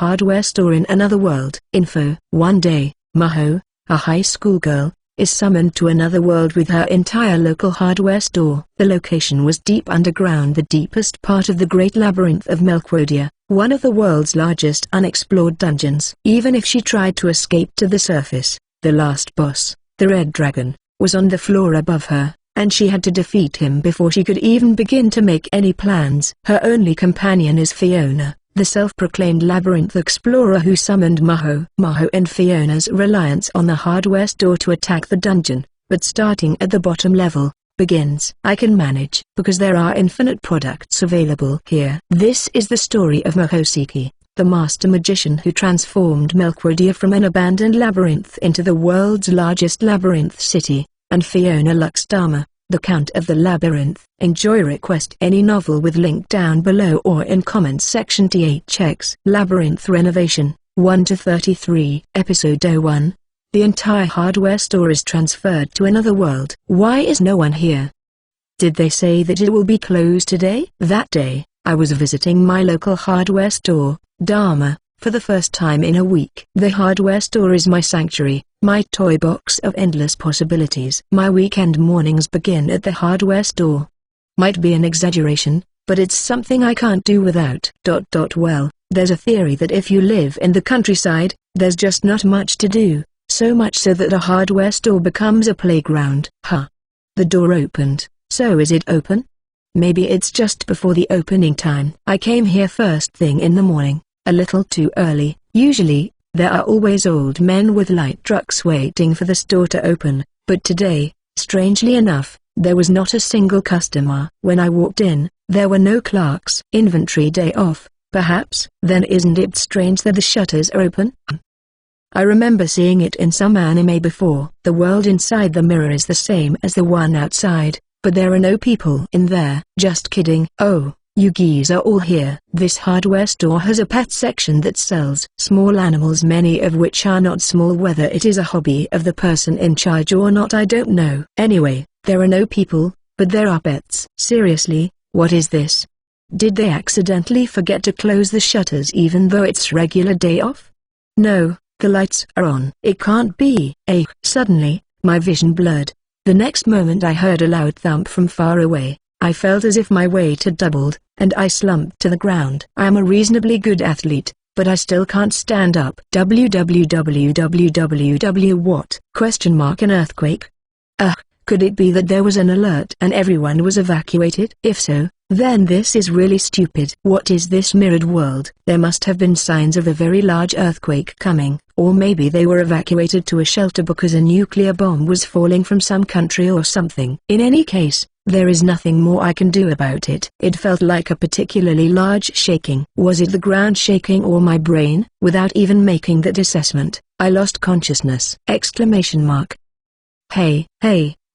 hardware store in another world. Info. One day, Maho, a high school girl, is summoned to another world with her entire local hardware store. The location was deep underground, the deepest part of the Great Labyrinth of Melquodia, one of the world's largest unexplored dungeons. Even if she tried to escape to the surface, the last boss, the Red Dragon, was on the floor above her, and she had to defeat him before she could even begin to make any plans. Her only companion is Fiona, the self-proclaimed labyrinth explorer who summoned Maho. Maho and Fiona's reliance on the hardware store to attack the dungeon, but starting at the bottom level, begins. I can manage, because there are infinite products available here. This is the story of Mahosiki, the master magician who transformed Melquodia from an abandoned labyrinth into the world's largest labyrinth city, and Fiona Luxdama, the Count of the Labyrinth. Enjoy. Request any novel with link down below or in comments section. THX Labyrinth Renovation, 1-33. Episode 01. The entire hardware store is transferred to another world. Why is no one here? Did they say that it will be closed today? That day, I was visiting my local hardware store, Dharma, for the first time in a week. The hardware store is my sanctuary, my toy box of endless possibilities. My weekend mornings begin at the hardware store. Might be an exaggeration, but it's something I can't do without. Well, there's a theory that if you live in the countryside, there's just not much to do, so much so that a hardware store becomes a playground. The door opened. So is it open? Maybe it's just before the opening time. I came here first thing in the morning, a little too early. Usually, there are always old men with light trucks waiting for the store to open, but today, strangely enough, there was not a single customer. When I walked in, there were no clerks. Inventory day off, perhaps? Then isn't it strange that the shutters are open? I remember seeing it in some anime before. The world inside the mirror is the same as the one outside, but there are no people in there. Just kidding. Oh, you geese are all here. This hardware store has a pet section that sells small animals, many of which are not small. Whether it is a hobby of the person in charge or not, I don't know. Anyway, there are no people, but there are pets. Seriously, what is this? Did they accidentally forget to close the shutters even though it's regular day off? No, the lights are on. It can't be. Suddenly, my vision blurred. The next moment I heard a loud thump from far away. I felt as if my weight had doubled, and I slumped to the ground. I am a reasonably good athlete, but I still can't stand up. What? An earthquake? Could it be that there was an alert and everyone was evacuated? If so, then this is really stupid. What is this mirrored world? There must have been signs of a very large earthquake coming, or maybe they were evacuated to a shelter because a nuclear bomb was falling from some country or something. In any case, there is nothing more I can do about it. It felt like a particularly large shaking. Was it the ground shaking or my brain? Without even making that assessment, I lost consciousness. Hey,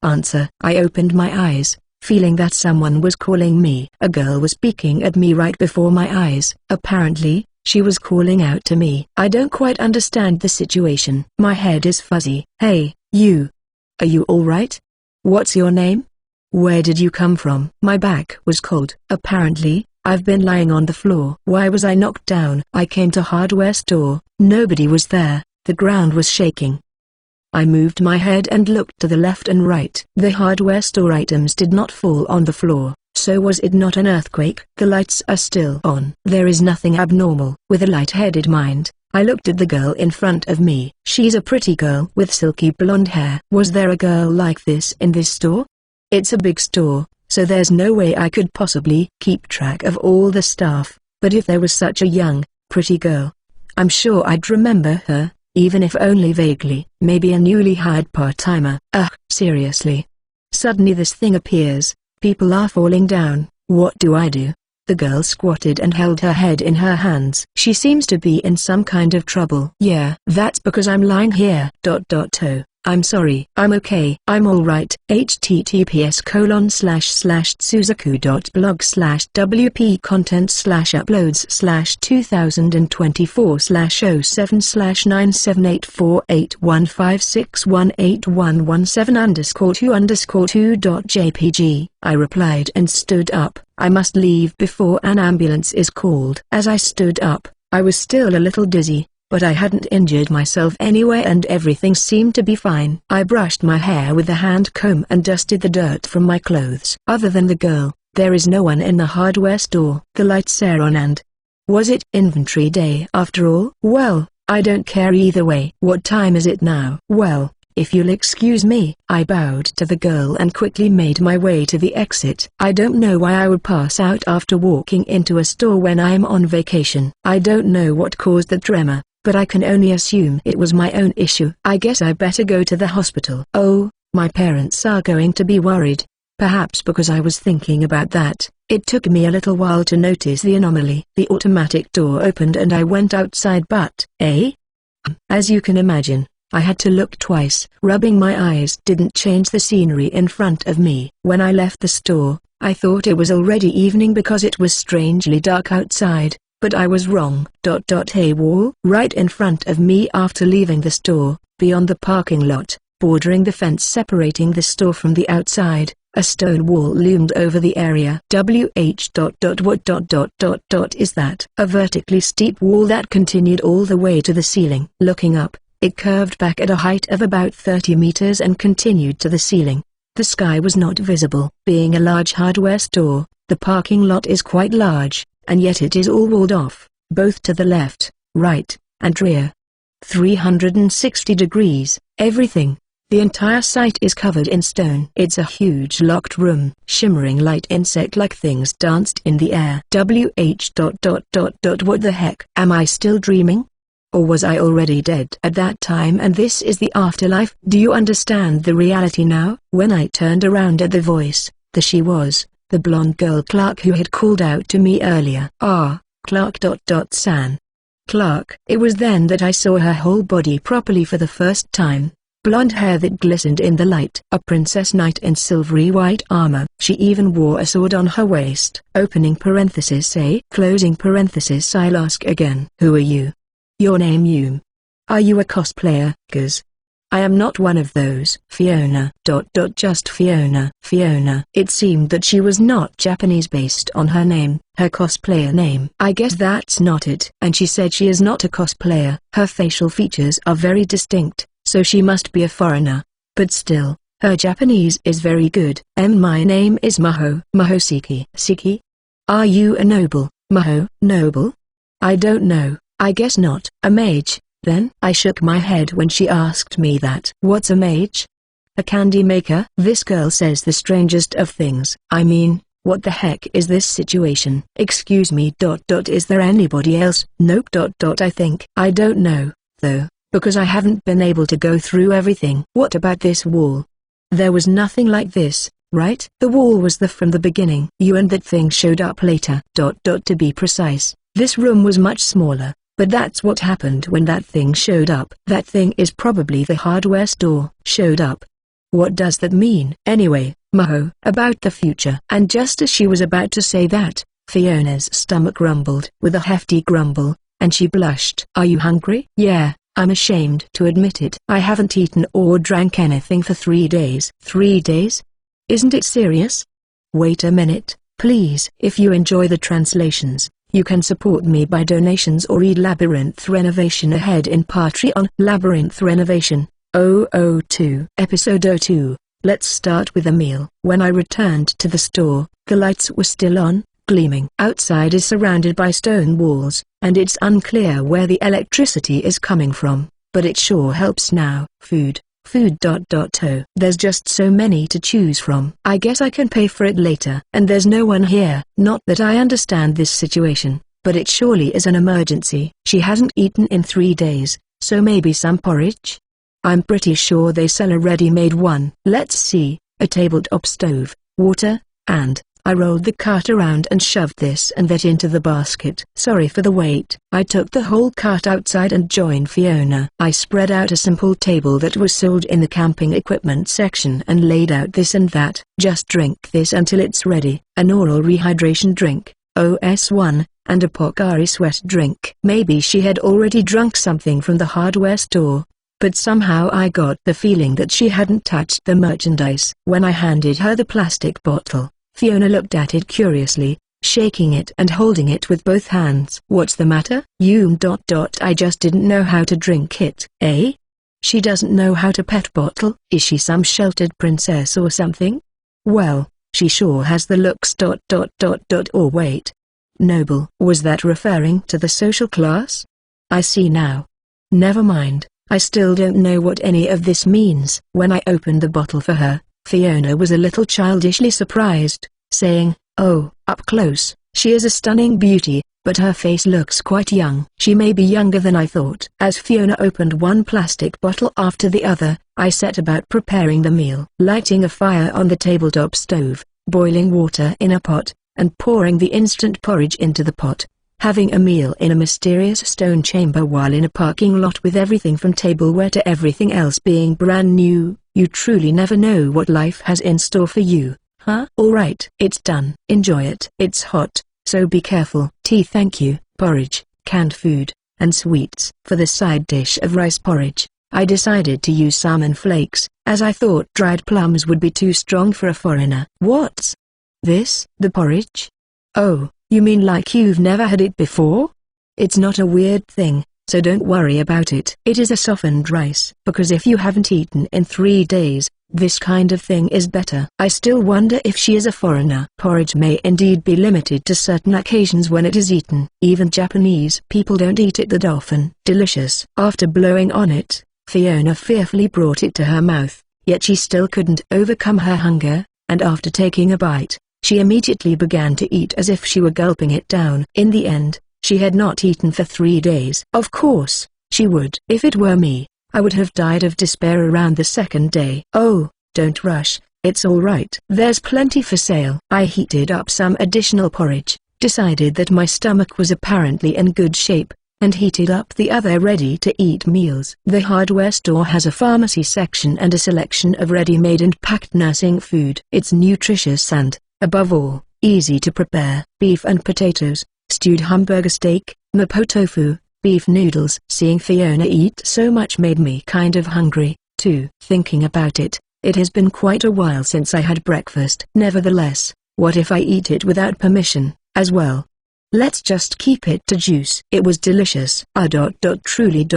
answer. I opened my eyes, feeling that someone was calling me. A girl was peeking at me right before my eyes. Apparently, she was calling out to me. I don't quite understand the situation. My head is fuzzy. Hey, you. Are you alright? What's your name? Where did you come from? My back was cold. Apparently, I've been lying on the floor. Why was I knocked down? I came to hardware store. Nobody was there. The ground was shaking. I moved my head and looked to the left and right. The hardware store items did not fall on the floor, so was it not an earthquake? The lights are still on. There is nothing abnormal. With a light-headed mind, I looked at the girl in front of me. She's a pretty girl with silky blonde hair. Was there a girl like this in this store? It's a big store, so there's no way I could possibly keep track of all the staff, but if there was such a young, pretty girl, I'm sure I'd remember her, even if only vaguely. Maybe a newly hired part-timer. Seriously. Suddenly this thing appears. People are falling down. What do I do? The girl squatted and held her head in her hands. She seems to be in some kind of trouble. Yeah, that's because I'm lying here. I'm sorry. I'm okay. I'm alright. https://wwp.content/uploads/2024/07/9784815618117_2_2.jpg. I replied and stood up. I must leave before an ambulance is called. As I stood up, I was still a little dizzy, but I hadn't injured myself anywhere and everything seemed to be fine. I brushed my hair with the hand comb and dusted the dirt from my clothes. Other than the girl, there is no one in the hardware store. The lights are on and... Was it inventory day after all? Well, I don't care either way. What time is it now? Well, if you'll excuse me. I bowed to the girl and quickly made my way to the exit. I don't know why I would pass out after walking into a store when I'm on vacation. I don't know what caused the tremor, but I can only assume it was my own issue. I guess I better go to the hospital. Oh, my parents are going to be worried. Perhaps because I was thinking about that, it took me a little while to notice the anomaly. The automatic door opened and I went outside but, as you can imagine, I had to look twice. Rubbing my eyes didn't change the scenery in front of me. When I left the store, I thought it was already evening because it was strangely dark outside, but I was wrong. A wall right in front of me after leaving the store, beyond the parking lot, bordering the fence separating the store from the outside. A stone wall loomed over the area. What is that? A vertically steep wall that continued all the way to the ceiling. Looking up, it curved back at a height of about 30 meters and continued to the ceiling. The sky was not visible. Being a large hardware store, the parking lot is quite large, and yet it is all walled off, both to the left, right, and rear. 360 degrees, everything. The entire site is covered in stone. It's a huge locked room. Shimmering light insect-like things danced in the air. What the heck? Am I still dreaming? Or was I already dead at that time and this is the afterlife? Do you understand the reality now? When I turned around at the voice, she was, the blonde girl Clark who had called out to me earlier. Ah, Clark. San. Clark. It was then that I saw her whole body properly for the first time. Blonde hair that glistened in the light. A princess knight in silvery white armor. She even wore a sword on her waist. Opening parenthesis A. Closing parenthesis I'll ask again. Who are you? Your name Yum. Are you a cosplayer? 'Cause I am not one of those. Fiona. Just Fiona. Fiona. It seemed that she was not Japanese based on her name, her cosplayer name. I guess that's not it. And she said she is not a cosplayer. Her facial features are very distinct, so she must be a foreigner. But still, her Japanese is very good. My name is Maho. Maho Siki. Siki? Are you a noble, Maho? Noble? I don't know, I guess not. A mage, then? I shook my head when she asked me that. What's a mage? A candy maker? This girl says the strangest of things. I mean, what the heck is this situation? Excuse me. Is there anybody else? Nope. I think. I don't know, though, because I haven't been able to go through everything. What about this wall? There was nothing like this, right? The wall was from the beginning. You and that thing showed up later. To be precise, this room was much smaller, but that's what happened when that thing showed up. That thing is probably the hardware store. Showed up. What does that mean? Anyway, Maho, about the future. And just as she was about to say that, Fiona's stomach rumbled with a hefty grumble, and she blushed. Are you hungry? Yeah. I'm ashamed to admit it. I haven't eaten or drank anything for 3 days. 3 days? Isn't it serious? Wait a minute, please. If you enjoy the translations, you can support me by donations or read Labyrinth Renovation ahead in Patreon. Labyrinth Renovation, 002. Episode 02. Let's start with a meal. When I returned to the store, the lights were still on, gleaming. Outside is surrounded by stone walls, and it's unclear where the electricity is coming from, but it sure helps now. Food. There's just so many to choose from. I guess I can pay for it later. And there's no one here. Not that I understand this situation, but it surely is an emergency. She hasn't eaten in 3 days, so maybe some porridge? I'm pretty sure they sell a ready-made one. Let's see, a tabletop stove, water, and... I rolled the cart around and shoved this and that into the basket. Sorry for the wait. I took the whole cart outside and joined Fiona. I spread out a simple table that was sold in the camping equipment section and laid out this and that. Just drink this until it's ready. An oral rehydration drink, OS1, and a Pocari Sweat drink. Maybe she had already drunk something from the hardware store, but somehow I got the feeling that she hadn't touched the merchandise. When I handed her the plastic bottle, Fiona looked at it curiously. shaking it and holding it with both hands. "What's the matter?" I just didn't know how to drink it." "Eh? She doesn't know how to pet bottle? Is she some sheltered princess or something?" "Well, she sure has the looks. Or wait. Noble. Was that referring to the social class? I see now. Never mind, I still don't know what any of this means." When I opened the bottle for her, Fiona was a little childishly surprised, saying, "Oh, up close, she is a stunning beauty, but her face looks quite young." "She may be younger than I thought." As Fiona opened one plastic bottle after the other, I set about preparing the meal. Lighting a fire on the tabletop stove, boiling water in a pot, and pouring the instant porridge into the pot. Having a meal in a mysterious stone chamber while in a parking lot with everything from tableware to everything else being brand new, you truly never know what life has in store for you, huh? Alright, it's done. Enjoy it. It's hot, so be careful. Tea, thank you. Porridge, canned food, and sweets. For the side dish of rice porridge, I decided to use salmon flakes, as I thought dried plums would be too strong for a foreigner. "What's this? The porridge? Oh, you mean like you've never had it before? It's not a weird thing, so don't worry about it. It is a softened rice. Because if you haven't eaten in 3 days, this kind of thing is better." I still wonder if she is a foreigner. Porridge may indeed be limited to certain occasions when it is eaten. Even Japanese people don't eat it that often. Delicious. After blowing on it, Fiona fearfully brought it to her mouth, yet she still couldn't overcome her hunger, and after taking a bite, she immediately began to eat as if she were gulping it down. In the end, she had not eaten for 3 days. Of course, she would. If it were me, I would have died of despair around the 2nd day. "Oh, don't rush, it's all right. There's plenty for sale." I heated up some additional porridge, decided that my stomach was apparently in good shape, and heated up the other ready-to-eat meals. The hardware store has a pharmacy section and a selection of ready-made and packed nursing food. It's nutritious and, above all, easy to prepare. Beef and potatoes, stewed hamburger steak, mapo tofu, beef noodles. Seeing Fiona eat so much made me kind of hungry, too. Thinking about it, it has been quite a while since I had breakfast. Nevertheless, what if I eat it without permission, as well? Let's just keep it to juice. It was delicious. Truly.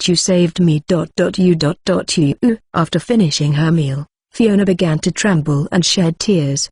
You saved me. You. After finishing her meal, Fiona began to tremble and shed tears.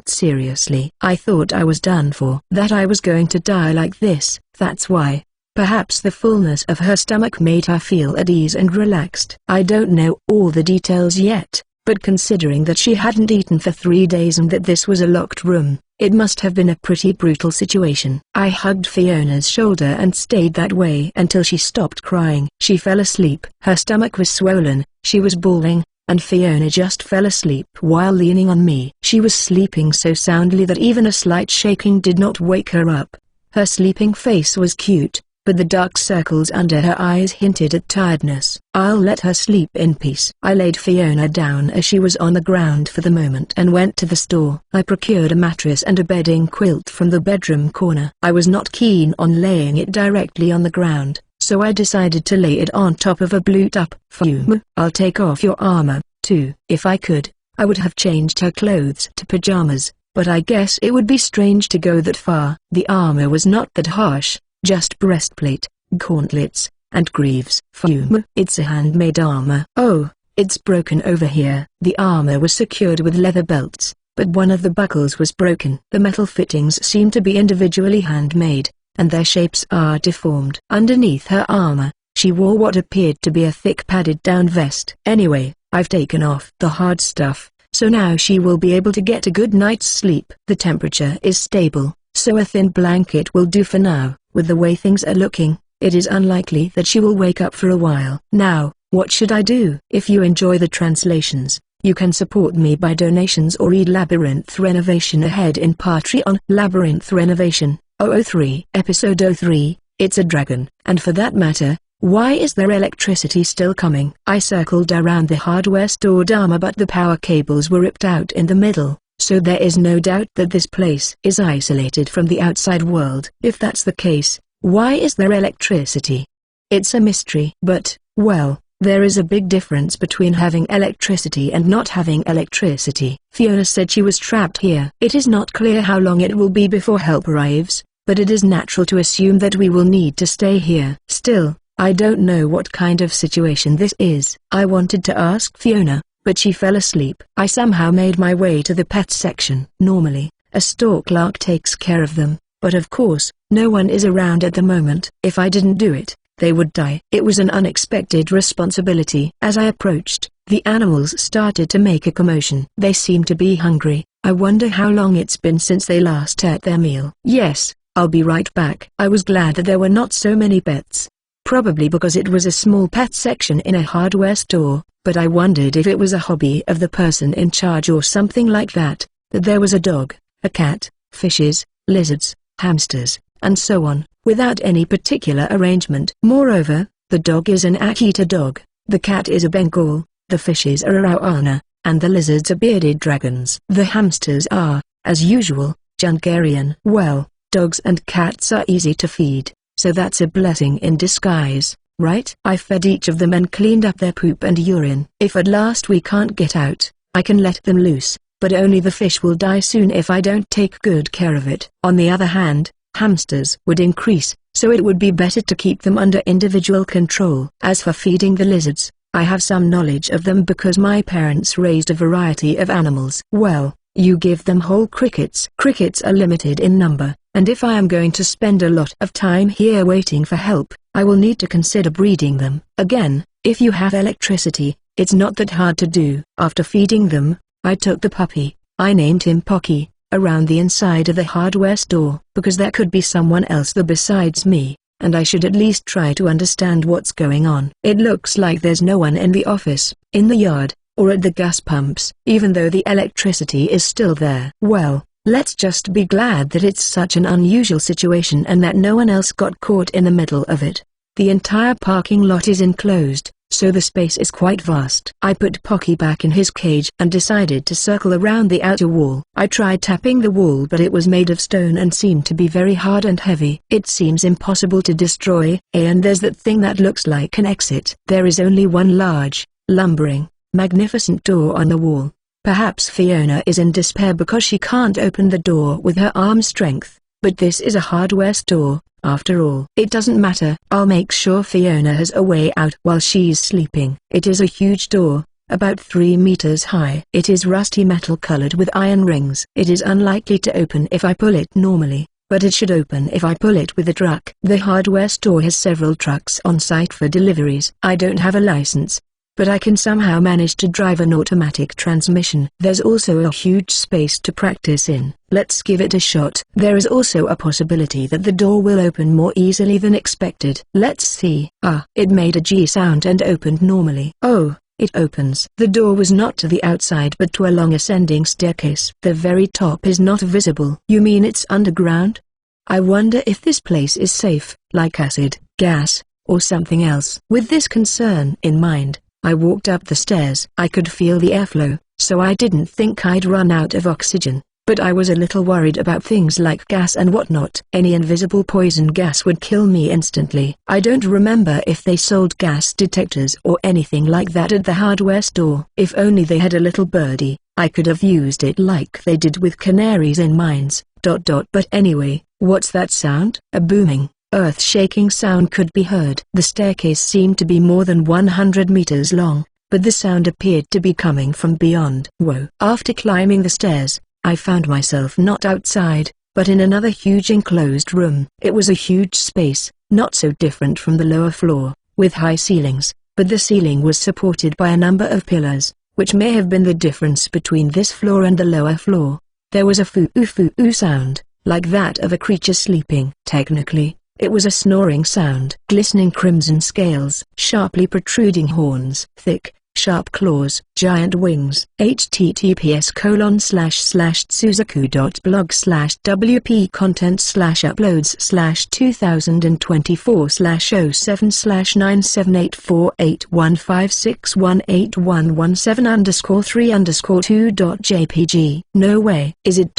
Seriously. I thought I was done for. That I was going to die like this. That's why. Perhaps the fullness of her stomach made her feel at ease and relaxed. I don't know all the details yet, but considering that she hadn't eaten for 3 days and that this was a locked room, it must have been a pretty brutal situation. I hugged Fiona's shoulder and stayed that way until she stopped crying. She fell asleep. Her stomach was swollen, she was bawling, and Fiona just fell asleep while leaning on me. She was sleeping so soundly that even a slight shaking did not wake her up. Her sleeping face was cute, but the dark circles under her eyes hinted at tiredness. I'll let her sleep in peace. I laid Fiona down as she was on the ground for the moment and went to the store. I procured a mattress and a bedding quilt from the bedroom corner. I was not keen on laying it directly on the ground, so I decided to lay it on top of a blued-up fume. "I'll take off your armor, too." If I could, I would have changed her clothes to pajamas, but I guess it would be strange to go that far. The armor was not that harsh, just breastplate, gauntlets, and greaves. Fume. It's a handmade armor. Oh, it's broken over here. The armor was secured with leather belts, but one of the buckles was broken. The metal fittings seem to be individually handmade, and their shapes are deformed. Underneath her armor, she wore what appeared to be a thick padded-down vest. Anyway, I've taken off the hard stuff, so now she will be able to get a good night's sleep. The temperature is stable, so a thin blanket will do for now. With the way things are looking, it is unlikely that she will wake up for a while. Now, what should I do? If you enjoy the translations, you can support me by donations or read Labyrinth Renovation ahead in Patreon. Labyrinth Renovation, 003. Episode 03, It's a Dragon. And for that matter, why is there electricity still coming? I circled around the hardware store Dharma, but the power cables were ripped out in the middle, so there is no doubt that this place is isolated from the outside world. If that's the case, why is there electricity? It's a mystery. But, well, There is a big difference between having electricity and not having electricity. Fiona said she was trapped here. It is not clear how long it will be before help arrives, but it is natural to assume that we will need to stay here. Still, I don't know what kind of situation this is. I wanted to ask Fiona, but she fell asleep. I somehow made my way to the pet section. Normally, a store clerk takes care of them, but of course, no one is around at the moment. If I didn't do it, they would die. It was an unexpected responsibility. As I approached, the animals started to make a commotion. They seemed to be hungry. I wonder how long it's been since they last ate their meal. Yes, I'll be right back. I was glad that there were not so many pets. Probably because it was a small pet section in a hardware store, but I wondered if it was a hobby of the person in charge or something like that, that there was a dog, a cat, fishes, lizards, hamsters, and so on, without any particular arrangement. Moreover, the dog is an Akita dog, the cat is a Bengal, the fishes are Arowana, and the lizards are bearded dragons. The hamsters are, as usual, Jungarian. Well, dogs and cats are easy to feed, so that's a blessing in disguise, right? I fed each of them and cleaned up their poop and urine. If at last we can't get out, I can let them loose, but only the fish will die soon if I don't take good care of it. On the other hand, hamsters would increase, so it would be better to keep them under individual control. As for feeding the lizards, I have some knowledge of them because my parents raised a variety of animals. Well, you give them whole crickets. Crickets are limited in number, and if I am going to spend a lot of time here waiting for help, I will need to consider breeding them. Again, if you have electricity, it's not that hard to do. After feeding them, I took the puppy, I named him Pocky, around the inside of the hardware store, because there could be someone else there besides me, and I should at least try to understand what's going on. It looks like there's no one in the office, in the yard, or at the gas pumps, even though the electricity is still there. Well, let's just be glad that it's such an unusual situation and that no one else got caught in the middle of it. The entire parking lot is enclosed, so the space is quite vast. I put Pocky back in his cage and decided to circle around the outer wall. I tried tapping the wall, but it was made of stone and seemed to be very hard and heavy. It seems impossible to destroy, and there's that thing that looks like an exit. There is only one large, lumbering, magnificent door on the wall. Perhaps Fiona is in despair because she can't open the door with her arm strength, but this is a hardware store. After all, it doesn't matter. I'll make sure Fiona has a way out while she's sleeping. It is a huge door, about 3 meters high. It is rusty metal colored with iron rings. It is unlikely to open if I pull it normally, but it should open if I pull it with a truck. The hardware store has several trucks on site for deliveries. I don't have a license, but I can somehow manage to drive an automatic transmission. There's also a huge space to practice in. Let's give it a shot. There is also a possibility that the door will open more easily than expected. Let's see. It made a G sound and opened normally. Oh, it opens. The door was not to the outside but to a long ascending staircase. The very top is not visible. You mean it's underground? I wonder if this place is safe, like acid, gas, or something else. With this concern in mind, I walked up the stairs. I could feel the airflow, so I didn't think I'd run out of oxygen, but I was a little worried about things like gas and whatnot. Any invisible poison gas would kill me instantly. I don't remember if they sold gas detectors or anything like that at the hardware store. If only they had a little birdie, I could have used it like they did with canaries in mines. But anyway, what's that sound? A booming, earth-shaking sound could be heard. The staircase seemed to be more than 100 meters long, but the sound appeared to be coming from beyond. Whoa! After climbing the stairs, I found myself not outside, but in another huge enclosed room. It was a huge space, not so different from the lower floor, with high ceilings, but the ceiling was supported by a number of pillars, which may have been the difference between this floor and the lower floor. There was a foo-oo sound, like that of a creature sleeping. Technically, it was a snoring sound. Glistening crimson scales, sharply protruding horns, thick, sharp claws, giant wings. https://wwp.content/uploads/wp-content/07/9784815618117_3_2.jpg. No way. Is it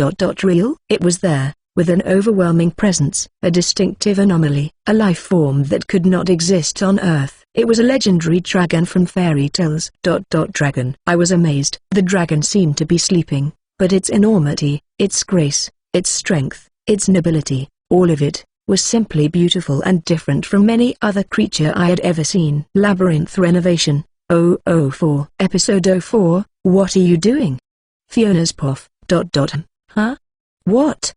real? It was there, with an overwhelming presence, a distinctive anomaly, a life form that could not exist on Earth. It was a legendary dragon from fairy tales. Dragon. I was amazed. The dragon seemed to be sleeping, but its enormity, its grace, its strength, its nobility, all of it, was simply beautiful and different from any other creature I had ever seen. Labyrinth Renovation, 004. Episode 04, What Are You Doing? Fiona's Puff. Huh? What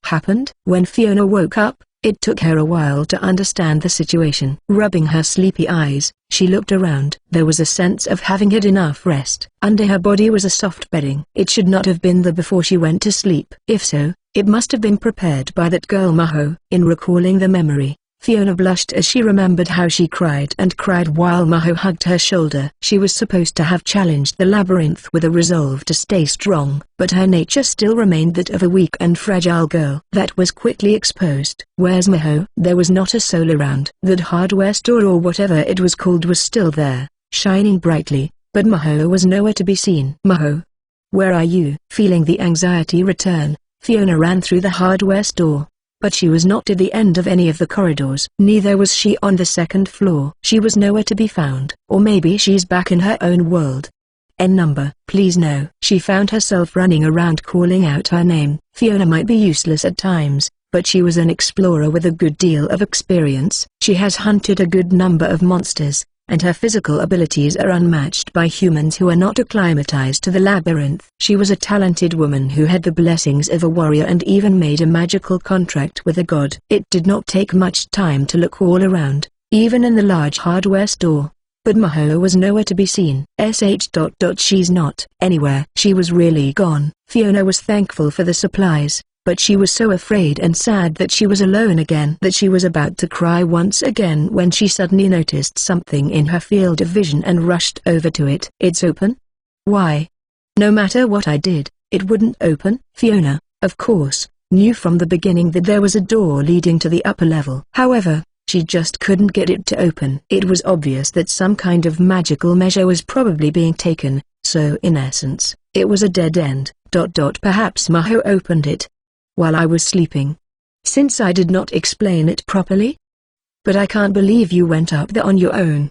happened? When Fiona woke up, it took her a while to understand the situation. Rubbing her sleepy eyes, she looked around. There was a sense of having had enough rest. Under her body was a soft bedding. It should not have been there before she went to sleep. If so, it must have been prepared by that girl Maho. In recalling the memory, Fiona blushed as she remembered how she cried and cried while Maho hugged her shoulder. She was supposed to have challenged the labyrinth with a resolve to stay strong, but her nature still remained that of a weak and fragile girl. That was quickly exposed. Where's Maho? There was not a soul around. That hardware store or whatever it was called was still there, shining brightly, but Maho was nowhere to be seen. Maho? Where are you? Feeling the anxiety return, Fiona ran through the hardware store. But she was not at the end of any of the corridors. Neither was she on the second floor. She was nowhere to be found. Or maybe she's back in her own world. N number. Please no. She found herself running around calling out her name. Fiona might be useless at times, but she was an explorer with a good deal of experience. She has hunted a good number of monsters, and her physical abilities are unmatched by humans who are not acclimatized to the labyrinth. She was a talented woman who had the blessings of a warrior and even made a magical contract with a god. It did not take much time to look all around, even in the large hardware store. But Maho was nowhere to be seen. She's not anywhere. She was really gone. Fiona was thankful for the supplies, but she was so afraid and sad that she was alone again that she was about to cry once again when she suddenly noticed something in her field of vision and rushed over to it. It's open? Why? No matter what I did, it wouldn't open. Fiona, of course, knew from the beginning that there was a door leading to the upper level. However, she just couldn't get it to open. It was obvious that some kind of magical measure was probably being taken, so in essence, it was a dead end. Perhaps Maho opened it while I was sleeping, since I did not explain it properly? But I can't believe you went up there on your own.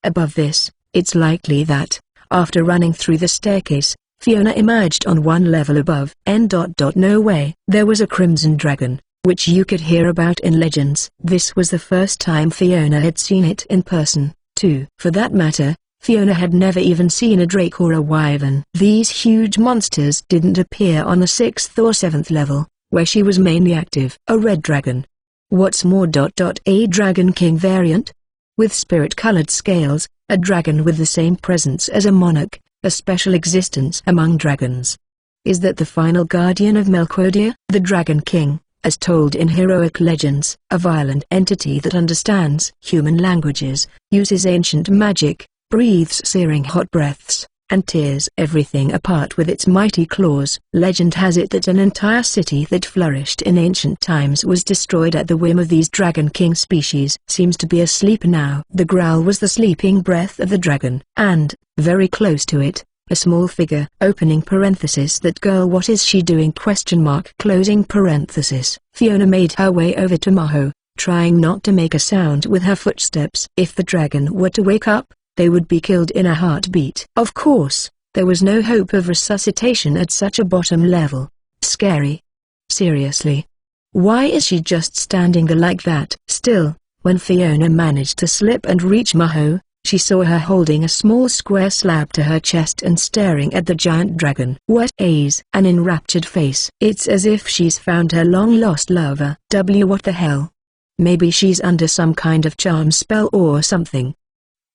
Above this, it's likely that, after running through the staircase, Fiona emerged on one level above. No way. There was a crimson dragon, which you could hear about in legends. This was the first time Fiona had seen it in person, too. For that matter, Fiona had never even seen a drake or a wyvern. These huge monsters didn't appear on the 6th or 7th level, where she was mainly active. A red dragon. What's more, a Dragon King variant? With spirit-colored scales, a dragon with the same presence as a monarch, a special existence among dragons. Is that the final guardian of Melquodia? The Dragon King, as told in heroic legends, a violent entity that understands human languages, uses ancient magic, breathes searing hot breaths, and tears everything apart with its mighty claws. Legend has it that an entire city that flourished in ancient times was destroyed at the whim of these Dragon King species. Seems to be asleep now. The growl was the sleeping breath of the dragon, and, very close to it, a small figure. Opening parenthesis. That girl, what is she doing? Closing parenthesis. Fiona made her way over to Maho, trying not to make a sound with her footsteps. If the dragon were to wake up, they would be killed in a heartbeat. Of course, there was no hope of resuscitation at such a bottom level. Scary. Seriously. Why is she just standing there like that? Still, when Fiona managed to slip and reach Maho, she saw her holding a small square slab to her chest and staring at the giant dragon. What is? An enraptured face. It's as if she's found her long-lost lover. What the hell? Maybe she's under some kind of charm spell or something.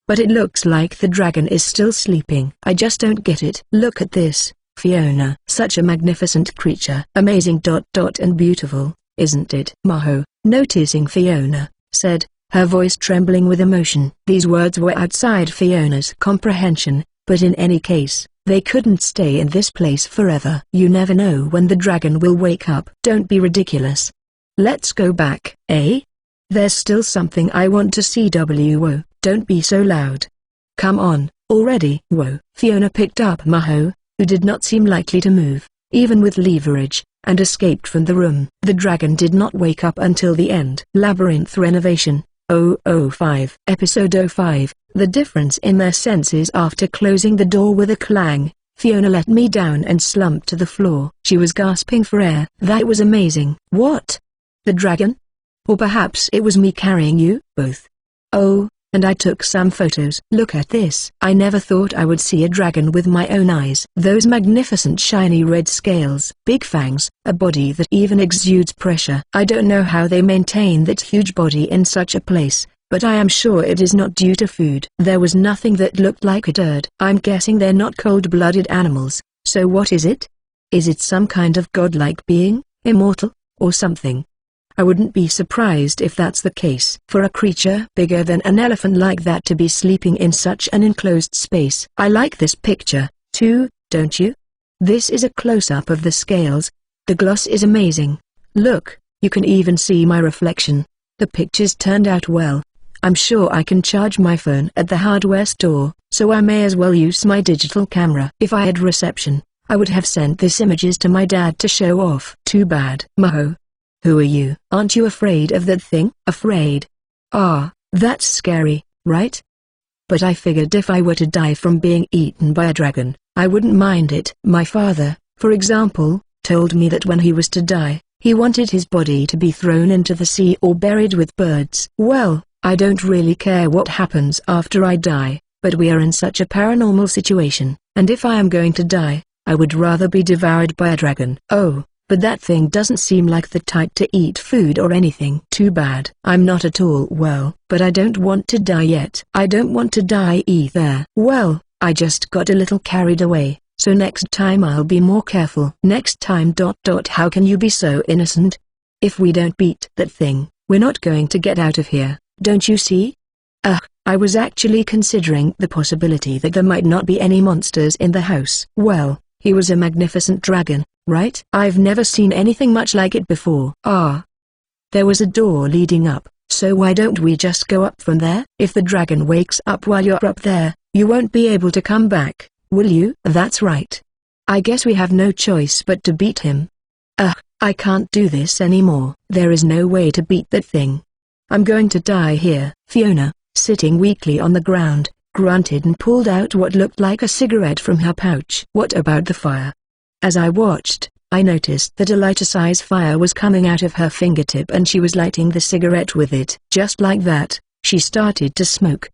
But it looks like the dragon is still sleeping. I just don't get it. Look at this, Fiona. Such a magnificent creature. Amazing. And beautiful, isn't it? Maho, noticing Fiona, said, her voice trembling with emotion. These words were outside Fiona's comprehension, but in any case, they couldn't stay in this place forever. You never know when the dragon will wake up. Don't be ridiculous. Let's go back. Eh? There's still something I want to see. Whoa, don't be so loud. Come on, already. Whoa. Fiona picked up Maho, who did not seem likely to move, even with leverage, and escaped from the room. The dragon did not wake up until the end. Labyrinth Renovation, 005. Episode 05. The difference in their senses. After closing the door with a clang, Fiona let me down and slumped to the floor. She was gasping for air. That was amazing. What? The dragon? Or perhaps it was me carrying you? Both. Oh, and I took some photos. Look at this. I never thought I would see a dragon with my own eyes. Those magnificent shiny red scales, big fangs, a body that even exudes pressure. I don't know how they maintain that huge body in such a place, but I am sure it is not due to food. There was nothing that looked like a turd. I'm guessing they're not cold-blooded animals, so what is it? Is it some kind of godlike being, immortal, or something? I wouldn't be surprised if that's the case. For a creature bigger than an elephant like that to be sleeping in such an enclosed space. I like this picture, too, don't you? This is a close-up of the scales. The gloss is amazing. Look, you can even see my reflection. The pictures turned out well. I'm sure I can charge my phone at the hardware store, so I may as well use my digital camera. If I had reception, I would have sent these images to my dad to show off. Too bad. Maho. Who are you? Aren't you afraid of that thing? Afraid? Ah, that's scary, right? But I figured if I were to die from being eaten by a dragon, I wouldn't mind it. My father, for example, told me that when he was to die, he wanted his body to be thrown into the sea or buried with birds. Well, I don't really care what happens after I die, but we are in such a paranormal situation, and if I am going to die, I would rather be devoured by a dragon. Oh. But that thing doesn't seem like the type to eat food or anything. Too bad. I'm not at all well, but I don't want to die yet. I don't want to die either. Well, I just got a little carried away, so next time I'll be more careful. Next time. How can you be so innocent? If we don't beat that thing, we're not going to get out of here, don't you see? I was actually considering the possibility that there might not be any monsters in the house. Well, he was a magnificent dragon, right? I've never seen anything much like it before. Ah. There was a door leading up, so why don't we just go up from there? If the dragon wakes up while you're up there, you won't be able to come back, will you? That's right. I guess we have no choice but to beat him. I can't do this anymore. There is no way to beat that thing. I'm going to die here. Fiona, sitting weakly on the ground, grunted and pulled out what looked like a cigarette from her pouch. What about the fire? As I watched, I noticed that a lighter-size fire was coming out of her fingertip and she was lighting the cigarette with it. Just like that, she started to smoke.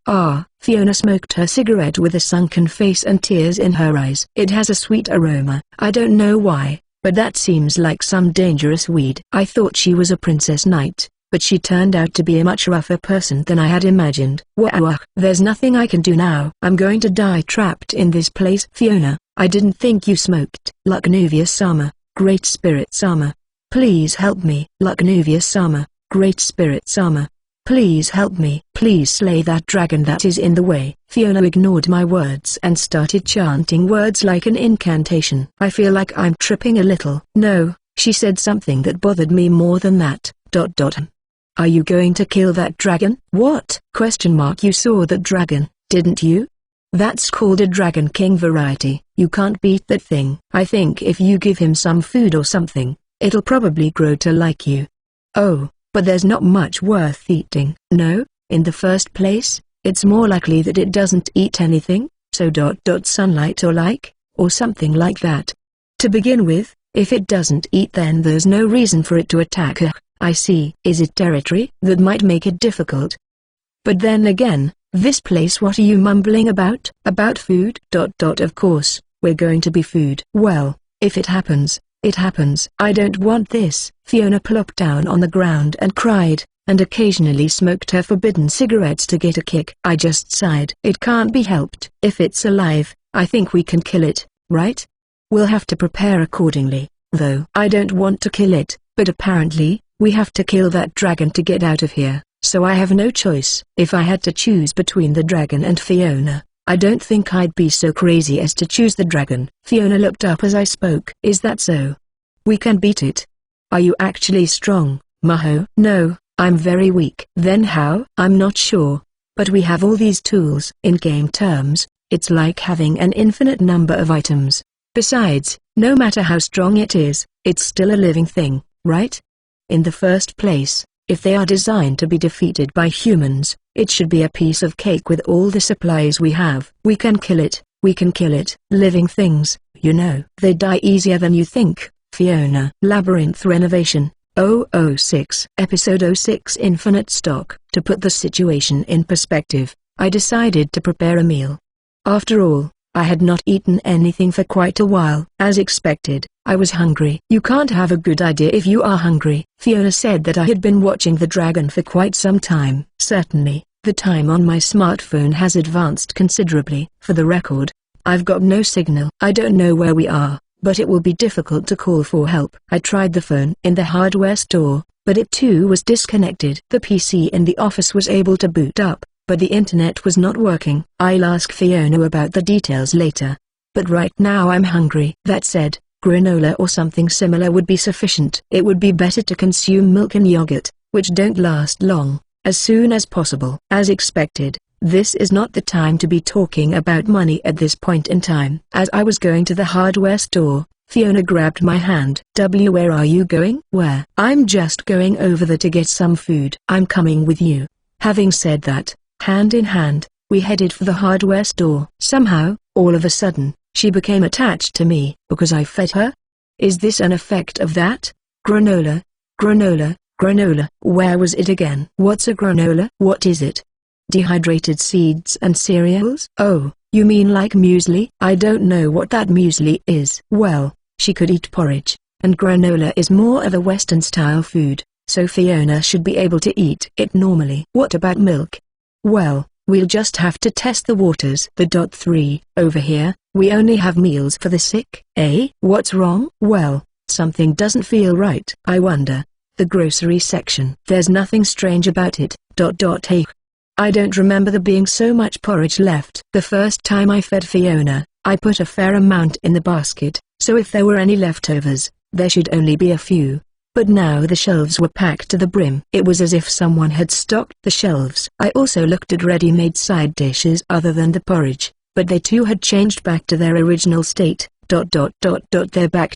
Fiona smoked her cigarette with a sunken face and tears in her eyes. It has a sweet aroma. I don't know why, but that seems like some dangerous weed. I thought she was a princess knight, but she turned out to be a much rougher person than I had imagined. Wow. There's nothing I can do now. I'm going to die trapped in this place. Fiona, I didn't think you smoked. Luknuvia-sama, Great Spirit Sama, please help me. Luknuvia-sama, Great Spirit Sama, please help me. Please slay that dragon that is in the way. Fiona ignored my words and started chanting words like an incantation. I feel like I'm tripping a little. No, she said something that bothered me more than that. Are you going to kill that dragon? What? You saw that dragon, didn't you? That's called a Dragon King variety. You can't beat that thing. I think if you give him some food or something, it'll probably grow to like you. Oh, but there's not much worth eating. No, in the first place, it's more likely that it doesn't eat anything, so sunlight or something like that. To begin with, if it doesn't eat then there's no reason for it to attack. I see. Is it territory? That might make it difficult. But then again, this place, what are you mumbling about? About food? Of course, we're going to be food. Well, if it happens, it happens. I don't want this. Fiona plopped down on the ground and cried, and occasionally smoked her forbidden cigarettes to get a kick. I just sighed. It can't be helped. If it's alive, I think we can kill it, right? We'll have to prepare accordingly, though. I don't want to kill it, but apparently, we have to kill that dragon to get out of here. So I have no choice. If I had to choose between the dragon and Fiona, I don't think I'd be so crazy as to choose the dragon. Fiona looked up as I spoke. Is that so? We can beat it. Are you actually strong, Maho? No, I'm very weak. Then how? I'm not sure. But we have all these tools. In game terms, it's like having an infinite number of items. Besides, no matter how strong it is, it's still a living thing, right? In the first place, If they are designed to be defeated by humans, it should be a piece of cake with all the supplies we have. We can kill it, we can kill it. Living things, you know. They die easier than you think. Fiona. Labyrinth Renovation. 006. Episode 06 Infinite Stock. To put the situation in perspective, I decided to prepare a meal. After all, I had not eaten anything for quite a while. As expected, I was hungry. You can't have a good idea if you are hungry. Fiona said that I had been watching the dragon for quite some time. Certainly, the time on my smartphone has advanced considerably. For the record, I've got no signal. I don't know where we are, but it will be difficult to call for help. I tried the phone in the hardware store, but it too was disconnected. The PC in the office was able to boot up, but the internet was not working. I'll ask Fiona about the details later. But right now I'm hungry. That said, granola or something similar would be sufficient. It would be better to consume milk and yogurt, which don't last long, as soon as possible. As expected, this is not the time to be talking about money at this point in time. As I was going to the hardware store, Fiona grabbed my hand. Where are you going? Where? I'm just going over there to get some food. I'm coming with you. Having said that, hand in hand, we headed for the hardware store. Somehow, all of a sudden, she became attached to me. Because I fed her? Is this an effect of that? Granola, granola, granola. Where was it again? What's a granola? What is it? Dehydrated seeds and cereals? Oh, you mean like muesli? I don't know what that muesli is. Well, she could eat porridge, and granola is more of a Western-style food, so Fiona should be able to eat it normally. What about milk? Well, we'll just have to test the waters. The 3, over here, we only have meals for the sick. Eh? What's wrong? Well, something doesn't feel right. I wonder. The grocery section. There's nothing strange about it. Hey. I don't remember there being so much porridge left. The first time I fed Fiona, I put a fair amount in the basket, so if there were any leftovers, there should only be a few. But now the shelves were packed to the brim. It was as if someone had stocked the shelves. I also looked at ready-made side dishes other than the porridge, but they too had changed back to their original state. They're back.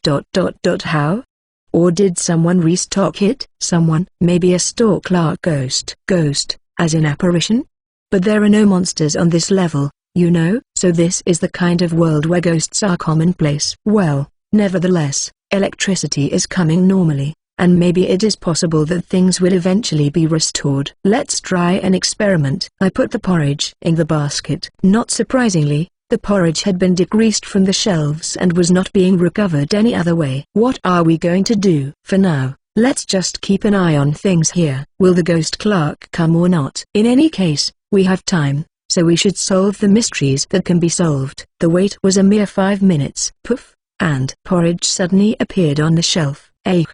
How? Or did someone restock it? Someone? Maybe a store clerk ghost. Ghost, as in apparition? But there are no monsters on this level, you know? So this is the kind of world where ghosts are commonplace. Well, nevertheless, electricity is coming normally, and maybe it is possible that things will eventually be restored. Let's try an experiment. I put the porridge in the basket. Not surprisingly, the porridge had been decreased from the shelves and was not being recovered any other way. What are we going to do? For now, let's just keep an eye on things here. Will the ghost clerk come or not? In any case, we have time, so we should solve the mysteries that can be solved. The wait was a mere 5 minutes. Poof, and porridge suddenly appeared on the shelf. Eh?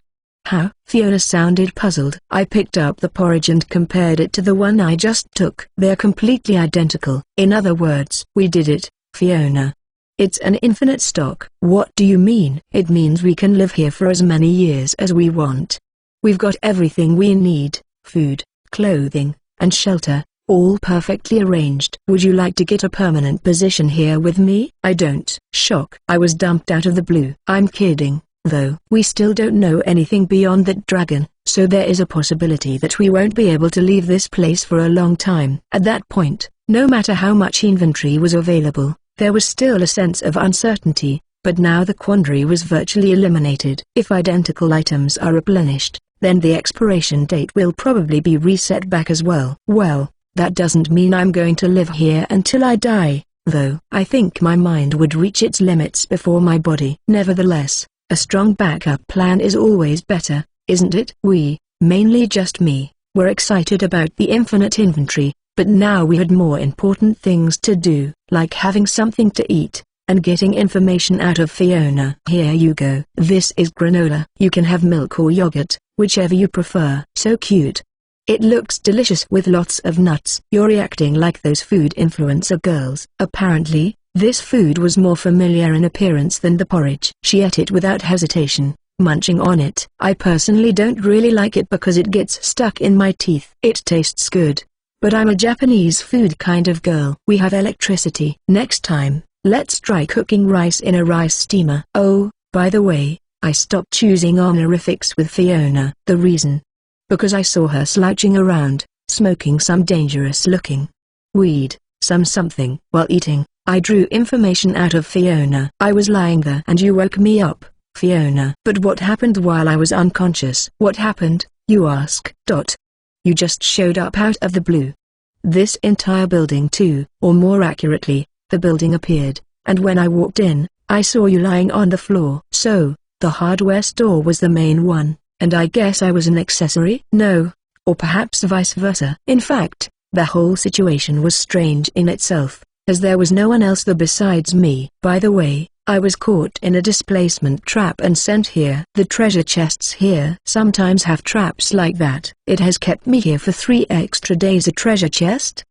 How? Fiona sounded puzzled. I picked up the porridge and compared it to the one I just took. They're completely identical. In other words, we did it, Fiona. It's an infinite stock. What do you mean? It means we can live here for as many years as we want. We've got everything we need, food, clothing, and shelter, all perfectly arranged. Would you like to get a permanent position here with me? I don't. Shock. I was dumped out of the blue. I'm kidding, though. We still don't know anything beyond that dragon, so there is a possibility that we won't be able to leave this place for a long time. At that point, no matter how much inventory was available, there was still a sense of uncertainty, but now the quandary was virtually eliminated. If identical items are replenished, then the expiration date will probably be reset back as well. Well, that doesn't mean I'm going to live here until I die, though. I think my mind would reach its limits before my body. Nevertheless, a strong backup plan is always better, isn't it? We, mainly just me, were excited about the infinite inventory, but now we had more important things to do, like having something to eat, and getting information out of Fiona. Here you go. This is granola. You can have milk or yogurt, whichever you prefer. So cute. It looks delicious with lots of nuts. You're reacting like those food influencer girls. Apparently, this food was more familiar in appearance than the porridge. She ate it without hesitation, munching on it. I personally don't really like it because it gets stuck in my teeth. It tastes good, but I'm a Japanese food kind of girl. We have electricity. Next time, let's try cooking rice in a rice steamer. Oh, by the way, I stopped choosing honorifics with Fiona. The reason because I saw her slouching around, smoking some dangerous-looking weed, something. While eating, I drew information out of Fiona. I was lying there and you woke me up, Fiona. But what happened while I was unconscious? What happened, you ask? You just showed up out of the blue. This entire building too, or more accurately, the building appeared, and when I walked in, I saw you lying on the floor. So, the hardware store was the main one, and I guess I was an accessory? No. Or perhaps vice versa. In fact, the whole situation was strange in itself, as there was no one else there besides me. By the way, I was caught in a displacement trap and sent here. The treasure chests here sometimes have traps like that. It has kept me here for 3 extra days. A treasure chest?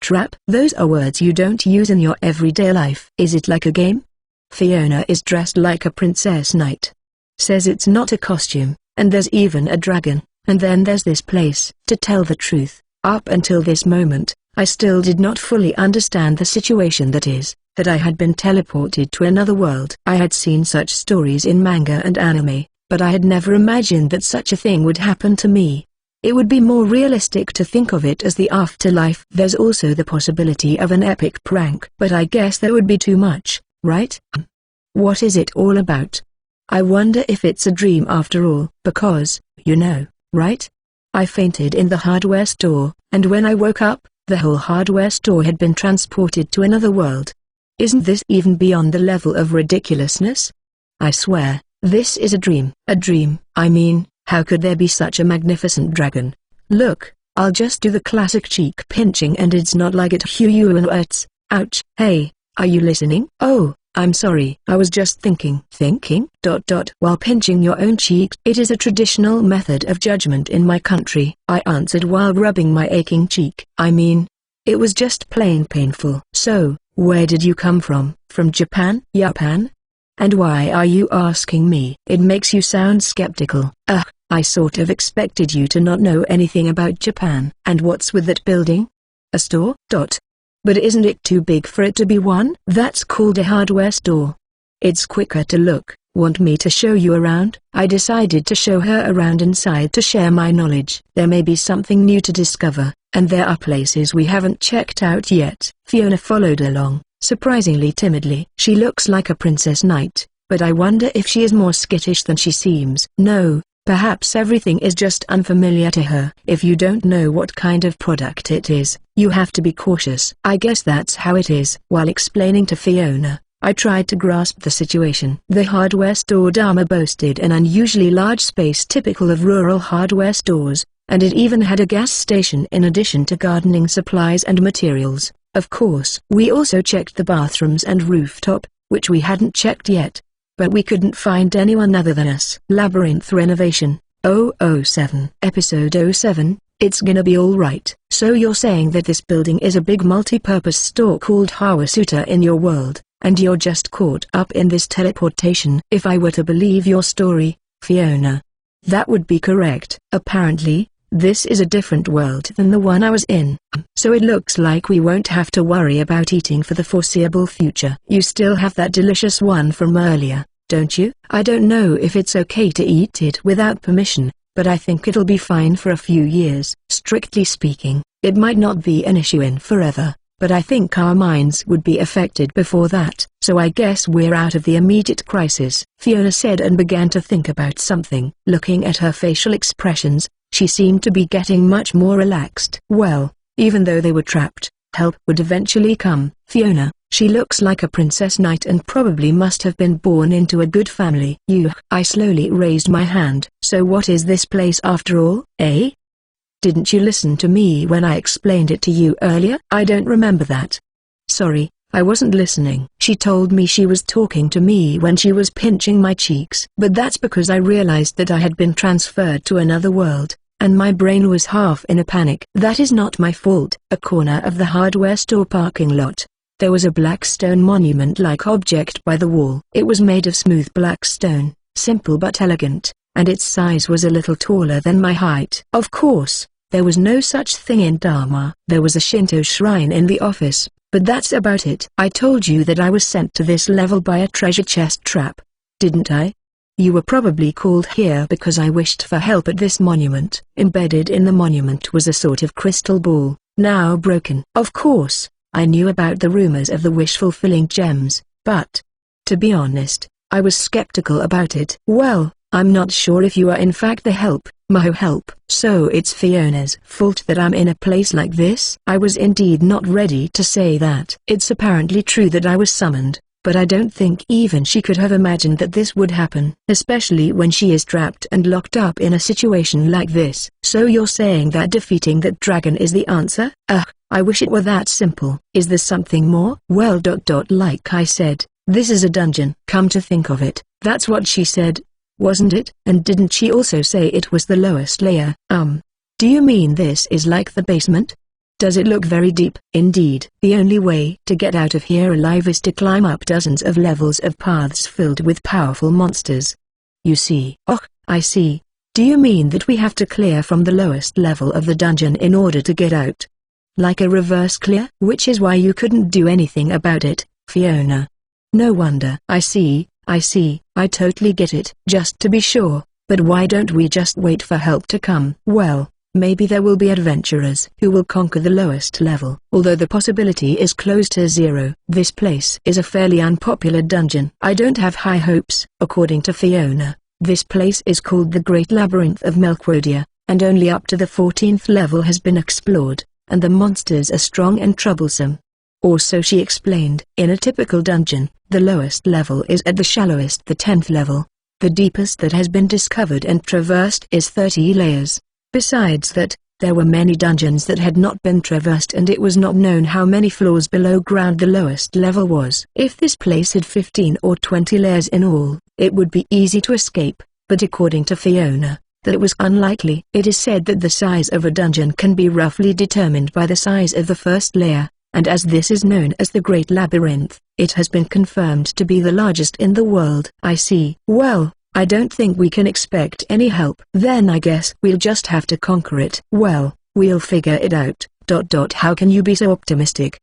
Trap? Those are words you don't use in your everyday life. Is it like a game? Fiona is dressed like a princess knight. Says it's not a costume, and there's even a dragon, and then there's this place. To tell the truth, up until this moment, I still did not fully understand the situation, that I had been teleported to another world. I had seen such stories in manga and anime, but I had never imagined that such a thing would happen to me. It would be more realistic to think of it as the afterlife. There's also the possibility of an epic prank, but I guess that would be too much, right? What is it all about? I wonder if it's a dream after all, because, you know, right? I fainted in the hardware store, and when I woke up, the whole hardware store had been transported to another world. Isn't this even beyond the level of ridiculousness? I swear, this is a dream. A dream? I mean, how could there be such a magnificent dragon? Look, I'll just do the classic cheek pinching and it's not like it hurts. Ouch. Hey, are you listening? Oh, I'm sorry. I was just thinking. While pinching your own cheek. It is a traditional method of judgment in my country, I answered while rubbing my aching cheek. I mean, it was just plain painful. So, where did you come from? From Japan? Japan? And why are you asking me? It makes you sound skeptical. I sort of expected you to not know anything about Japan. And what's with that building? A store? But isn't it too big for it to be one? That's called a hardware store. It's quicker to look. Want me to show you around? I decided to show her around inside to share my knowledge. There may be something new to discover, and there are places we haven't checked out yet. Fiona followed along, surprisingly timidly. She looks like a princess knight, but I wonder if she is more skittish than she seems. No, perhaps everything is just unfamiliar to her. If you don't know what kind of product it is, you have to be cautious. I guess that's how it is. While explaining to Fiona, I tried to grasp the situation. The hardware store Dharma boasted an unusually large space typical of rural hardware stores, and it even had a gas station in addition to gardening supplies and materials. Of course, we also checked the bathrooms and rooftop, which we hadn't checked yet. But we couldn't find anyone other than us. Labyrinth Renovation, 007. Episode 07, It's Gonna Be Alright. So you're saying that this building is a big multi-purpose store called Hawasuta in your world, and you're just caught up in this teleportation? If I were to believe your story, Fiona, that would be correct. Apparently, this is a different world than the one I was in. So it looks like we won't have to worry about eating for the foreseeable future. You still have that delicious one from earlier, don't you? I don't know if it's okay to eat it without permission, but I think it'll be fine for a few years. Strictly speaking, it might not be an issue in forever, but I think our minds would be affected before that. So I guess we're out of the immediate crisis, Fiona said and began to think about something. Looking at her facial expressions, she seemed to be getting much more relaxed. Well, even though they were trapped, help would eventually come. Fiona, she looks like a princess knight and probably must have been born into a good family. I slowly raised my hand. So what is this place after all, eh? Didn't you listen to me when I explained it to you earlier? I don't remember that. Sorry, I wasn't listening. She told me she was talking to me when she was pinching my cheeks. But that's because I realized that I had been transferred to another world, and my brain was half in a panic. That is not my fault. A corner of the hardware store parking lot. There was a black stone monument-like object by the wall. It was made of smooth black stone, simple but elegant, and its size was a little taller than my height. Of course, there was no such thing in Dharma. There was a Shinto shrine in the office, but that's about it. I told you that I was sent to this level by a treasure chest trap, didn't I? You were probably called here because I wished for help at this monument. Embedded in the monument was a sort of crystal ball, now broken. Of course, I knew about the rumors of the wish-fulfilling gems, but, to be honest, I was skeptical about it. Well, I'm not sure if you are in fact the help, help. So it's Fiona's fault that I'm in a place like this? I was indeed not ready to say that. It's apparently true that I was summoned, but I don't think even she could have imagined that this would happen. Especially when she is trapped and locked up in a situation like this. So you're saying that defeating that dragon is the answer? Ugh, I wish it were that simple. Is there something more? Well, like I said, this is a dungeon. Come to think of it, that's what she said, wasn't it? And didn't she also say it was the lowest layer? Do you mean this is like the basement? Does it look very deep? Indeed. The only way to get out of here alive is to climb up dozens of levels of paths filled with powerful monsters. You see. Oh, I see. Do you mean that we have to clear from the lowest level of the dungeon in order to get out? Like a reverse clear? Which is why you couldn't do anything about it, Fiona. No wonder. I see, I totally get it. Just to be sure, but why don't we just wait for help to come? Well, maybe there will be adventurers who will conquer the lowest level. Although the possibility is close to zero. This place is a fairly unpopular dungeon. I don't have high hopes. According to Fiona, this place is called the Great Labyrinth of Melquodia, and only up to the 14th level has been explored, and the monsters are strong and troublesome. Or so she explained. In a typical dungeon, the lowest level is at the shallowest, the 10th level. The deepest that has been discovered and traversed is 30 layers. Besides that, there were many dungeons that had not been traversed and it was not known how many floors below ground the lowest level was. If this place had 15 or 20 layers in all, it would be easy to escape, but according to Fiona, that was unlikely. It is said that the size of a dungeon can be roughly determined by the size of the first layer, and as this is known as the Great Labyrinth, it has been confirmed to be the largest in the world. I see. Well, I don't think we can expect any help. Then I guess we'll just have to conquer it. Well, we'll figure it out. How can you be so optimistic?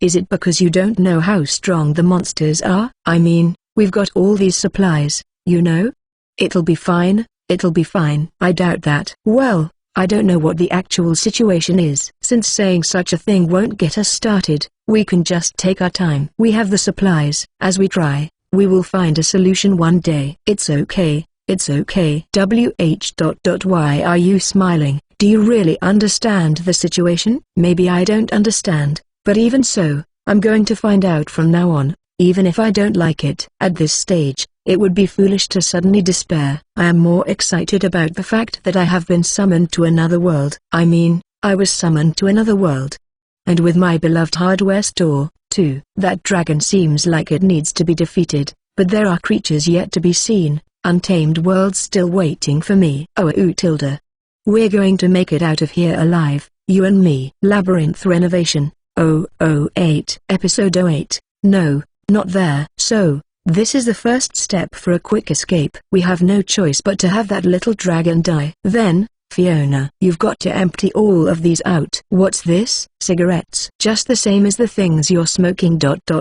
Is it because you don't know how strong the monsters are? I mean, we've got all these supplies, you know? It'll be fine, it'll be fine. I doubt that. Well, I don't know what the actual situation is. Since saying such a thing won't get us started, we can just take our time. We have the supplies. As we try, we will find a solution one day. It's okay, it's okay. Why are you smiling? Do you really understand the situation? Maybe I don't understand, but even so, I'm going to find out from now on, even if I don't like it. At this stage, it would be foolish to suddenly despair. I am more excited about the fact that I have been summoned to another world. I mean, I was summoned to another world. And with my beloved hardware store, too. That dragon seems like it needs to be defeated, but there are creatures yet to be seen, untamed worlds still waiting for me. Oh, Tilda. We're going to make it out of here alive, you and me. Labyrinth Renovation, 008. Episode 08. No, not there. So, this is the first step for a quick escape. We have no choice but to have that little dragon die. Then, Fiona, you've got to empty all of these out. What's this? Cigarettes. Just the same as the things you're smoking.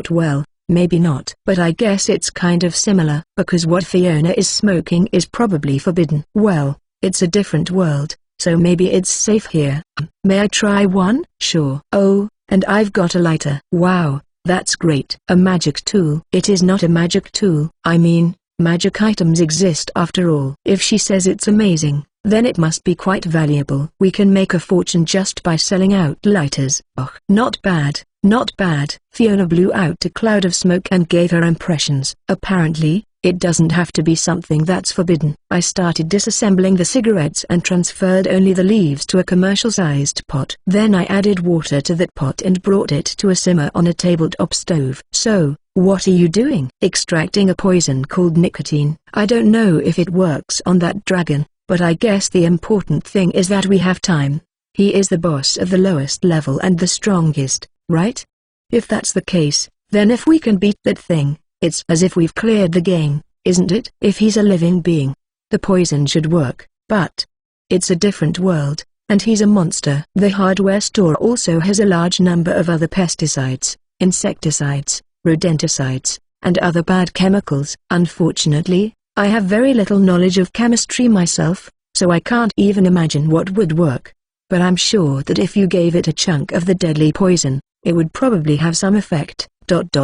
Well, maybe not. But I guess it's kind of similar, because what Fiona is smoking is probably forbidden. Well, it's a different world, so maybe it's safe here. May I try one? Sure. Oh, and I've got a lighter. Wow. That's great. A magic tool. It is not a magic tool. I mean, magic items exist after all. If she says it's amazing, then it must be quite valuable. We can make a fortune just by selling out lighters. Oh, not bad, not bad. Fiona blew out a cloud of smoke and gave her impressions. Apparently, it doesn't have to be something that's forbidden. I started disassembling the cigarettes and transferred only the leaves to a commercial-sized pot. Then I added water to that pot and brought it to a simmer on a tabletop stove. So, what are you doing? Extracting a poison called nicotine. I don't know if it works on that dragon, but I guess the important thing is that we have time. He is the boss of the lowest level and the strongest, right? If that's the case, then if we can beat that thing, it's as if we've cleared the game, isn't it? If he's a living being, the poison should work, but it's a different world, and he's a monster. The hardware store also has a large number of other pesticides, insecticides, rodenticides, and other bad chemicals. Unfortunately, I have very little knowledge of chemistry myself, so I can't even imagine what would work. But I'm sure that if you gave it a chunk of the deadly poison, it would probably have some effect.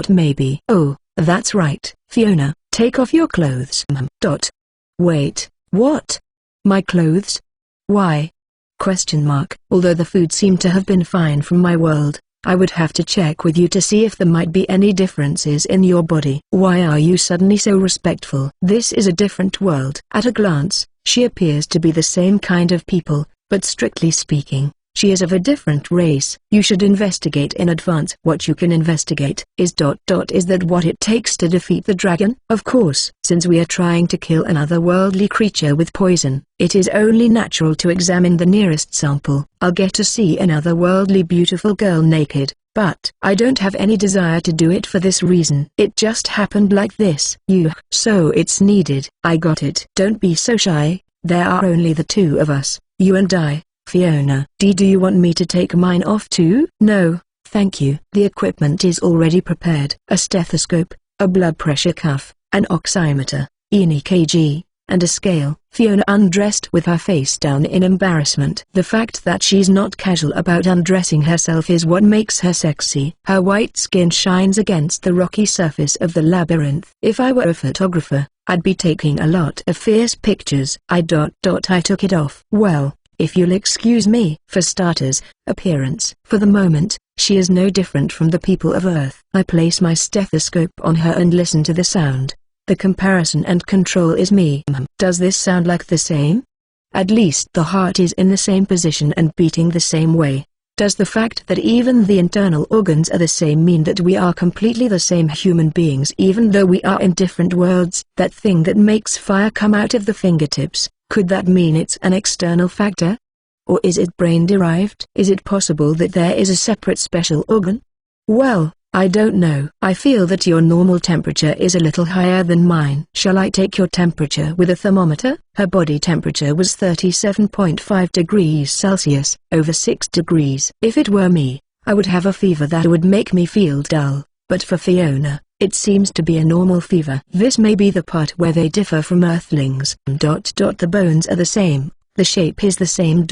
Maybe. Oh, that's right, Fiona, take off your clothes. Wait, what? My clothes? Why? Although the food seemed to have been fine from my world, I would have to check with you to see if there might be any differences in your body. Why are you suddenly so respectful? This is a different world. At a glance, she appears to be the same kind of people, but strictly speaking, she is of a different race. You should investigate in advance what you can investigate. Is that what it takes to defeat the dragon? Of course. Since we are trying to kill an otherworldly creature with poison, it is only natural to examine the nearest sample. I'll get to see an otherworldly beautiful girl naked, but I don't have any desire to do it for this reason. It just happened like this. So it's needed. I got it. Don't be so shy. There are only the two of us, you and I. Fiona. Do you want me to take mine off too? No, thank you. The equipment is already prepared. A stethoscope, a blood pressure cuff, an oximeter, an EKG, and a scale. Fiona undressed with her face down in embarrassment. The fact that she's not casual about undressing herself is what makes her sexy. Her white skin shines against the rocky surface of the labyrinth. If I were a photographer, I'd be taking a lot of fierce pictures. I took it off. Well, if you'll excuse me. For starters, appearance. For the moment, she is no different from the people of Earth. I place my stethoscope on her and listen to the sound. The comparison and control is me. Does this sound like the same? At least the heart is in the same position and beating the same way. Does the fact that even the internal organs are the same mean that we are completely the same human beings even though we are in different worlds? That thing that makes fire come out of the fingertips, could that mean it's an external factor? Or is it brain-derived? Is it possible that there is a separate special organ? Well, I don't know. I feel that your normal temperature is a little higher than mine. Shall I take your temperature with a thermometer? Her body temperature was 37.5 degrees Celsius, over 6 degrees. If it were me, I would have a fever that would make me feel dull, but for Fiona, it seems to be a normal fever. This may be the part where they differ from Earthlings. The bones are the same, the shape is the same.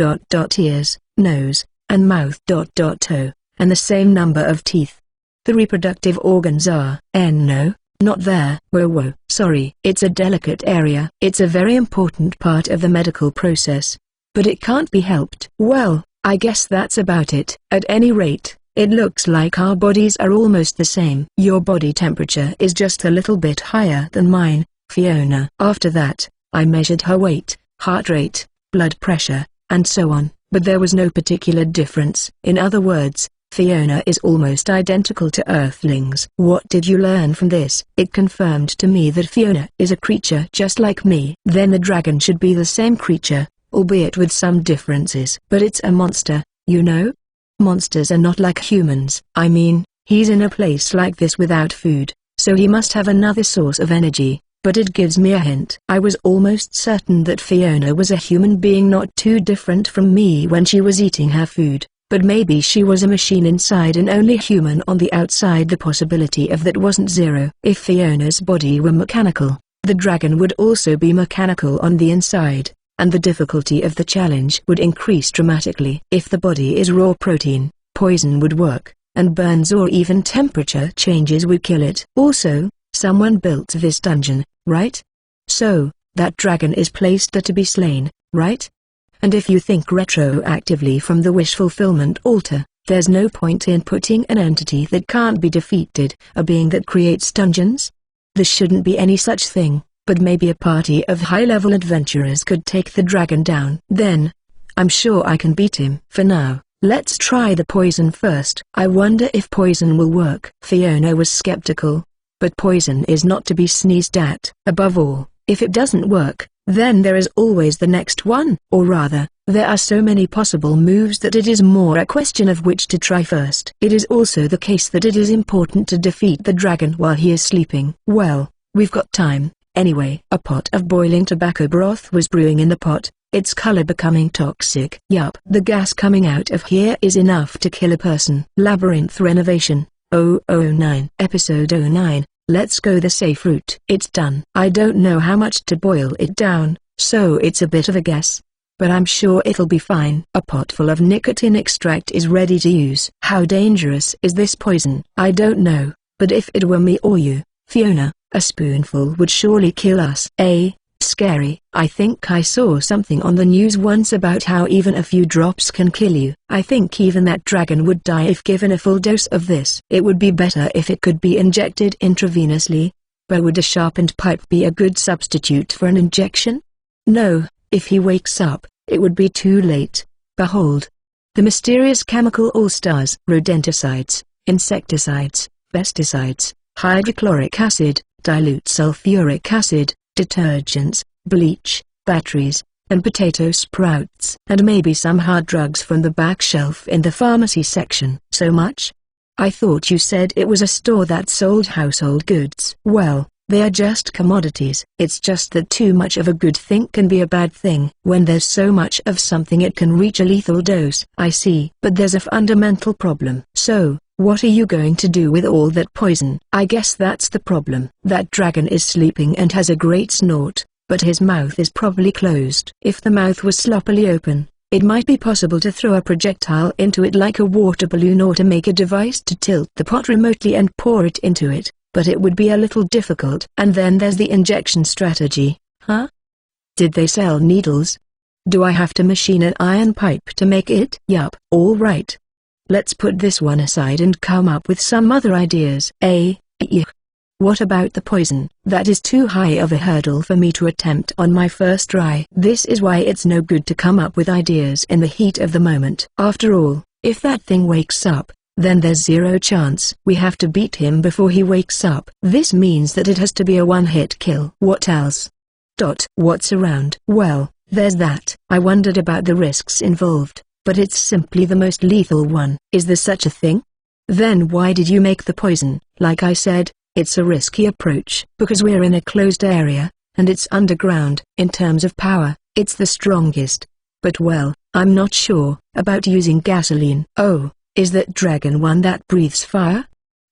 Ears, nose, and mouth. Toe, and the same number of teeth. The reproductive organs are, no, not there. Whoa, sorry. It's a delicate area. It's a very important part of the medical process. But it can't be helped. Well, I guess that's about it. At any rate, it looks like our bodies are almost the same. Your body temperature is just a little bit higher than mine, Fiona. After that, I measured her weight, heart rate, blood pressure, and so on, but there was no particular difference. In other words, Fiona is almost identical to Earthlings. What did you learn from this? It confirmed to me that Fiona is a creature just like me. Then the dragon should be the same creature, albeit with some differences. But it's a monster, you know? Monsters are not like humans. I mean, he's in a place like this without food, so he must have another source of energy, but it gives me a hint. I was almost certain that Fiona was a human being not too different from me when she was eating her food. But maybe she was a machine inside and only human on the outside. The possibility of that wasn't zero. If Fiona's body were mechanical, the dragon would also be mechanical on the inside, and the difficulty of the challenge would increase dramatically. If the body is raw protein, poison would work, and burns or even temperature changes would kill it. Also, someone built this dungeon, right? So, that dragon is placed there to be slain, right? And if you think retroactively from the wish fulfillment altar, there's no point in putting an entity that can't be defeated, a being that creates dungeons? There shouldn't be any such thing, but maybe a party of high-level adventurers could take the dragon down. Then, I'm sure I can beat him. For now, let's try the poison first. I wonder if poison will work. Fiona was skeptical, but poison is not to be sneezed at. Above all, if it doesn't work, then there is always the next one. Or rather, there are so many possible moves that it is more a question of which to try first. It is also the case that it is important to defeat the dragon while he is sleeping. Well, we've got time, anyway. A pot of boiling tobacco broth was brewing in the pot, its color becoming toxic. Yup. The gas coming out of here is enough to kill a person. Labyrinth Renovation, 009. Episode 09. Let's go the safe route. It's done. I don't know how much to boil it down, so it's a bit of a guess. But I'm sure it'll be fine. A pot full of nicotine extract is ready to use. How dangerous is this poison? I don't know, but if it were me or you, Fiona, a spoonful would surely kill us. Scary. I think I saw something on the news once about how even a few drops can kill you. I think even that dragon would die if given a full dose of this. It would be better if it could be injected intravenously. But would a sharpened pipe be a good substitute for an injection? No, if he wakes up, it would be too late. Behold. The mysterious chemical all-stars. Rodenticides, insecticides, pesticides, hydrochloric acid, dilute sulfuric acid, detergents, bleach, batteries, and potato sprouts. And maybe some hard drugs from the back shelf in the pharmacy section. So much? I thought you said it was a store that sold household goods. Well, they are just commodities. It's just that too much of a good thing can be a bad thing. When there's so much of something it can reach a lethal dose. I see. But there's a fundamental problem. So, what are you going to do with all that poison? I guess that's the problem. That dragon is sleeping and has a great snort, but his mouth is probably closed. If the mouth was sloppily open, it might be possible to throw a projectile into it like a water balloon or to make a device to tilt the pot remotely and pour it into it, but it would be a little difficult. And then there's the injection strategy. Huh? Did they sell needles? Do I have to machine an iron pipe to make it? Yup. All right. Let's put this one aside and come up with some other ideas. What about the poison? That is too high of a hurdle for me to attempt on my first try. This is why it's no good to come up with ideas in the heat of the moment. After all, if that thing wakes up, then there's zero chance. We have to beat him before he wakes up. This means that it has to be a one-hit kill. What else? What's around? Well, there's that. I wondered about the risks involved, but it's simply the most lethal one. Is there such a thing? Then why did you make the poison? Like I said, it's a risky approach. Because we're in a closed area, and it's underground. In terms of power, it's the strongest. But well, I'm not sure about using gasoline. Oh, is that dragon one that breathes fire?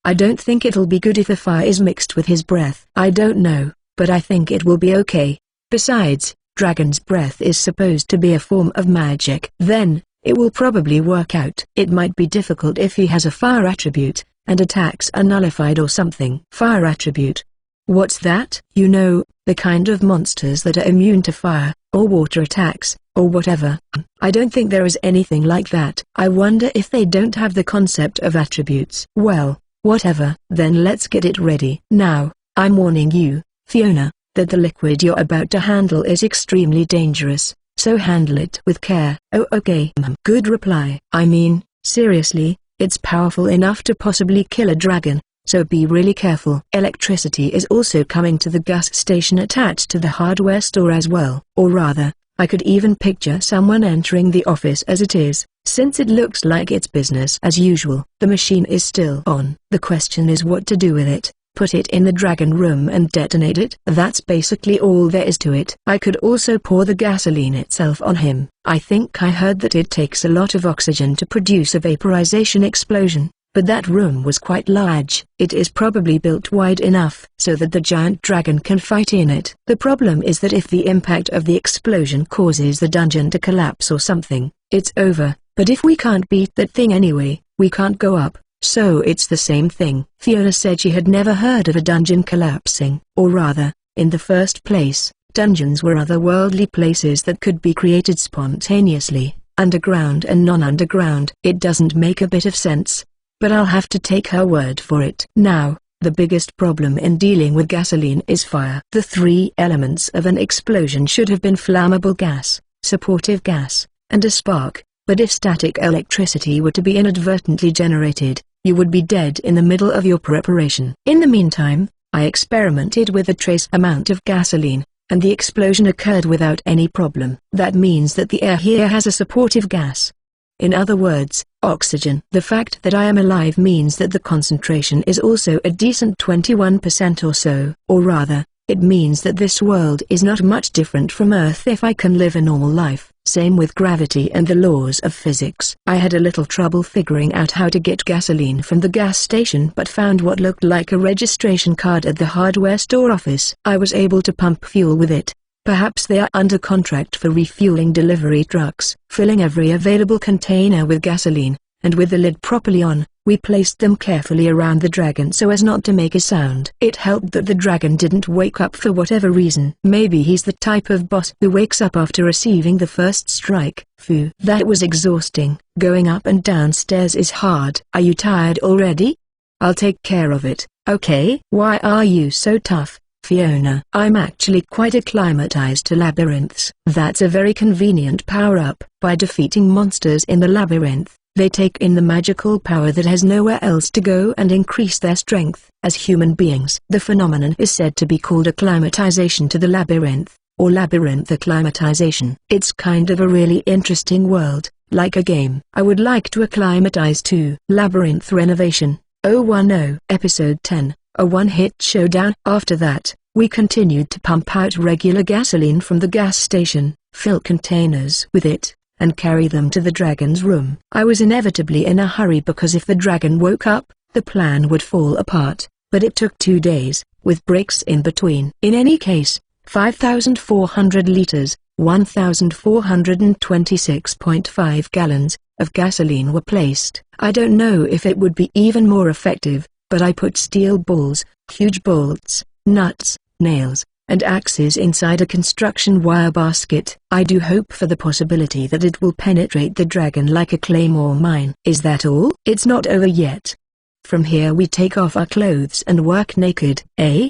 I don't think it'll be good if the fire is mixed with his breath. I don't know, but I think it will be okay. Besides, dragon's breath is supposed to be a form of magic. Then, it will probably work out. It might be difficult if he has a fire attribute, and attacks are nullified or something. Fire attribute? What's that? You know, the kind of monsters that are immune to fire, or water attacks, or whatever. I don't think there is anything like that. I wonder if they don't have the concept of attributes. Well, whatever. Then let's get it ready. Now, I'm warning you, Fiona, that the liquid you're about to handle is extremely dangerous. So handle it with care. Oh, okay. Good reply. I mean, seriously, it's powerful enough to possibly kill a dragon, so be really careful. Electricity is also coming to the gas station attached to the hardware store as well. Or rather, I could even picture someone entering the office as it is, since it looks like it's business as usual. The machine is still on. The question is what to do with it. Put it in the dragon room and detonate it. That's basically all there is to it. I could also pour the gasoline itself on him. I think I heard that it takes a lot of oxygen to produce a vaporization explosion, but that room was quite large. It is probably built wide enough so that the giant dragon can fight in it. The problem is that if the impact of the explosion causes the dungeon to collapse or something, it's over. But if we can't beat that thing anyway, we can't go up. So it's the same thing. Fiona said she had never heard of a dungeon collapsing. Or rather, in the first place, dungeons were otherworldly places that could be created spontaneously, underground and non-underground. It doesn't make a bit of sense. But I'll have to take her word for it. Now, the biggest problem in dealing with gasoline is fire. The three elements of an explosion should have been flammable gas, supportive gas, and a spark. But if static electricity were to be inadvertently generated, you would be dead in the middle of your preparation. In the meantime, I experimented with a trace amount of gasoline, and the explosion occurred without any problem. That means that the air here has a supportive gas. In other words, oxygen. The fact that I am alive means that the concentration is also a decent 21% or so. Or rather, It means that this world is not much different from Earth if I can live a normal life. Same with gravity and the laws of physics. I had a little trouble figuring out how to get gasoline from the gas station, but found what looked like a registration card at the hardware store office. I was able to pump fuel with it. Perhaps they are under contract for refueling delivery trucks. Filling every available container with gasoline, and with the lid properly on, we placed them carefully around the dragon so as not to make a sound. It helped that the dragon didn't wake up for whatever reason. Maybe he's the type of boss who wakes up after receiving the first strike. Phew. That was exhausting. Going up and down stairs is hard. Are you tired already? I'll take care of it, okay? Why are you so tough, Fiona? I'm actually quite acclimatized to labyrinths. That's a very convenient power-up. By defeating monsters in the labyrinth, they take in the magical power that has nowhere else to go and increase their strength. As human beings, the phenomenon is said to be called acclimatization to the labyrinth, or labyrinth acclimatization. It's kind of a really interesting world, like a game. I would like to acclimatize to Labyrinth Renovation. 010. Episode 10, a one-hit showdown. After that, we continued to pump out regular gasoline from the gas station, fill containers with it, and carry them to the dragon's room. I was inevitably in a hurry because if the dragon woke up, the plan would fall apart, but it took 2 days, with breaks in between. In any case, 5,400 liters, 1,426.5 gallons, of gasoline were placed. I don't know if it would be even more effective, but I put steel balls, huge bolts, nuts, nails, and axes inside a construction wire basket. I do hope for the possibility that it will penetrate the dragon like a claymore mine. Is that all? It's not over yet. From here we take off our clothes and work naked. Eh?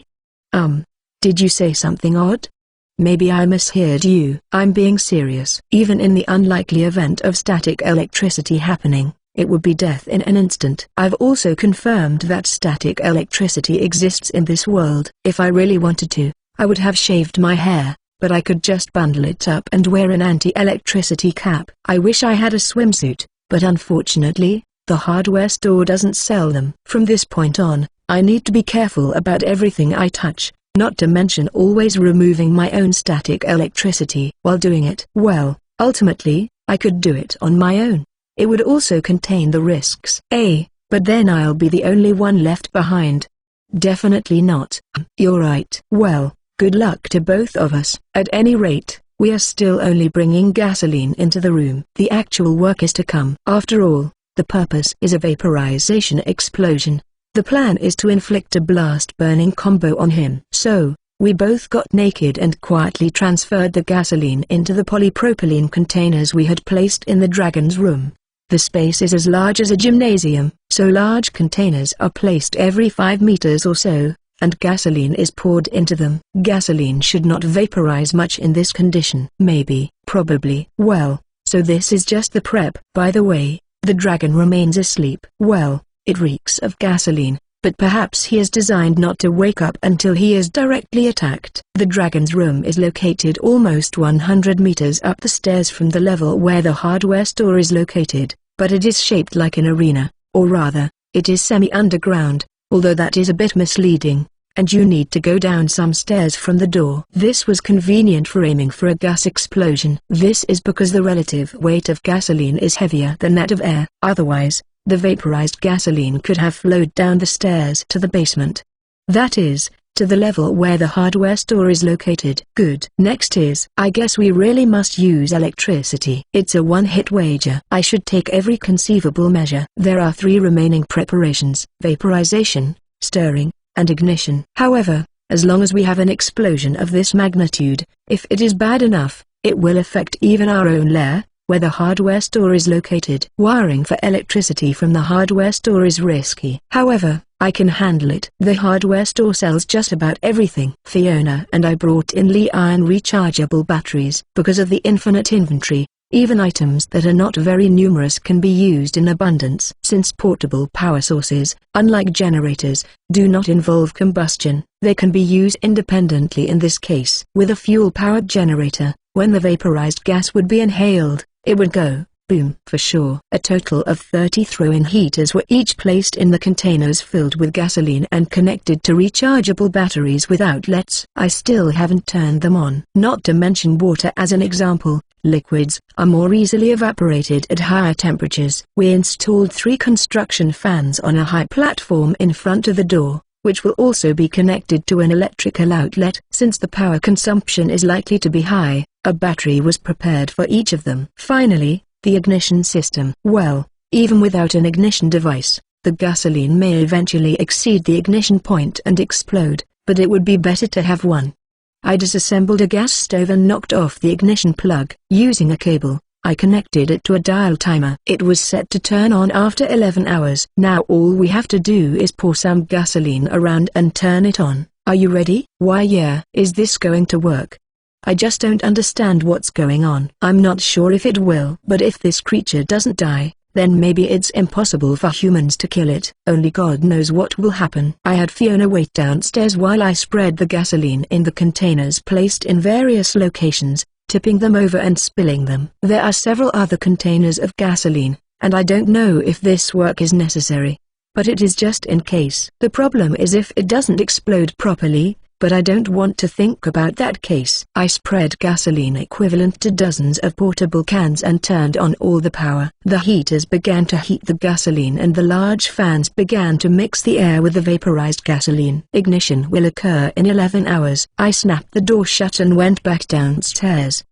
Did you say something odd? Maybe I misheard you. I'm being serious. Even in the unlikely event of static electricity happening, it would be death in an instant. I've also confirmed that static electricity exists in this world. If I really wanted to, I would have shaved my hair, but I could just bundle it up and wear an anti-electricity cap. I wish I had a swimsuit, but unfortunately, the hardware store doesn't sell them. From this point on, I need to be careful about everything I touch, not to mention always removing my own static electricity while doing it. Well, ultimately, I could do it on my own. It would also contain the risks. But then I'll be the only one left behind. Definitely not. You're right. Well, good luck to both of us. At any rate, we are still only bringing gasoline into the room. The actual work is to come. After all, the purpose is a vaporization explosion. The plan is to inflict a blast-burning combo on him. So, we both got naked and quietly transferred the gasoline into the polypropylene containers we had placed in the dragon's room. The space is as large as a gymnasium, so large containers are placed every 5 meters or so, and gasoline is poured into them. Gasoline should not vaporize much in this condition. Maybe, probably. Well, so this is just the prep. By the way, the dragon remains asleep. Well, it reeks of gasoline, but perhaps he is designed not to wake up until he is directly attacked. The dragon's room is located almost 100 meters up the stairs from the level where the hardware store is located, but it is shaped like an arena, or rather, it is semi-underground, although that is a bit misleading, and you need to go down some stairs from the door. This was convenient for aiming for a gas explosion. This is because the relative weight of gasoline is heavier than that of air. Otherwise, the vaporized gasoline could have flowed down the stairs to the basement. That is, to the level where the hardware store is located. Good. Next is, I guess we really must use electricity. It's a one-hit wager. I should take every conceivable measure. There are 3 remaining preparations: vaporization, stirring, and ignition. However, as long as we have an explosion of this magnitude, if it is bad enough, it will affect even our own lair, where the hardware store is located. Wiring for electricity from the hardware store is risky. However, I can handle it. The hardware store sells just about everything. Fiona and I brought in Li-ion rechargeable batteries. Because of the infinite inventory, even items that are not very numerous can be used in abundance. Since portable power sources, unlike generators, do not involve combustion, they can be used independently in this case. With a fuel-powered generator, when the vaporized gas would be inhaled, it would go, Boom. For sure. A total of 30 throw-in heaters were each placed in the containers filled with gasoline and connected to rechargeable batteries with outlets. I still haven't turned them on. Not to mention water as an example. Liquids are more easily evaporated at higher temperatures. We installed 3 construction fans on a high platform in front of the door, which will also be connected to an electrical outlet. Since the power consumption is likely to be high, a battery was prepared for each of them. Finally, the ignition system. Well, even without an ignition device, the gasoline may eventually exceed the ignition point and explode, but it would be better to have one. I disassembled a gas stove and knocked off the ignition plug. Using a cable, I connected it to a dial timer. It was set to turn on after 11 hours. Now all we have to do is pour some gasoline around and turn it on. Are you ready? Why yeah. Is this going to work? I just don't understand what's going on. I'm not sure if it will. But if this creature doesn't die, then maybe it's impossible for humans to kill it. Only God knows what will happen. I had Fiona wait downstairs while I spread the gasoline in the containers placed in various locations, tipping them over and spilling them. There are several other containers of gasoline, and I don't know if this work is necessary. But it is just in case. The problem is if it doesn't explode properly, but I don't want to think about that case. I spread gasoline equivalent to dozens of portable cans and turned on all the power. The heaters began to heat the gasoline and the large fans began to mix the air with the vaporized gasoline. Ignition will occur in 11 hours. I snapped the door shut and went back downstairs.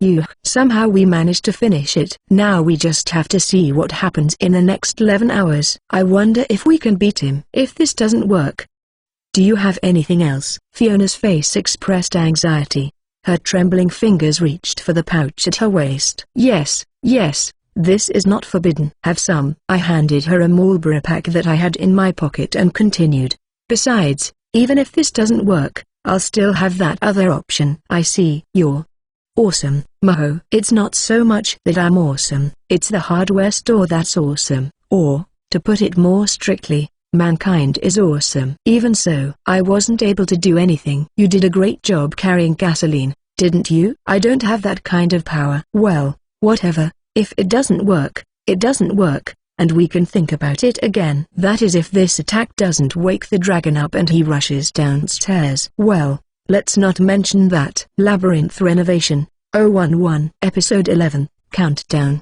Somehow we managed to finish it. Now we just have to see what happens in the next 11 hours. I wonder if we can beat him. If this doesn't work, do you have anything else? Fiona's face expressed anxiety. Her trembling fingers reached for the pouch at her waist. Yes, this is not forbidden. Have some. I handed her a Marlboro pack that I had in my pocket and continued. Besides, even if this doesn't work, I'll still have that other option. I see. You're awesome, Maho. It's not so much that I'm awesome, it's the hardware store that's awesome. Or, to put it more strictly, mankind is awesome. Even so, I wasn't able to do anything. You did a great job carrying gasoline, didn't you? I don't have that kind of power. Well, whatever. If it doesn't work, it doesn't work, and we can think about it again. That is if this attack doesn't wake the dragon up and he rushes downstairs. Well, let's not mention that. Labyrinth Renovation, 011. Episode 11, Countdown.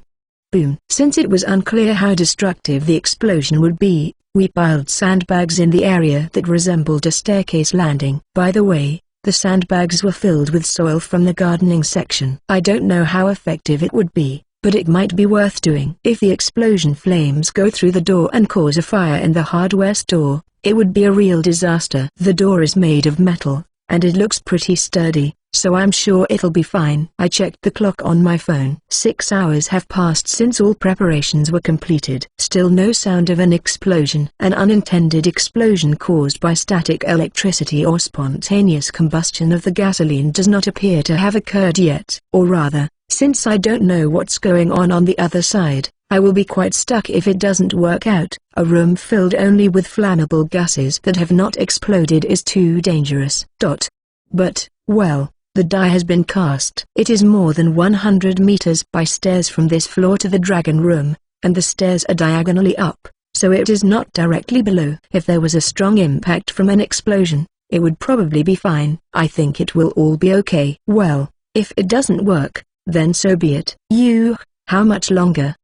Boom. Since it was unclear how destructive the explosion would be, we piled sandbags in the area that resembled a staircase landing. By the way, the sandbags were filled with soil from the gardening section. I don't know how effective it would be, but it might be worth doing. If the explosion flames go through the door and cause a fire in the hardware store, it would be a real disaster. The door is made of metal, and it looks pretty sturdy, so I'm sure it'll be fine. I checked the clock on my phone. 6 hours have passed since all preparations were completed. Still no sound of an explosion. An unintended explosion caused by static electricity or spontaneous combustion of the gasoline does not appear to have occurred yet. Or rather, since I don't know what's going on the other side, I will be quite stuck if it doesn't work out. A room filled only with flammable gases that have not exploded is too dangerous. But, well, the die has been cast. It is more than 100 meters by stairs from this floor to the dragon room, and the stairs are diagonally up, so it is not directly below. If there was a strong impact from an explosion, it would probably be fine. I think it will all be okay. Well, if it doesn't work, then so be it. How much longer?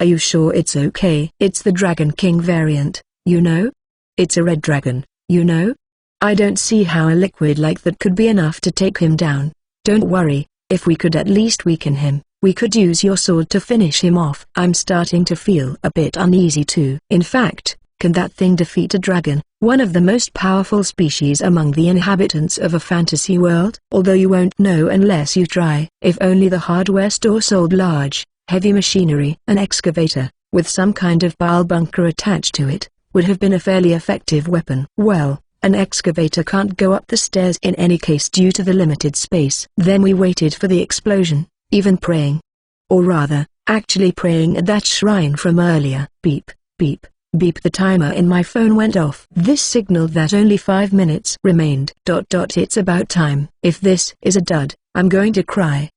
Are you sure it's okay? It's the Dragon King variant, you know? It's a red dragon, you know? I don't see how a liquid like that could be enough to take him down. Don't worry, if we could at least weaken him, we could use your sword to finish him off. I'm starting to feel a bit uneasy too. In fact, can that thing defeat a dragon, one of the most powerful species among the inhabitants of a fantasy world? Although you won't know unless you try. If only the hardware store sold large, heavy machinery. An excavator, with some kind of bile bunker attached to it, would have been a fairly effective weapon. Well, an excavator can't go up the stairs in any case due to the limited space. Then we waited for the explosion, even praying. Or rather, actually praying at that shrine from earlier. Beep, beep, beep. The timer in my phone went off. This signaled that only 5 minutes remained. It's about time. If this is a dud, I'm going to cry.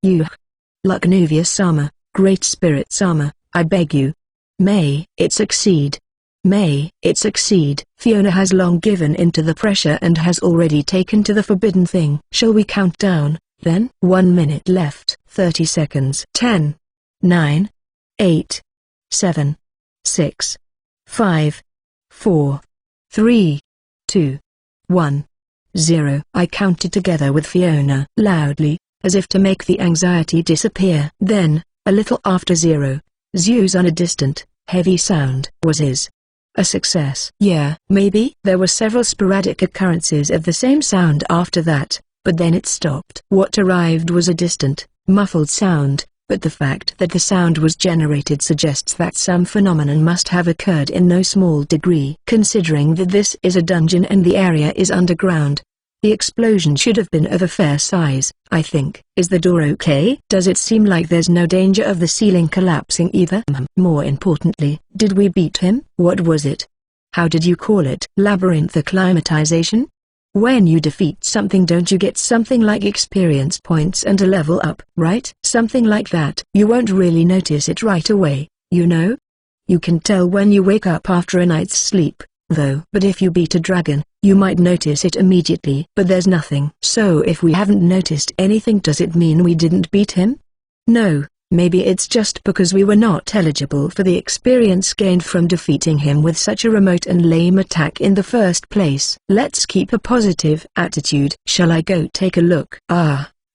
Lucknuvia Sama, Great Spirit Sama, I beg you. May it succeed. May it succeed. Fiona has long given in to the pressure and has already taken to the forbidden thing. Shall we count down, then? 1 minute left. 30 seconds. 10, 9, 8, 7, 6, 5, 4, 3, 2, 1, 0. I counted together with Fiona loudly, as if to make the anxiety disappear. Then, a little after 0, Zeus on a distant, heavy sound. Was his a success? Yeah, maybe. There were several sporadic occurrences of the same sound after that, but then it stopped. What arrived was a distant, muffled sound, but the fact that the sound was generated suggests that some phenomenon must have occurred in no small degree. Considering that this is a dungeon and the area is underground, the explosion should have been of a fair size, I think. Is the door okay? Does it seem like there's no danger of the ceiling collapsing either? More importantly, did we beat him? What was it? How did you call it? Labyrinth acclimatization? When you defeat something, don't you get something like experience points and a level up, right? Something like that. You won't really notice it right away, you know? You can tell when you wake up after a night's sleep, though. But if you beat a dragon, you might notice it immediately. But there's nothing. So if we haven't noticed anything, does it mean we didn't beat him? No, maybe it's just because we were not eligible for the experience gained from defeating him with such a remote and lame attack in the first place. Let's keep a positive attitude. Shall I go take a look?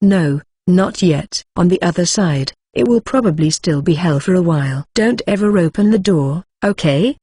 No, not yet. On the other side, it will probably still be hell for a while. Don't ever open the door, okay?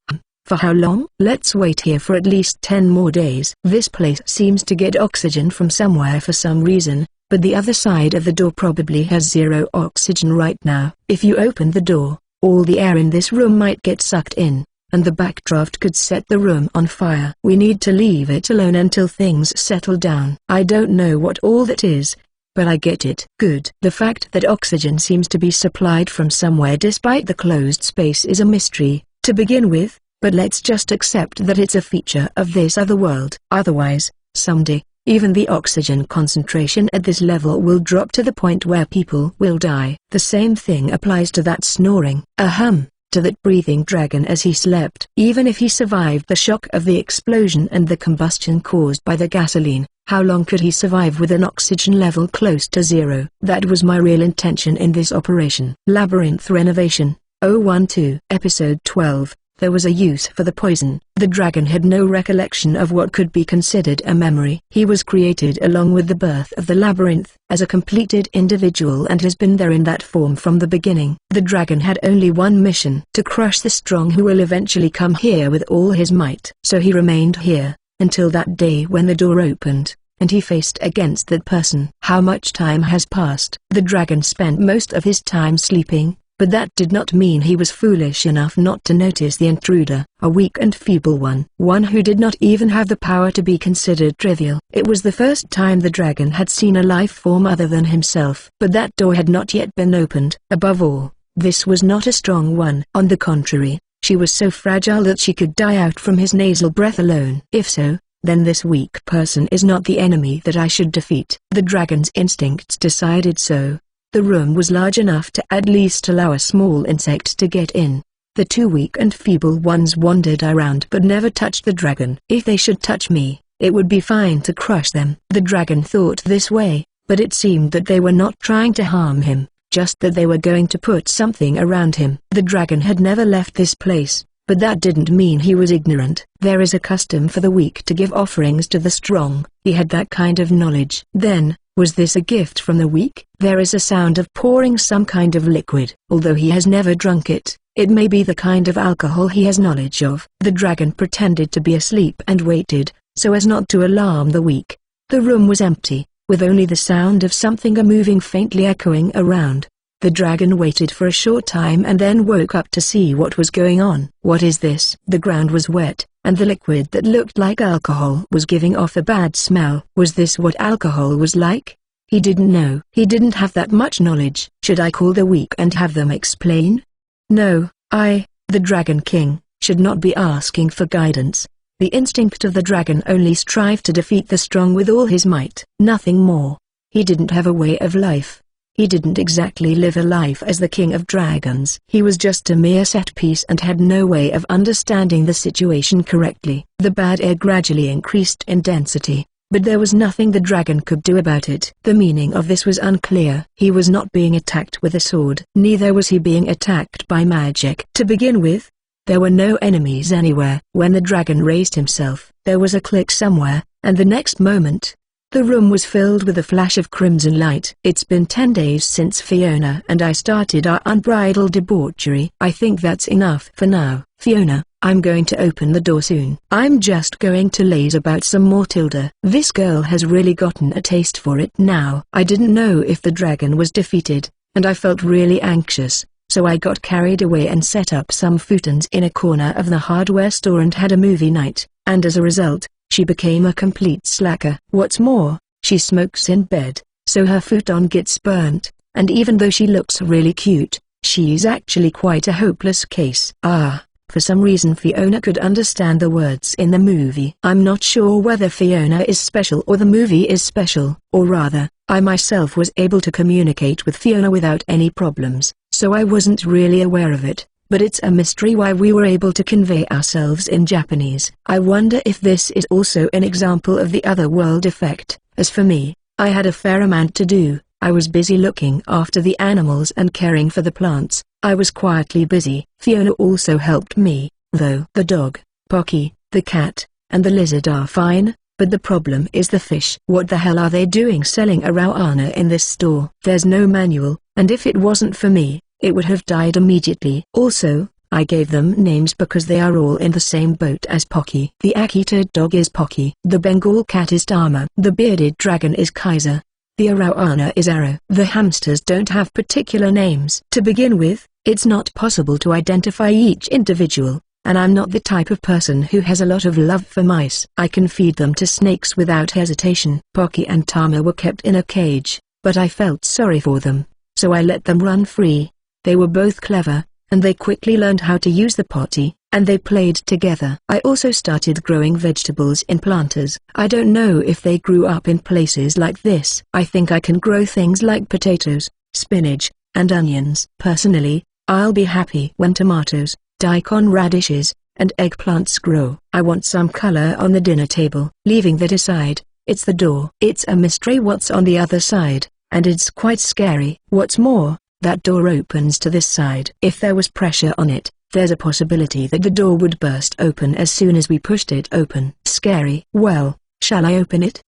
For how long? Let's wait here for at least 10 more days. This place seems to get oxygen from somewhere for some reason, but the other side of the door probably has 0 oxygen right now. If you open the door, all the air in this room might get sucked in, and the backdraft could set the room on fire. We need to leave it alone until things settle down. I don't know what all that is, but I get it. Good. The fact that oxygen seems to be supplied from somewhere despite the closed space is a mystery, to begin with. But let's just accept that it's a feature of this other world. Otherwise, someday, even the oxygen concentration at this level will drop to the point where people will die. The same thing applies to that snoring. To that breathing dragon as he slept. Even if he survived the shock of the explosion and the combustion caused by the gasoline, how long could he survive with an oxygen level close to 0? That was my real intention in this operation. Labyrinth Renovation, 012. Episode 12. There was a use for the poison. The dragon had no recollection of what could be considered a memory. He was created along with the birth of the labyrinth, as a completed individual, and has been there in that form from the beginning. The dragon had only one mission: to crush the strong who will eventually come here with all his might. So he remained here, until that day when the door opened, and he faced against that person. How much time has passed? The dragon spent most of his time sleeping. But that did not mean he was foolish enough not to notice the intruder, a weak and feeble one who did not even have the power to be considered trivial. It was the first time the dragon had seen a life form other than himself. But that door had not yet been opened. Above all, this was not a strong one. On the contrary, she was so fragile that she could die out from his nasal breath alone. If so, then this weak person is not the enemy that I should defeat. The dragon's instincts decided so. The room was large enough to at least allow a small insect to get in. The two weak and feeble ones wandered around but never touched the dragon. If they should touch me, it would be fine to crush them. The dragon thought this way, but it seemed that they were not trying to harm him, just that they were going to put something around him. The dragon had never left this place, but that didn't mean he was ignorant. There is a custom for the weak to give offerings to the strong. He had that kind of knowledge. Then, was this a gift from the weak? There is a sound of pouring some kind of liquid. Although he has never drunk it, it may be the kind of alcohol he has knowledge of. The dragon pretended to be asleep and waited, so as not to alarm the weak. The room was empty, with only the sound of something moving faintly echoing around. The dragon waited for a short time and then woke up to see what was going on. What is this? The ground was wet, and the liquid that looked like alcohol was giving off a bad smell. Was this what alcohol was like? He didn't know. He didn't have that much knowledge. Should I call the weak and have them explain? No, the Dragon King, should not be asking for guidance. The instinct of the dragon only strive to defeat the strong with all his might. Nothing more. He didn't have a way of life. He didn't exactly live a life as the king of dragons. He was just a mere set piece and had no way of understanding the situation correctly. The bad air gradually increased in density, but there was nothing the dragon could do about it. The meaning of this was unclear. He was not being attacked with a sword. Neither was he being attacked by magic. To begin with, there were no enemies anywhere. When the dragon raised himself, there was a click somewhere, and the next moment, the room was filled with a flash of crimson light. It's been 10 days since Fiona and I started our unbridled debauchery. I think that's enough for now. Fiona, I'm going to open the door soon. I'm just going to laze about some more Tilda. This girl has really gotten a taste for it now. I didn't know if the dragon was defeated, and I felt really anxious. So I got carried away and set up some futons in a corner of the hardware store and had a movie night, and as a result, she became a complete slacker. What's more, she smokes in bed, so her futon gets burnt, and even though she looks really cute, she's actually quite a hopeless case. For some reason Fiona could understand the words in the movie. I'm not sure whether Fiona is special or the movie is special, or rather, I myself was able to communicate with Fiona without any problems, so I wasn't really aware of it, but it's a mystery why we were able to convey ourselves in Japanese. I wonder if this is also an example of the otherworld effect. As for me, I had a fair amount to do. I was busy looking after the animals and caring for the plants. I was quietly busy. Fiona also helped me, though. The dog, Pocky, the cat, and the lizard are fine, but the problem is the fish. What the hell are they doing selling arowana in this store? There's no manual, and if it wasn't for me, it would have died immediately. Also, I gave them names because they are all in the same boat as Pocky. The Akita dog is Pocky. The Bengal cat is Tama. The bearded dragon is Kaiser. The arowana is Arrow. The hamsters don't have particular names. To begin with, it's not possible to identify each individual, and I'm not the type of person who has a lot of love for mice. I can feed them to snakes without hesitation. Pocky and Tama were kept in a cage, but I felt sorry for them, so I let them run free. They were both clever, and they quickly learned how to use the potty, and they played together. I also started growing vegetables in planters. I don't know if they grew up in places like this. I think I can grow things like potatoes, spinach, and onions. Personally, I'll be happy when tomatoes, daikon radishes, and eggplants grow. I want some color on the dinner table. Leaving that aside, it's the door. It's a mystery what's on the other side, and it's quite scary. What's more, that door opens to this side. If there was pressure on it, there's a possibility that the door would burst open as soon as we pushed it open. Scary. Well, shall I open it?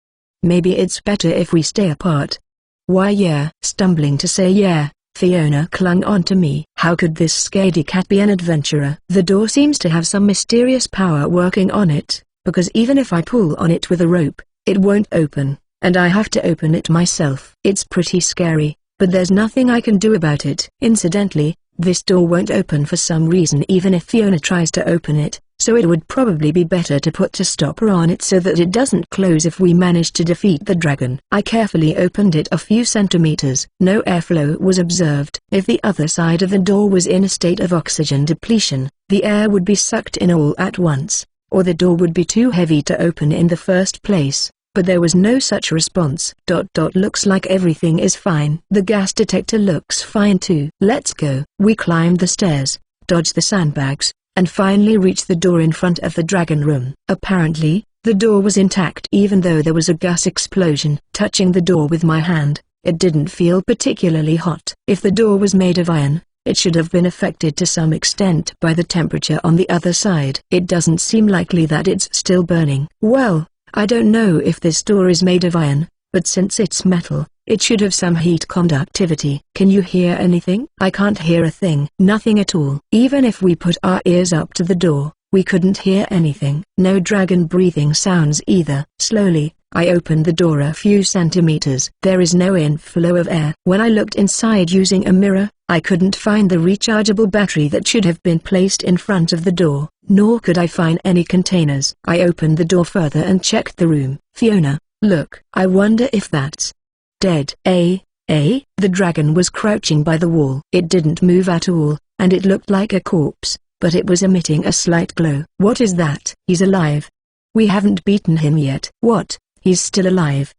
Maybe it's better if we stay apart. Why yeah. Stumbling to say yeah, Fiona clung onto me. How could this scaredy cat be an adventurer? The door seems to have some mysterious power working on it, because even if I pull on it with a rope, it won't open, and I have to open it myself. It's pretty scary, but there's nothing I can do about it. Incidentally, this door won't open for some reason even if Fiona tries to open it, so it would probably be better to put a stopper on it so that it doesn't close if we manage to defeat the dragon. I carefully opened it a few centimeters. No airflow was observed. If the other side of the door was in a state of oxygen depletion, the air would be sucked in all at once, or the door would be too heavy to open in the first place. But there was no such response. Looks like everything is fine. The gas detector looks fine too. Let's go. We climbed the stairs, dodged the sandbags, and finally reached the door in front of the dragon room. Apparently, the door was intact even though there was a gas explosion. Touching the door with my hand, it didn't feel particularly hot. If the door was made of iron, it should have been affected to some extent by the temperature on the other side. It doesn't seem likely that it's still burning. Well, I don't know if this door is made of iron, but since it's metal, it should have some heat conductivity. Can you hear anything? I can't hear a thing. Nothing at all. Even if we put our ears up to the door, we couldn't hear anything. No dragon breathing sounds either. Slowly, I opened the door a few centimeters. There is no inflow of air. When I looked inside using a mirror, I couldn't find the rechargeable battery that should have been placed in front of the door, nor could I find any containers. I opened the door further and checked the room. Fiona, look. I wonder if that's dead. The dragon was crouching by the wall. It didn't move at all, and it looked like a corpse, but it was emitting a slight glow. What is that? He's alive. We haven't beaten him yet. What? He's still alive?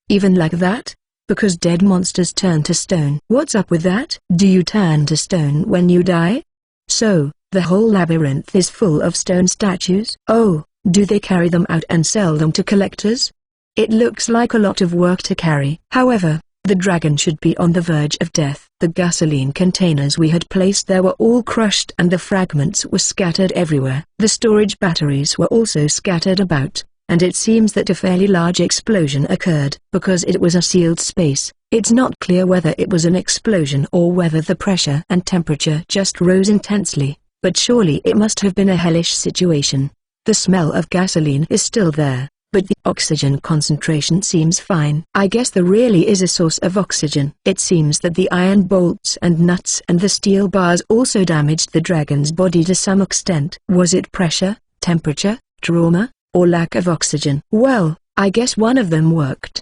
Even like that? because dead monsters turn to stone. What's up with that? Do you turn to stone when you die? So, the whole labyrinth is full of stone statues? Oh, do they carry them out and sell them to collectors? It looks like a lot of work to carry. However, the dragon should be on the verge of death. The gasoline containers we had placed there were all crushed and the fragments were scattered everywhere. The storage batteries were also scattered about, and it seems that a fairly large explosion occurred. Because it was a sealed space, it's not clear whether it was an explosion or whether the pressure and temperature just rose intensely, but surely it must have been a hellish situation. The smell of gasoline is still there, but the oxygen concentration seems fine. I guess there really is a source of oxygen. It seems that the iron bolts and nuts and the steel bars also damaged the dragon's body to some extent. Was it pressure, temperature, trauma, or lack of oxygen? Well, I guess one of them worked.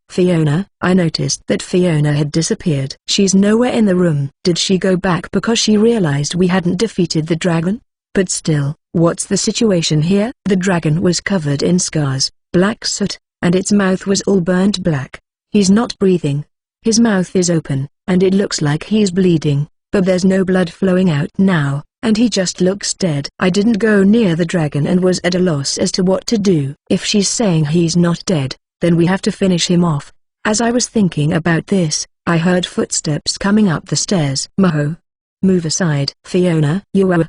Fiona. I noticed that Fiona had disappeared. She's nowhere in the room. Did she go back because she realized we hadn't defeated the dragon? But still, what's the situation here? The dragon was covered in scars, black soot, and its mouth was all burnt black. He's not breathing. His mouth is open, and it looks like he's bleeding, but there's no blood flowing out now, and he just looks dead. I didn't go near the dragon and was at a loss as to what to do. If she's saying he's not dead, then we have to finish him off. As I was thinking about this, I heard footsteps coming up the stairs. Maho! Move aside. Fiona! You are...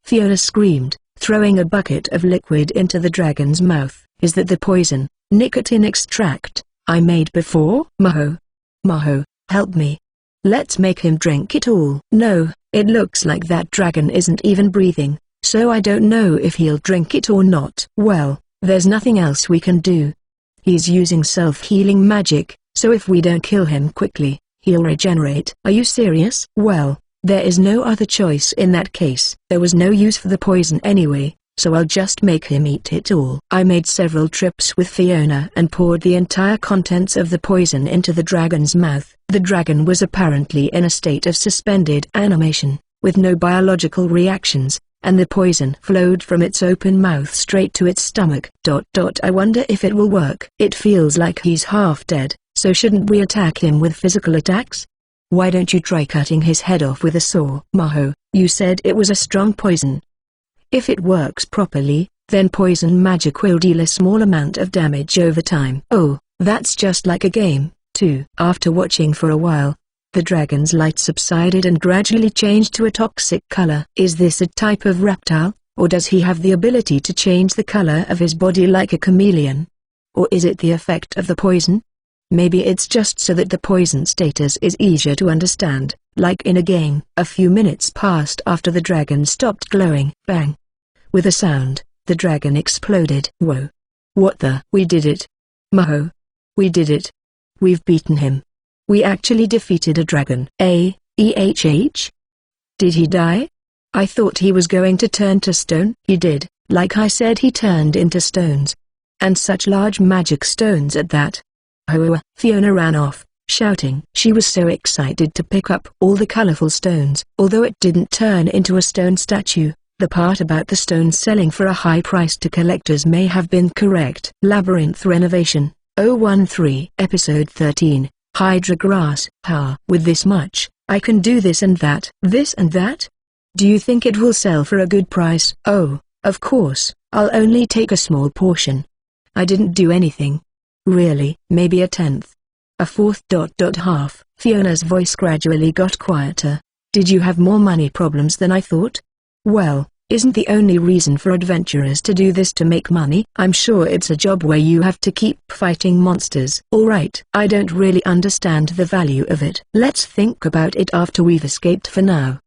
Fiona screamed, throwing a bucket of liquid into the dragon's mouth. Is that the poison, nicotine extract, I made before? Maho, help me. Let's make him drink it all. No, it looks like that dragon isn't even breathing, so I don't know if he'll drink it or not. Well, there's nothing else we can do. He's using self-healing magic, so if we don't kill him quickly, he'll regenerate. Are you serious? Well, there is no other choice in that case. There was no use for the poison anyway, so I'll just make him eat it all. I made several trips with Fiona and poured the entire contents of the poison into the dragon's mouth. The dragon was apparently in a state of suspended animation, with no biological reactions, and the poison flowed from its open mouth straight to its stomach. I wonder if it will work. It feels like he's half dead, so shouldn't we attack him with physical attacks? Why don't you try cutting his head off with a saw? Maho, you said it was a strong poison. If it works properly, then poison magic will deal a small amount of damage over time. Oh, that's just like a game, too. After watching for a while, the dragon's light subsided and gradually changed to a toxic color. Is this a type of reptile, or does he have the ability to change the color of his body like a chameleon? Or is it the effect of the poison? Maybe it's just so that the poison status is easier to understand, like in a game. A few minutes passed after the dragon stopped glowing. Bang! With a sound, the dragon exploded. Whoa! What the? We did it! Maho! We did it! We've beaten him! We actually defeated a dragon. Did he die? I thought he was going to turn to stone. He did, like I said, he turned into stones. And such large magic stones at that. Fiona ran off, shouting. She was so excited to pick up all the colorful stones. Although it didn't turn into a stone statue, the part about the stones selling for a high price to collectors may have been correct. Labyrinth Renovation, 013. Episode 13, Hydra Grass. With this much, I can do this and that. This and that? Do you think it will sell for a good price? Oh, of course, I'll only take a small portion. I didn't do anything. Really? Maybe a tenth. A fourth. Half. Fiona's voice gradually got quieter. Did you have more money problems than I thought? Well, isn't the only reason for adventurers to do this to make money? I'm sure it's a job where you have to keep fighting monsters. Alright, I don't really understand the value of it. Let's think about it after we've escaped for now.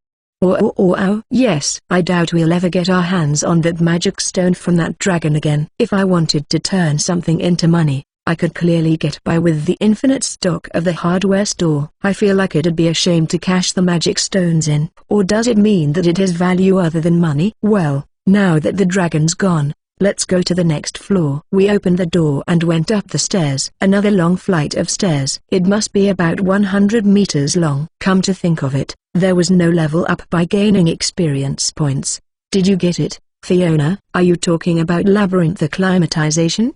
Yes, I doubt we'll ever get our hands on that magic stone from that dragon again. If I wanted to turn something into money, I could clearly get by with the infinite stock of the hardware store. I feel like it'd be a shame to cash the magic stones in. Or does it mean that it has value other than money? Well, now that the dragon's gone, let's go to the next floor. We opened the door and went up the stairs. Another long flight of stairs. It must be about 100 meters long. Come to think of it, there was no level up by gaining experience points. Did you get it, Fiona? Are you talking about labyrinth acclimatization?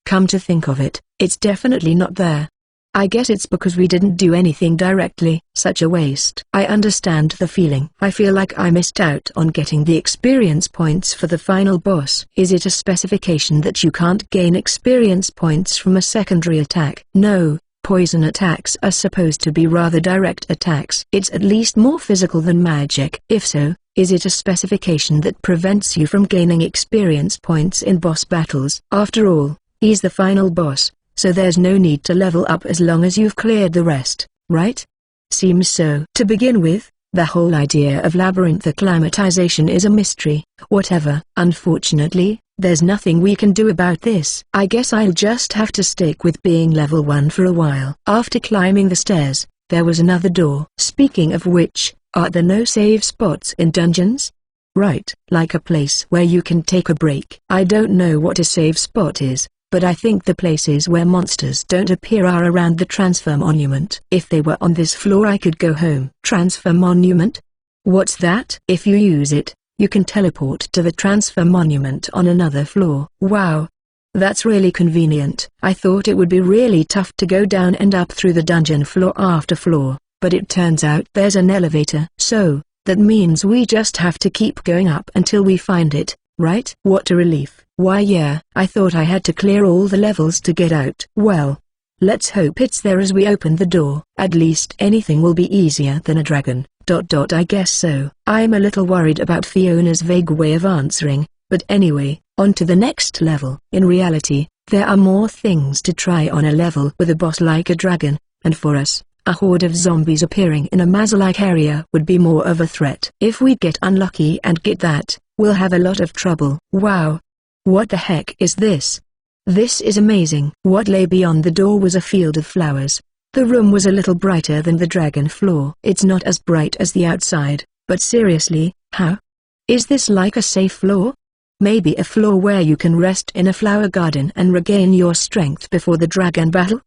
Come to think of it, it's definitely not there. I guess it's because we didn't do anything directly. Such a waste. I understand the feeling. I feel like I missed out on getting the experience points for the final boss. Is it a specification that you can't gain experience points from a secondary attack? No, poison attacks are supposed to be rather direct attacks. It's at least more physical than magic. If so, is it a specification that prevents you from gaining experience points in boss battles? After all, he's the final boss, so there's no need to level up as long as you've cleared the rest, right? Seems so. To begin with, the whole idea of labyrinth acclimatization is a mystery. Whatever. Unfortunately, there's nothing we can do about this. I guess I'll just have to stick with being level 1 for a while. After climbing the stairs, there was another door. Speaking of which, are there no save spots in dungeons? Right, like a place where you can take a break. I don't know what a save spot is, but I think the places where monsters don't appear are around the transfer monument. If they were on this floor I could go home. Transfer monument? What's that? If you use it, you can teleport to the transfer monument on another floor. Wow. That's really convenient. I thought it would be really tough to go down and up through the dungeon floor after floor, but it turns out there's an elevator. So, that means we just have to keep going up until we find it, right? What a relief. Why yeah, I thought I had to clear all the levels to get out. Well, let's hope it's there as we open the door. At least anything will be easier than a dragon. I guess so. I'm a little worried about Fiona's vague way of answering, but anyway, on to the next level. In reality, there are more things to try on a level with a boss like a dragon, and for us, a horde of zombies appearing in a maze-like area would be more of a threat. If we get unlucky and get that, we'll have a lot of trouble. Wow. What the heck is this? This is amazing. What lay beyond the door was a field of flowers. The room was a little brighter than the dragon floor. It's not as bright as the outside, but seriously, how? Is this like a safe floor? Maybe a floor where you can rest in a flower garden and regain your strength before the dragon battle?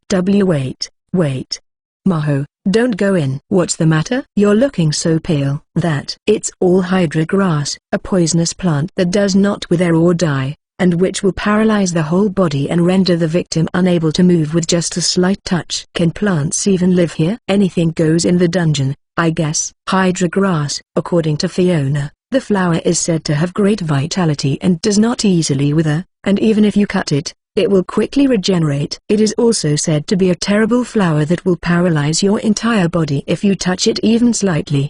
Wait. Maho, don't go in. What's the matter? You're looking so pale. It's all Hydra grass, a poisonous plant that does not wither or die, and which will paralyze the whole body and render the victim unable to move with just a slight touch. Can plants even live here? Anything goes in the dungeon, I guess. Hydra grass, according to Fiona, the flower is said to have great vitality and does not easily wither, and even if you cut it, it will quickly regenerate. It is also said to be a terrible flower that will paralyze your entire body if you touch it even slightly.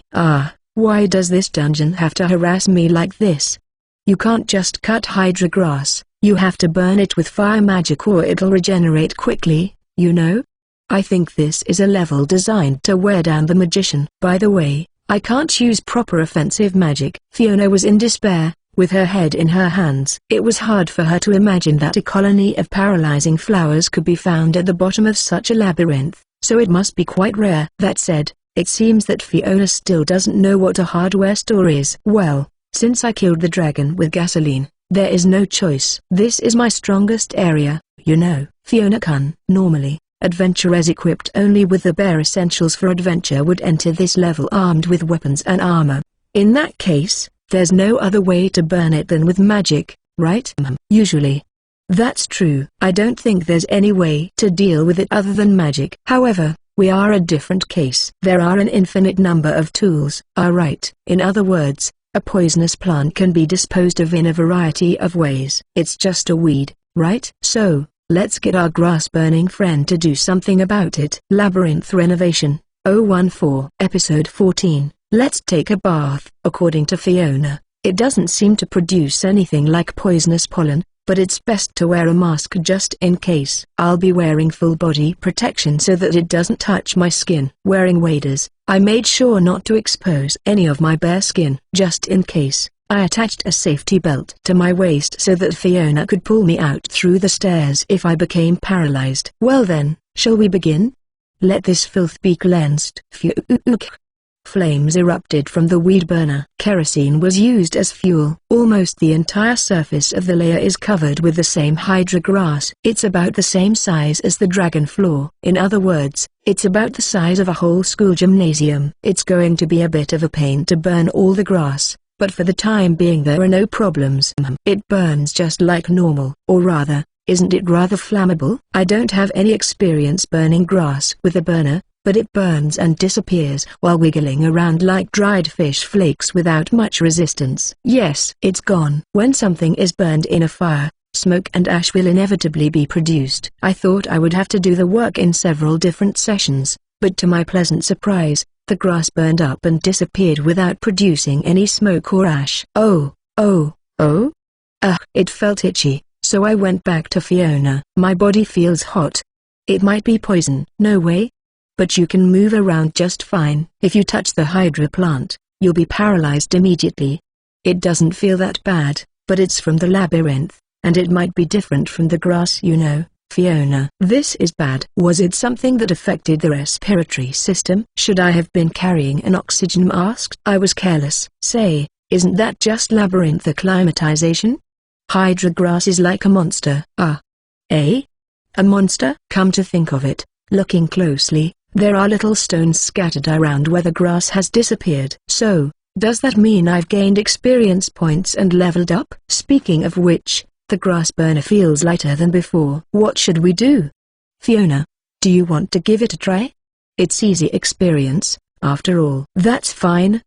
Why does this dungeon have to harass me like this? You can't just cut Hydra grass, you have to burn it with fire magic or it'll regenerate quickly, you know? I think this is a level designed to wear down the magician. By the way, I can't use proper offensive magic. Fiona was in despair, with her head in her hands. It was hard for her to imagine that a colony of paralyzing flowers could be found at the bottom of such a labyrinth, so it must be quite rare. That said, it seems that Fiona still doesn't know what a hardware store is. Well, since I killed the dragon with gasoline, there is no choice. This is my strongest area, you know. Fiona-kun. Normally, adventurers equipped only with the bare essentials for adventure would enter this level armed with weapons and armor. In that case, there's no other way to burn it than with magic, right? Usually. That's true. I don't think there's any way to deal with it other than magic. However, we are a different case. There are an infinite number of tools. Right. In other words, a poisonous plant can be disposed of in a variety of ways. It's just a weed, right? So, let's get our grass-burning friend to do something about it. Labyrinth Renovation, 014. Episode 14, Let's Take a Bath. According to Fiona, it doesn't seem to produce anything like poisonous pollen, but it's best to wear a mask just in case. I'll be wearing full body protection so that it doesn't touch my skin. Wearing waders, I made sure not to expose any of my bare skin. Just in case, I attached a safety belt to my waist so that Fiona could pull me out through the stairs if I became paralyzed. Well then, shall we begin? Let this filth be cleansed. Flames erupted from the weed burner. Kerosene was used as fuel. Almost the entire surface of the layer is covered with the same Hydra grass. It's about the same size as the dragon floor. In other words, it's about the size of a whole school gymnasium. It's going to be a bit of a pain to burn all the grass, but for the time being there are no problems. It burns just like normal, or rather, Isn't it rather flammable? I don't have any experience burning grass with a burner, but it burns and disappears while wiggling around like dried fish flakes without much resistance. Yes, it's gone. When something is burned in a fire, smoke and ash will inevitably be produced. I thought I would have to do the work in several different sessions, but to my pleasant surprise, the grass burned up and disappeared without producing any smoke or ash. Oh. It felt itchy, so I went back to Fiona. My body feels hot. It might be poison. No way. But you can move around just fine. If you touch the Hydra plant, you'll be paralyzed immediately. It doesn't feel that bad, but it's from the labyrinth, and it might be different from the grass, you know, Fiona. This is bad. Was it something that affected the respiratory system? Should I have been carrying an oxygen mask? I was careless. Say, isn't that just labyrinth acclimatization? Hydra grass is like a monster. A monster? Come to think of it, looking closely, there are little stones scattered around where the grass has disappeared. So, does that mean I've gained experience points and leveled up? Speaking of which, the grass burner feels lighter than before. What should we do? Fiona, do you want to give it a try? It's easy experience, after all. That's fine.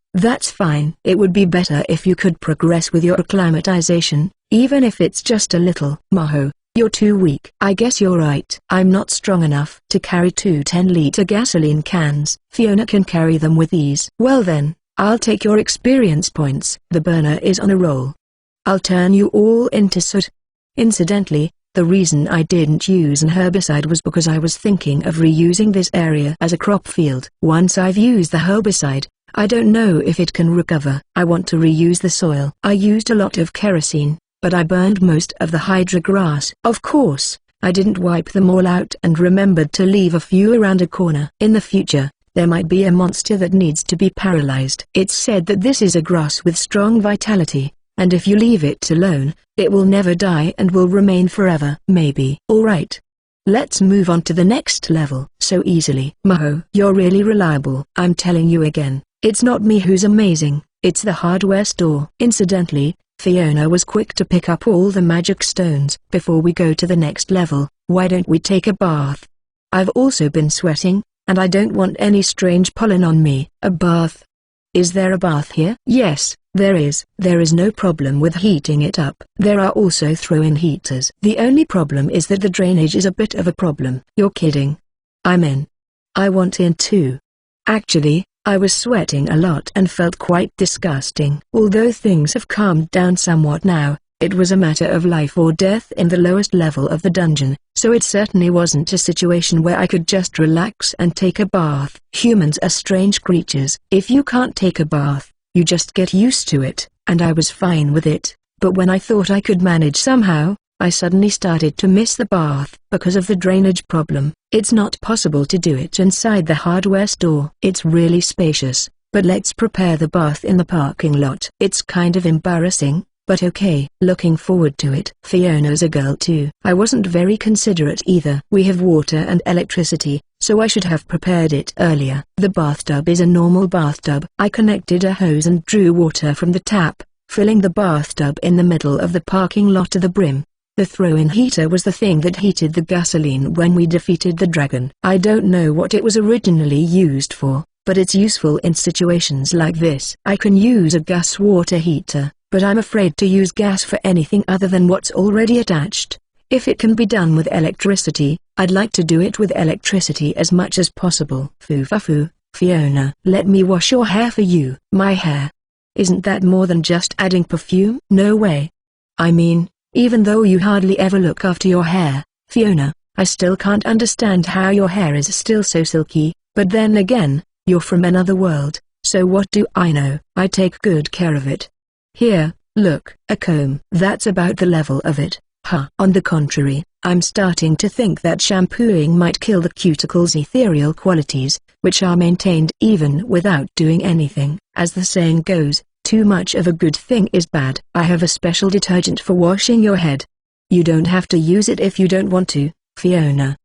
It would be better if you could progress with your acclimatization, even if it's just a little. Maho, you're too weak. I guess you're right. I'm not strong enough to carry 2 10-liter gasoline cans. Fiona can carry them with ease. Well then, I'll take your experience points. The burner is on a roll. I'll turn you all into soot. Incidentally, the reason I didn't use an herbicide was because I was thinking of reusing this area as a crop field. Once I've used the herbicide, I don't know if it can recover. I want to reuse the soil. I used a lot of kerosene, but I burned most of the Hydra grass. Of course, I didn't wipe them all out and remembered to leave a few around a corner. In the future, there might be a monster that needs to be paralyzed. It's said that this is a grass with strong vitality, and if you leave it alone, it will never die and will remain forever. Maybe. Alright. Let's move on to the next level. So easily. Maho, you're really reliable. I'm telling you again, it's not me who's amazing, it's the hardware store. Incidentally, Fiona was quick to pick up all the magic stones. Before we go to the next level, why don't we take a bath? I've also been sweating, and I don't want any strange pollen on me. A bath? Is there a bath here? Yes, there is. There is no problem with heating it up. There are also throw-in heaters. The only problem is that the drainage is a bit of a problem. You're kidding. I'm in. I want in too. Actually, I was sweating a lot and felt quite disgusting. Although things have calmed down somewhat now, it was a matter of life or death in the lowest level of the dungeon, so it certainly wasn't a situation where I could just relax and take a bath. Humans are strange creatures. If you can't take a bath, you just get used to it, and I was fine with it, but when I thought I could manage somehow, I suddenly started to miss the bath because of the drainage problem. It's not possible to do it inside the hardware store. It's really spacious, but let's prepare the bath in the parking lot. It's kind of embarrassing, but okay. Looking forward to it. Fiona's a girl too. I wasn't very considerate either. We have water and electricity, so I should have prepared it earlier. The bathtub is a normal bathtub. I connected a hose and drew water from the tap, filling the bathtub in the middle of the parking lot to the brim. The throw-in heater was the thing that heated the gasoline when we defeated the dragon. I don't know what it was originally used for, but it's useful in situations like this. I can use a gas water heater, but I'm afraid to use gas for anything other than what's already attached. If it can be done with electricity, I'd like to do it with electricity as much as possible. Foo, Fiona. Let me wash your hair for you. My hair. Isn't that more than just adding perfume? No way. I mean, even though you hardly ever look after your hair, Fiona, I still can't understand how your hair is still so silky, but then again, you're from another world, so what do I know? I take good care of it. Here, look, a comb. That's about the level of it. On the contrary, I'm starting to think that shampooing might kill the cuticle's ethereal qualities, which are maintained even without doing anything. As the saying goes, too much of a good thing is bad. I have a special detergent for washing your head. You don't have to use it if you don't want to, Fiona.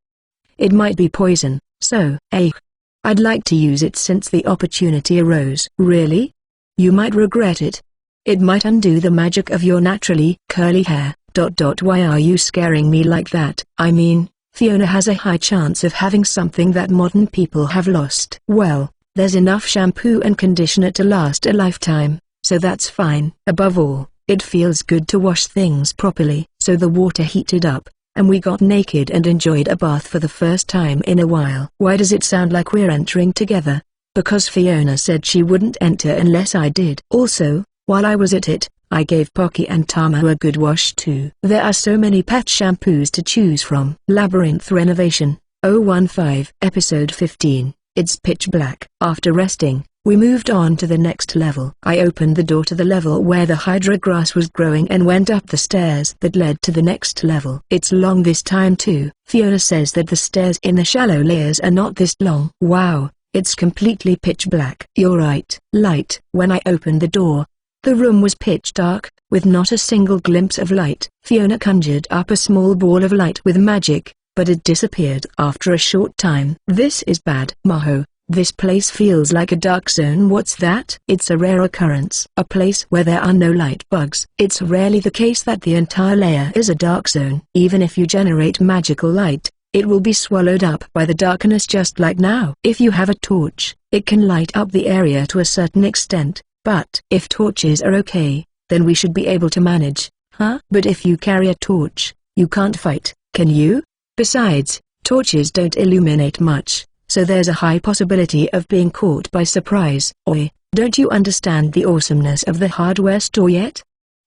It might be poison, so, I'd like to use it since the opportunity arose. Really? You might regret it. It might undo the magic of your naturally curly hair. Why are you scaring me like that? I mean, Fiona has a high chance of having something that modern people have lost. Well, there's enough shampoo and conditioner to last a lifetime, so that's fine. Above all, it feels good to wash things properly. So the water heated up, and we got naked and enjoyed a bath for the first time in a while. Why does it sound like we're entering together? Because Fiona said she wouldn't enter unless I did. Also, while I was at it, I gave Pocky and Tama a good wash too. There are so many pet shampoos to choose from. Labyrinth Renovation, 015. Episode 15, It's Pitch Black. After resting, we moved on to the next level. I opened the door to the level where the Hydra grass was growing and went up the stairs that led to the next level. It's long this time too. Fiona says that the stairs in the shallow layers are not this long. Wow, it's completely pitch black. You're right. Light. When I opened the door, the room was pitch dark, with not a single glimpse of light. Fiona conjured up a small ball of light with magic, but it disappeared after a short time. This is bad. Maho, this place feels like a dark zone. What's that? It's a rare occurrence. A place where there are no light bugs. It's rarely the case that the entire layer is a dark zone. Even if you generate magical light, it will be swallowed up by the darkness just like now. If you have a torch, it can light up the area to a certain extent. But if torches are okay, then we should be able to manage, huh? But if you carry a torch, you can't fight, can you? Besides, torches don't illuminate much, so there's a high possibility of being caught by surprise. Oi, don't you understand the awesomeness of the hardware store yet?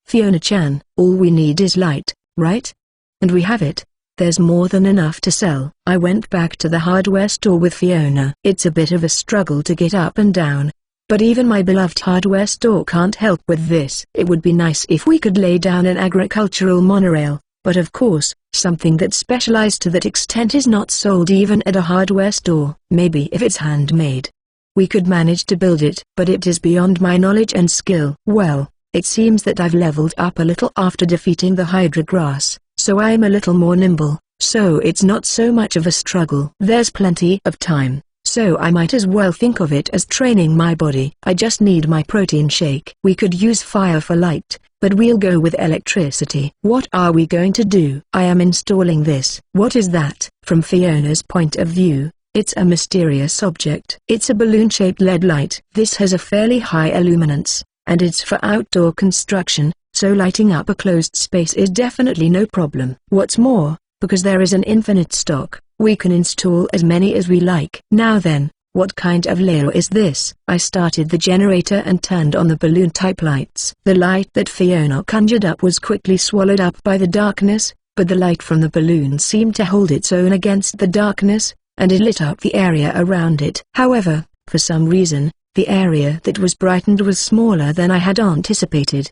Fiona-chan, all we need is light, right? And we have it. There's more than enough to sell. I went back to the hardware store with Fiona. It's a bit of a struggle to get up and down, but even my beloved hardware store can't help with this. It would be nice if we could lay down an agricultural monorail, but of course, something that's specialized to that extent is not sold even at a hardware store. Maybe if it's handmade, we could manage to build it, but it is beyond my knowledge and skill. Well, it seems that I've leveled up a little after defeating the Hydra grass, so I'm a little more nimble, so it's not so much of a struggle. There's plenty of time, so I might as well think of it as training my body. I just need my protein shake. We could use fire for light, but we'll go with electricity. What are we going to do? I am installing this. What is that? From Fiona's point of view, it's a mysterious object. It's a balloon-shaped LED light. This has a fairly high illuminance, and it's for outdoor construction, so lighting up a closed space is definitely no problem. What's more, because there is an infinite stock, we can install as many as we like. Now then, what kind of layer is this? I started the generator and turned on the balloon-type lights. The light that Fiona conjured up was quickly swallowed up by the darkness, but the light from the balloon seemed to hold its own against the darkness, and it lit up the area around it. However, for some reason, the area that was brightened was smaller than I had anticipated.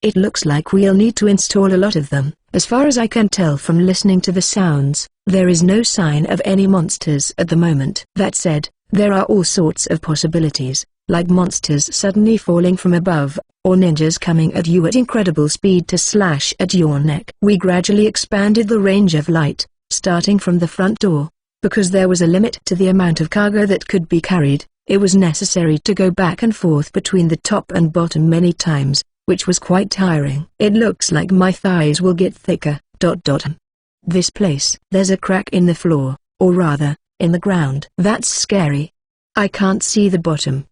It looks like we'll need to install a lot of them. As far as I can tell from listening to the sounds, there is no sign of any monsters at the moment. That said, there are all sorts of possibilities, like monsters suddenly falling from above, or ninjas coming at you at incredible speed to slash at your neck. We gradually expanded the range of light, starting from the front door. Because there was a limit to the amount of cargo that could be carried, it was necessary to go back and forth between the top and bottom many times, which was quite tiring. It looks like my thighs will get thicker. This place. There's a crack in the floor, or rather, in the ground. That's scary. I can't see the bottom.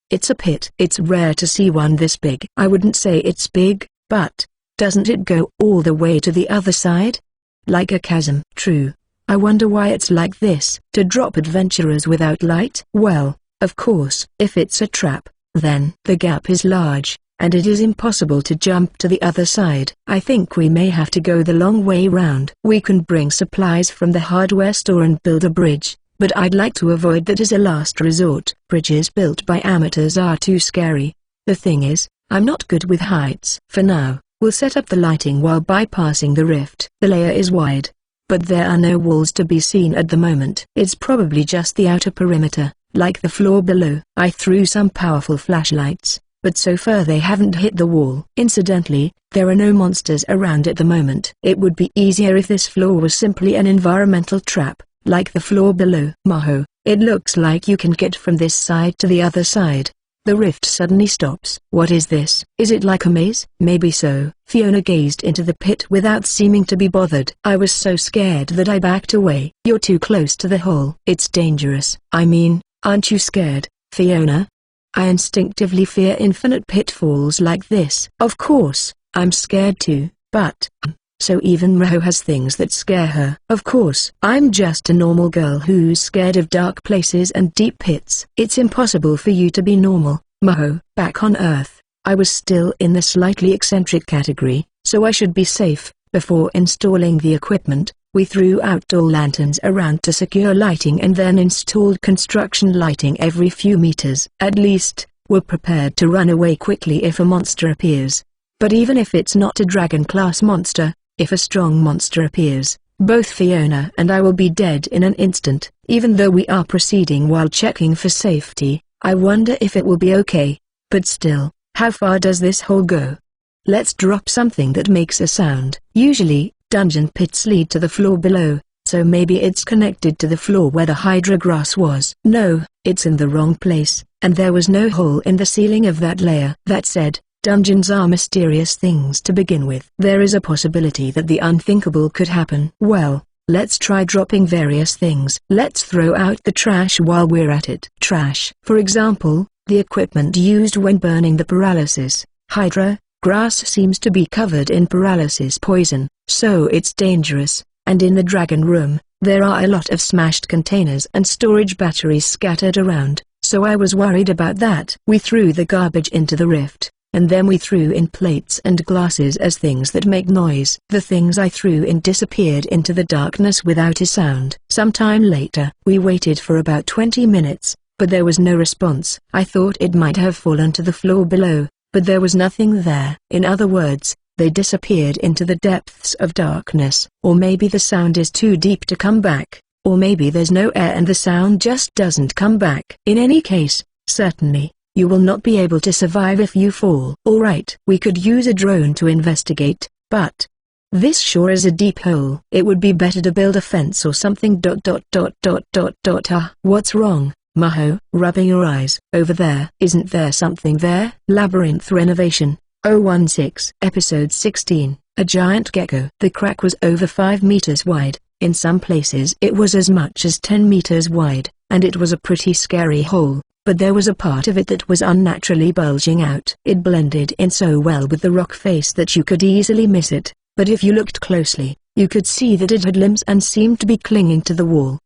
It's a pit. It's rare to see one this big. I wouldn't say it's big, but doesn't it go all the way to the other side? Like a chasm. True. I wonder why it's like this. To drop adventurers without light? Well, of course, if it's a trap, then the gap is large, and it is impossible to jump to the other side. I think we may have to go the long way round. We can bring supplies from the hardware store and build a bridge, but I'd like to avoid that as a last resort. Bridges built by amateurs are too scary. The thing is, I'm not good with heights. For now, we'll set up the lighting while bypassing the rift. The layer is wide, but there are no walls to be seen at the moment. It's probably just the outer perimeter, like the floor below. I threw some powerful flashlights, but so far they haven't hit the wall. Incidentally, there are no monsters around at the moment. It would be easier if this floor was simply an environmental trap, like the floor below. Maho, it looks like you can get from this side to the other side. The rift suddenly stops. What is this? Is it like a maze? Maybe so. Fiona gazed into the pit without seeming to be bothered. I was so scared that I backed away. You're too close to the hole. It's dangerous. I mean, aren't you scared, Fiona? I instinctively fear infinite pitfalls like this. Of course, I'm scared too, but... So even Maho has things that scare her. Of course, I'm just a normal girl who's scared of dark places and deep pits. It's impossible for you to be normal, Maho. Back on Earth, I was still in the slightly eccentric category, so I should be safe. Before installing the equipment, we threw outdoor lanterns around to secure lighting and then installed construction lighting every few meters. At least, we're prepared to run away quickly if a monster appears. But even if it's not a dragon-class monster, if a strong monster appears, both Fiona and I will be dead in an instant. Even though we are proceeding while checking for safety, I wonder if it will be okay. But still, how far does this hole go? Let's drop something that makes a sound. Usually, dungeon pits lead to the floor below, so maybe it's connected to the floor where the Hydra grass was. No, it's in the wrong place, and there was no hole in the ceiling of that layer. That said, dungeons are mysterious things to begin with. There is a possibility that the unthinkable could happen. Well, let's try dropping various things. Let's throw out the trash while we're at it. Trash. For example, the equipment used when burning the paralysis Hydra grass seems to be covered in paralysis poison, so it's dangerous. And in the dragon room, there are a lot of smashed containers and storage batteries scattered around, so I was worried about that. We threw the garbage into the rift, and then we threw in plates and glasses as things that make noise. The things I threw in disappeared into the darkness without a sound. Sometime later, we waited for about 20 minutes, but there was no response. I thought it might have fallen to the floor below, but there was nothing there. In other words, they disappeared into the depths of darkness. Or maybe the sound is too deep to come back, or maybe there's no air and the sound just doesn't come back. In any case, certainly, you will not be able to survive if you fall. Alright, we could use a drone to investigate, but this sure is a deep hole. It would be better to build a fence or something. What's wrong, Maho? Rubbing your eyes. Over there. Isn't there something there? Labyrinth Renovation. 016. Episode 16. A giant gecko. The crack was over 5 meters wide. In some places it was as much as 10 meters wide, and it was a pretty scary hole. But there was a part of it that was unnaturally bulging out. It blended in so well with the rock face that you could easily miss it, but if you looked closely, you could see that it had limbs and seemed to be clinging to the wall.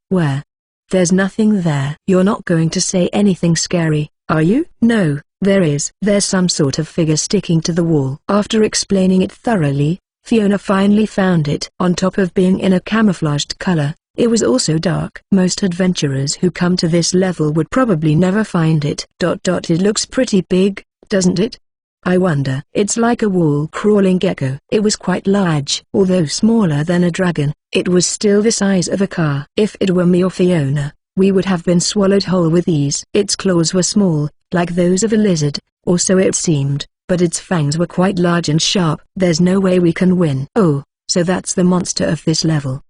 Where? There's nothing there. You're not going to say anything scary, are you? No, there is. There's some sort of figure sticking to the wall. After explaining it thoroughly, Fiona finally found it. On top of being in a camouflaged color, it was also dark. Most adventurers who come to this level would probably never find it. It looks pretty big, doesn't it? I wonder. It's like a wall-crawling gecko. It was quite large. Although smaller than a dragon, it was still the size of a car. If it were me or Fiona, we would have been swallowed whole with ease. Its claws were small, like those of a lizard, or so it seemed, but its fangs were quite large and sharp. There's no way we can win. Oh, so that's the monster of this level.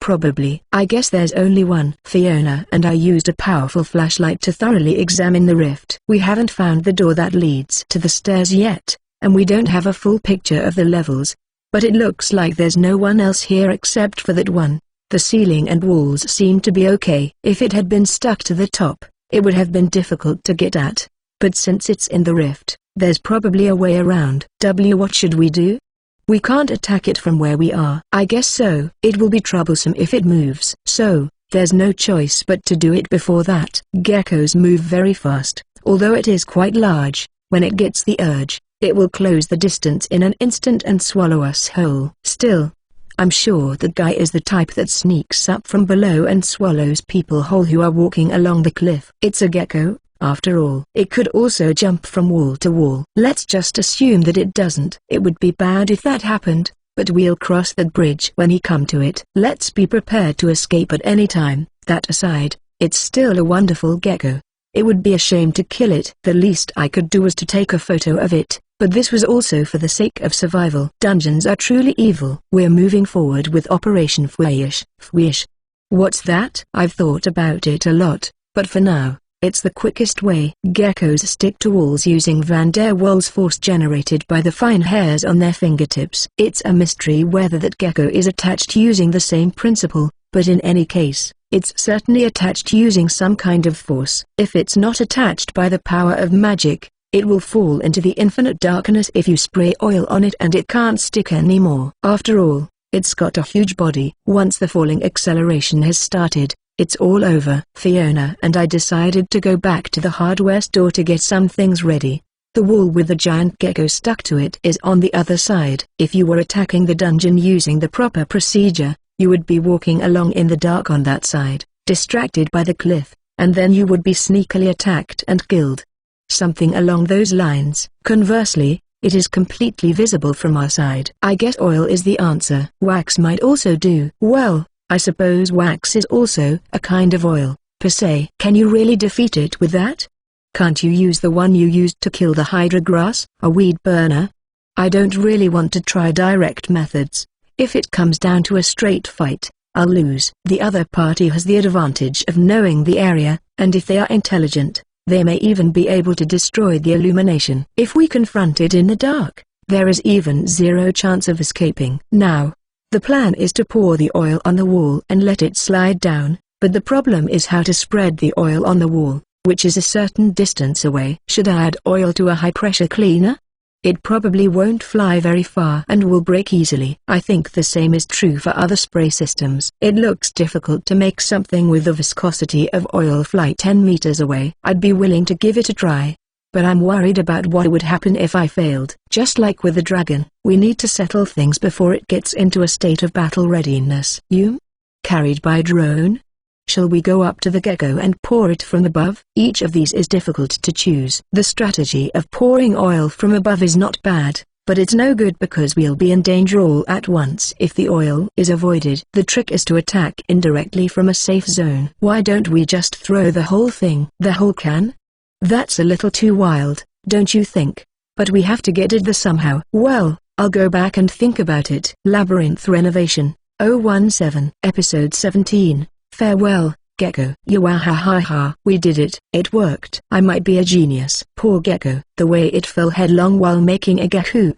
Probably. I guess there's only one. Fiona and I used a powerful flashlight to thoroughly examine the rift. We haven't found the door that leads to the stairs yet, and we don't have a full picture of the levels, but it looks like there's no one else here except for that one. The ceiling and walls seem to be okay. If it had been stuck to the top, it would have been difficult to get at, but since it's in the rift, there's probably a way around. What should we do? We can't attack it from where we are. I guess so. It will be troublesome if it moves. So, there's no choice but to do it before that. Geckos move very fast. Although it is quite large, when it gets the urge, it will close the distance in an instant and swallow us whole. Still, I'm sure that guy is the type that sneaks up from below and swallows people whole who are walking along the cliff. It's a gecko, after all. It could also jump from wall to wall. Let's just assume that it doesn't. It would be bad if that happened, but we'll cross that bridge when we come to it. Let's be prepared to escape at any time. That aside, it's still a wonderful gecko. It would be a shame to kill it. The least I could do was to take a photo of it, but this was also for the sake of survival. Dungeons are truly evil. We're moving forward with Operation Fwish. What's that? I've thought about it a lot, but for now, It's the quickest way. Geckos stick to walls using van der Waals force generated by the fine hairs on their fingertips. It's a mystery whether that gecko is attached using the same principle, but in any case, it's certainly attached using some kind of force. If it's not attached by the power of magic, it will fall into the infinite darkness if you spray oil on it, and it can't stick anymore. After all, it's got a huge body. Once the falling acceleration has started, it's all over. Fiona and I decided to go back to the hardware store to get some things ready. The wall with the giant gecko stuck to it is on the other side. If you were attacking the dungeon using the proper procedure, you would be walking along in the dark on that side, distracted by the cliff, and then you would be sneakily attacked and killed. Something along those lines. Conversely, it is completely visible from our side. I guess oil is the answer. Wax might also do. Well, I suppose wax is also a kind of oil, per se. Can you really defeat it with that? Can't you use the one you used to kill the Hydra grass, a weed burner? I don't really want to try direct methods. If it comes down to a straight fight, I'll lose. The other party has the advantage of knowing the area, and if they are intelligent, they may even be able to destroy the illumination. If we confront it in the dark, there is even zero chance of escaping. Now, the plan is to pour the oil on the wall and let it slide down, but the problem is how to spread the oil on the wall, which is a certain distance away. Should I add oil to a high-pressure cleaner? It probably won't fly very far and will break easily. I think the same is true for other spray systems. It looks difficult to make something with the viscosity of oil fly 10 meters away. I'd be willing to give it a try, but I'm worried about what would happen if I failed. Just like with the dragon, we need to settle things before it gets into a state of battle readiness. You? Carried by drone? Shall we go up to the gecko and pour it from above? Each of these is difficult to choose. The strategy of pouring oil from above is not bad, but it's no good because we'll be in danger all at once if the oil is avoided. The trick is to attack indirectly from a safe zone. Why don't we just throw the whole thing? The whole can? That's a little too wild, don't you think? But we have to get it there somehow. Well, I'll go back and think about it. Labyrinth Renovation, 017. Episode 17. Farewell, Gecko. Yawahahaha. We did it. It worked. I might be a genius. Poor Gecko. The way it fell headlong while making a gahoo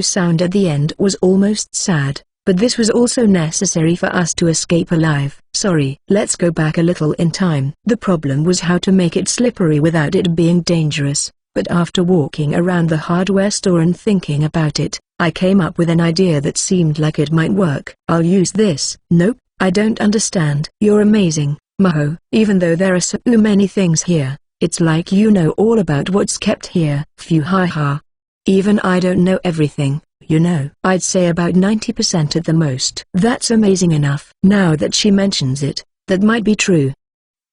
sound at the end was almost sad, but this was also necessary for us to escape alive. Sorry. Let's go back a little in time. The problem was how to make it slippery without it being dangerous, but after walking around the hardware store and thinking about it, I came up with an idea that seemed like it might work. I'll use this. Nope. I don't understand. You're amazing, Maho. Even though there are so many things here, it's like you know all about what's kept here. Phew, ha ha. Even I don't know everything, you know. I'd say about 90% at the most. That's amazing enough. Now that she mentions it, that might be true.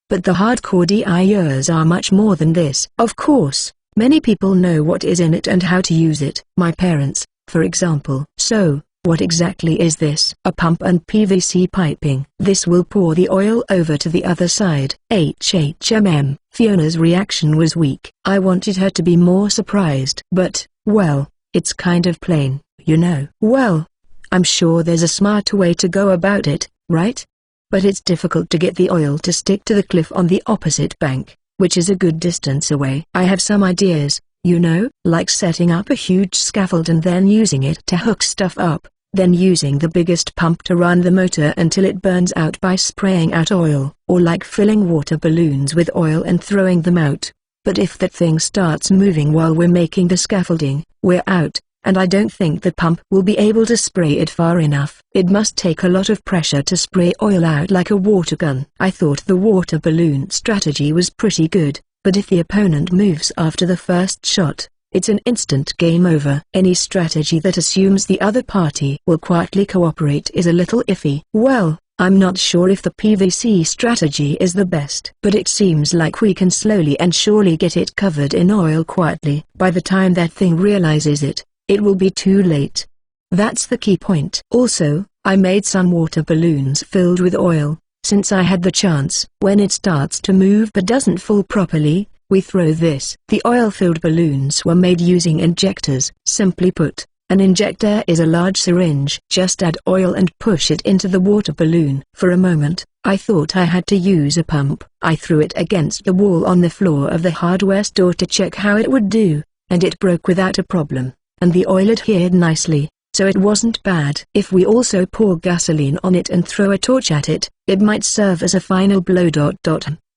But the hardcore DIers are much more than this. Of course, many people know what is in it and how to use it. My parents, for example. So, what exactly is this? A pump and PVC piping. This will pour the oil over to the other side. HHMM. Fiona's reaction was weak. I wanted her to be more surprised. But, well, it's kind of plain, you know. Well, I'm sure there's a smarter way to go about it, right? But it's difficult to get the oil to stick to the cliff on the opposite bank, which is a good distance away. I have some ideas, you know, like setting up a huge scaffold and then using it to hook stuff up. Then using the biggest pump to run the motor until it burns out by spraying out oil, or like filling water balloons with oil and throwing them out. But if that thing starts moving while we're making the scaffolding, we're out, and I don't think the pump will be able to spray it far enough. It must take a lot of pressure to spray oil out like a water gun. I thought the water balloon strategy was pretty good, but if the opponent moves after the first shot, it's an instant game over. Any strategy that assumes the other party will quietly cooperate is a little iffy. Well, I'm not sure if the PVC strategy is the best. But it seems like we can slowly and surely get it covered in oil quietly. By the time that thing realizes it, it will be too late. That's the key point. Also, I made some water balloons filled with oil, since I had the chance. When it starts to move but doesn't fall properly, we throw this. The oil-filled balloons were made using injectors. Simply put, an injector is a large syringe. Just add oil and push it into the water balloon. For a moment, I thought I had to use a pump. I threw it against the wall on the floor of the hardware store to check how it would do, and it broke without a problem, and the oil adhered nicely, so it wasn't bad. If we also pour gasoline on it and throw a torch at it, it might serve as a final blow.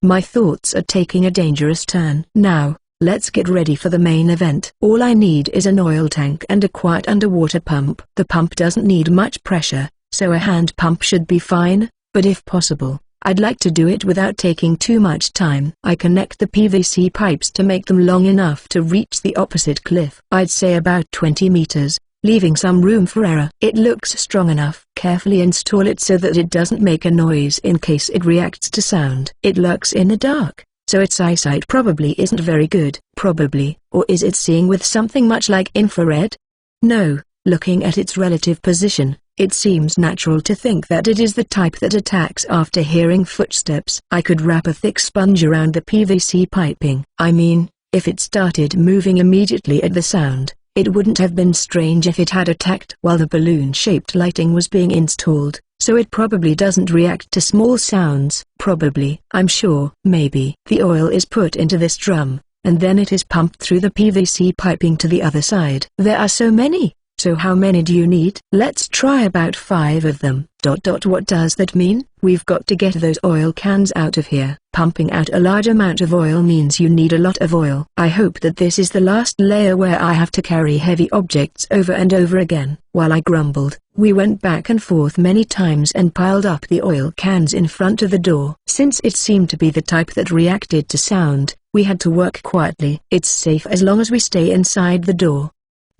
My thoughts are taking a dangerous turn. Now, let's get ready for the main event. All I need is an oil tank and a quiet underwater pump. The pump doesn't need much pressure, so a hand pump should be fine, but if possible, I'd like to do it without taking too much time. I connect the PVC pipes to make them long enough to reach the opposite cliff. I'd say about 20 meters, leaving some room for error. It looks strong enough. Carefully install it so that it doesn't make a noise in case it reacts to sound. It lurks in the dark, so its eyesight probably isn't very good. Probably, or is it seeing with something much like infrared? No, looking at its relative position, it seems natural to think that it is the type that attacks after hearing footsteps. I could wrap a thick sponge around the PVC piping. I mean, if it started moving immediately at the sound, it wouldn't have been strange if it had attacked while the balloon-shaped lighting was being installed, so it probably doesn't react to small sounds. Probably, I'm sure. Maybe. The oil is put into this drum, and then it is pumped through the PVC piping to the other side. There are so many. So how many do you need? Let's try about 5 of them. What does that mean? We've got to get those oil cans out of here. Pumping out a large amount of oil means you need a lot of oil. I hope that this is the last layer where I have to carry heavy objects over and over again. While I grumbled, we went back and forth many times and piled up the oil cans in front of the door. Since it seemed to be the type that reacted to sound, we had to work quietly. It's safe as long as we stay inside the door.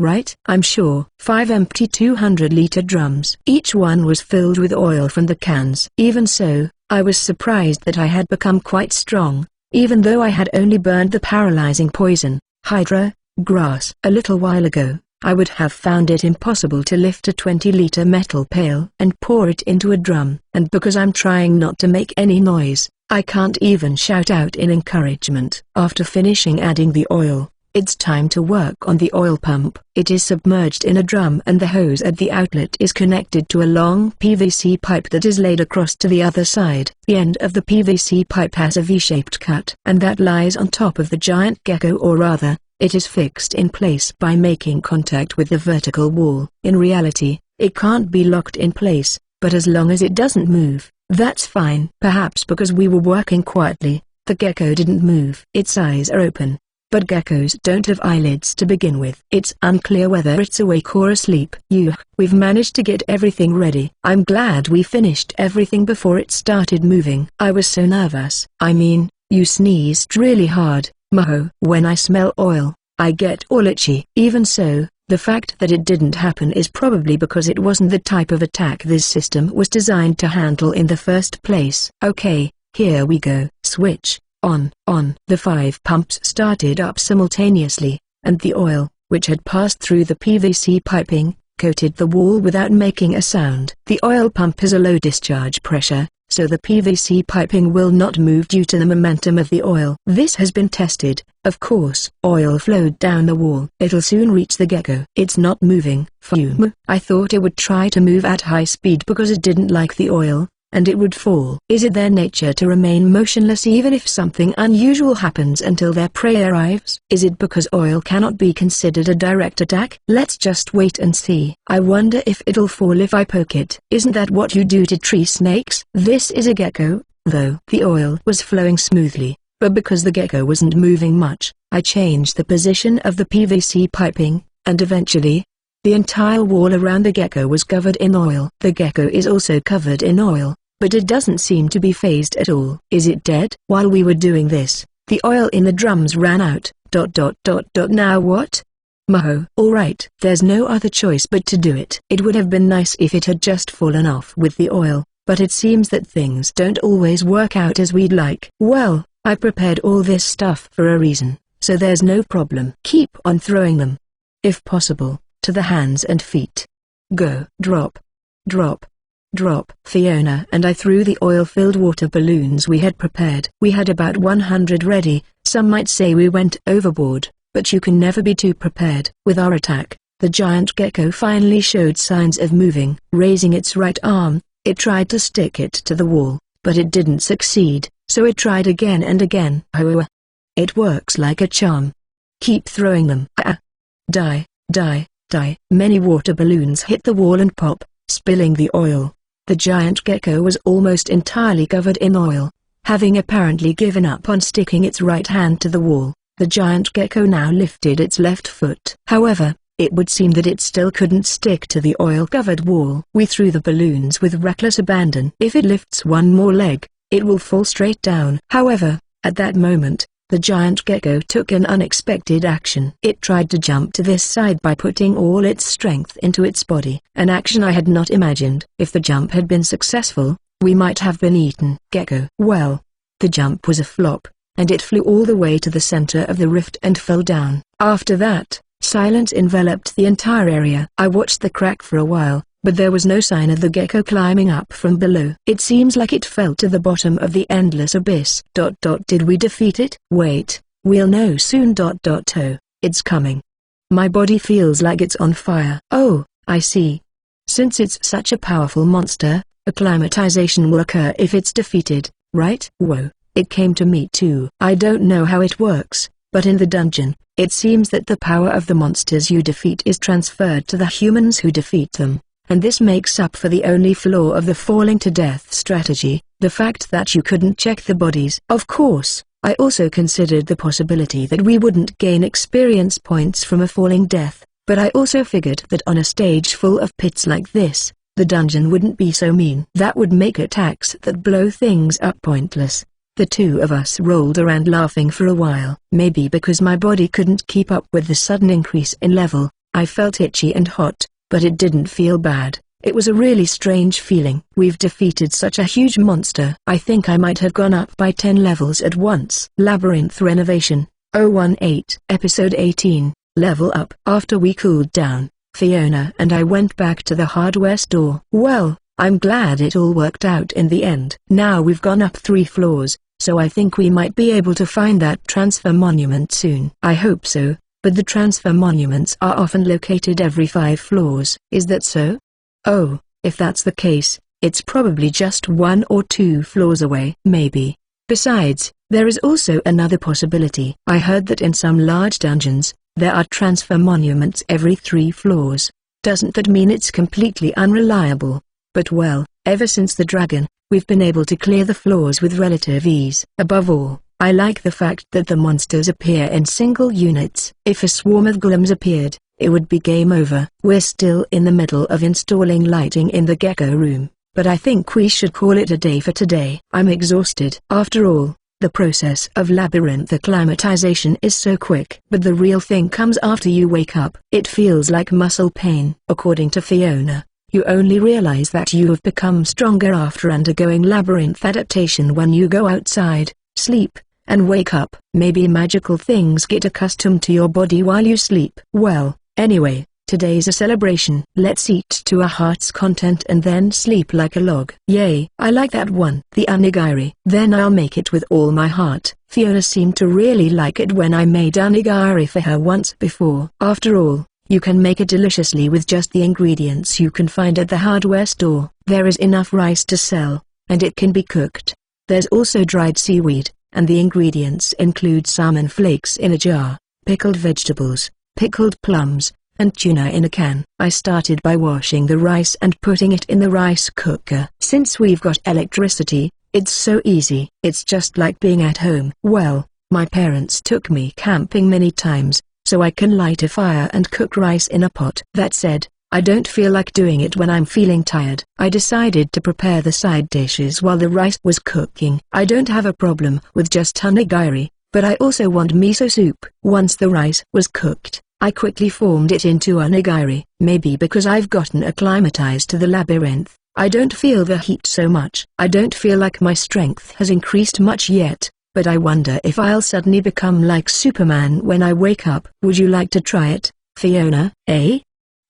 Right? I'm sure. 5 empty 200-liter drums. Each one was filled with oil from the cans. Even so, I was surprised that I had become quite strong, even though I had only burned the paralyzing poison, Hydra, grass. A little while ago, I would have found it impossible to lift a 20-liter metal pail and pour it into a drum. And because I'm trying not to make any noise, I can't even shout out in encouragement. After finishing adding the oil, it's time to work on the oil pump. It is submerged in a drum and the hose at the outlet is connected to a long PVC pipe that is laid across to the other side. The end of the PVC pipe has a V-shaped cut, and that lies on top of the giant gecko, or rather, it is fixed in place by making contact with the vertical wall. In reality, it can't be locked in place, but as long as it doesn't move, that's fine. Perhaps because we were working quietly, the gecko didn't move. Its eyes are open. But geckos don't have eyelids to begin with. It's unclear whether it's awake or asleep. We've managed to get everything ready. I'm glad we finished everything before it started moving. I was so nervous. I mean, you sneezed really hard, Maho. When I smell oil, I get all itchy. Even so, the fact that it didn't happen is probably because it wasn't the type of attack this system was designed to handle in the first place. Okay, here we go. Switch. On. The 5 pumps started up simultaneously, and the oil, which had passed through the PVC piping, coated the wall without making a sound. The oil pump has a low discharge pressure, so the PVC piping will not move due to the momentum of the oil. This has been tested, of course. Oil flowed down the wall. It'll soon reach the gecko. It's not moving. Phew. I thought it would try to move at high speed because it didn't like the oil, and it would fall. Is it their nature to remain motionless even if something unusual happens until their prey arrives? Is it because oil cannot be considered a direct attack? Let's just wait and see. I wonder if it'll fall if I poke it. Isn't that what you do to tree snakes? This is a gecko, though. The oil was flowing smoothly, but because the gecko wasn't moving much, I changed the position of the PVC piping, and eventually, the entire wall around the gecko was covered in oil. The gecko is also covered in oil, but it doesn't seem to be phased at all. Is it dead? While we were doing this, the oil in the drums ran out. Now what? Maho. Alright. There's no other choice but to do it. It would have been nice if it had just fallen off with the oil, but it seems that things don't always work out as we'd like. Well, I prepared all this stuff for a reason, so there's no problem. Keep on throwing them, if possible, to the hands and feet. Go. Drop. Drop. Drop. Fiona and I threw the oil-filled water balloons we had prepared. We had about 100 ready. Some might say we went overboard, but you can never be too prepared. With our attack, the giant gecko finally showed signs of moving. Raising its right arm, it tried to stick it to the wall, but it didn't succeed, so it tried again and again. It works like a charm. Keep throwing them. Die, die, die. Many water balloons hit the wall and pop, spilling the oil. The giant gecko was almost entirely covered in oil. Having apparently given up on sticking its right hand to the wall, the giant gecko now lifted its left foot. However, it would seem that it still couldn't stick to the oil-covered wall. We threw the balloons with reckless abandon. If it lifts one more leg, it will fall straight down. However, at that moment, the giant gecko took an unexpected action. It tried to jump to this side by putting all its strength into its body, an action I had not imagined. If the jump had been successful, we might have been eaten. Gecko. Well, the jump was a flop, and it flew all the way to the center of the rift and fell down. After that, silence enveloped the entire area. I watched the crack for a while, but there was no sign of the gecko climbing up from below. It seems like it fell to the bottom of the endless abyss. Did we defeat it? Wait, we'll know soon. Oh, it's coming. My body feels like it's on fire. Oh, I see. Since it's such a powerful monster, acclimatization will occur if it's defeated, right? Whoa, it came to me too. I don't know how it works, but in the dungeon, it seems that the power of the monsters you defeat is transferred to the humans who defeat them. And this makes up for the only flaw of the falling to death strategy, the fact that you couldn't check the bodies. Of course, I also considered the possibility that we wouldn't gain experience points from a falling death, but I also figured that on a stage full of pits like this, the dungeon wouldn't be so mean. That would make attacks that blow things up pointless. The two of us rolled around laughing for a while. Maybe because my body couldn't keep up with the sudden increase in level, I felt itchy and hot. But it didn't feel bad. It was a really strange feeling. We've defeated such a huge monster. I think I might have gone up by 10 levels at once. Labyrinth Renovation, 018. Episode 18, Level Up. After we cooled down, Fiona and I went back to the hardware store. Well, I'm glad it all worked out in the end. Now we've gone up 3 floors, so I think we might be able to find that transfer monument soon. I hope so. But the transfer monuments are often located every 5 floors. Is that so? Oh, if that's the case, it's probably just 1 or 2 floors away. Maybe. Besides, there is also another possibility. I heard that in some large dungeons, there are transfer monuments every 3 floors. Doesn't that mean it's completely unreliable? But well, ever since the dragon, we've been able to clear the floors with relative ease. Above all, I like the fact that the monsters appear in single units. If a swarm of golems appeared, it would be game over. We're still in the middle of installing lighting in the gecko room, but I think we should call it a day for today. I'm exhausted. After all, the process of labyrinth acclimatization is so quick. But the real thing comes after you wake up. It feels like muscle pain. According to Fiona, you only realize that you have become stronger after undergoing labyrinth adaptation when you go outside, sleep, and wake up. Maybe magical things get accustomed to your body while you sleep. Well, anyway, today's a celebration. Let's eat to our heart's content and then sleep like a log. Yay, I like that one. The onigiri. Then I'll make it with all my heart. Fiona seemed to really like it when I made onigiri for her once before. After all, you can make it deliciously with just the ingredients you can find at the hardware store. There is enough rice to sell, and it can be cooked. There's also dried seaweed, and the ingredients include salmon flakes in a jar, pickled vegetables, pickled plums, and tuna in a can. I started by washing the rice and putting it in the rice cooker. Since we've got electricity, it's so easy. It's just like being at home. Well, my parents took me camping many times, so I can light a fire and cook rice in a pot. That said, I don't feel like doing it when I'm feeling tired. I decided to prepare the side dishes while the rice was cooking. I don't have a problem with just onigiri, but I also want miso soup. Once the rice was cooked, I quickly formed it into onigiri. Maybe because I've gotten acclimatized to the labyrinth, I don't feel the heat so much. I don't feel like my strength has increased much yet, but I wonder if I'll suddenly become like Superman when I wake up. Would you like to try it, Fiona? Eh?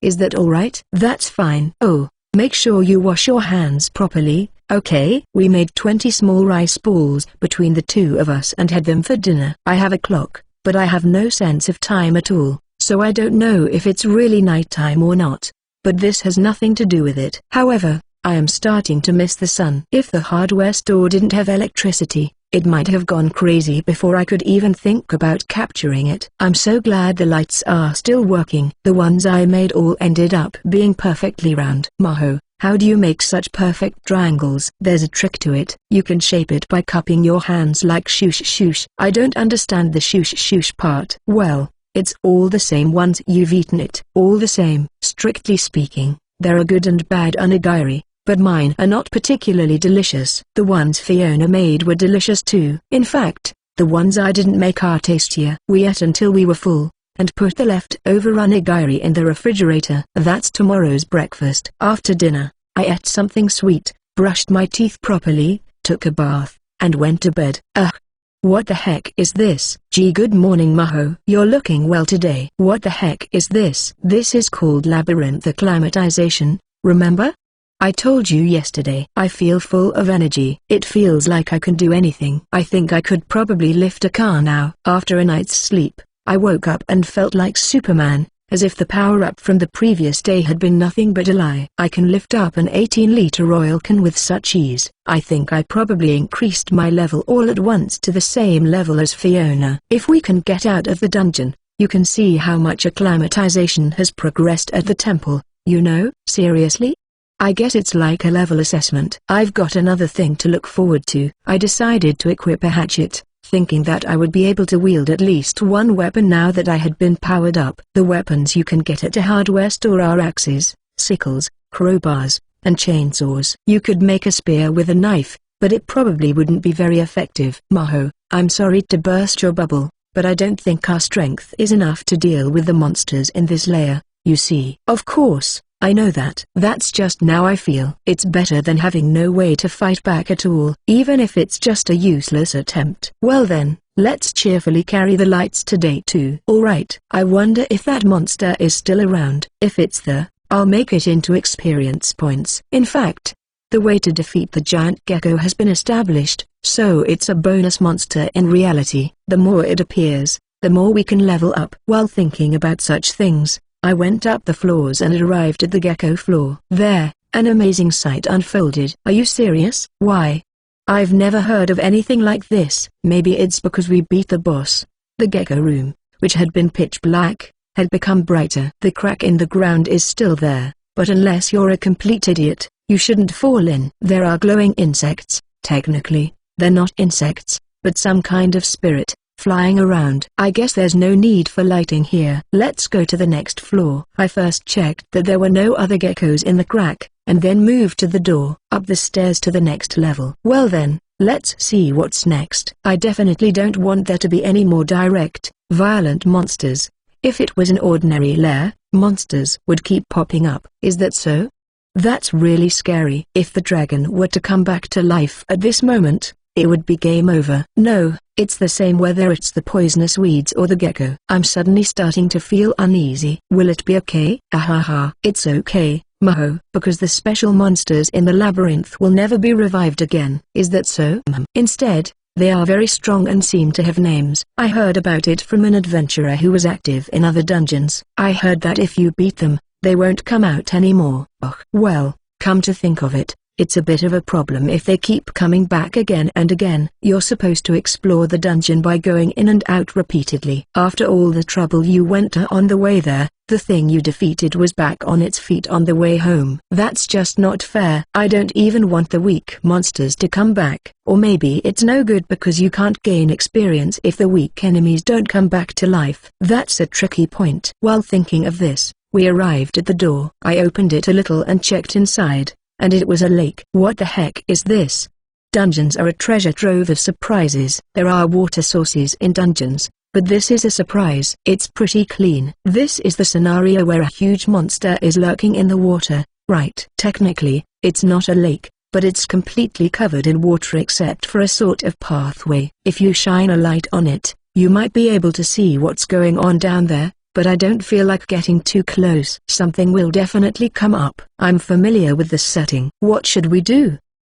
Is that alright? That's fine. Oh, make sure you wash your hands properly, okay? We made 20 small rice balls between the two of us and had them for dinner. I have a clock, but I have no sense of time at all, so I don't know if it's really nighttime or not. But this has nothing to do with it. However, I am starting to miss the sun. If the hardware store didn't have electricity, it might have gone crazy before I could even think about capturing it. I'm so glad the lights are still working. The ones I made all ended up being perfectly round. Maho, how do you make such perfect triangles? There's a trick to it. You can shape it by cupping your hands like shoosh shoosh. I don't understand the shoosh shoosh part. Well, it's all the same once you've eaten it. All the same. Strictly speaking, there are good and bad onigiri, but mine are not particularly delicious. The ones Fiona made were delicious too. In fact, the ones I didn't make are tastier. We ate until we were full, and put the leftover onigiri in the refrigerator. That's tomorrow's breakfast. After dinner, I ate something sweet, brushed my teeth properly, took a bath, and went to bed. Ugh. What the heck is this? Gee, good morning Maho. You're looking well today. What the heck is this? This is called labyrinth acclimatization, remember? I told you yesterday. I feel full of energy. It feels like I can do anything. I think I could probably lift a car now. After a night's sleep, I woke up and felt like Superman, as if the power-up from the previous day had been nothing but a lie. I can lift up an 18-liter oil can with such ease. I think I probably increased my level all at once to the same level as Fiona. If we can get out of the dungeon, you can see how much acclimatization has progressed at the temple, you know? Seriously? I guess it's like a level assessment. I've got another thing to look forward to. I decided to equip a hatchet, thinking that I would be able to wield at least one weapon now that I had been powered up. The weapons you can get at a hardware store are axes, sickles, crowbars, and chainsaws. You could make a spear with a knife, but it probably wouldn't be very effective. Maho, I'm sorry to burst your bubble, but I don't think our strength is enough to deal with the monsters in this layer, you see. Of course, I know that. That's just how I feel. It's better than having no way to fight back at all, even if it's just a useless attempt. Well then, let's cheerfully carry the lights to day 2. Alright. I wonder if that monster is still around. If it's there, I'll make it into experience points. In fact, the way to defeat the giant gecko has been established, so it's a bonus monster in reality. The more it appears, the more we can level up. While thinking about such things, I went up the floors and arrived at the gecko floor. There, an amazing sight unfolded. Are you serious? Why? I've never heard of anything like this. Maybe it's because we beat the boss. The gecko room, which had been pitch black, had become brighter. The crack in the ground is still there, but unless you're a complete idiot, you shouldn't fall in. There are glowing insects. Technically, they're not insects, but some kind of spirit, flying around. I guess there's no need for lighting here. Let's go to the next floor. I first checked that there were no other geckos in the crack, and then moved to the door, up the stairs to the next level. Well then, let's see what's next. I definitely don't want there to be any more direct, violent monsters. If it was an ordinary lair, monsters would keep popping up. Is that so? That's really scary. If the dragon were to come back to life at this moment, it would be game over. No, it's the same whether it's the poisonous weeds or the gecko. I'm suddenly starting to feel uneasy. Will it be okay? Ahaha. It's okay, Maho, because the special monsters in the labyrinth will never be revived again. Is that so? Instead, they are very strong and seem to have names. I heard about it from an adventurer who was active in other dungeons. I heard that if you beat them, they won't come out anymore. Ugh. Well, come to think of it, it's a bit of a problem if they keep coming back again and again. You're supposed to explore the dungeon by going in and out repeatedly. After all the trouble you went to on the way there, the thing you defeated was back on its feet on the way home. That's just not fair. I don't even want the weak monsters to come back. Or maybe it's no good because you can't gain experience if the weak enemies don't come back to life. That's a tricky point. While thinking of this, we arrived at the door. I opened it a little and checked inside, and it was a lake. What the heck is this? Dungeons are a treasure trove of surprises. There are water sources in dungeons, but this is a surprise. It's pretty clean. This is the scenario where a huge monster is lurking in the water, right? Technically, it's not a lake, but it's completely covered in water except for a sort of pathway. If you shine a light on it, you might be able to see what's going on down there, but I don't feel like getting too close. Something will definitely come up. I'm familiar with the setting. What should we do?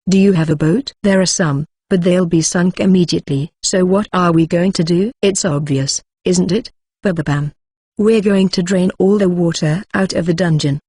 Do you have a boat? There are some, but they'll be sunk immediately. So what are we going to do? It's obvious, isn't it? Bababam. We're going to drain all the water out of the dungeon.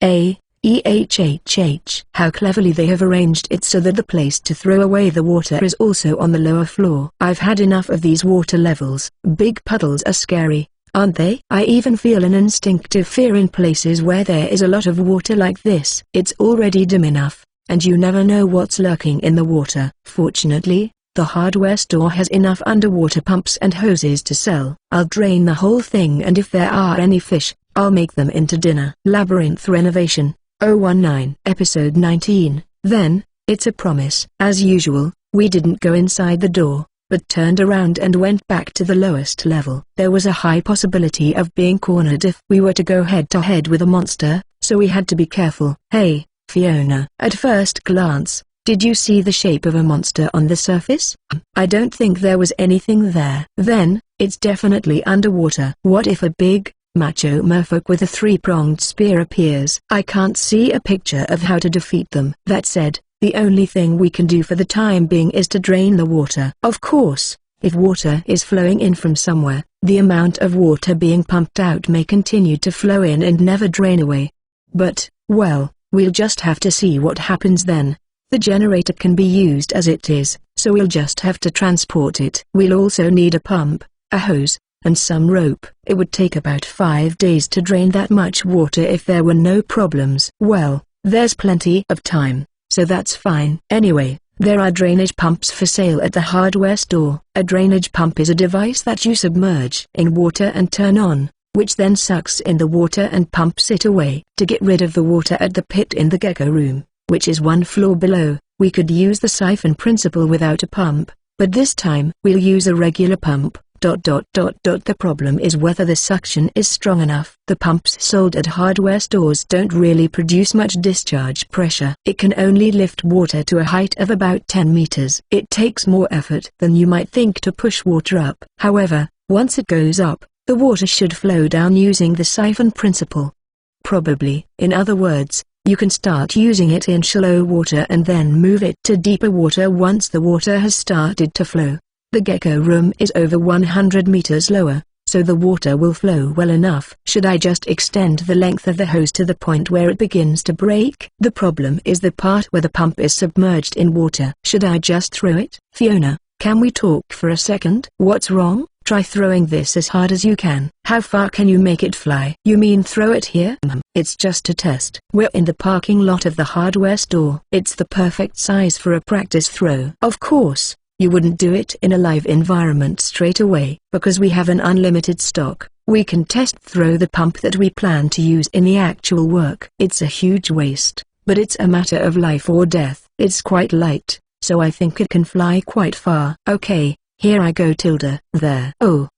How cleverly they have arranged it so that the place to throw away the water is also on the lower floor. I've had enough of these water levels. Big puddles are scary, aren't they? I even feel an instinctive fear in places where there is a lot of water like this. It's already dim enough, and you never know what's lurking in the water. Fortunately, the hardware store has enough underwater pumps and hoses to sell. I'll drain the whole thing, and if there are any fish, I'll make them into dinner. Labyrinth Renovation 019 Episode 19. Then, it's a promise. As usual, we didn't go inside the door, but turned around and went back to the lowest level. There was a high possibility of being cornered if we were to go head to head with a monster, so we had to be careful. Hey, Fiona. At first glance, did you see the shape of a monster on the surface? I don't think there was anything there. Then, it's definitely underwater. What if a big, macho merfolk with a three-pronged spear appears? I can't see a picture of how to defeat them. That said, the only thing we can do for the time being is to drain the water. Of course, if water is flowing in from somewhere, the amount of water being pumped out may continue to flow in and never drain away. But, well, we'll just have to see what happens then. The generator can be used as it is, so we'll just have to transport it. We'll also need a pump, a hose, and some rope. It would take about 5 days to drain that much water if there were no problems. Well, there's plenty of time, so that's fine. Anyway, there are drainage pumps for sale at the hardware store. A drainage pump is a device that you submerge in water and turn on, which then sucks in the water and pumps it away. To get rid of the water at the pit in the gecko room, which is 1 floor below, we could use the siphon principle without a pump, but this time we'll use a regular pump. The problem is whether the suction is strong enough. The pumps sold at hardware stores don't really produce much discharge pressure. It can only lift water to a height of about 10 meters. It takes more effort than you might think to push water up. However, once it goes up, the water should flow down using the siphon principle. Probably. In other words, you can start using it in shallow water and then move it to deeper water once the water has started to flow. The gecko room is over 100 meters lower, so the water will flow well enough. Should I just extend the length of the hose to the point where it begins to break? The problem is the part where the pump is submerged in water. Should I just throw it? Fiona, can we talk for a second? What's wrong? Try throwing this as hard as you can. How far can you make it fly? You mean throw it here? It's just a test. We're in the parking lot of the hardware store. It's the perfect size for a practice throw. Of course, you wouldn't do it in a live environment straight away. Because we have an unlimited stock, we can test throw the pump that we plan to use in the actual work. It's a huge waste, but it's a matter of life or death. It's quite light, so I think it can fly quite far. Okay. Here I go. Tilda. There. Oh,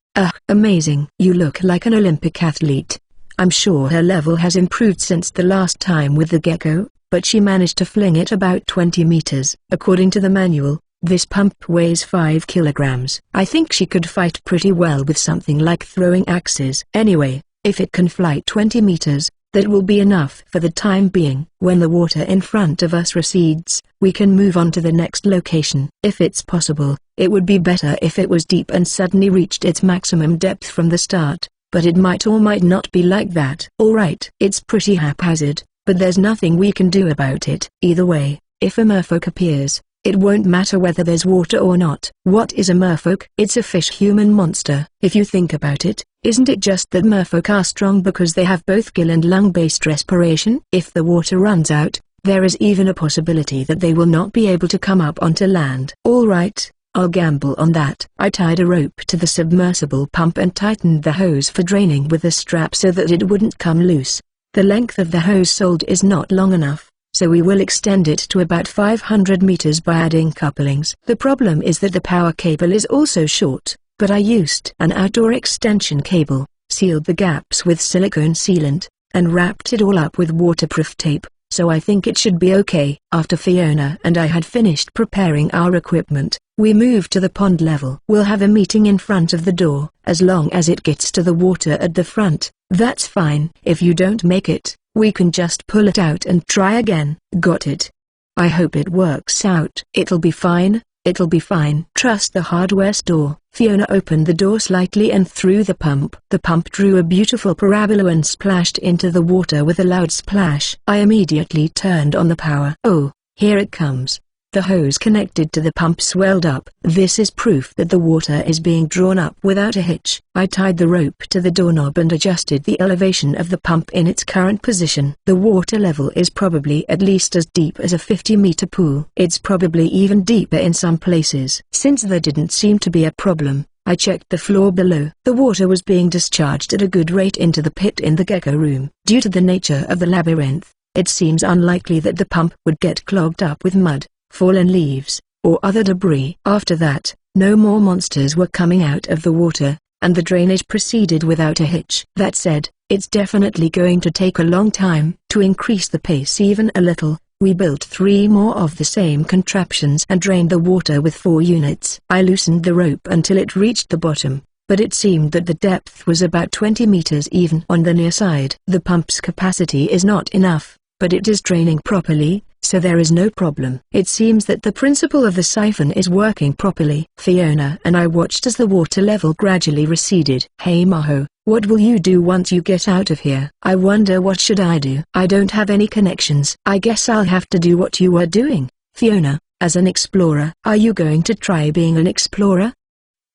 amazing. You look like an Olympic athlete. I'm sure her level has improved since the last time with the gecko, but she managed to fling it about 20 meters. According to the manual, this pump weighs 5 kilograms. I think she could fight pretty well with something like throwing axes. Anyway, if it can fly 20 meters, that will be enough for the time being. When the water in front of us recedes, we can move on to the next location. If it's possible, it would be better if it was deep and suddenly reached its maximum depth from the start, but it might or might not be like that. Alright, it's pretty haphazard, but there's nothing we can do about it. Either way, if a merfolk appears, it won't matter whether there's water or not. What is a merfolk? It's a fish-human monster. If you think about it, isn't it just that merfolk are strong because they have both gill and lung-based respiration? If the water runs out, there is even a possibility that they will not be able to come up onto land. Alright, I'll gamble on that. I tied a rope to the submersible pump and tightened the hose for draining with a strap so that it wouldn't come loose. The length of the hose sold is not long enough, so we will extend it to about 500 meters by adding couplings. The problem is that the power cable is also short, but I used an outdoor extension cable, sealed the gaps with silicone sealant, and wrapped it all up with waterproof tape, so I think it should be okay. After Fiona and I had finished preparing our equipment, we moved to the pond level. We'll have a meeting in front of the door. As long as it gets to the water at the front, that's fine. If you don't make it, we can just pull it out and try again. Got it. I hope it works out. It'll be fine, It'll be fine. Trust the hardware store. Fiona opened the door slightly and threw the pump. The pump drew a beautiful parabola and splashed into the water with a loud splash. I immediately turned on the power. Oh, here it comes. The hose connected to the pump swelled up. This is proof that the water is being drawn up without a hitch. I tied the rope to the doorknob and adjusted the elevation of the pump in its current position. The water level is probably at least as deep as a 50-meter pool. It's probably even deeper in some places. Since there didn't seem to be a problem, I checked the floor below. The water was being discharged at a good rate into the pit in the gecko room. Due to the nature of the labyrinth, it seems unlikely that the pump would get clogged up with mud, fallen leaves, or other debris. After that, no more monsters were coming out of the water, and the drainage proceeded without a hitch. That said, it's definitely going to take a long time. To increase the pace even a little, we built 3 more of the same contraptions and drained the water with 4 units. I loosened the rope until it reached the bottom, but it seemed that the depth was about 20 meters even on the near side. The pump's capacity is not enough, but it is draining properly, so there is no problem. It seems that the principle of the siphon is working properly. Fiona and I watched as the water level gradually receded. Hey Maho, what will you do once you get out of here? I wonder what should I do. I don't have any connections. I guess I'll have to do what you are doing, Fiona, as an explorer. Are you going to try being an explorer?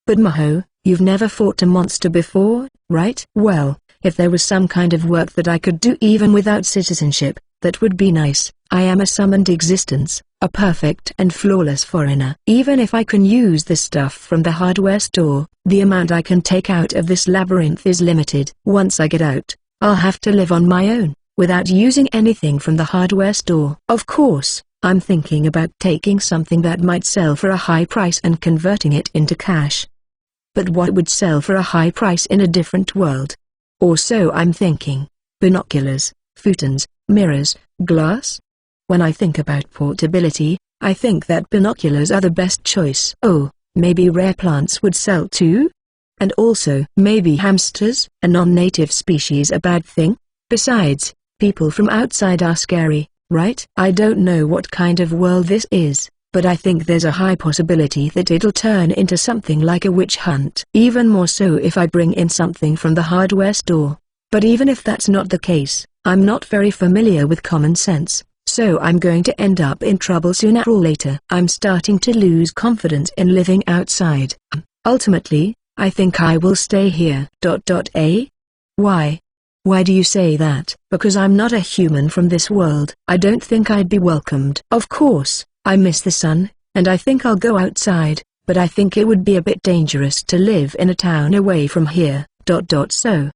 But Maho, you've never fought a monster before, right? Well, if there was some kind of work that I could do even without citizenship, that would be nice. I am a summoned existence, a perfect and flawless foreigner. Even if I can use the stuff from the hardware store, the amount I can take out of this labyrinth is limited. Once I get out, I'll have to live on my own, without using anything from the hardware store. Of course, I'm thinking about taking something that might sell for a high price and converting it into cash. But what would sell for a high price in a different world? Or so I'm thinking. Binoculars, futons, mirrors, glass? When I think about portability, I think that binoculars are the best choice. Oh, maybe rare plants would sell too? And also, maybe hamsters? A non-native species a bad thing? Besides, people from outside are scary, right? I don't know what kind of world this is, but I think there's a high possibility that it'll turn into something like a witch hunt. Even more so if I bring in something from the hardware store. But even if that's not the case, I'm not very familiar with common sense, so I'm going to end up in trouble sooner or later. I'm starting to lose confidence in living outside. Ultimately, I think I will stay here. Why? Why do you say that? Because I'm not a human from this world. I don't think I'd be welcomed. Of course, I miss the sun, and I think I'll go outside, but I think it would be a bit dangerous to live in a town away from here. So,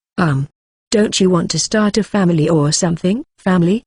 don't you want to start a family or something? Family?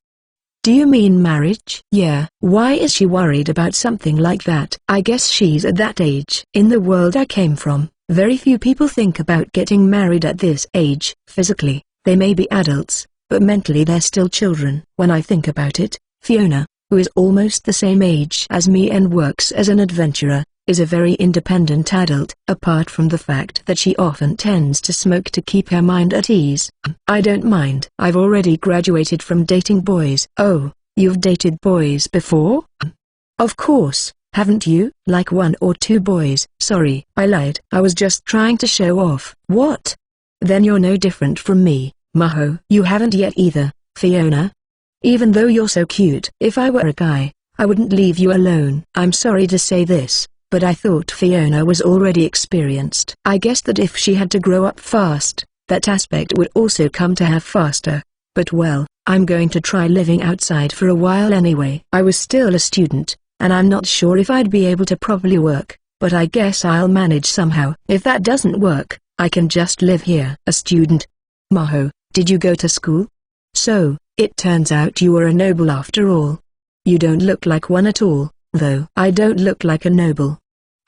Do you mean marriage? Yeah. Why is she worried about something like that? I guess she's at that age. In the world I came from, very few people think about getting married at this age. Physically, they may be adults, but mentally they're still children. When I think about it, Fiona, who is almost the same age as me and works as an adventurer, is a very independent adult. Apart from the fact that she often tends to smoke to keep her mind at ease, I don't mind. I've already graduated from dating boys. Oh, you've dated boys before? Of course, haven't you? Like 1 or 2 boys. Sorry, I lied. I was just trying to show off. What? Then you're no different from me, Maho. You haven't yet either, Fiona. Even though you're so cute. If I were a guy, I wouldn't leave you alone. I'm sorry to say this, but I thought Fiona was already experienced. I guess that if she had to grow up fast, that aspect would also come to her faster. But well, I'm going to try living outside for a while anyway. I was still a student, and I'm not sure if I'd be able to properly work, but I guess I'll manage somehow. If that doesn't work, I can just live here. A student? Maho, did you go to school? So, it turns out you were a noble after all. You don't look like one at all, though. I don't look like a noble.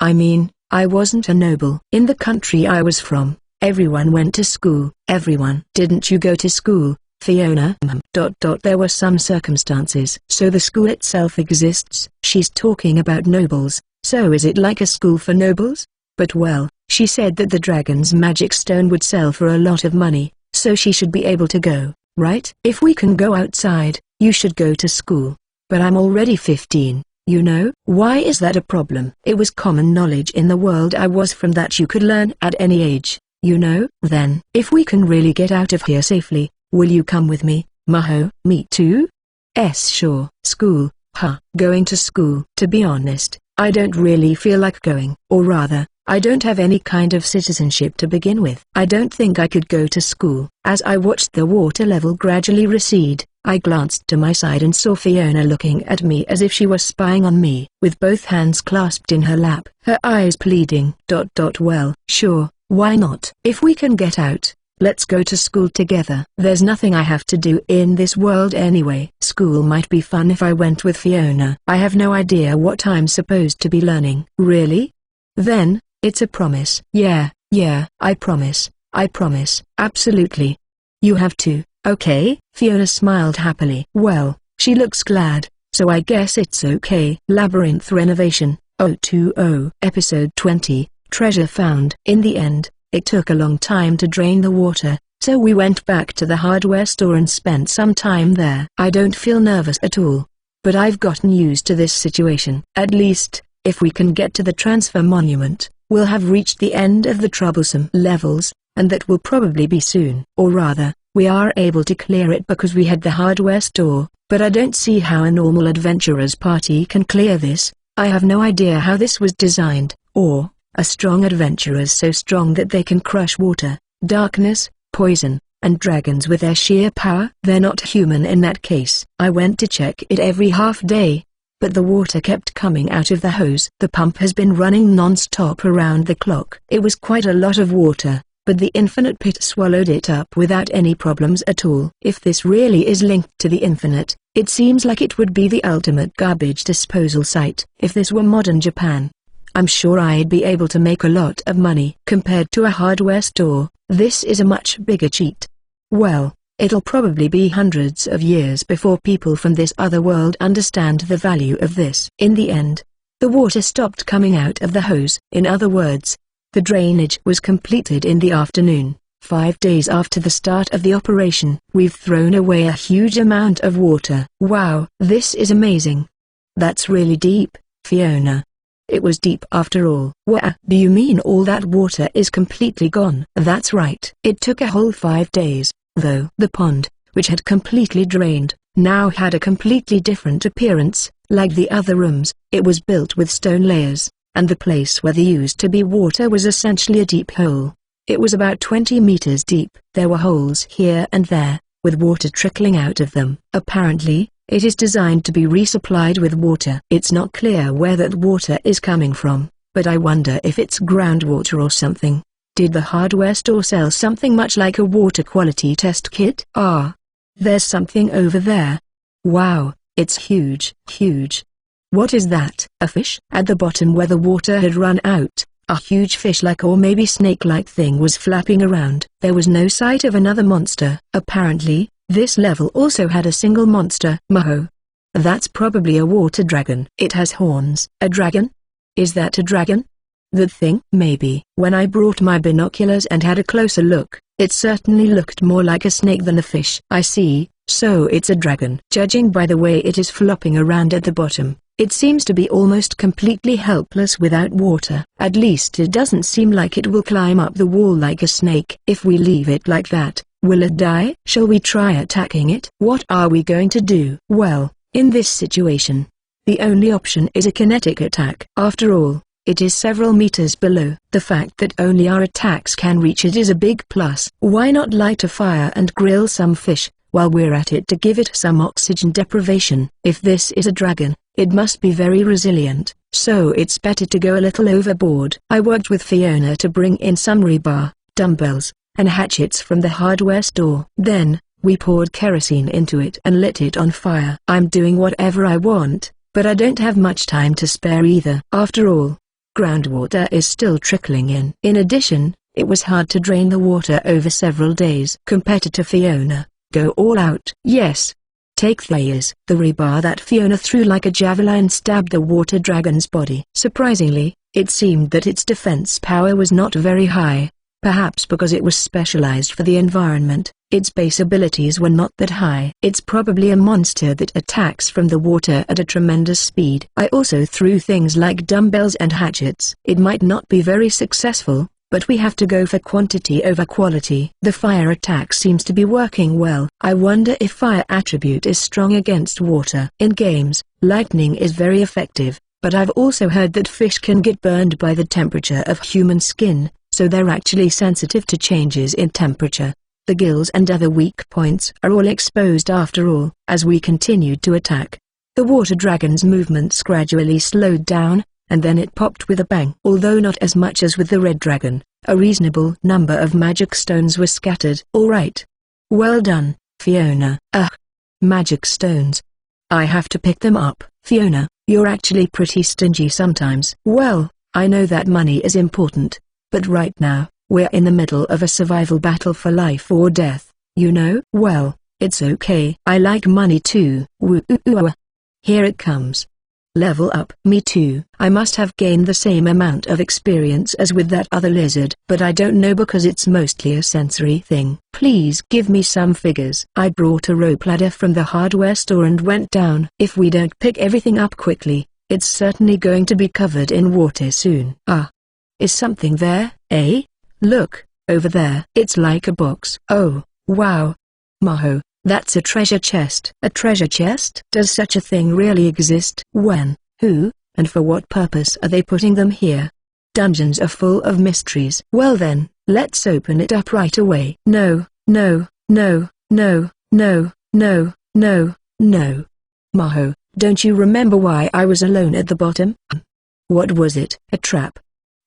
I mean, I wasn't a noble. In the country I was from, everyone went to school. Everyone. Didn't you go to school, Fiona? There were some circumstances. So the school itself exists. She's talking about nobles, so is it like a school for nobles? But well, she said that the dragon's magic stone would sell for a lot of money, so she should be able to go, right? If we can go outside, you should go to school. But I'm already 15. you know. Why is that a problem? It was common knowledge in the world I was from that you could learn at any age, you know. Then, if we can really get out of here safely, will you come with me, Maho? Me too? Sure. School, huh? Going to school. To be honest, I don't really feel like going. Or rather, I don't have any kind of citizenship to begin with. I don't think I could go to school. As I watched the water level gradually recede, I glanced to my side and saw Fiona looking at me as if she was spying on me, with both hands clasped in her lap, her eyes pleading. Well, sure, why not? If we can get out, let's go to school together. There's nothing I have to do in this world anyway. School might be fun if I went with Fiona. I have no idea what I'm supposed to be learning. Really? Then, it's a promise. Yeah, I promise, absolutely. You have to, okay? Fiona smiled happily. Well, she looks glad, so I guess it's okay. Labyrinth Renovation, 020. Episode 20, Treasure Found. In the end, it took a long time to drain the water, so we went back to the hardware store and spent some time there. I don't feel nervous at all, but I've gotten used to this situation. At least, if we can get to the transfer monument, we'll have reached the end of the troublesome levels, and that will probably be soon. Or rather, we are able to clear it because we had the hardware store, but I don't see how a normal adventurer's party can clear this. I have no idea how this was designed, or a strong adventurers so strong that they can crush water, darkness, poison, and dragons with their sheer power. They're not human in that case. I went to check it every half day, but the water kept coming out of the hose. The pump has been running non-stop around the clock. It was quite a lot of water, but the infinite pit swallowed it up without any problems at all. If this really is linked to the infinite, it seems like it would be the ultimate garbage disposal site. If this were modern Japan, I'm sure I'd be able to make a lot of money. Compared to a hardware store, this is a much bigger cheat. Well, it'll probably be hundreds of years before people from this other world understand the value of this. In the end, the water stopped coming out of the hose. In other words, the drainage was completed in the afternoon. 5 days after the start of the operation, we've thrown away a huge amount of water. Wow, this is amazing. That's really deep, Fiona. It was deep after all. What do you mean all that water is completely gone? That's right. It took a whole 5 days. Though the pond, which had completely drained, now had a completely different appearance. Like the other rooms, it was built with stone layers, and the place where there used to be water was essentially a deep hole. It was about 20 meters deep. There were holes here and there, with water trickling out of them. Apparently, it is designed to be resupplied with water. It's not clear where that water is coming from, but I wonder if it's groundwater or something. Did the hardware store sell something much like a water quality test kit? Ah, there's something over there. Wow, it's huge. What is that? A fish? At the bottom where the water had run out, a huge fish-like or maybe snake-like thing was flapping around. There was no sight of another monster. Apparently, this level also had a single monster. Maho. That's probably a water dragon. It has horns. A dragon? Is that a dragon? That thing? Maybe. When I brought my binoculars and had a closer look, it certainly looked more like a snake than a fish. I see, so it's a dragon. Judging by the way it is flopping around at the bottom, it seems to be almost completely helpless without water. At least it doesn't seem like it will climb up the wall like a snake. If we leave it like that, will it die? Shall we try attacking it? What are we going to do? Well, in this situation, the only option is a kinetic attack. After all, it is several meters below. The fact that only our attacks can reach it is a big plus. Why not light a fire and grill some fish, while we're at it, to give it some oxygen deprivation? If this is a dragon, it must be very resilient, so it's better to go a little overboard. I worked with Fiona to bring in some rebar, dumbbells, and hatchets from the hardware store. Then, we poured kerosene into it and lit it on fire. I'm doing whatever I want, but I don't have much time to spare either. After all, groundwater is still trickling in. In addition, it was hard to drain the water over several days. Competitor Fiona, go all out. Yes. Take theirs. The rebar that Fiona threw like a javelin stabbed the water dragon's body. Surprisingly, it seemed that its defense power was not very high. Perhaps because it was specialized for the environment, its base abilities were not that high. It's probably a monster that attacks from the water at a tremendous speed. I also threw things like dumbbells and hatchets. It might not be very successful, but we have to go for quantity over quality. The fire attack seems to be working well. I wonder if fire attribute is strong against water. In games, lightning is very effective, but I've also heard that fish can get burned by the temperature of human skin, so they're actually sensitive to changes in temperature. The gills and other weak points are all exposed after all. As we continued to attack, the water dragon's movements gradually slowed down, and then it popped with a bang. Although not as much as with the red dragon, a reasonable number of magic stones were scattered. Alright. Well done, Fiona. Ugh. Magic stones. I have to pick them up. Fiona, you're actually pretty stingy sometimes. Well, I know that money is important, but right now, we're in the middle of a survival battle for life or death, you know? Well, it's okay. I like money too. Woo. Here it comes. Level up. Me too. I must have gained the same amount of experience as with that other lizard, but I don't know because it's mostly a sensory thing. Please give me some figures. I brought a rope ladder from the hardware store and went down. If we don't pick everything up quickly, it's certainly going to be covered in water soon. Ah. Is something there, eh? Look, over there. It's like a box. Oh, wow. Maho. That's a treasure chest. A treasure chest? Does such a thing really exist? When, who, and for what purpose are they putting them here? Dungeons are full of mysteries. Well then, let's open it up right away. No, no, no, no, no, no, no, no. Maho, don't you remember why I was alone at the bottom? What was it? A trap.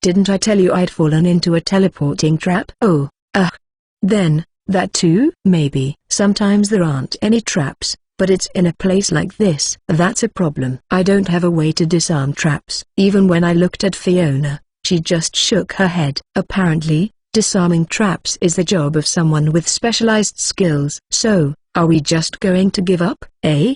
Didn't I tell you I'd fallen into a teleporting trap? Oh, then, that too? Maybe. Sometimes there aren't any traps, but it's in a place like this. That's a problem. I don't have a way to disarm traps. Even when I looked at Fiona, she just shook her head. Apparently, disarming traps is the job of someone with specialized skills. So, are we just going to give up, eh?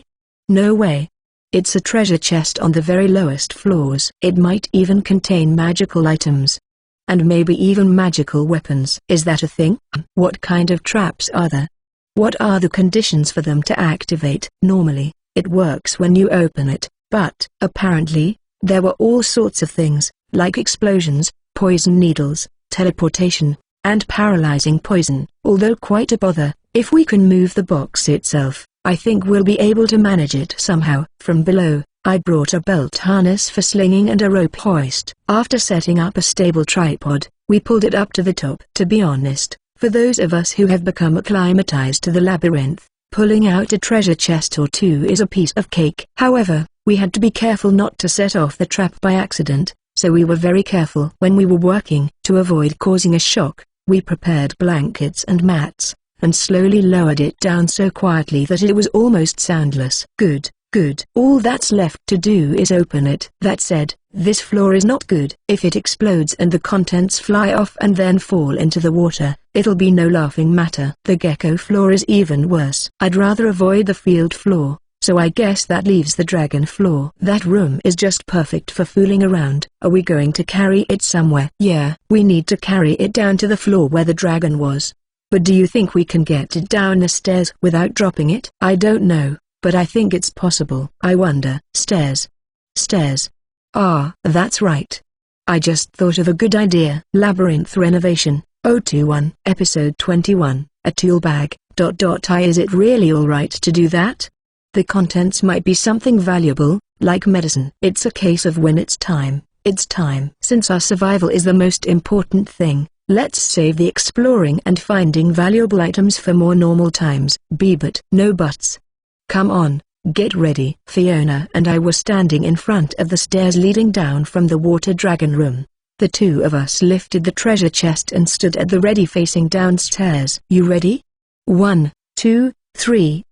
No way. It's a treasure chest on the very lowest floors. It might even contain magical items. And maybe even magical weapons. Is that a thing? What kind of traps are there? What are the conditions for them to activate? Normally, it works when you open it, but, apparently, there were all sorts of things, like explosions, poison needles, teleportation, and paralyzing poison. Although quite a bother, if we can move the box itself, I think we'll be able to manage it somehow. From below, I brought a belt harness for slinging and a rope hoist. After setting up a stable tripod, we pulled it up to the top. To be honest, for those of us who have become acclimatized to the labyrinth, pulling out a treasure chest or two is a piece of cake. However, we had to be careful not to set off the trap by accident, so we were very careful. When we were working, to avoid causing a shock, we prepared blankets and mats, and slowly lowered it down so quietly that it was almost soundless. Good. Good. All that's left to do is open it. That said, this floor is not good. If it explodes and the contents fly off and then fall into the water, it'll be no laughing matter. The gecko floor is even worse. I'd rather avoid the field floor, so I guess that leaves the dragon floor. That room is just perfect for fooling around. Are we going to carry it somewhere? Yeah, we need to carry it down to the floor where the dragon was. But do you think we can get it down the stairs without dropping it? I don't know, but I think it's possible. I wonder. Stairs. Stairs. Ah, that's right. I just thought of a good idea. Labyrinth Renovation, 021, Episode 21, a tool bag, ... Is it really alright to do that? The contents might be something valuable, like medicine. It's a case of when it's time, it's time. Since our survival is the most important thing, let's save the exploring and finding valuable items for more normal times. But no buts. Come on, get ready. Fiona and I were standing in front of the stairs leading down from the water dragon room. The two of us lifted the treasure chest and stood at the ready facing downstairs. You ready? 1, 2, 3.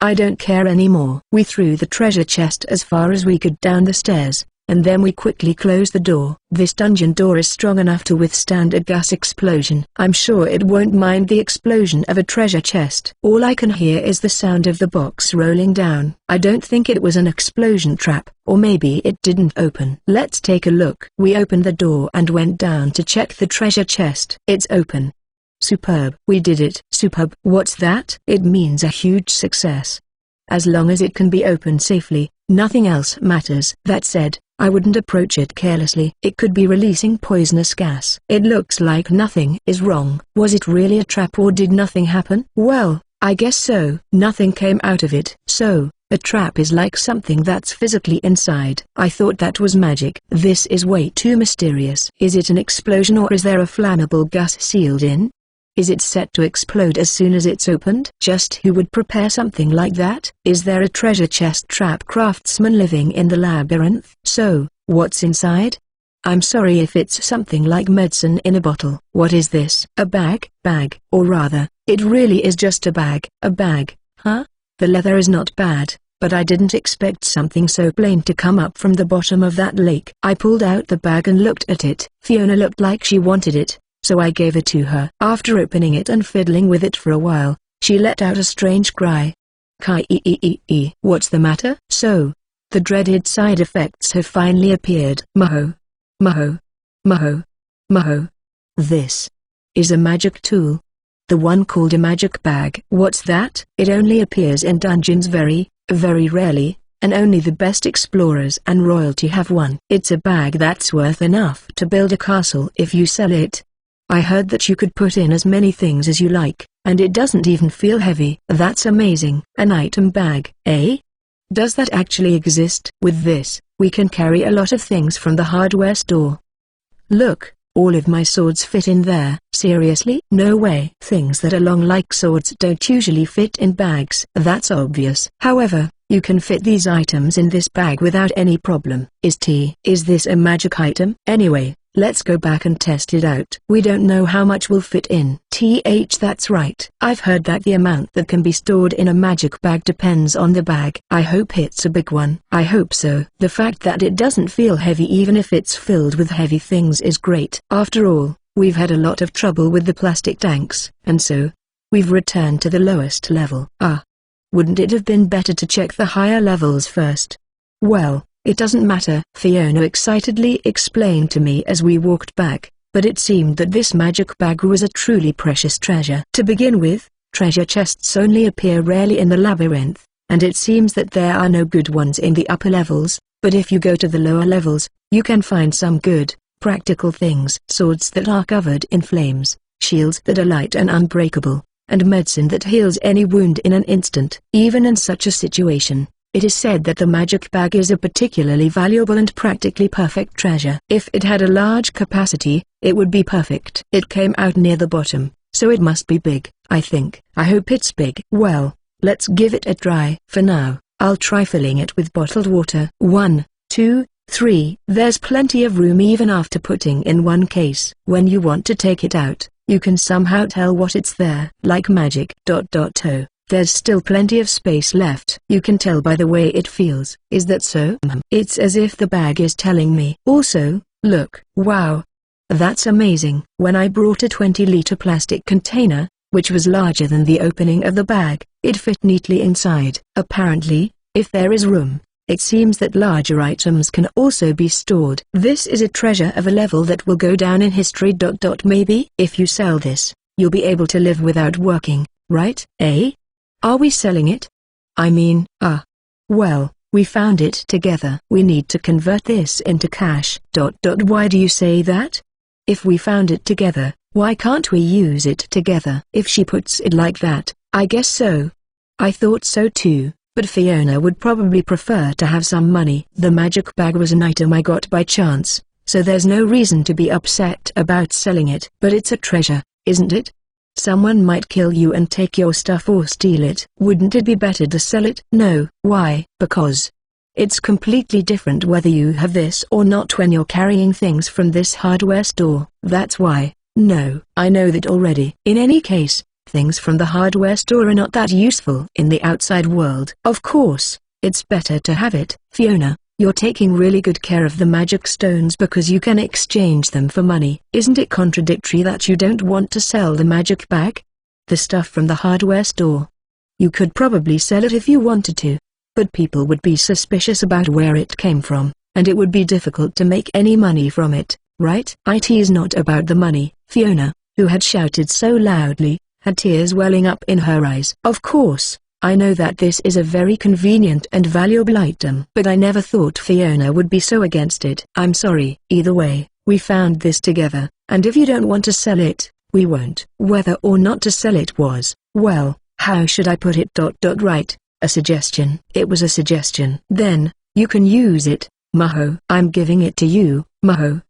I don't care anymore. We threw the treasure chest as far as we could down the stairs, and then we quickly close the door. This dungeon door is strong enough to withstand a gas explosion. I'm sure it won't mind the explosion of a treasure chest. All I can hear is the sound of the box rolling down. I don't think it was an explosion trap, or maybe it didn't open. Let's take a look. We opened the door and went down to check the treasure chest. It's open. Superb. We did it. Superb. What's that? It means a huge success. As long as it can be opened safely, nothing else matters. That said, I wouldn't approach it carelessly. It could be releasing poisonous gas. It looks like nothing is wrong. Was it really a trap or did nothing happen? Well, I guess so. Nothing came out of it. So, a trap is like something that's physically inside. I thought that was magic. This is way too mysterious. Is it an explosion or is there a flammable gas sealed in? Is it set to explode as soon as it's opened? Just who would prepare something like that? Is there a treasure chest trap craftsman living in the labyrinth? So, what's inside? I'm sorry if it's something like medicine in a bottle. What is this? A bag? Bag. Or rather, it really is just a bag. A bag, huh? The leather is not bad, but I didn't expect something so plain to come up from the bottom of that lake. I pulled out the bag and looked at it. Fiona looked like she wanted it, so I gave it to her. After opening it and fiddling with it for a while, she let out a strange cry. Kai-ee-ee-ee. What's the matter? So, the dreaded side effects have finally appeared. Maho. Maho. Maho. Maho. This is a magic tool. The one called a magic bag. What's that? It only appears in dungeons very, very rarely, and only the best explorers and royalty have one. It's a bag that's worth enough to build a castle if you sell it. I heard that you could put in as many things as you like, and it doesn't even feel heavy. That's amazing. An item bag, eh? Does that actually exist? With this, we can carry a lot of things from the hardware store. Look, all of my swords fit in there. Seriously? No way. Things that are long like swords don't usually fit in bags. That's obvious. However, you can fit these items in this bag without any problem. Is this a magic item? Anyway, let's go back and test it out. We don't know how much will fit in. That's right. I've heard that the amount that can be stored in a magic bag depends on the bag. I hope it's a big one. I hope so. The fact that it doesn't feel heavy even if it's filled with heavy things is great. After all, we've had a lot of trouble with the plastic tanks, and so, we've returned to the lowest level. Wouldn't it have been better to check the higher levels first? Well, it doesn't matter, Fiona excitedly explained to me as we walked back, but it seemed that this magic bag was a truly precious treasure. To begin with, treasure chests only appear rarely in the labyrinth, and it seems that there are no good ones in the upper levels, but if you go to the lower levels, you can find some good, practical things. Swords that are covered in flames, shields that are light and unbreakable, and medicine that heals any wound in an instant. Even in such a situation, it is said that the magic bag is a particularly valuable and practically perfect treasure. If it had a large capacity, it would be perfect. It came out near the bottom, so it must be big, I think. I hope it's big. Well, let's give it a try. For now, I'll try filling it with bottled water. 1, 2, 3. There's plenty of room even after putting in one case. When you want to take it out, you can somehow tell what it's there. Like magic. There's still plenty of space left. You can tell by the way it feels. Is that so? It's as if the bag is telling me. Also, look. Wow. That's amazing. When I brought a 20-liter plastic container, which was larger than the opening of the bag, it fit neatly inside. Apparently, if there is room, it seems that larger items can also be stored. This is a treasure of a level that will go down in history. Maybe if you sell this, you'll be able to live without working, right? Eh? Are we selling it? I mean, well, we found it together. We need to convert this into cash. Why do you say that? If we found it together, why can't we use it together? If she puts it like that, I guess so. I thought so too. But Fiona would probably prefer to have some money. The magic bag was an item I got by chance, so there's no reason to be upset about selling it. But it's a treasure, isn't it? Someone might kill you and take your stuff or steal it. Wouldn't it be better to sell it? No. Why? Because it's completely different whether you have this or not when you're carrying things from this hardware store. That's why. No, I know that already. In any case, things from the hardware store are not that useful in the outside world. Of course, it's better to have it. Fiona, You're taking really good care of the magic stones because you can exchange them for money. Isn't it contradictory that you don't want to sell the magic bag? The stuff from the hardware store. You could probably sell it if you wanted to. But people would be suspicious about where it came from, and it would be difficult to make any money from it, right? It is not about the money. Fiona, who had shouted so loudly, had tears welling up in her eyes. Of course, I know that this is a very convenient and valuable item, but I never thought Fiona would be so against it. I'm sorry. Either way, we found this together, and if you don't want to sell it, we won't. Whether or not to sell it was, well, how should I put it? Right, a suggestion. It was a suggestion. Then, you can use it, Maho. I'm giving it to you, Maho.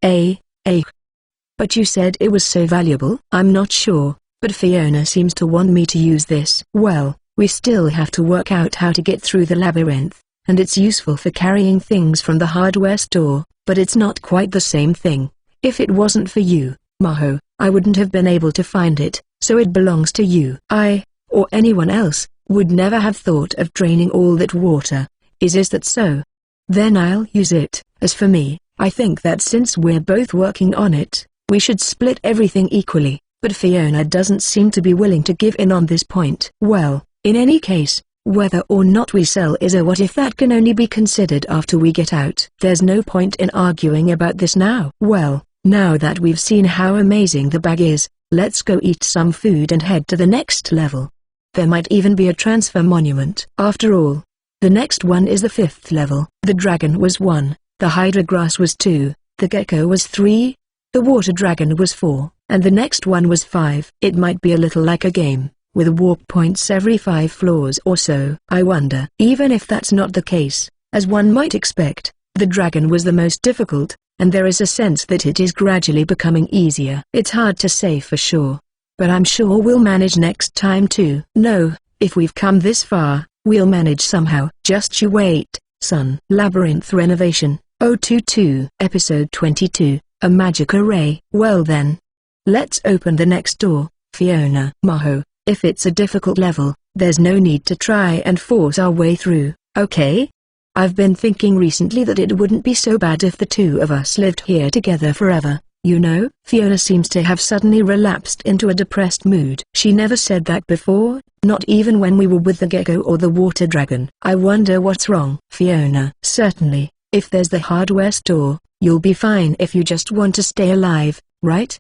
But you said it was so valuable. I'm not sure, but Fiona seems to want me to use this. Well, we still have to work out how to get through the labyrinth, and it's useful for carrying things from the hardware store, but it's not quite the same thing. If it wasn't for you, Maho, I wouldn't have been able to find it, so it belongs to you. I, or anyone else, would never have thought of draining all that water. Is that so? Then I'll use it. As for me, I think that since we're both working on it, we should split everything equally, but Fiona doesn't seem to be willing to give in on this point. Well, in any case, whether or not we sell is a what if that can only be considered after we get out. There's no point in arguing about this now. Well, now that we've seen how amazing the bag is, let's go eat some food and head to the next level. There might even be a transfer monument. After all, the next one is the 5th level. The dragon was 1, the hydra grass was 2, the gecko was 3, the water dragon was 4, and the next one was 5. It might be a little like a game, with warp points every 5 floors or so. I wonder. Even if that's not the case, as one might expect, the dragon was the most difficult, and there is a sense that it is gradually becoming easier. It's hard to say for sure, but I'm sure we'll manage next time too. No, if we've come this far, we'll manage somehow. Just you wait, son. Labyrinth Renovation, 022. Episode 22, A Magic Array. Well then, let's open the next door, Fiona. Maho, if it's a difficult level, there's no need to try and force our way through, okay? I've been thinking recently that it wouldn't be so bad if the two of us lived here together forever, you know? Fiona seems to have suddenly relapsed into a depressed mood. She never said that before, not even when we were with the gecko or the water dragon. I wonder what's wrong. Fiona, certainly, if there's the hardware store, you'll be fine if you just want to stay alive, right?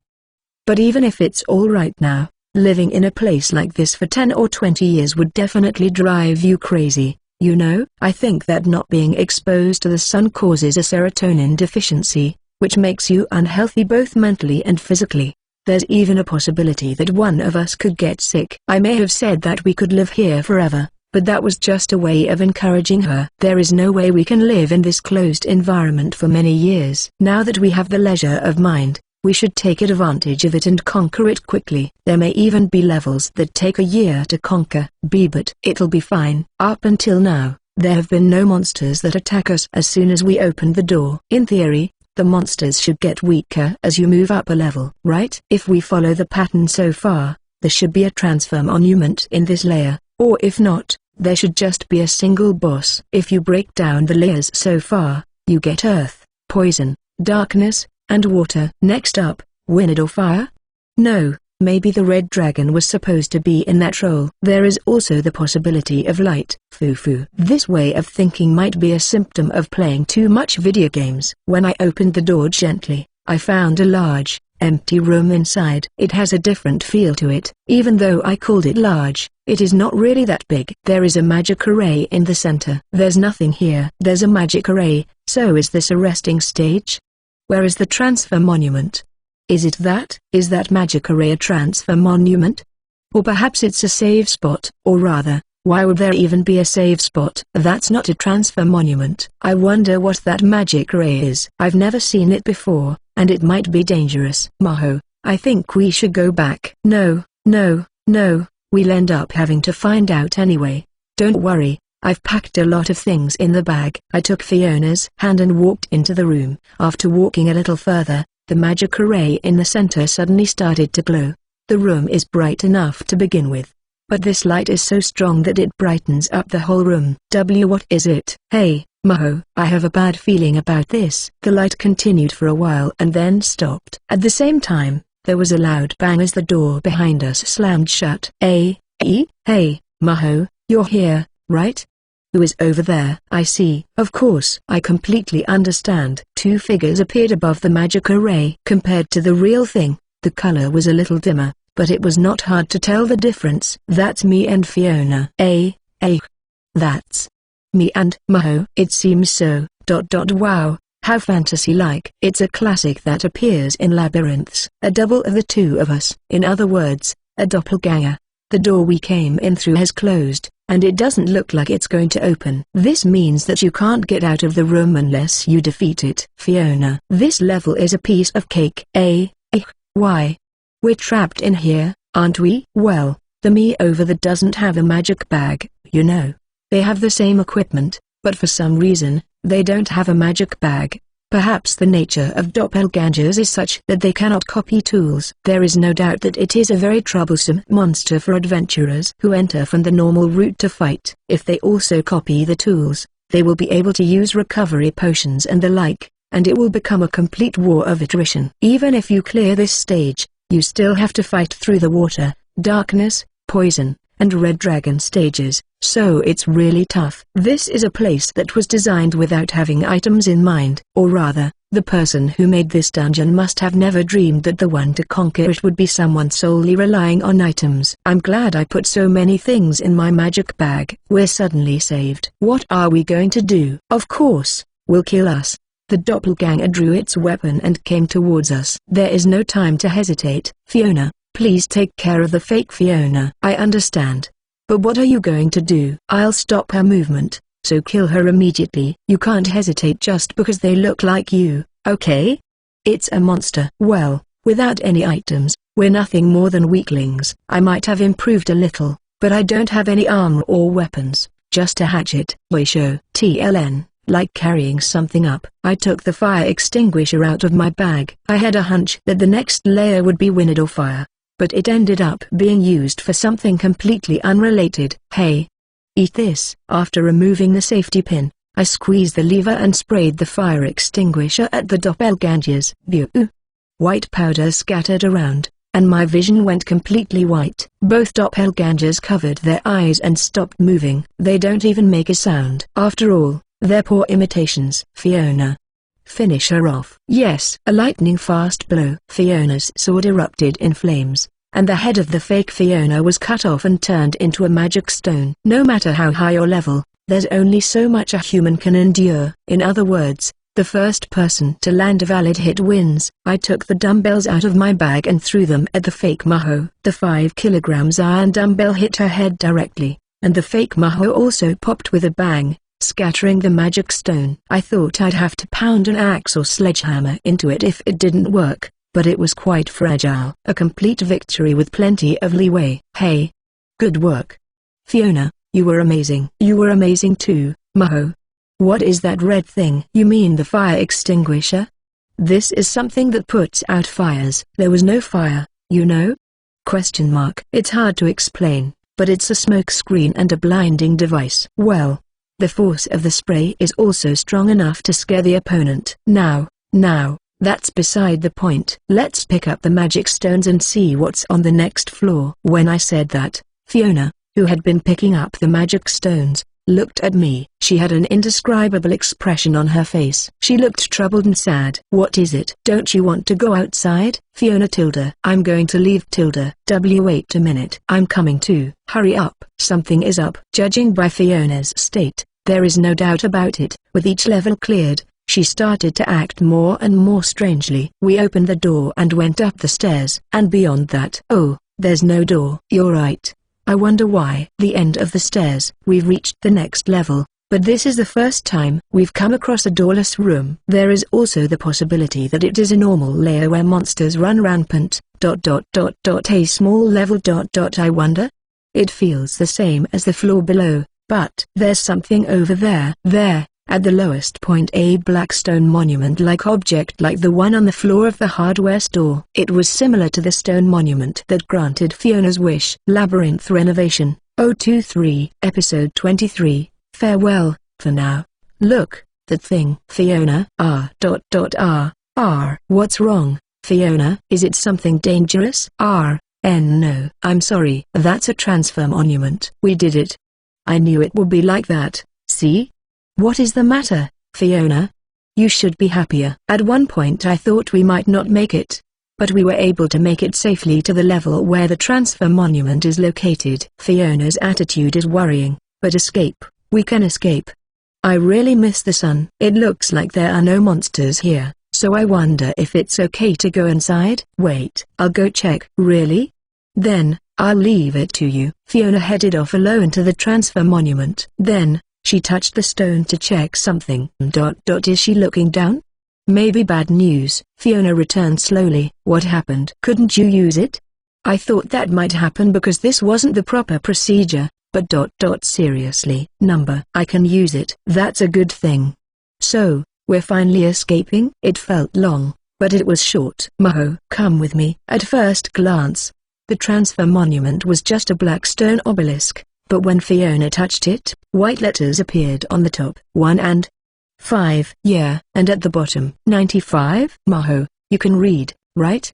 But even if it's all right now, living in a place like this for 10 or 20 years would definitely drive you crazy, you know? I think that not being exposed to the sun causes a serotonin deficiency, which makes you unhealthy both mentally and physically. There's even a possibility that one of us could get sick. I may have said that we could live here forever, but that was just a way of encouraging her. There is no way we can live in this closed environment for many years. Now that we have the leisure of mind, we should take advantage of it and conquer it quickly. There may even be levels that take a year to conquer. But it'll be fine. Up until now, there have been no monsters that attack us as soon as we open the door. In theory, the monsters should get weaker as you move up a level, right? If we follow the pattern so far, there should be a transfer monument in this layer, or if not, there should just be a single boss. If you break down the layers so far, you get earth, poison, darkness, and water. Next up, wind or fire? No, maybe the red dragon was supposed to be in that role. There is also the possibility of light. Foo-foo. This way of thinking might be a symptom of playing too much video games. When I opened the door gently, I found a large, empty room inside. It has a different feel to it. Even though I called it large, it is not really that big. There is a magic array in the center. There's nothing here. There's a magic array, so is this a resting stage? Where is the transfer monument? Is it that? Is that magic array a transfer monument? Or perhaps it's a save spot. Or rather, why would there even be a save spot? That's not a transfer monument. I wonder what that magic array is. I've never seen it before, and it might be dangerous. Maho, I think we should go back. No, we'll end up having to find out anyway. Don't worry. I've packed a lot of things in the bag. I took Fiona's hand and walked into the room. After walking a little further, the magic array in the center suddenly started to glow. The room is bright enough to begin with, but this light is so strong that it brightens up the whole room. What is it? Hey, Maho. I have a bad feeling about this. The light continued for a while and then stopped. At the same time, there was a loud bang as the door behind us slammed shut. Hey, Maho, you're here, right? Who is over there? I see. Of course. I completely understand. Two figures appeared above the magic array. Compared to the real thing, the color was a little dimmer, but it was not hard to tell the difference. That's me and Fiona. That's me and Maho. It seems so. Wow, how fantasy-like. It's a classic that appears in labyrinths. A double of the two of us. In other words, a doppelganger. The door we came in through has closed, and it doesn't look like it's going to open. This means that you can't get out of the room unless you defeat it. Fiona, this level is a piece of cake. Why? We're trapped in here, aren't we? Well, the me over there doesn't have a magic bag, you know. They have the same equipment, but for some reason, they don't have a magic bag. Perhaps the nature of doppelgangers is such that they cannot copy tools. There is no doubt that it is a very troublesome monster for adventurers who enter from the normal route to fight. If they also copy the tools, they will be able to use recovery potions and the like, and it will become a complete war of attrition. Even if you clear this stage, you still have to fight through the water, darkness, poison, and red dragon stages, so it's really tough. This is a place that was designed without having items in mind. Or rather, the person who made this dungeon must have never dreamed that the one to conquer it would be someone solely relying on items. I'm glad I put so many things in my magic bag. We're suddenly saved. What are we going to do? Of course, will kill us. The doppelganger drew its weapon and came towards us. There is no time to hesitate. Fiona, please take care of the fake Fiona. I understand. But what are you going to do? I'll stop her movement, so kill her immediately. You can't hesitate just because they look like you, okay? It's a monster. Well, without any items, we're nothing more than weaklings. I might have improved a little, but I don't have any armor or weapons, just a hatchet. Weisho. TLN. Like carrying something up. I took the fire extinguisher out of my bag. I had a hunch that the next layer would be wind or fire, but it ended up being used for something completely unrelated. Hey! Eat this. After removing the safety pin, I squeezed the lever and sprayed the fire extinguisher at the doppelgangers. View. White powder scattered around, and my vision went completely white. Both doppelgangers covered their eyes and stopped moving. They don't even make a sound. After all, they're poor imitations. Fiona. Finish her off. Yes. A lightning-fast blow. Fiona's sword erupted in flames, and the head of the fake Fiona was cut off and turned into a magic stone. No matter how high your level, there's only so much a human can endure. In other words, the first person to land a valid hit wins. I took the dumbbells out of my bag and threw them at the fake Maho. The 5 kilograms iron dumbbell hit her head directly, and the fake Maho also popped with a bang, scattering the magic stone. I thought I'd have to pound an axe or sledgehammer into it if it didn't work, but it was quite fragile. A complete victory with plenty of leeway. Hey! Good work. Fiona, you were amazing. You were amazing too, Maho. What is that red thing? You mean the fire extinguisher? This is something that puts out fires. There was no fire, you know? Question mark. It's hard to explain, but it's a smoke screen and a blinding device. Well, the force of the spray is also strong enough to scare the opponent. Now, that's beside the point. Let's pick up the magic stones and see what's on the next floor. When I said that, Fiona, who had been picking up the magic stones, looked at me. She had an indescribable expression on her face. She looked troubled and sad. What is it? Don't you want to go outside? Fiona tilde. I'm going to leave tilde. Wait a minute. I'm coming too. Hurry up. Something is up. Judging by Fiona's state, there is no doubt about it. With each level cleared, she started to act more and more strangely. We opened the door and went up the stairs. And beyond that, oh, there's no door. You're right. I wonder why. The end of the stairs. We've reached the next level, but this is the first time we've come across a doorless room. There is also the possibility that it is a normal layer where monsters run rampant. A small level. I wonder? It feels the same as the floor below, but there's something over there. There, at the lowest point, a black stone monument-like object like the one on the floor of the hardware store. It was similar to the stone monument that granted Fiona's wish. Labyrinth Renovation, 023, Episode 23, Farewell, for now. Look, that thing. Fiona. What's wrong, Fiona? Is it something dangerous? No. I'm sorry. That's a transfer monument. We did it. I knew it would be like that, see? What is the matter, Fiona? You should be happier. At one point I thought we might not make it. But we were able to make it safely to the level where the transfer monument is located. Fiona's attitude is worrying, but escape, we can escape. I really miss the sun. It looks like there are no monsters here, so I wonder if it's okay to go inside. Wait, I'll go check. Really? Then, I'll leave it to you. Fiona headed off alone to the transfer monument. Then, she touched the stone to check something. Is she looking down? Maybe bad news. Fiona returned slowly. What happened? Couldn't you use it? I thought that might happen because this wasn't the proper procedure, but seriously. I can use it. That's a good thing. So, we're finally escaping? It felt long, but it was short. Maho, come with me. At first glance, the transfer monument was just a black stone obelisk, but when Fiona touched it, white letters appeared on the top. 1 and 5. Yeah, and at the bottom. 95? Maho, you can read, right?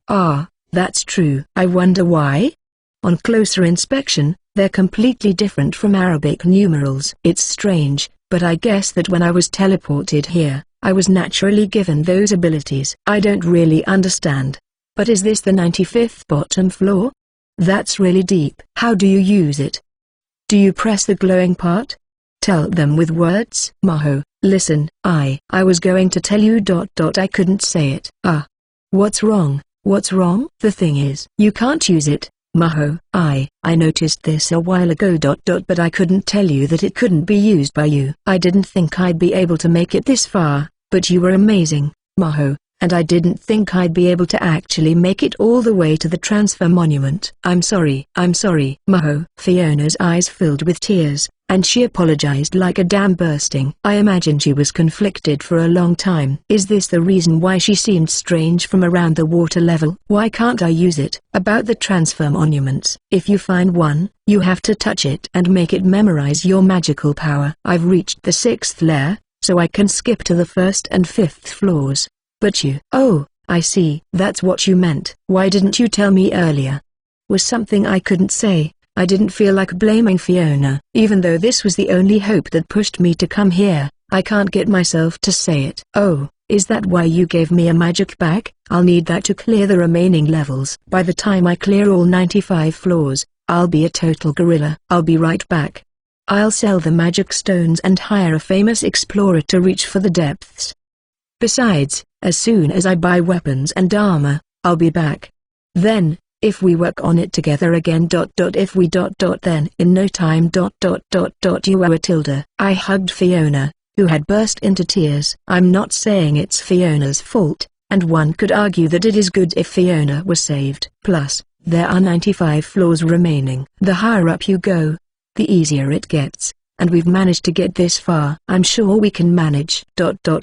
That's true. I wonder why? On closer inspection, they're completely different from Arabic numerals. It's strange, but I guess that when I was teleported here, I was naturally given those abilities. I don't really understand. But is this the 95th bottom floor? That's really deep. How do you use it? Do you press the glowing part? Tell them with words. Maho, listen, I was going to tell you. I couldn't say it. What's wrong? What's wrong? The thing is, you can't use it, Maho. I noticed this a while ago. But I couldn't tell you that it couldn't be used by you. I didn't think I'd be able to make it this far, but you were amazing, Maho. And I didn't think I'd be able to actually make it all the way to the transfer monument. I'm sorry, Maho. Fiona's eyes filled with tears, and she apologized like a dam bursting. I imagine she was conflicted for a long time. Is this the reason why she seemed strange from around the water level? Why can't I use it? About the transfer monuments. If you find one, you have to touch it and make it memorize your magical power. I've reached the 6th layer, so I can skip to the 1st and 5th floors. But you... Oh, I see. That's what you meant. Why didn't you tell me earlier? Was something I couldn't say. I didn't feel like blaming Fiona. Even though this was the only hope that pushed me to come here, I can't get myself to say it. Oh, is that why you gave me a magic bag? I'll need that to clear the remaining levels. By the time I clear all 95 floors, I'll be a total gorilla. I'll be right back. I'll sell the magic stones and hire a famous explorer to reach for the depths. Besides, as soon as I buy weapons and armor, I'll be back. Then, if we work on it together again. If we then in no time. You are Tilda. I hugged Fiona, who had burst into tears. I'm not saying it's Fiona's fault, and one could argue that it is good if Fiona was saved. Plus, there are 95 floors remaining. The higher up you go, the easier it gets, and we've managed to get this far. I'm sure we can manage.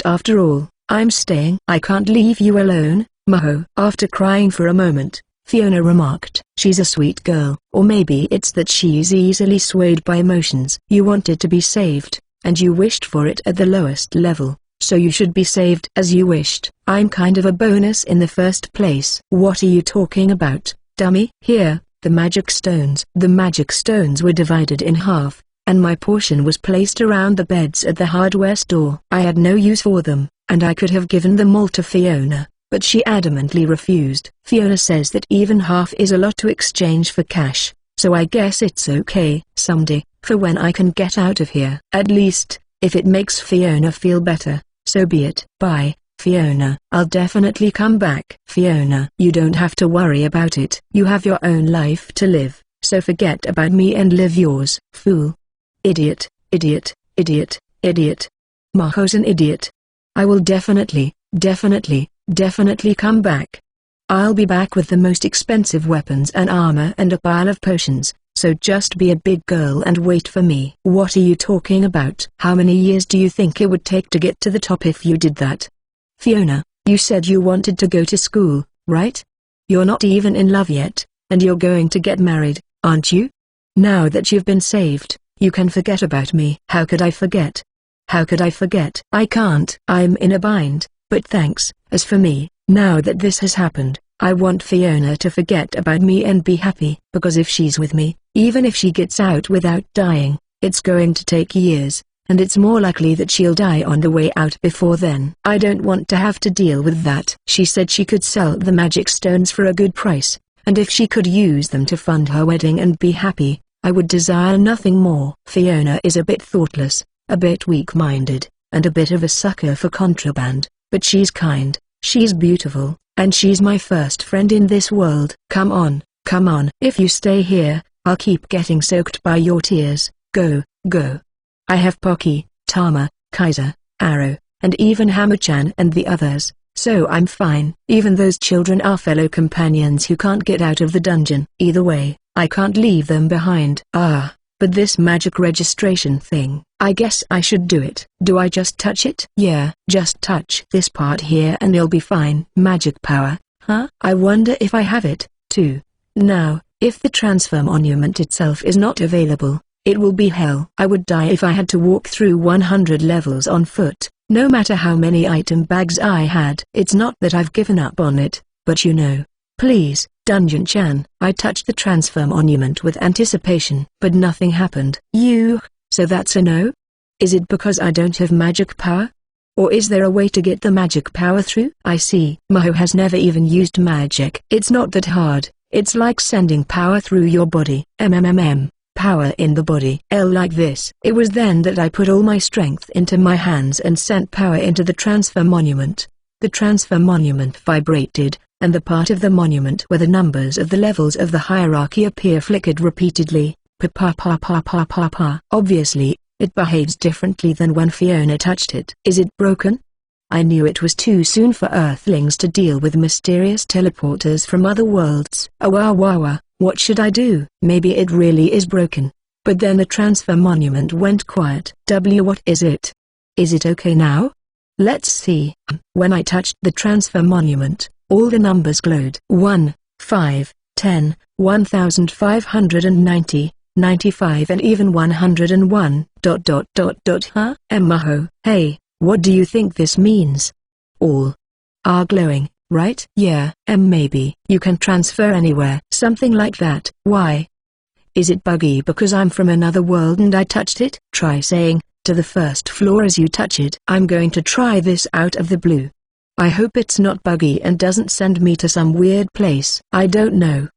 After all, I'm staying. I can't leave you alone, Maho. After crying for a moment, Fiona remarked, she's a sweet girl. Or maybe it's that she's easily swayed by emotions. You wanted to be saved, and you wished for it at the lowest level, so you should be saved as you wished. I'm kind of a bonus in the first place. What are you talking about, dummy? Here, the magic stones. The magic stones were divided in half, and my portion was placed around the beds at the hardware store. I had no use for them, and I could have given them all to Fiona, but she adamantly refused. Fiona says that even half is a lot to exchange for cash, so I guess it's okay. Someday, for when I can get out of here. At least, if it makes Fiona feel better, so be it. Bye, Fiona. I'll definitely come back. Fiona, you don't have to worry about it. You have your own life to live, so forget about me and live yours. Fool. Idiot, idiot, idiot, idiot. Maho's an idiot. I will definitely come back. I'll be back with the most expensive weapons and armor and a pile of potions, so just be a big girl and wait for me. What are you talking about? How many years do you think it would take to get to the top if you did that? Fiona, you said you wanted to go to school, right? You're not even in love yet, and you're going to get married, aren't you? Now that you've been saved, you can forget about me. How could I forget? How could I forget? I can't. I'm in a bind, but thanks. As for me, now that this has happened, I want Fiona to forget about me and be happy. Because if she's with me, even if she gets out without dying, it's going to take years, and it's more likely that she'll die on the way out before then. I don't want to have to deal with that. She said she could sell the magic stones for a good price, and if she could use them to fund her wedding and be happy, I would desire nothing more. Fiona is a bit thoughtless, a bit weak-minded, and a bit of a sucker for contraband, but she's kind, she's beautiful, and she's my first friend in this world. Come on, come on. If you stay here, I'll keep getting soaked by your tears. Go, go. I have Pocky, Tama, Kaiser, Arrow, and even Hammer-chan and the others, so I'm fine. Even those children are fellow companions who can't get out of the dungeon. Either way, I can't leave them behind. Ah, but this magic registration thing, I guess I should do it. Do I just touch it? Yeah, just touch this part here and you'll be fine. Magic power, huh? I wonder if I have it, too. Now, if the transfer monument itself is not available, it will be hell. I would die if I had to walk through 100 levels on foot, no matter how many item bags I had. It's not that I've given up on it, but you know. Please, Dungeon-chan. I touched the transfer monument with anticipation, but nothing happened. So that's a no? Is it because I don't have magic power? Or is there a way to get the magic power through? I see. Maho has never even used magic. It's not that hard. It's like sending power through your body. Power in the body. Like this. It was then that I put all my strength into my hands and sent power into the transfer monument. The transfer monument vibrated, and the part of the monument where the numbers of the levels of the hierarchy appear flickered repeatedly. Obviously, it behaves differently than when Fiona touched it. Is it broken? I knew it was too soon for Earthlings to deal with mysterious teleporters from other worlds. What should I do? Maybe it really is broken. But then the transfer monument went quiet. What is it? Is it okay now? Let's see. When I touched the transfer monument, all the numbers glowed. 1, 5, 10, 1590, 95 and even 101. Huh? Maho. Hey, what do you think this means? All are glowing, right? Yeah. Maybe you can transfer anywhere. Something like that. Why? Is it buggy because I'm from another world and I touched it? Try saying, to the first floor as you touch it. I'm going to try this out of the blue. I hope it's not buggy and doesn't send me to some weird place. I don't know,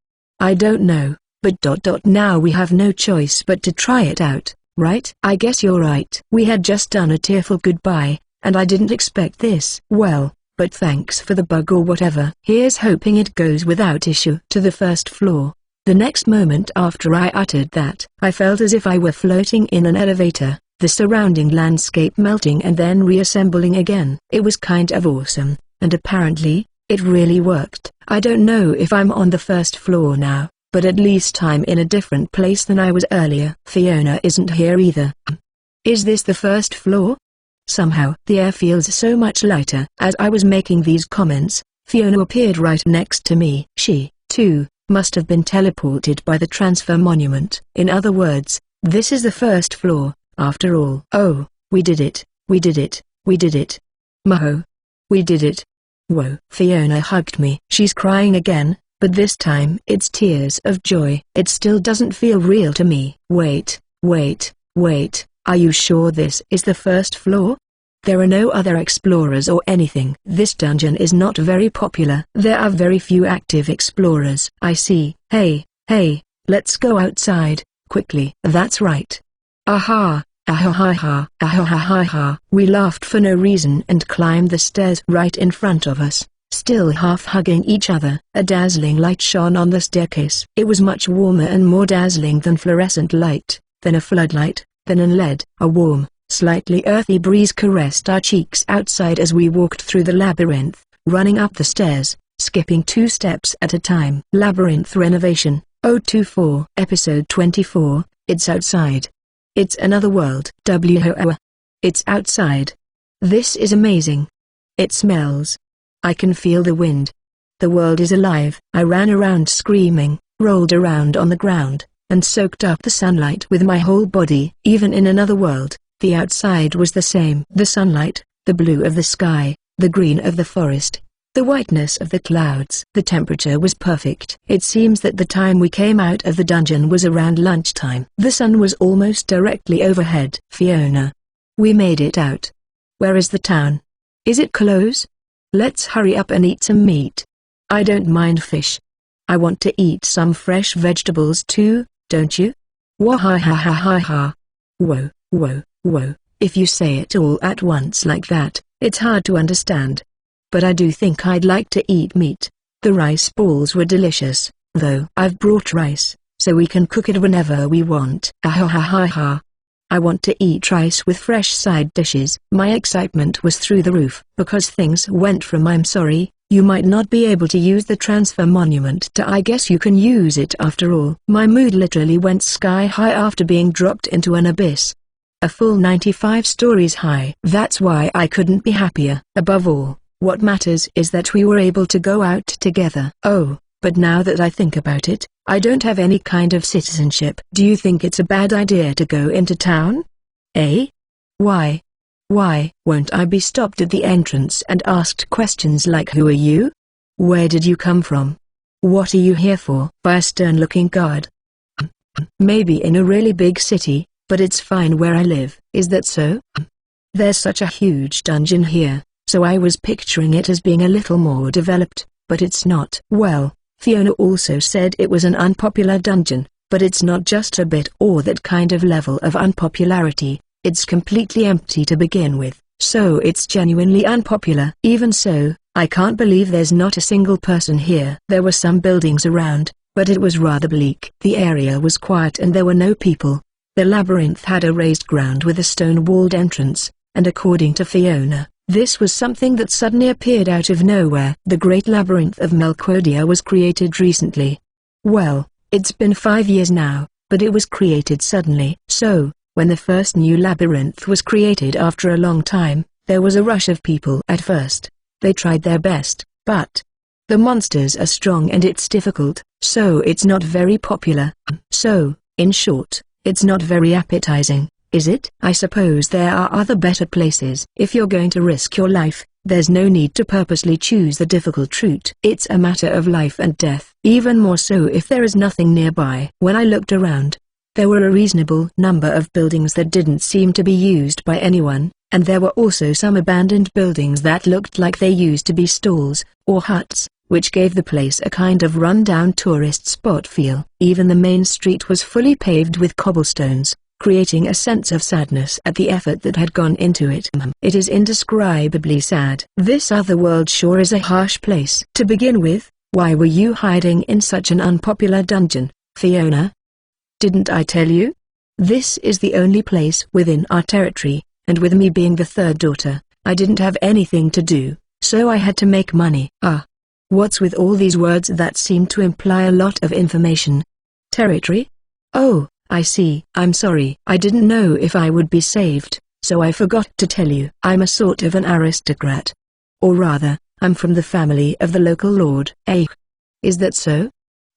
but now we have no choice but to try it out, right? I guess you're right. We had just done a tearful goodbye, and I didn't expect this. Well, but thanks for the bug or whatever. Here's hoping it goes without issue. To the first floor. The next moment after I uttered that, I felt as if I were floating in an elevator, the surrounding landscape melting and then reassembling again. It was kind of awesome, and apparently, it really worked. I don't know if I'm on the first floor now, but at least I'm in a different place than I was earlier. Fiona isn't here either. Is this the first floor? Somehow, the air feels so much lighter. As I was making these comments, Fiona appeared right next to me. She, too, must have been teleported by the transfer monument. In other words, this is the first floor, after all. Oh, we did it, we did it, we did it. Maho. We did it. Whoa. Fiona hugged me. She's crying again, but this time it's tears of joy. It still doesn't feel real to me. Wait, are you sure this is the first floor? There are no other explorers or anything. This dungeon is not very popular. There are very few active explorers. I see. Hey, let's go outside, quickly. That's right. Aha. Ahahaha. We laughed for no reason and climbed the stairs right in front of us, still half hugging each other. A dazzling light shone on the staircase. It was much warmer and more dazzling than fluorescent light, than a floodlight, than an LED. A warm, slightly earthy breeze caressed our cheeks outside as we walked through the labyrinth, running up the stairs, skipping 2 steps at a time. Labyrinth Renovation, 024. Episode 24, It's Outside. It's another world. It's outside. This is amazing. It smells. I can feel the wind. The world is alive. I ran around screaming, rolled around on the ground, and soaked up the sunlight with my whole body. Even in another world, The outside was the same. The sunlight, the blue of the sky, the green of the forest, the whiteness of the clouds. The temperature was perfect. It seems that the time we came out of the dungeon was around lunchtime. The sun was almost directly overhead. Fiona. We made it out. Where is the town? Is it close? Let's hurry up and eat some meat. I don't mind fish. I want to eat some fresh vegetables too, don't you? Wahahahaha. Whoa, whoa, whoa. If you say it all at once like that, it's hard to understand. But I do think I'd like to eat meat. The rice balls were delicious, though. I've brought rice, so we can cook it whenever we want. Ahahaha. I want to eat rice with fresh side dishes. My excitement was through the roof, because things went from "I'm sorry, you might not be able to use the transfer monument" to "I guess you can use it after all." My mood literally went sky high after being dropped into an abyss. A full 95 stories high. That's why I couldn't be happier. Above all, what matters is that we were able to go out together. Oh, but now that I think about it, I don't have any kind of citizenship. Do you think it's a bad idea to go into town? Eh? Why? Why won't I be stopped at the entrance and asked questions like "Who are you? Where did you come from? What are you here for?" by a stern-looking guard? Maybe in a really big city, but it's fine where I live. Is that so? There's such a huge dungeon here, so I was picturing it as being a little more developed, but it's not. Well, Fiona also said it was an unpopular dungeon, but it's not just a bit or that kind of level of unpopularity. It's completely empty to begin with, so it's genuinely unpopular. Even so, I can't believe there's not a single person here. There were some buildings around, but it was rather bleak. The area was quiet and there were no people. The labyrinth had a raised ground with a stone-walled entrance, and according to Fiona, this was something that suddenly appeared out of nowhere. The Great Labyrinth of Melquodia was created recently. Well, it's been 5 years now, but it was created suddenly. So, when the first new labyrinth was created after a long time, there was a rush of people at first. They tried their best, but the monsters are strong and it's difficult, so it's not very popular. So, in short, it's not very appetizing, is it? I suppose there are other better places. If you're going to risk your life, there's no need to purposely choose the difficult route. It's a matter of life and death. Even more so if there is nothing nearby. When I looked around, there were a reasonable number of buildings that didn't seem to be used by anyone, and there were also some abandoned buildings that looked like they used to be stalls, or huts, which gave the place a kind of run-down tourist spot feel. Even the main street was fully paved with cobblestones, creating a sense of sadness at the effort that had gone into it. It is indescribably sad. This other world sure is a harsh place. To begin with, why were you hiding in such an unpopular dungeon, Fiona? Didn't I tell you? This is the only place within our territory, and with me being the third daughter, I didn't have anything to do, so I had to make money. What's with all these words that seem to imply a lot of information? Territory? Oh, I see. I'm sorry. I didn't know if I would be saved, so I forgot to tell you. I'm a sort of an aristocrat. Or rather, I'm from the family of the local lord. Is that so?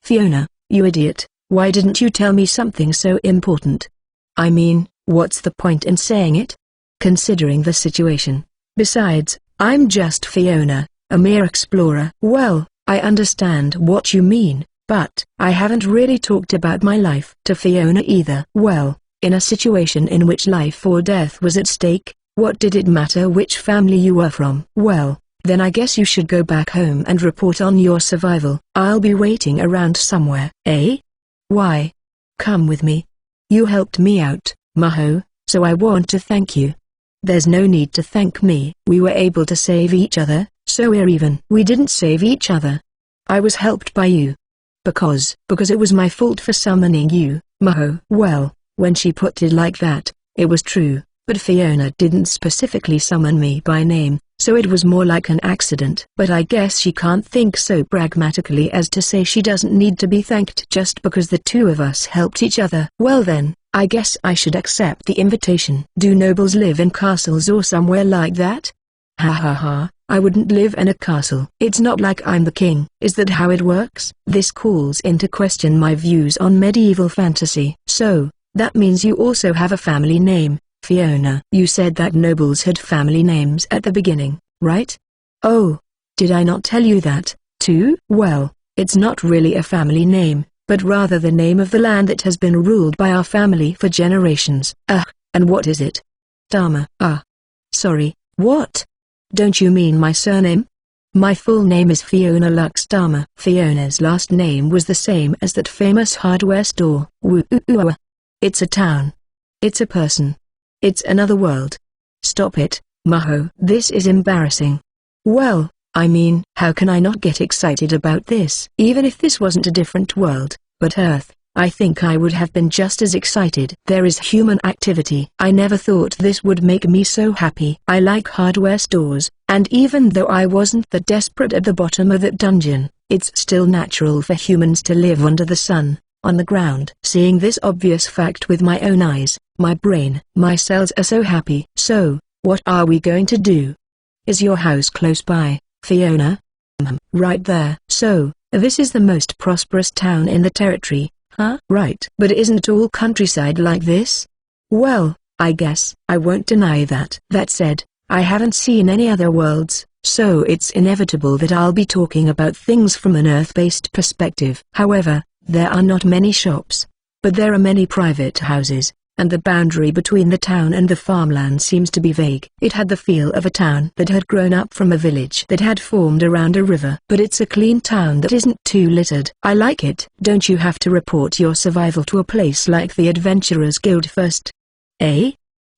Fiona, you idiot, why didn't you tell me something so important? I mean, what's the point in saying it? Considering the situation. Besides, I'm just Fiona, a mere explorer. Well, I understand what you mean, but I haven't really talked about my life to Fiona either. Well, in a situation in which life or death was at stake, what did it matter which family you were from? Well, then I guess you should go back home and report on your survival. I'll be waiting around somewhere. Why? Come with me. You helped me out, Maho, so I want to thank you. There's no need to thank me. We were able to save each other, so we're even. We didn't save each other. I was helped by you. Because it was my fault for summoning you, Maho. Well, when she put it like that, it was true, but Fiona didn't specifically summon me by name, so it was more like an accident. But I guess she can't think so pragmatically as to say she doesn't need to be thanked just because the two of us helped each other. Well then, I guess I should accept the invitation. Do nobles live in castles or somewhere like that? Ha ha ha, I wouldn't live in a castle. It's not like I'm the king. Is that how it works? This calls into question my views on medieval fantasy. So, that means you also have a family name, Fiona, you said that nobles had family names at the beginning, right? Oh, did I not tell you that, too? Well, it's not really a family name, but rather the name of the land that has been ruled by our family for generations. And what is it? Dharma. Sorry, what? Don't you mean my surname? My full name is Fiona Lux Dharma. Fiona's last name was the same as that famous hardware store. It's a town. It's a person. It's another world. Stop it, Maho. This is embarrassing. Well, I mean, how can I not get excited about this? Even if this wasn't a different world, but Earth, I think I would have been just as excited. There is human activity. I never thought this would make me so happy. I like hardware stores, and even though I wasn't that desperate at the bottom of that dungeon, it's still natural for humans to live under the sun, on the ground. Seeing this obvious fact with my own eyes, my brain, my cells are so happy. So, what are we going to do? Is your house close by, Fiona? Right there. So, this is the most prosperous town in the territory. Huh? Right. But isn't all countryside like this? Well, I guess I won't deny that. That said, I haven't seen any other worlds, so it's inevitable that I'll be talking about things from an Earth-based perspective. However, there are not many shops, but there are many private houses, and the boundary between the town and the farmland seems to be vague. It had the feel of a town that had grown up from a village that had formed around a river. But it's a clean town that isn't too littered. I like it. Don't you have to report your survival to a place like the Adventurers Guild first? Eh?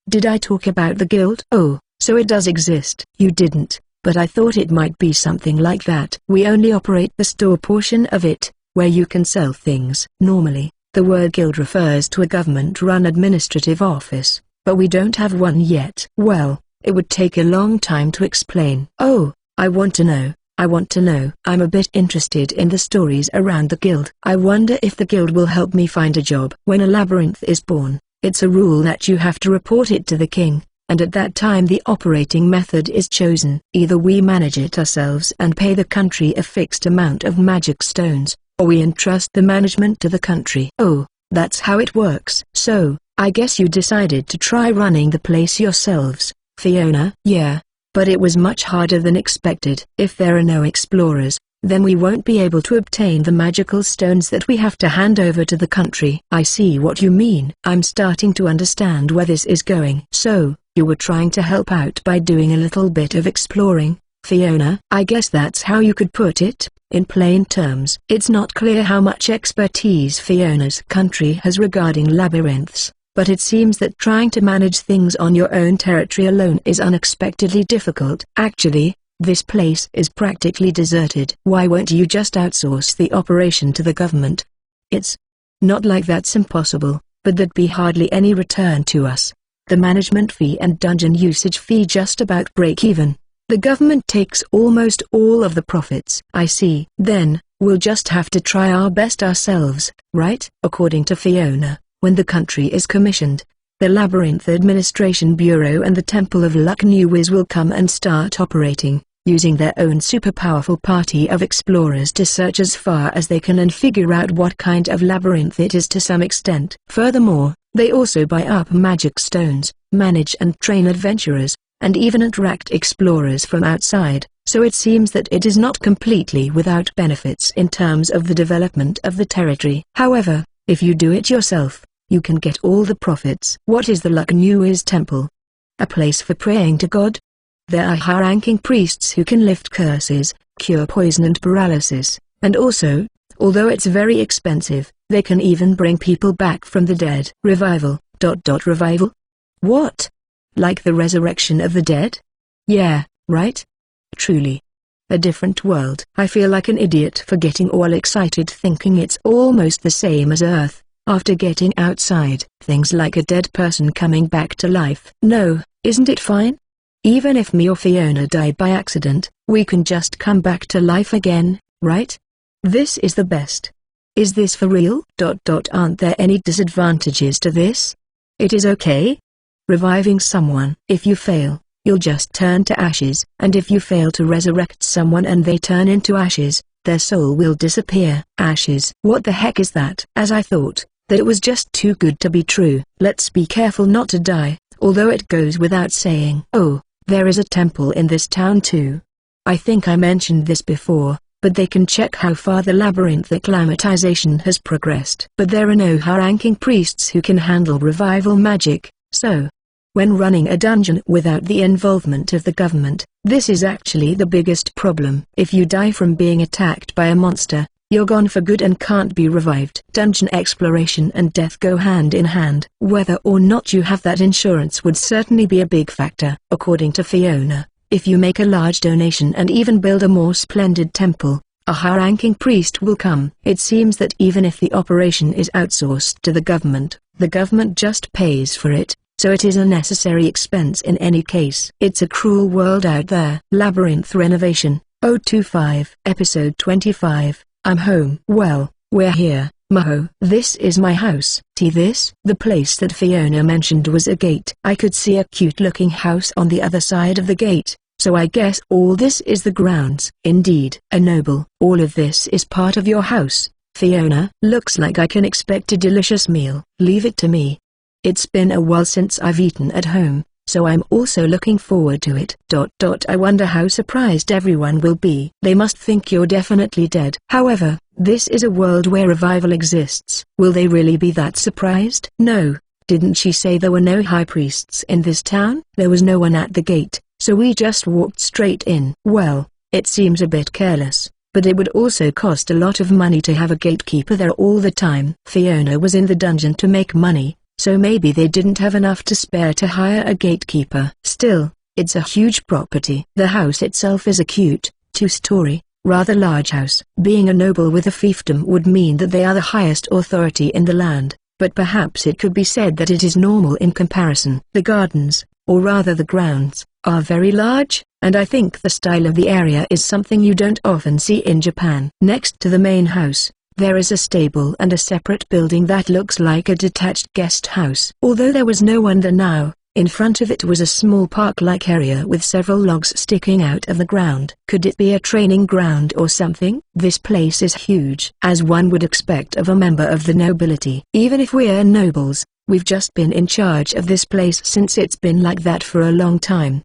Did I talk about the guild? Oh, so it does exist. You didn't, but I thought it might be something like that. We only operate the store portion of it, where you can sell things. Normally, the word guild refers to a government-run administrative office, but we don't have one yet. Well, it would take a long time to explain. Oh, I want to know. I'm a bit interested in the stories around the guild. I wonder if the guild will help me find a job. When a labyrinth is born, it's a rule that you have to report it to the king, and at that time the operating method is chosen. Either we manage it ourselves and pay the country a fixed amount of magic stones, or we entrust the management to the country. Oh, that's how it works. So, I guess you decided to try running the place yourselves, Fiona? Yeah, but it was much harder than expected. If there are no explorers, then we won't be able to obtain the magical stones that we have to hand over to the country. I see what you mean. I'm starting to understand where this is going. So, you were trying to help out by doing a little bit of exploring, Fiona? I guess that's how you could put it. In plain terms, it's not clear how much expertise Fiona's country has regarding labyrinths, but it seems that trying to manage things on your own territory alone is unexpectedly difficult. Actually, this place is practically deserted. Why won't you just outsource the operation to the government? It's not like that's impossible, but there'd be hardly any return to us. The management fee and dungeon usage fee just about break even. The government takes almost all of the profits. I see. Then, we'll just have to try our best ourselves, right? According to Fiona, when the country is commissioned, the Labyrinth Administration Bureau and the Temple of Luck Newiz will come and start operating, using their own super-powerful party of explorers to search as far as they can and figure out what kind of labyrinth it is to some extent. Furthermore, they also buy up magic stones, manage and train adventurers, and even attract explorers from outside, so it seems that it is not completely without benefits in terms of the development of the territory. However, if you do it yourself, you can get all the profits. What is the Luck Newiz Temple? A place for praying to God? There are high-ranking priests who can lift curses, cure poison and paralysis, and also, although it's very expensive, they can even bring people back from the dead. Revival. Revival? What? Like the resurrection of the dead? Yeah, right? Truly. A different world. I feel like an idiot for getting all excited thinking it's almost the same as Earth, after getting outside. Things like a dead person coming back to life. No, isn't it fine? Even if me or Fiona die by accident, we can just come back to life again, right? This is the best. Is this for real? Aren't there any disadvantages to this? It is okay? Reviving someone. If you fail, you'll just turn to ashes, and if you fail to resurrect someone and they turn into ashes, their soul will disappear. Ashes. What the heck is that? As I thought, that it was just too good to be true. Let's be careful not to die, although it goes without saying. Oh, there is a temple in this town too. I think I mentioned this before, but they can check how far the labyrinth acclimatization has progressed. But there are no high-ranking priests who can handle revival magic, so when running a dungeon without the involvement of the government, this is actually the biggest problem. If you die from being attacked by a monster, you're gone for good and can't be revived. Dungeon exploration and death go hand in hand. Whether or not you have that insurance would certainly be a big factor. According to Fiona, if you make a large donation and even build a more splendid temple, a high-ranking priest will come. It seems that even if the operation is outsourced to the government just pays for it, so it is a necessary expense in any case. It's a cruel world out there. Labyrinth Renovation, 025. Episode 25, I'm home. Well, we're here, Maho. This is my house. See this? The place that Fiona mentioned was a gate. I could see a cute-looking house on the other side of the gate, so I guess all this is the grounds. Indeed. A noble. All of this is part of your house, Fiona. Looks like I can expect a delicious meal. Leave it to me. It's been a while since I've eaten at home, so I'm also looking forward to it. I wonder how surprised everyone will be. They must think you're definitely dead. However, this is a world where revival exists. Will they really be that surprised? No. Didn't she say there were no high priests in this town? There was no one at the gate, so we just walked straight in. Well, it seems a bit careless, but it would also cost a lot of money to have a gatekeeper there all the time. Fiona was in the dungeon to make money, so maybe they didn't have enough to spare to hire a gatekeeper. Still, it's a huge property. The house itself is a cute, two-story, rather large house. Being a noble with a fiefdom would mean that they are the highest authority in the land, but perhaps it could be said that it is normal in comparison. The gardens, or rather the grounds, are very large, and I think the style of the area is something you don't often see in Japan. Next to the main house, there is a stable and a separate building that looks like a detached guest house. Although there was no one there now, in front of it was a small park-like area with several logs sticking out of the ground. Could it be a training ground or something? This place is huge, as one would expect of a member of the nobility. Even if we're nobles, we've just been in charge of this place since it's been like that for a long time.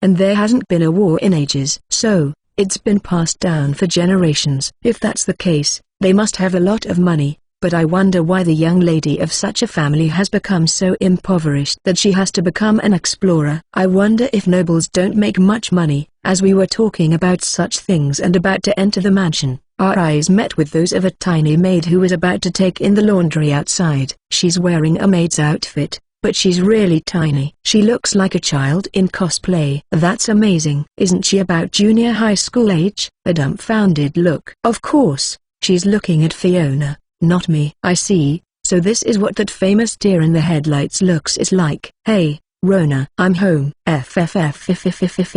And there hasn't been a war in ages. So, it's been passed down for generations. If that's the case, they must have a lot of money, but I wonder why the young lady of such a family has become so impoverished that she has to become an explorer. I wonder if nobles don't make much money. As we were talking about such things and about to enter the mansion, our eyes met with those of a tiny maid who was about to take in the laundry outside. She's wearing a maid's outfit, but she's really tiny. She looks like a child in cosplay. That's amazing. Isn't she about junior high school age? A dumbfounded look. Of course. She's looking at Fiona, not me. I see, so this is what that famous deer in the headlights looks is like. Hey, Rona. I'm home.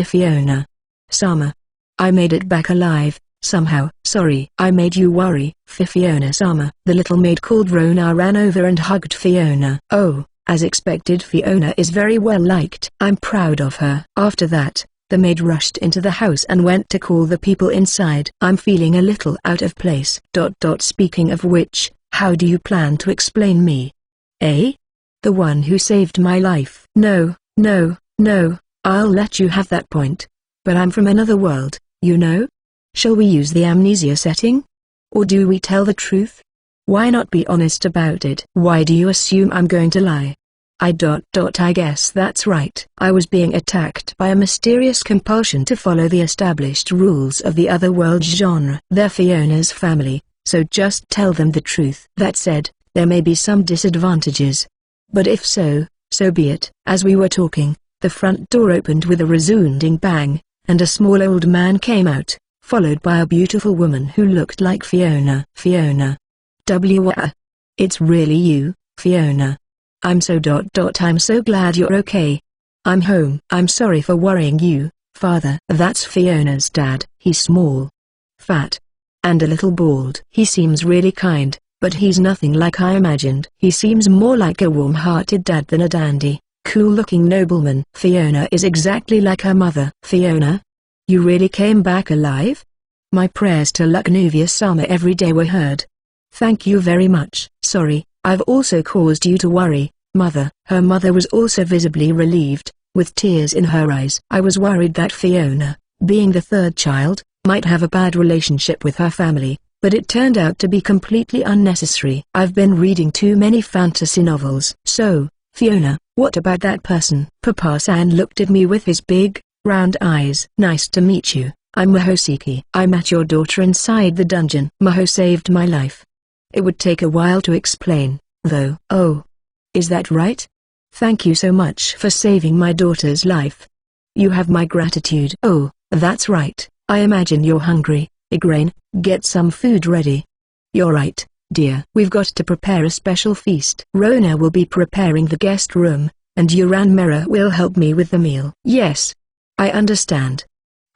Fiona. Sama. I made it back alive, somehow. Sorry. I made you worry. Fiona-sama. The little maid called Rona ran over and hugged Fiona. Oh, as expected, Fiona is very well liked. I'm proud of her. After that, the maid rushed into the house and went to call the people inside. I'm feeling a little out of place. Speaking of which, how do you plan to explain me? Eh? The one who saved my life. No, I'll let you have that point. But I'm from another world, you know? Shall we use the amnesia setting? Or do we tell the truth? Why not be honest about it? Why do you assume I'm going to lie? I guess that's right. I was being attacked by a mysterious compulsion to follow the established rules of the otherworld genre. They're Fiona's family, so just tell them the truth. That said, there may be some disadvantages. But if so, so be it. As we were talking, the front door opened with a resounding bang, and a small old man came out, followed by a beautiful woman who looked like Fiona. Fiona. It's really you, Fiona. I'm so glad you're okay. I'm home. I'm sorry for worrying you, father. That's Fiona's dad. He's small, fat, and a little bald. He seems really kind, but he's nothing like I imagined. He seems more like a warm-hearted dad than a dandy, cool-looking nobleman. Fiona is exactly like her mother. Fiona? You really came back alive? My prayers to Lucknovia-sama every day were heard. Thank you very much. Sorry, I've also caused you to worry, Mother. Her mother was also visibly relieved, with tears in her eyes. I was worried that Fiona, being the third child, might have a bad relationship with her family, but it turned out to be completely unnecessary. I've been reading too many fantasy novels. So, Fiona, what about that person? Papa-san looked at me with his big, round eyes. Nice to meet you. I'm Mahoseki. I met your daughter inside the dungeon. Maho saved my life. It would take a while to explain, though. Oh. Is that right? Thank you so much for saving my daughter's life. You have my gratitude. Oh, that's right. I imagine you're hungry. Igraine, get some food ready. You're right, dear. We've got to prepare a special feast. Rona will be preparing the guest room, and Uranmera will help me with the meal. Yes. I understand.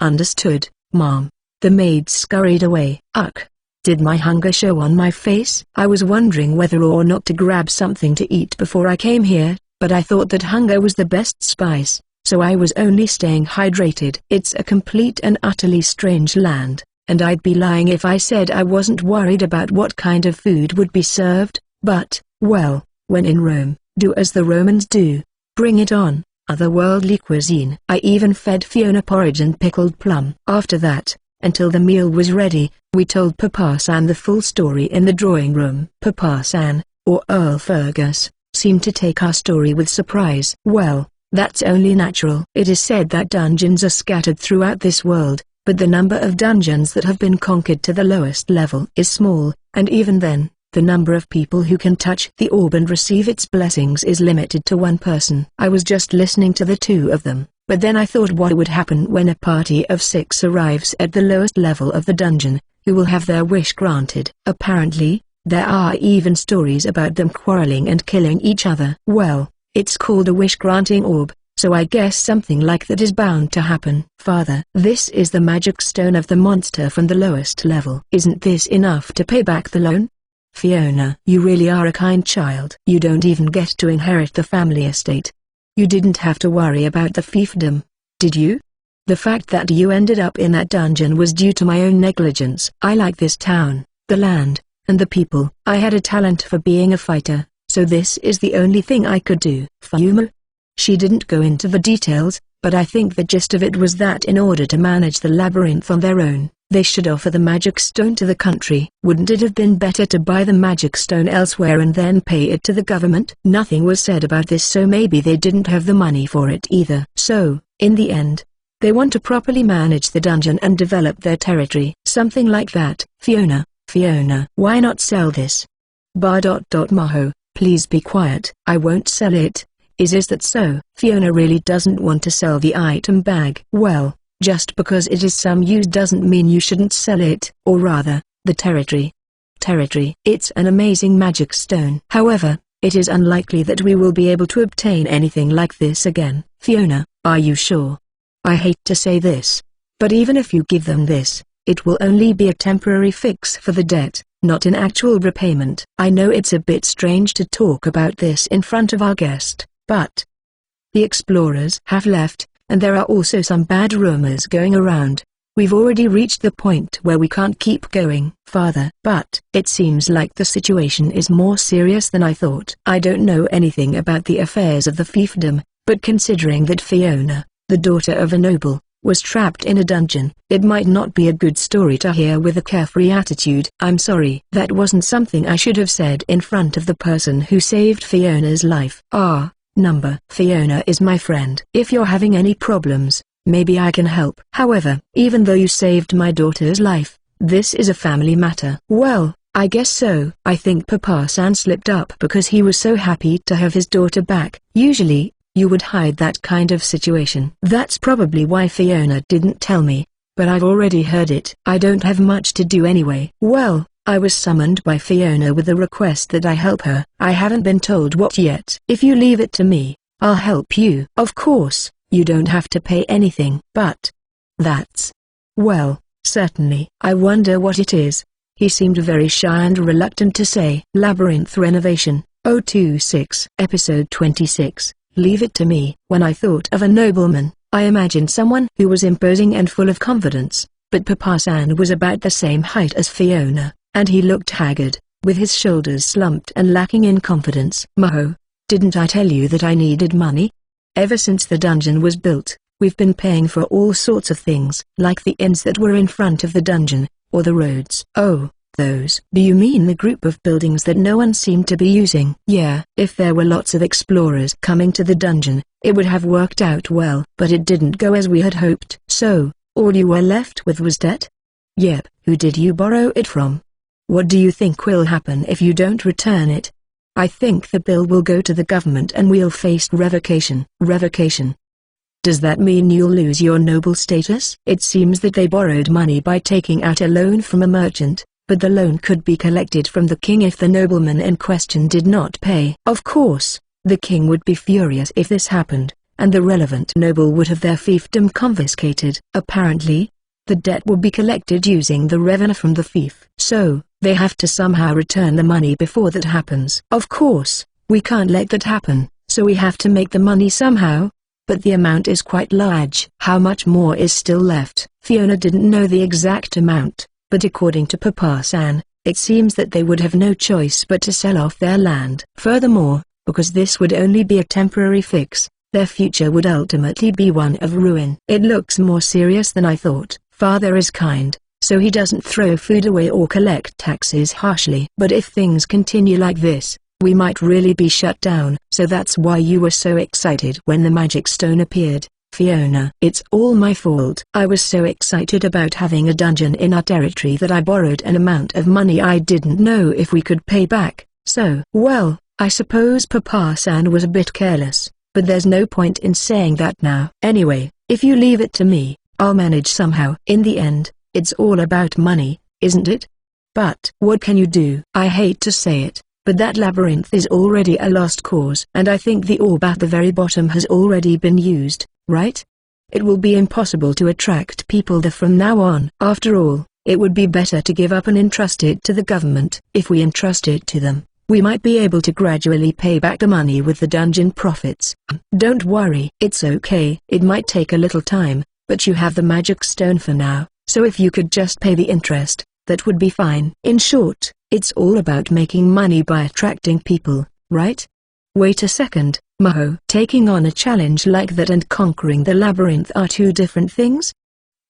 Understood, Mom. The maids scurried away. Ugh. Did my hunger show on my face? I was wondering whether or not to grab something to eat before I came here, but I thought that hunger was the best spice, so I was only staying hydrated. It's a complete and utterly strange land, and I'd be lying if I said I wasn't worried about what kind of food would be served, but, well, when in Rome, do as the Romans do. Bring it on. Otherworldly cuisine. I even fed Fiona porridge and pickled plum. After that, until the meal was ready, we told Papa-san the full story in the drawing room. Papa-san, or Earl Fergus, seemed to take our story with surprise. Well, that's only natural. It is said that dungeons are scattered throughout this world, but the number of dungeons that have been conquered to the lowest level is small, and even then, the number of people who can touch the orb and receive its blessings is limited to one person. I was just listening to the two of them, but then I thought what would happen when a party of 6 arrives at the lowest level of the dungeon, who will have their wish granted. Apparently, there are even stories about them quarreling and killing each other. Well, it's called a wish-granting orb, so I guess something like that is bound to happen. Father, this is the magic stone of the monster from the lowest level. Isn't this enough to pay back the loan? Fiona, you really are a kind child. You don't even get to inherit the family estate. You didn't have to worry about the fiefdom, did you? The fact that you ended up in that dungeon was due to my own negligence. I like this town, the land, and the people. I had a talent for being a fighter, so this is the only thing I could do. Fiuma? She didn't go into the details, but I think the gist of it was that in order to manage the labyrinth on their own, they should offer the magic stone to the country. Wouldn't it have been better to buy the magic stone elsewhere and then pay it to the government? Nothing was said about this, so maybe they didn't have the money for it either. So, in the end, they want to properly manage the dungeon and develop their territory. Something like that. Fiona, why not sell this? Maho, please be quiet. I won't sell it. Is that so? Fiona really doesn't want to sell the item bag. Well, just because it is some use doesn't mean you shouldn't sell it. Or rather, the territory. It's an amazing magic stone. However, it is unlikely that we will be able to obtain anything like this again. Fiona, are you sure? I hate to say this, but even if you give them this, it will only be a temporary fix for the debt, not an actual repayment. I know it's a bit strange to talk about this in front of our guest, but the explorers have left, and there are also some bad rumors going around. We've already reached the point where we can't keep going. Father, but it seems like the situation is more serious than I thought. I don't know anything about the affairs of the fiefdom, but considering that Fiona, the daughter of a noble, was trapped in a dungeon, it might not be a good story to hear with a carefree attitude. I'm sorry. That wasn't something I should have said in front of the person who saved Fiona's life. Fiona is my friend. If you're having any problems, maybe I can help. However, even though you saved my daughter's life, this is a family matter. Well, I guess so. I think Papa-san slipped up because he was so happy to have his daughter back. Usually, you would hide that kind of situation. That's probably why Fiona didn't tell me, but I've already heard it. I don't have much to do anyway. Well, I was summoned by Fiona with a request that I help her. I haven't been told what yet. If you leave it to me, I'll help you. Of course, you don't have to pay anything. But that's... well, certainly. I wonder what it is. He seemed very shy and reluctant to say. Labyrinth Renovation, 026. Episode 26. Leave it to me. When I thought of a nobleman, I imagined someone who was imposing and full of confidence, but Papa-san was about the same height as Fiona, and he looked haggard, with his shoulders slumped and lacking in confidence. Maho, Didn't I tell you that I needed money? Ever since the dungeon was built, we've been paying for all sorts of things, like the inns that were in front of the dungeon, or the roads. Oh, those. Do you mean the group of buildings that no one seemed to be using? Yeah. If there were lots of explorers coming to the dungeon, it would have worked out well. But it didn't go as we had hoped. So, all you were left with was debt? Yep. Who did you borrow it from? What do you think will happen if you don't return it? I think the bill will go to the government and we'll face revocation. Revocation? Does that mean you'll lose your noble status? It seems that they borrowed money by taking out a loan from a merchant, but the loan could be collected from the king if the nobleman in question did not pay. Of course, the king would be furious if this happened, and the relevant noble would have their fiefdom confiscated. Apparently, the debt will be collected using the revenue from the fief. So, they have to somehow return the money before that happens. Of course, we can't let that happen, so we have to make the money somehow. But the amount is quite large. How much more is still left? Fiona didn't know the exact amount, but according to Papa-san, it seems that they would have no choice but to sell off their land. Furthermore, because this would only be a temporary fix, their future would ultimately be one of ruin. It looks more serious than I thought. Father is kind, so he doesn't throw food away or collect taxes harshly. But if things continue like this, we might really be shut down. So that's why you were so excited when the magic stone appeared, Fiona. It's all my fault. I was so excited about having a dungeon in our territory that I borrowed an amount of money I didn't know if we could pay back. So, well, I suppose Papa-san was a bit careless, but there's no point in saying that now. Anyway, if you leave it to me, I'll manage somehow. In the end, it's all about money, isn't it? But what can you do? I hate to say it, but that labyrinth is already a lost cause. And I think the orb at the very bottom has already been used, right? It will be impossible to attract people there from now on. After all, it would be better to give up and entrust it to the government. If we entrust it to them, we might be able to gradually pay back the money with the dungeon profits. Don't worry. It's okay. It might take a little time, but you have the magic stone for now, so if you could just pay the interest, that would be fine. In short, it's all about making money by attracting people, right? Wait a second, Maho. Taking on a challenge like that and conquering the labyrinth are two different things?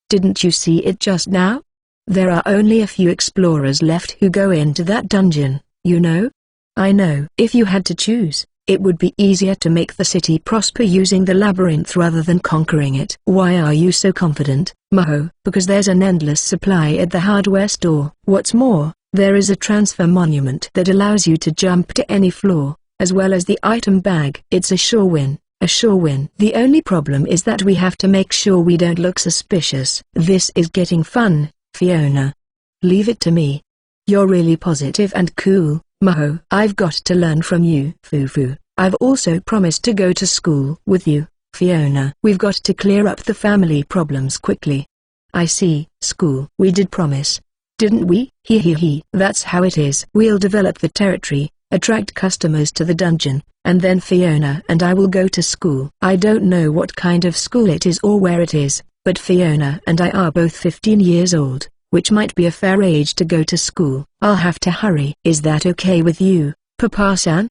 Didn't you see it just now? There are only a few explorers left who go into that dungeon, you know? I know. If you had to choose, it would be easier to make the city prosper using the labyrinth rather than conquering it. Why are you so confident, Maho? Because there's an endless supply at the hardware store. What's more, there is a transfer monument that allows you to jump to any floor, as well as the item bag. It's a sure win, a sure win. The only problem is that we have to make sure we don't look suspicious. This is getting fun, Fiona. Leave it to me. You're really positive and cool, Maho. I've got to learn from you. Fufu. I've also promised to go to school with you, Fiona. We've got to clear up the family problems quickly. I see. School. We did promise, didn't we? He. That's how it is. We'll develop the territory, attract customers to the dungeon, and then Fiona and I will go to school. I don't know what kind of school it is or where it is, but Fiona and I are both 15 years old, which might be a fair age to go to school. I'll have to hurry. Is that okay with you, Papa-san?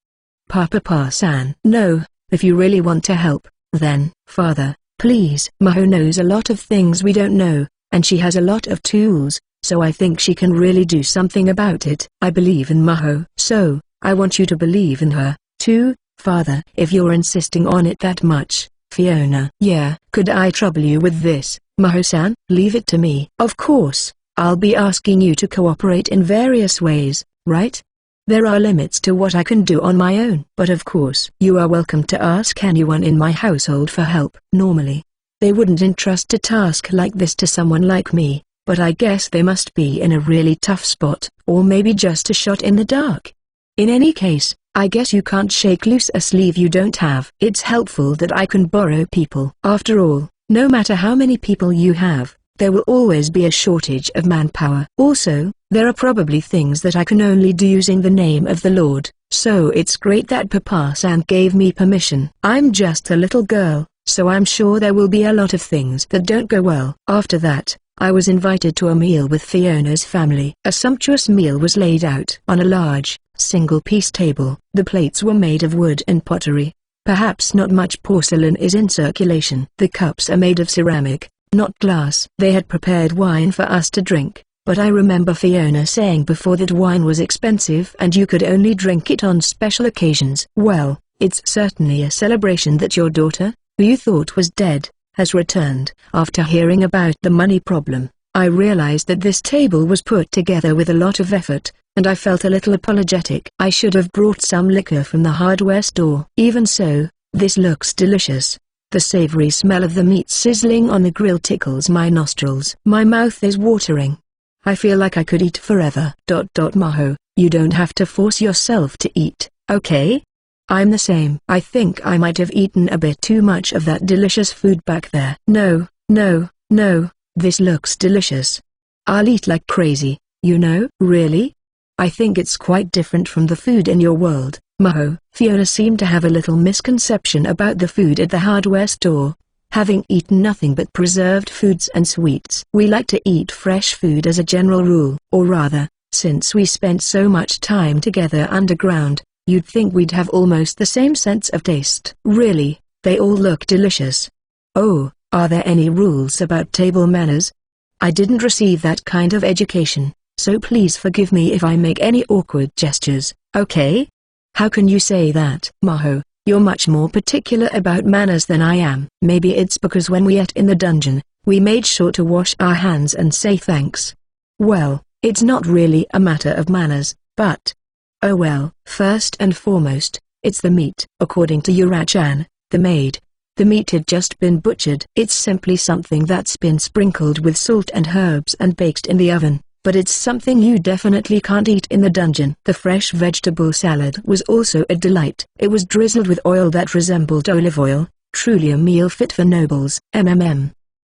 Papa-san? No, if you really want to help, then, Father, please. Maho knows a lot of things we don't know, and she has a lot of tools, so I think she can really do something about it. I believe in Maho. So, I want you to believe in her, too, Father. If you're insisting on it that much, Fiona. Yeah. Could I trouble you with this, Maho-san? Leave it to me. Of course. I'll be asking you to cooperate in various ways, right? There are limits to what I can do on my own. But of course, you are welcome to ask anyone in my household for help. Normally, they wouldn't entrust a task like this to someone like me, but I guess they must be in a really tough spot, or maybe just a shot in the dark. In any case, I guess you can't shake loose a sleeve you don't have. It's helpful that I can borrow people. After all, no matter how many people you have, there will always be a shortage of manpower. Also, there are probably things that I can only do using the name of the Lord, so it's great that Papa-san gave me permission. I'm just a little girl, so I'm sure there will be a lot of things that don't go well. After that, I was invited to a meal with Fiona's family. A sumptuous meal was laid out on a large, single-piece table. The plates were made of wood and pottery. Perhaps not much porcelain is in circulation. The cups are made of ceramic, not glass. They had prepared wine for us to drink, but I remember Fiona saying before that wine was expensive and you could only drink it on special occasions. Well, it's certainly a celebration that your daughter, who you thought was dead, has returned. After hearing about the money problem, I realized that this table was put together with a lot of effort, and I felt a little apologetic. I should have brought some liquor from the hardware store. Even so, this looks delicious. The savory smell of the meat sizzling on the grill tickles my nostrils. My mouth is watering. I feel like I could eat forever. Maho, you don't have to force yourself to eat, okay? I'm the same. I think I might have eaten a bit too much of that delicious food back there. No, no, no, this looks delicious. I'll eat like crazy, you know. Really? I think it's quite different from the food in your world, Maho. Fiona seemed to have a little misconception about the food at the hardware store, having eaten nothing but preserved foods and sweets. We like to eat fresh food as a general rule. Or rather, since we spent so much time together underground, you'd think we'd have almost the same sense of taste. Really, they all look delicious. Oh, are there any rules about table manners? I didn't receive that kind of education, so please forgive me if I make any awkward gestures, okay? How can you say that? Maho, you're much more particular about manners than I am. Maybe it's because when we ate in the dungeon, we made sure to wash our hands and say thanks. Well, it's not really a matter of manners, but... oh well. First and foremost, it's the meat. According to Yura-chan, the maid, the meat had just been butchered. It's simply something that's been sprinkled with salt and herbs and baked in the oven, but it's something you definitely can't eat in the dungeon. The fresh vegetable salad was also a delight. It was drizzled with oil that resembled olive oil, truly a meal fit for nobles.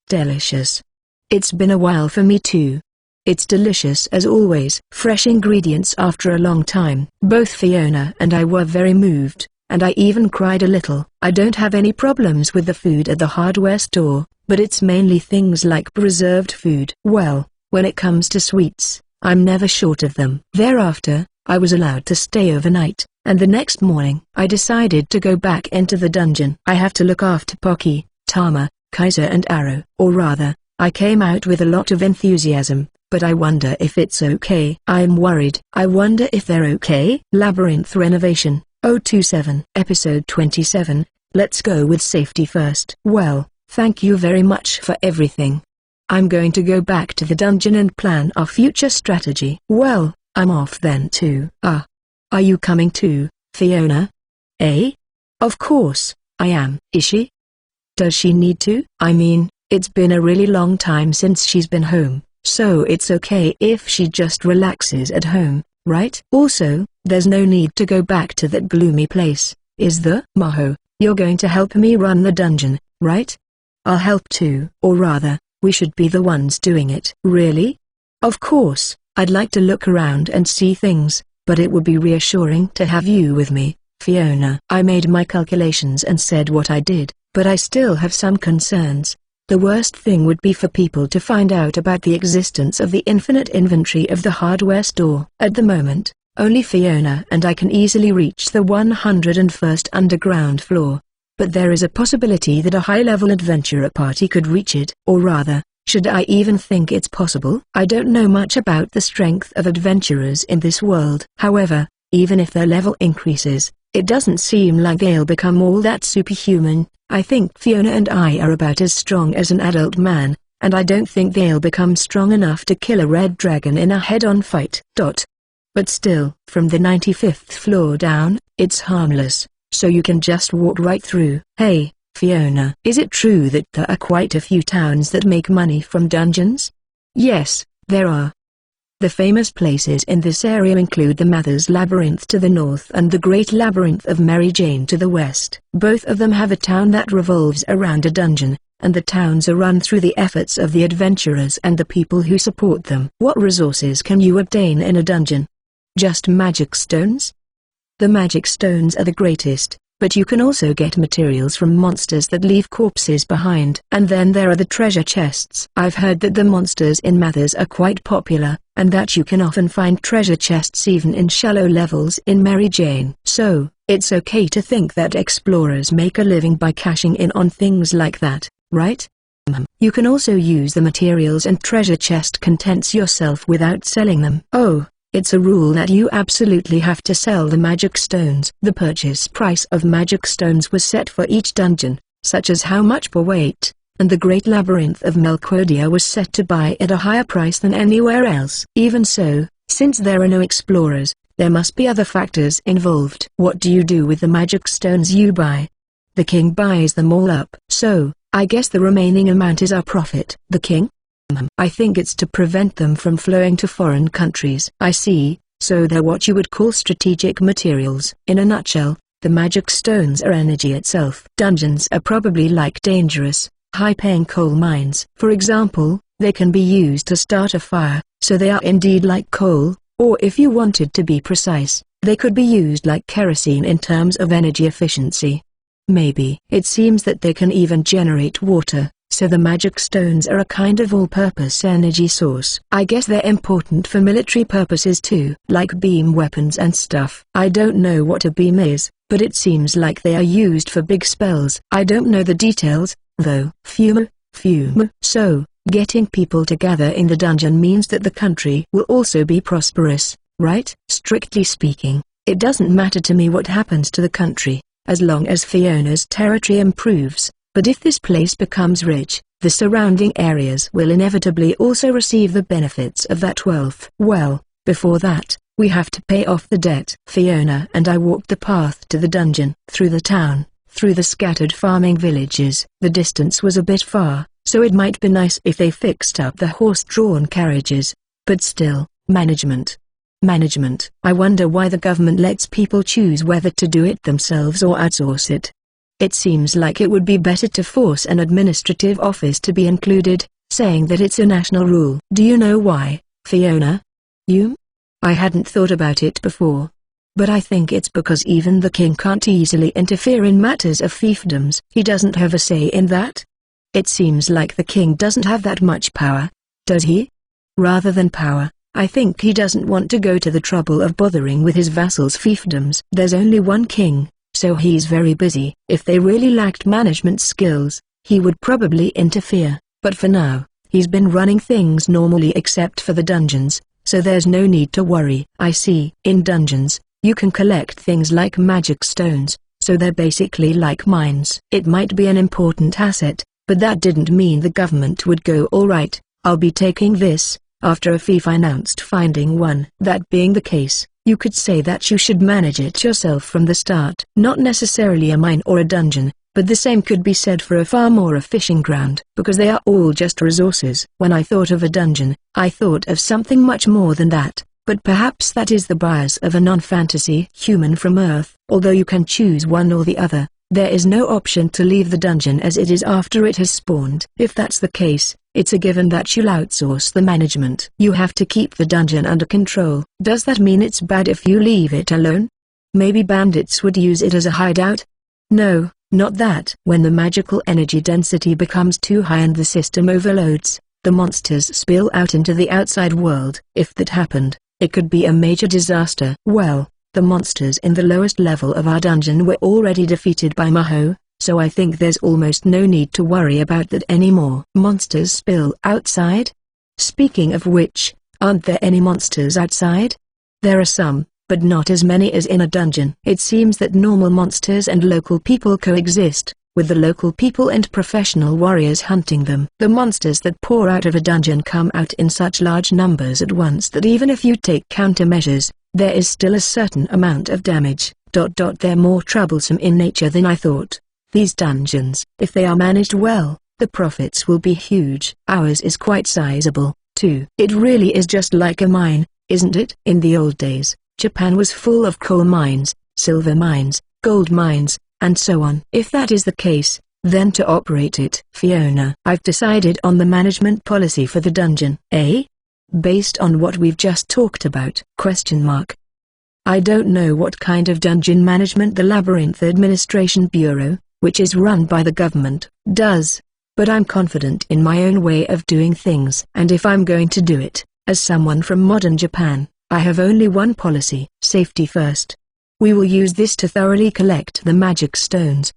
Delicious. It's been a while for me too. It's delicious as always. Fresh ingredients after a long time. Both Fiona and I were very moved, and I even cried a little. I don't have any problems with the food at the hardware store, but it's mainly things like preserved food. Well, when it comes to sweets, I'm never short of them. Thereafter, I was allowed to stay overnight, and the next morning, I decided to go back into the dungeon. I have to look after Pocky, Tama, Kaiser and Arrow. Or rather, I came out with a lot of enthusiasm, but I wonder if it's okay. I'm worried. I wonder if they're okay. Labyrinth Renovation, 027. Episode 27, let's go with safety first. Well, thank you very much for everything. I'm going to go back to the dungeon and plan our future strategy. Well, I'm off then too. Are you coming too, Fiona? Eh? Of course, I am. Is she? Does she need to? I mean, it's been a really long time since she's been home, so it's okay if she just relaxes at home, right? Also, there's no need to go back to that gloomy place, is there? Maho, you're going to help me run the dungeon, right? I'll help too. Or rather, we should be the ones doing it. Really? Of course, I'd like to look around and see things, but it would be reassuring to have you with me, Fiona. I made my calculations and said what I did, but I still have some concerns. The worst thing would be for people to find out about the existence of the infinite inventory of the hardware store. At the moment, only Fiona and I can easily reach the 101st underground floor. But there is a possibility that a high-level adventurer party could reach it. Or rather, should I even think it's possible? I don't know much about the strength of adventurers in this world. However, even if their level increases, it doesn't seem like they'll become all that superhuman. I think Fiona and I are about as strong as an adult man, and I don't think they'll become strong enough to kill a red dragon in a head-on fight. But still, from the 95th floor down, it's harmless. So you can just walk right through. Hey, Fiona. Is it true that there are quite a few towns that make money from dungeons? Yes, there are. The famous places in this area include the Mathers Labyrinth to the north and the Great Labyrinth of Mary Jane to the west. Both of them have a town that revolves around a dungeon, and the towns are run through the efforts of the adventurers and the people who support them. What resources can you obtain in a dungeon? Just magic stones? The magic stones are the greatest, But you can also get materials from monsters that leave corpses behind. And then there are the treasure chests. I've heard that the monsters in Mathers are quite popular, and that you can often find treasure chests even in shallow levels in Mary Jane. So, it's okay to think that explorers make a living by cashing in on things like that, right? You can also use the materials and treasure chest contents yourself without selling them. Oh, it's a rule that you absolutely have to sell the magic stones. The purchase price of magic stones was set for each dungeon, such as how much per weight, and the Great Labyrinth of Melquodia was set to buy at a higher price than anywhere else. Even so, since there are no explorers, there must be other factors involved. What do you do with the magic stones you buy? The king buys them all up. So, I guess the remaining amount is our profit. The king? I think it's to prevent them from flowing to foreign countries. I see, so they're what you would call strategic materials. In a nutshell, the magic stones are energy itself. Dungeons are probably like dangerous, high-paying coal mines. For example, they can be used to start a fire, so they are indeed like coal, or if you wanted to be precise, they could be used like kerosene in terms of energy efficiency. Maybe. It seems that they can even generate water. So the magic stones are a kind of all-purpose energy source. I guess they're important for military purposes too, like beam weapons and stuff. I don't know what a beam is, but it seems like they are used for big spells. I don't know the details, though. Fume. So, getting people together in the dungeon means that the country will also be prosperous, right? Strictly speaking, it doesn't matter to me what happens to the country, as long as Fiona's territory improves. But if this place becomes rich, the surrounding areas will inevitably also receive the benefits of that wealth. Well, before that, we have to pay off the debt. Fiona and I walked the path to the dungeon, through the town, through the scattered farming villages. The distance was a bit far, so it might be nice if they fixed up the horse-drawn carriages. But still, management. I wonder why the government lets people choose whether to do it themselves or outsource it. It seems like it would be better to force an administrative office to be included, saying that it's a national rule. Do you know why, Fiona? I hadn't thought about it before. But I think it's because even the king can't easily interfere in matters of fiefdoms. He doesn't have a say in that? It seems like the king doesn't have that much power, does he? Rather than power, I think he doesn't want to go to the trouble of bothering with his vassals' fiefdoms. There's only one king, so he's very busy. If they really lacked management skills, he would probably interfere, but for now, he's been running things normally except for the dungeons, so there's no need to worry. I see. In dungeons, you can collect things like magic stones, so they're basically like mines. It might be an important asset, but that didn't mean the government would go alright, I'll be taking this, after a fief announced finding one. That being the case, you could say that you should manage it yourself from the start. Not necessarily a mine or a dungeon, but the same could be said for a farm or a fishing ground, because they are all just resources. When I thought of a dungeon, I thought of something much more than that, but perhaps that is the bias of a non-fantasy human from Earth. Although you can choose one or the other, there is no option to leave the dungeon as it is after it has spawned. If that's the case, it's a given that you'll outsource the management. You have to keep the dungeon under control. Does that mean it's bad if you leave it alone? Maybe bandits would use it as a hideout? No, not that. When the magical energy density becomes too high and the system overloads, the monsters spill out into the outside world. If that happened, it could be a major disaster. Well, the monsters in the lowest level of our dungeon were already defeated by Maho, so I think there's almost no need to worry about that anymore. Monsters spill outside? Speaking of which, aren't there any monsters outside? There are some, but not as many as in a dungeon. It seems that normal monsters and local people coexist, with the local people and professional warriors hunting them. The monsters that pour out of a dungeon come out in such large numbers at once that even if you take countermeasures, there is still a certain amount of damage. They're more troublesome in nature than I thought. These dungeons, if they are managed well, the profits will be huge. Ours is quite sizable, too. It really is just like a mine, isn't it? In the old days, Japan was full of coal mines, silver mines, gold mines, and so on. If that is the case, then to operate it. Fiona, I've decided on the management policy for the dungeon. Eh? Based on what we've just talked about? I don't know what kind of dungeon management the Labyrinth Administration Bureau, which is run by the government, does. But I'm confident in my own way of doing things. And if I'm going to do it, as someone from modern Japan, I have only one policy: safety first. We will use this to thoroughly collect the magic stones.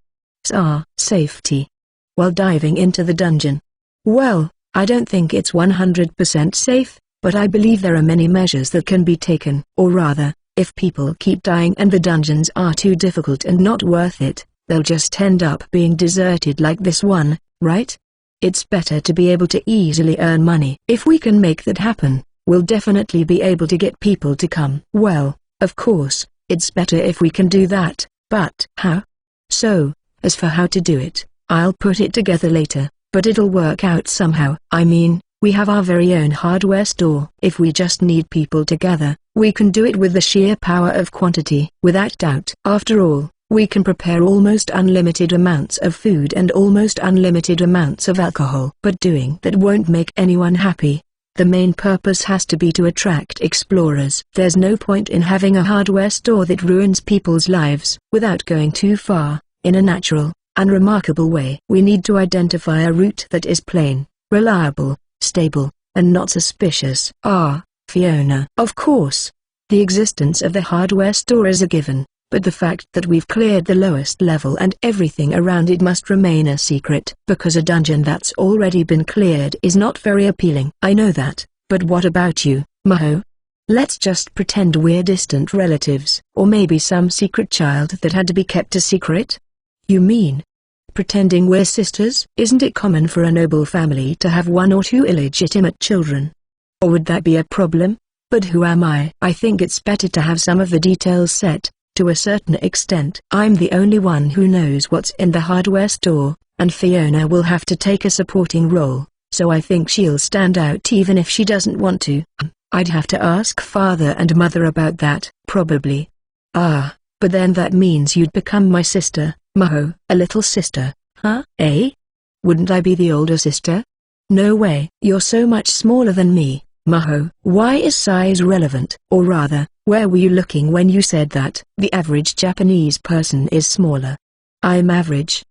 Safety. While diving into the dungeon. Well, I don't think it's 100% safe, but I believe there are many measures that can be taken. Or rather, if people keep dying and the dungeons are too difficult and not worth it, they'll just end up being deserted like this one, right? It's better to be able to easily earn money. If we can make that happen, we'll definitely be able to get people to come. Well, of course, it's better if we can do that, but how? So, as for how to do it, I'll put it together later, but it'll work out somehow. I mean, we have our very own hardware store. If we just need people together, we can do it with the sheer power of quantity. Without doubt. After all, we can prepare almost unlimited amounts of food and almost unlimited amounts of alcohol. But doing that won't make anyone happy. The main purpose has to be to attract explorers. There's no point in having a hardware store that ruins people's lives. Without going too far, in a natural, unremarkable way, we need to identify a route that is plain, reliable, stable, and not suspicious. Fiona. Of course, the existence of the hardware store is a given, but the fact that we've cleared the lowest level and everything around it must remain a secret, because a dungeon that's already been cleared is not very appealing. I know that, but what about you, Maho? Let's just pretend we're distant relatives, or maybe some secret child that had to be kept a secret? You mean pretending we're sisters? Isn't it common for a noble family to have one or two illegitimate children? Or would that be a problem? But who am I? I think it's better to have some of the details set, to a certain extent. I'm the only one who knows what's in the hardware store, and Fiona will have to take a supporting role, so I think she'll stand out even if she doesn't want to. I'd have to ask father and mother about that, probably. But then that means you'd become my sister, Maho. A little sister, huh? Eh? Wouldn't I be the older sister? No way. You're so much smaller than me, Maho. Why is size relevant? Or rather, where were you looking when you said that the average Japanese person is smaller? I'm average.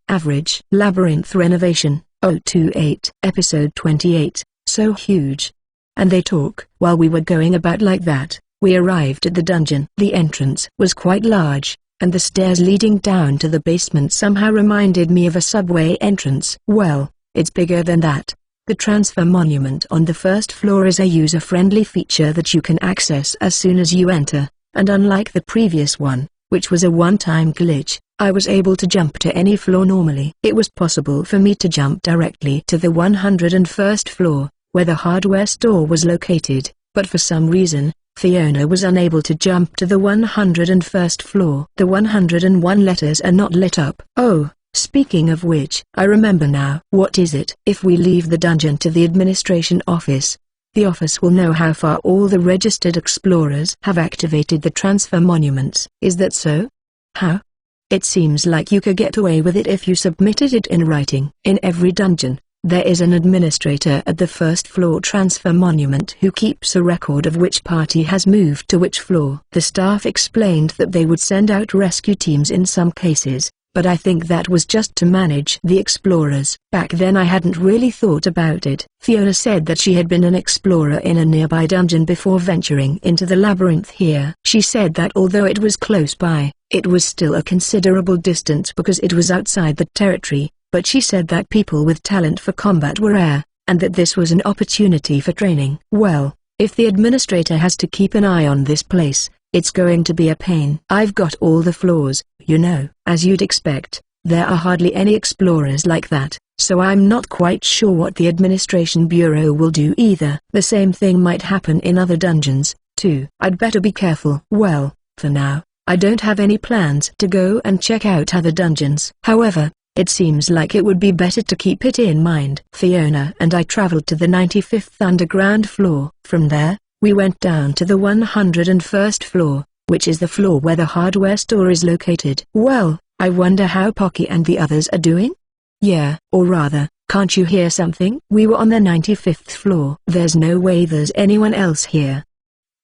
Average. Labyrinth Renovation, 028. Episode 28, so huge. And they talk. While we were going about like that, we arrived at the dungeon. The entrance was quite large, and the stairs leading down to the basement somehow reminded me of a subway entrance. Well, it's bigger than that. The transfer monument on the first floor is a user-friendly feature that you can access as soon as you enter, and unlike the previous one, which was a one-time glitch, I was able to jump to any floor normally. It was possible for me to jump directly to the 101st floor, where the hardware store was located, but for some reason, Fiona was unable to jump to the 101st floor. The 101 letters are not lit up. Oh, speaking of which, I remember now. What is it? If we leave the dungeon to the administration office, the office will know how far all the registered explorers have activated the transfer monuments. Is that so? How? It seems like you could get away with it if you submitted it in writing. In every dungeon, there is an administrator at the first floor transfer monument who keeps a record of which party has moved to which floor. The staff explained that they would send out rescue teams in some cases, but I think that was just to manage the explorers. Back then I hadn't really thought about it. Fiona said that she had been an explorer in a nearby dungeon before venturing into the labyrinth here. She said that although it was close by, it was still a considerable distance because it was outside the territory. But she said that people with talent for combat were rare, and that this was an opportunity for training. Well, if the administrator has to keep an eye on this place, it's going to be a pain. I've got all the floors, you know. As you'd expect, there are hardly any explorers like that, so I'm not quite sure what the administration bureau will do either. The same thing might happen in other dungeons, too. I'd better be careful. Well, for now, I don't have any plans to go and check out other dungeons. However, it seems like it would be better to keep it in mind. Fiona and I traveled to the 95th underground floor. From there, we went down to the 101st floor, which is the floor where the hardware store is located. Well, I wonder how Pocky and the others are doing? Yeah, or rather, can't you hear something? We were on the 95th floor. There's no way there's anyone else here.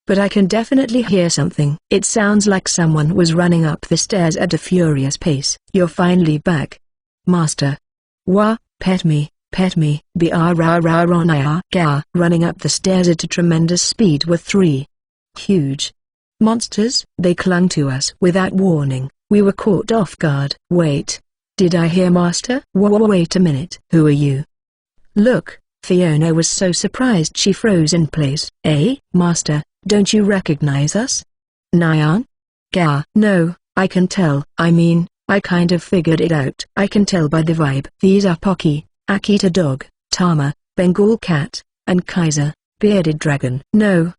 but I can definitely hear something. It sounds like someone was running up the stairs at a furious pace. You're finally back, Master. Wah, pet me, Bra. Running up the stairs at a tremendous speed were 3 huge monsters. They clung to us without warning. We were caught off guard. Wait. Did I hear Master? Wait a minute. Who are you? Look, Fiona was so surprised she froze in place. Master, don't you recognize us? Nyan? Gah. No, I can tell. I mean, I kind of figured it out. I can tell by the vibe. These are Pocky, Akita dog, Tama, Bengal cat, and Kaiser, bearded dragon. No,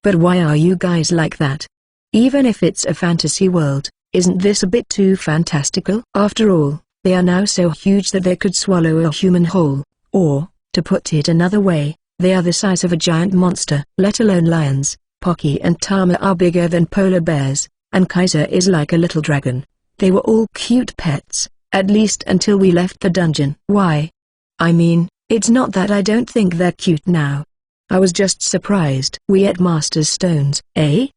but why are you guys like that? Even if it's a fantasy world, isn't this a bit too fantastical? After all, they are now so huge that they could swallow a human whole, or, to put it another way, they are the size of a giant monster. Let alone lions. Pocky and Tama are bigger than polar bears, and Kaiser is like a little dragon. They were all cute pets, at least until we left the dungeon. Why? I mean, it's not that I don't think they're cute now. I was just surprised. We ate Master's stones, eh?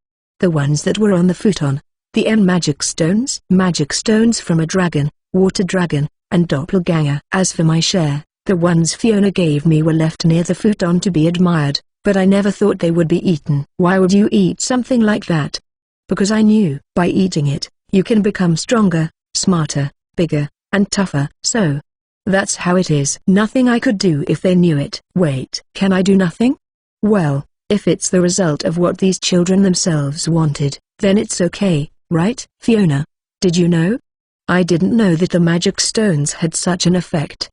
The ones that were on the futon. The magic stones? Magic stones from a dragon, water dragon, and doppelganger. As for my share, the ones Fiona gave me were left near the futon to be admired, but I never thought they would be eaten. Why would you eat something like that? Because I knew, by eating it, you can become stronger, smarter, bigger, and tougher. So, that's how it is. Nothing I could do if they knew it. Wait, can I do nothing? Well, if it's the result of what these children themselves wanted, then it's okay, right? Fiona, did you know? I didn't know that the magic stones had such an effect.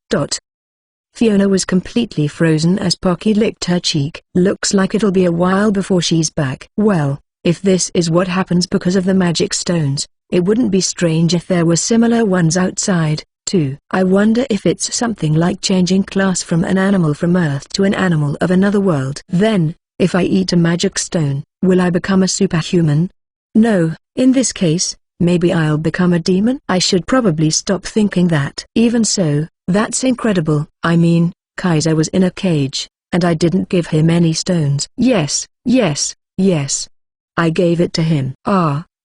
Fiona was completely frozen as Pocky licked her cheek. Looks like it'll be a while before she's back. Well, if this is what happens because of the magic stones, it wouldn't be strange if there were similar ones outside, too. I wonder if it's something like changing class from an animal from Earth to an animal of another world. Then, if I eat a magic stone, will I become a superhuman? No, in this case, maybe I'll become a demon? I should probably stop thinking that. Even so, that's incredible. I mean, Kaiser was in a cage, and I didn't give him any stones. Yes. I gave it to him.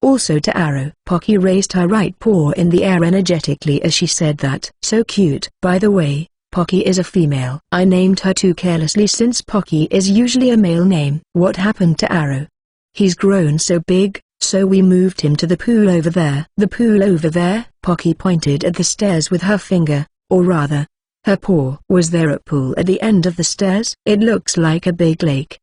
Also to Arrow. Pocky raised her right paw in the air energetically as she said that. So cute. By the way, Pocky is a female. I named her too carelessly since Pocky is usually a male name. What happened to Arrow? He's grown so big, so we moved him to the pool over there. The pool over there? Pocky pointed at the stairs with her finger, or rather, her paw. Was there a pool at the end of the stairs? It looks like a big lake.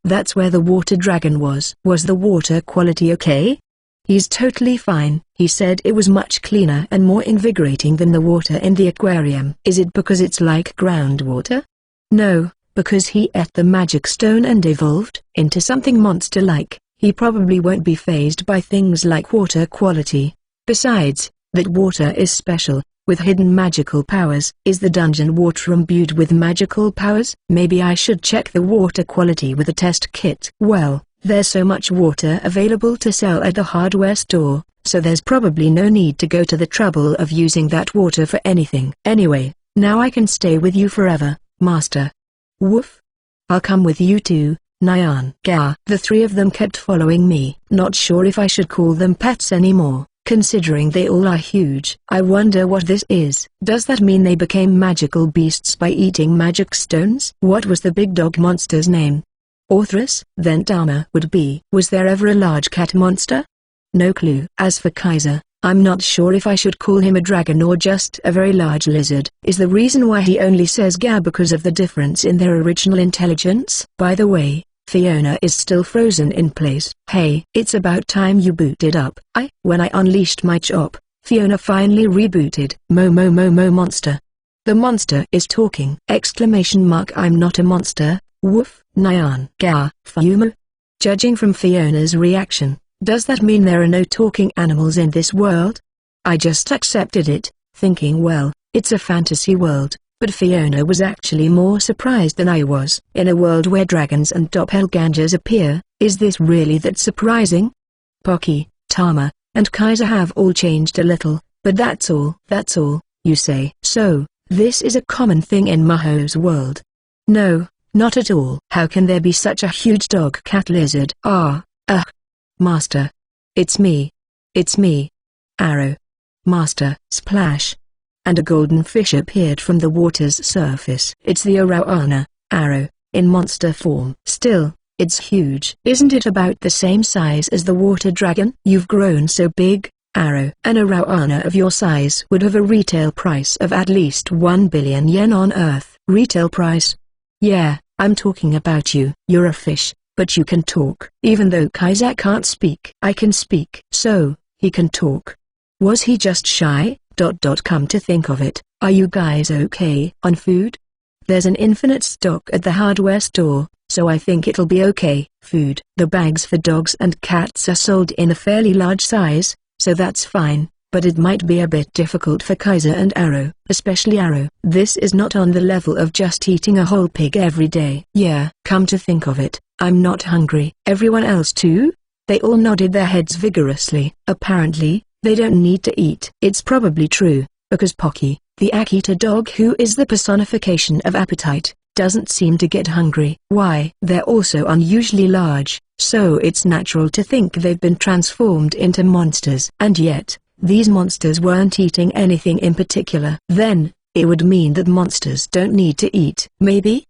That's where the water dragon was. Was the water quality okay? He's totally fine. He said it was much cleaner and more invigorating than the water in the aquarium. Is it because it's like groundwater? No, because he ate the magic stone and evolved into something monster-like. He probably won't be fazed by things like water quality. Besides, that water is special, with hidden magical powers. Is the dungeon water imbued with magical powers? Maybe I should check the water quality with a test kit. Well, there's so much water available to sell at the hardware store, so there's probably no need to go to the trouble of using that water for anything. Anyway, now I can stay with you forever, Master. Woof. I'll come with you too, Nyan. Gah. The 3 of them kept following me. Not sure if I should call them pets anymore, considering they all are huge. I wonder what this is. Does that mean they became magical beasts by eating magic stones? What was the big dog monster's name? Orthrus? Then Tama would be. Was there ever a large cat monster? No clue. As for Kaiser, I'm not sure if I should call him a dragon or just a very large lizard. Is the reason why he only says Gah because of the difference in their original intelligence? By the way, Fiona is still frozen in place. Hey, it's about time you booted up. When I unleashed my chop, Fiona finally rebooted. Mo monster. The monster is talking! ! I'm not a monster. Woof. Nyan. Gah. Fiuma. Judging from Fiona's reaction, does that mean there are no talking animals in this world? I just accepted it, thinking well, it's a fantasy world. But Fiona was actually more surprised than I was. In a world where dragons and doppelgangers appear, is this really that surprising? Pocky, Tama, and Kaiser have all changed a little, but that's all, you say. So, this is a common thing in Maho's world. No, Not at all. How can there be such a huge dog cat lizard? Master. It's me. It's me. Arrow. Master. Splash. And a golden fish appeared from the water's surface. It's the Arowana, Arrow, in monster form. Still, it's huge. Isn't it about the same size as the water dragon? You've grown so big, Arrow. An Arowana of your size would have a retail price of at least 1 billion yen on Earth. Retail price? Yeah, I'm talking about you. You're a fish, but you can talk. Even though Kaiser can't speak, I can speak. So, he can talk. Was he just shy? Come to think of it, are you guys okay on food? There's an infinite stock at the hardware store, so I think it'll be okay. Food. The bags for dogs and cats are sold in a fairly large size, so that's fine, but it might be a bit difficult for Kaiser and Arrow, especially Arrow. This is not on the level of just eating a whole pig every day. Yeah, come to think of it, I'm not hungry. Everyone else too? They all nodded their heads vigorously. Apparently, they don't need to eat. It's probably true, because Pocky, the Akita dog who is the personification of appetite, doesn't seem to get hungry. Why? They're also unusually large, so it's natural to think they've been transformed into monsters. And yet, these monsters weren't eating anything in particular. Then, it would mean that monsters don't need to eat. Maybe?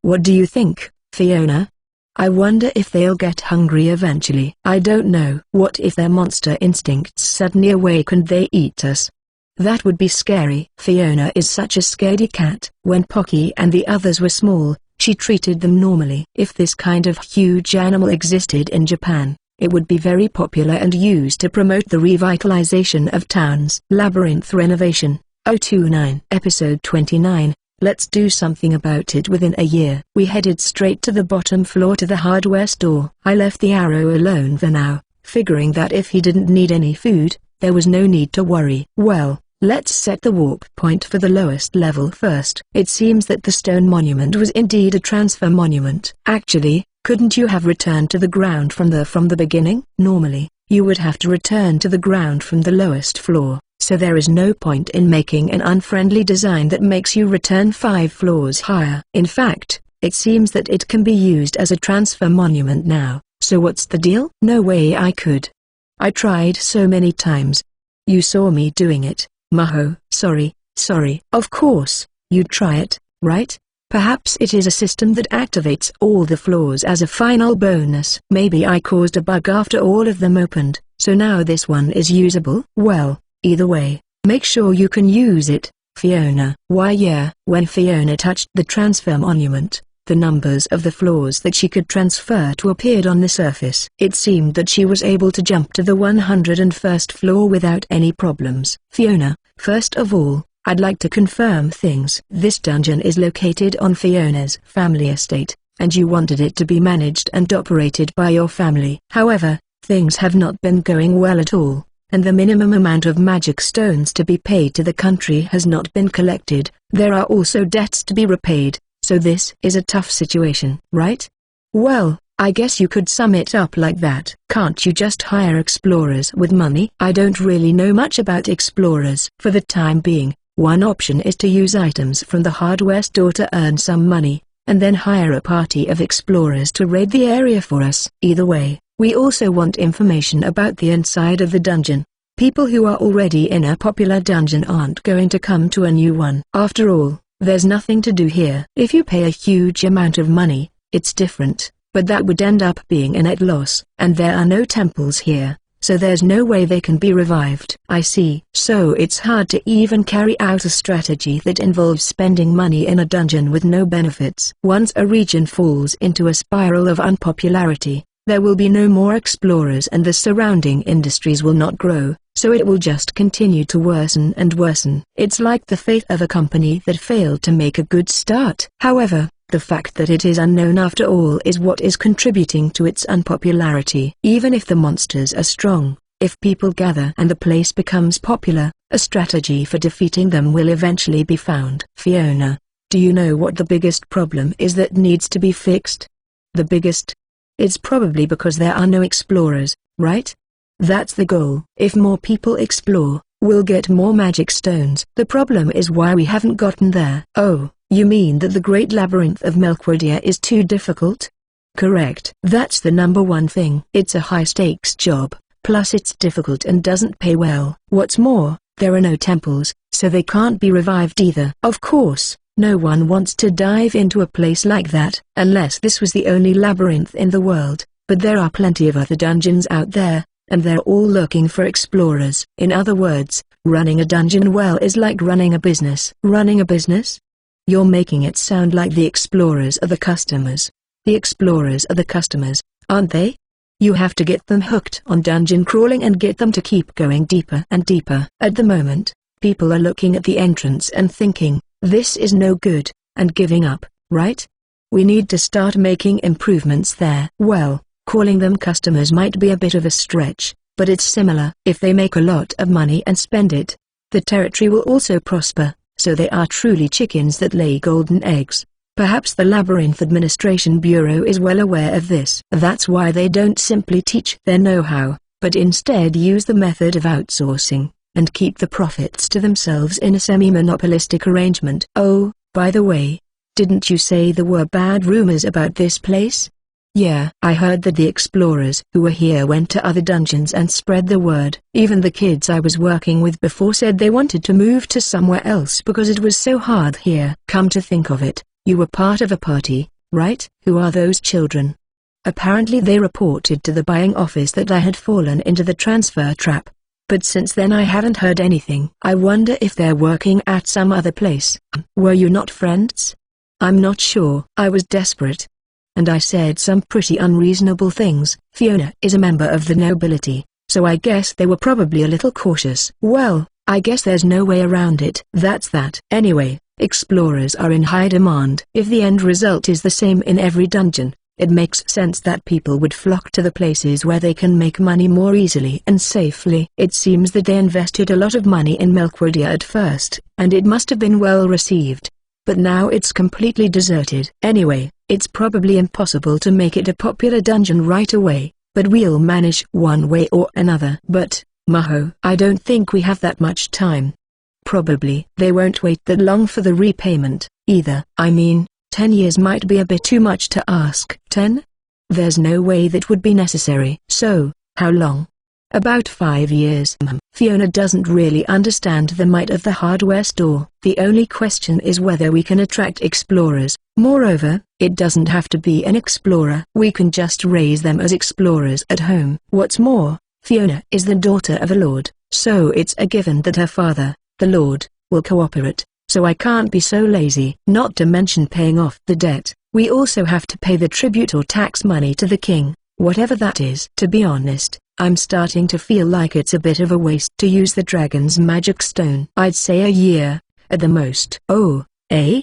What do you think, Fiona? I wonder if they'll get hungry eventually. I don't know. What if their monster instincts suddenly awake and they eat us? That would be scary. Fiona is such a scaredy cat. When Pocky and the others were small, she treated them normally. If this kind of huge animal existed in Japan, it would be very popular and used to promote the revitalization of towns. Labyrinth Renovation, 029. Episode 29. Let's do something about it within a year. We headed straight to the bottom floor to the hardware store. I left the Arrow alone for now, figuring that if he didn't need any food, there was no need to worry. Well, let's set the warp point for the lowest level first. It seems that the stone monument was indeed a transfer monument. Actually, couldn't you have returned to the ground from the beginning? Normally, you would have to return to the ground from the lowest floor. So there is no point in making an unfriendly design that makes you return 5 floors higher. In fact, it seems that it can be used as a transfer monument now, so what's the deal? No way I could. I tried so many times. You saw me doing it, Maho. Sorry. Of course, you'd try it, right? Perhaps it is a system that activates all the floors as a final bonus. Maybe I caused a bug after all of them opened, so now this one is usable. Well, either way, make sure you can use it, Fiona. Why yeah. When Fiona touched the transfer monument, the numbers of the floors that she could transfer to appeared on the surface. It seemed that she was able to jump to the 101st floor without any problems. Fiona, first of all, I'd like to confirm things. This dungeon is located on Fiona's family estate, and you wanted it to be managed and operated by your family. However, things have not been going well at all, and the minimum amount of magic stones to be paid to the country has not been collected. There are also debts to be repaid, so this is a tough situation, right? Well, I guess you could sum it up like that. Can't you just hire explorers with money? I don't really know much about explorers. For the time being, one option is to use items from the hardware store to earn some money, and then hire a party of explorers to raid the area for us. Either way, we also want information about the inside of the dungeon. People who are already in a popular dungeon aren't going to come to a new one. After all, there's nothing to do here. If you pay a huge amount of money, it's different, but that would end up being a net loss. And there are no temples here, so there's no way they can be revived. I see. So it's hard to even carry out a strategy that involves spending money in a dungeon with no benefits. Once a region falls into a spiral of unpopularity, there will be no more explorers and the surrounding industries will not grow, so it will just continue to worsen and worsen. It's like the fate of a company that failed to make a good start. However, the fact that it is unknown after all is what is contributing to its unpopularity. Even if the monsters are strong, if people gather and the place becomes popular, a strategy for defeating them will eventually be found. Fiona, do you know what the biggest problem is that needs to be fixed? The biggest? It's probably because there are no explorers, right? That's the goal. If more people explore, We'll get more magic stones. The problem is why we haven't gotten there. Oh, you mean that the Great Labyrinth of Melkwodia is too difficult? Correct. That's the number one thing. It's a high-stakes job, plus it's difficult and doesn't pay well. What's more, there are no temples, so they can't be revived either. Of course, no one wants to dive into a place like that, unless this was the only labyrinth in the world, but there are plenty of other dungeons out there, and they're all looking for explorers. In other words, running a dungeon well is like running a business. Running a business? You're making it sound like the explorers are the customers. The explorers are the customers, aren't they? You have to get them hooked on dungeon crawling and get them to keep going deeper and deeper. At the moment, people are looking at the entrance and thinking, this is no good, and giving up, right? We need to start making improvements there. Well, calling them customers might be a bit of a stretch, but it's similar. If they make a lot of money and spend it, the territory will also prosper, so they are truly chickens that lay golden eggs. Perhaps the Labyrinth Administration Bureau is well aware of this. That's why they don't simply teach their know-how, but instead use the method of outsourcing, and keep the profits to themselves in a semi-monopolistic arrangement. Oh, by the way, didn't you say there were bad rumors about this place? Yeah, I heard that the explorers who were here went to other dungeons and spread the word. Even the kids I was working with before said they wanted to move to somewhere else because it was so hard here. Come to think of it, you were part of a party, right? Who are those children? Apparently they reported to the buying office that I had fallen into the transfer trap. But since then I haven't heard anything. I wonder if they're working at some other place. Were you not friends? I'm not sure. I was desperate. And I said some pretty unreasonable things. Fiona is a member of the nobility, so I guess they were probably a little cautious. Well, I guess there's no way around it. That's that. Anyway, explorers are in high demand. If the end result is the same in every dungeon, it makes sense that people would flock to the places where they can make money more easily and safely. It seems that they invested a lot of money in Melkwodia at first, and it must have been well received. But now it's completely deserted. Anyway, it's probably impossible to make it a popular dungeon right away, but we'll manage one way or another. But, Maho, I don't think we have that much time. Probably they won't wait that long for the repayment, either. I mean, 10 years might be a bit too much to ask. 10? There's no way that would be necessary. So, how long? About 5 years. Fiona doesn't really understand the might of the hardware store. The only question is whether we can attract explorers. Moreover, it doesn't have to be an explorer. We can just raise them as explorers at home. What's more, Fiona is the daughter of a lord, so it's a given that her father, the lord, will cooperate. So I can't be so lazy. Not to mention paying off the debt, we also have to pay the tribute or tax money to the king, whatever that is. To be honest, I'm starting to feel like it's a bit of a waste to use the dragon's magic stone. I'd say a year, at the most. Oh, eh?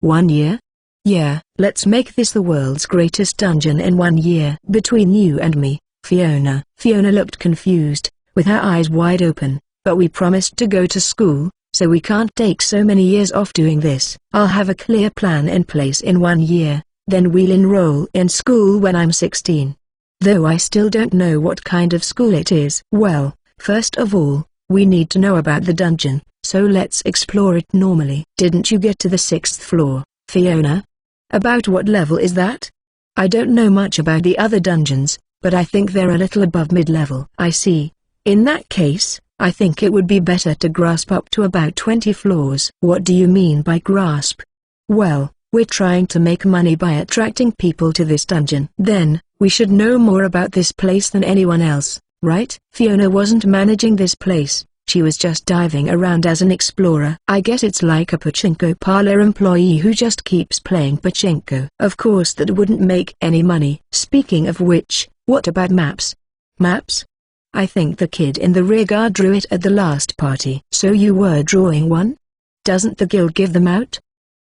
1 year? Yeah, let's make this the world's greatest dungeon in 1 year. Between you and me, Fiona. Fiona looked confused, with her eyes wide open, but we promised to go to school, so we can't take so many years off doing this. I'll have a clear plan in place in 1 year, then we'll enroll in school when I'm 16. Though I still don't know what kind of school it is. Well, first of all, we need to know about the dungeon, so let's explore it normally. Didn't you get to the 6th floor, Fiona? About what level is that? I don't know much about the other dungeons, but I think they're a little above mid-level. I see. In that case, I think it would be better to grasp up to about 20 floors. What do you mean by grasp? Well, we're trying to make money by attracting people to this dungeon. Then, we should know more about this place than anyone else, right? Fiona wasn't managing this place, she was just diving around as an explorer. I guess it's like a pachinko parlor employee who just keeps playing pachinko. Of course that wouldn't make any money. Speaking of which, what about maps? Maps? I think the kid in the rearguard drew it at the last party. So you were drawing one? Doesn't the guild give them out?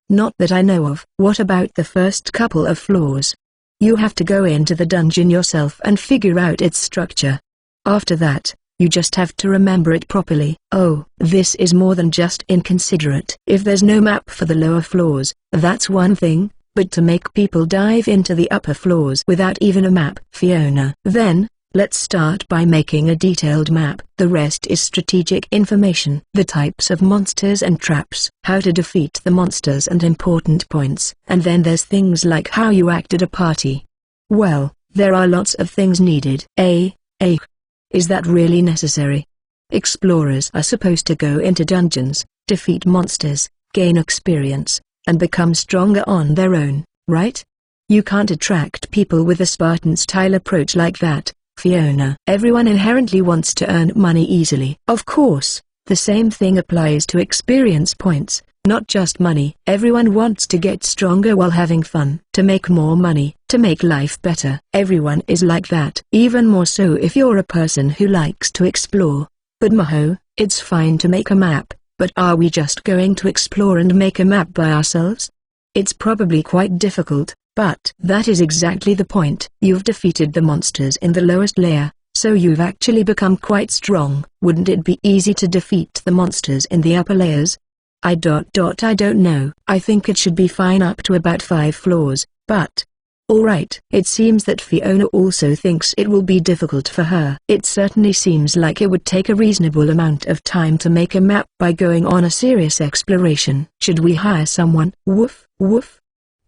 Not that I know of. What about the first couple of floors? You have to go into the dungeon yourself and figure out its structure. After that, you just have to remember it properly. Oh, this is more than just inconsiderate. If there's no map for the lower floors, that's one thing, but to make people dive into the upper floors without even a map, Fiona, then, Let's start by making a detailed map. The rest is strategic information. The types of monsters and traps, how to defeat the monsters and important points. And then there's things like how you act at a party. Well, there are lots of things needed. Is that really necessary? Explorers are supposed to go into dungeons, defeat monsters, gain experience, and become stronger on their own, right? You can't attract people with a Spartan-style approach like that, Fiona. Everyone inherently wants to earn money easily. Of course, the same thing applies to experience points, not just money. Everyone wants to get stronger while having fun, to make more money, to make life better. Everyone is like that. Even more so if you're a person who likes to explore. But Maho, it's fine to make a map, but are we just going to explore and make a map by ourselves? It's probably quite difficult, but that is exactly the point. You've defeated the monsters in the lowest layer, so you've actually become quite strong. Wouldn't it be easy to defeat the monsters in the upper layers? I don't know. I think it should be fine up to about 5 floors, but... Alright. It seems that Fiona also thinks it will be difficult for her. It certainly seems like it would take a reasonable amount of time to make a map by going on a serious exploration. Should we hire someone? Woof, woof.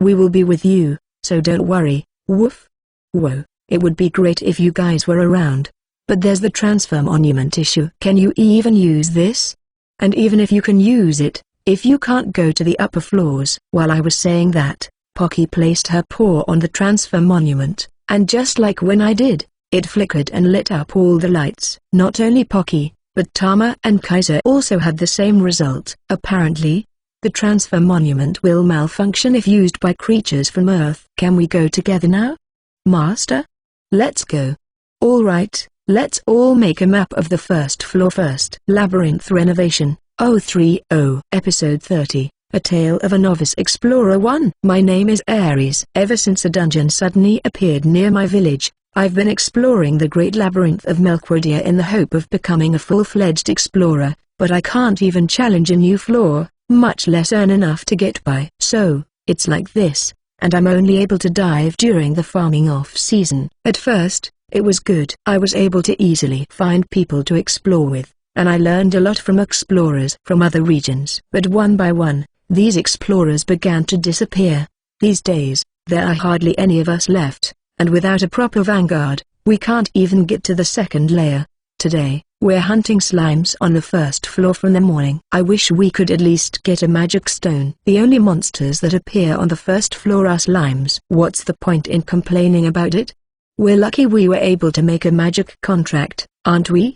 We will be with you, so don't worry, woof. Whoa, it would be great if you guys were around. But there's the transfer monument issue. Can you even use this? And even if you can use it, if you can't go to the upper floors. While I was saying that, Pocky placed her paw on the transfer monument, and just like when I did, it flickered and lit up all the lights. Not only Pocky, but Tama and Kaiser also had the same result. Apparently, the transfer monument will malfunction if used by creatures from Earth. Can we go together now? Master? Let's go. Alright, let's all make a map of the first floor first. Labyrinth Renovation, 030. Episode 30. A Tale of a Novice Explorer 1. My name is Ares. Ever since a dungeon suddenly appeared near my village, I've been exploring the great labyrinth of Melquodia in the hope of becoming a full-fledged explorer, but I can't even challenge a new floor, much less earn enough to get by. So, it's like this, and I'm only able to dive during the farming off-season. At first, it was good. I was able to easily find people to explore with, and I learned a lot from explorers from other regions. But one by one, these explorers began to disappear. These days, there are hardly any of us left, and without a proper vanguard, we can't even get to the second layer. Today, we're hunting slimes on the first floor from the morning. I wish we could at least get a magic stone. The only monsters that appear on the first floor are slimes. What's the point in complaining about it? We're lucky we were able to make a magic contract, aren't we?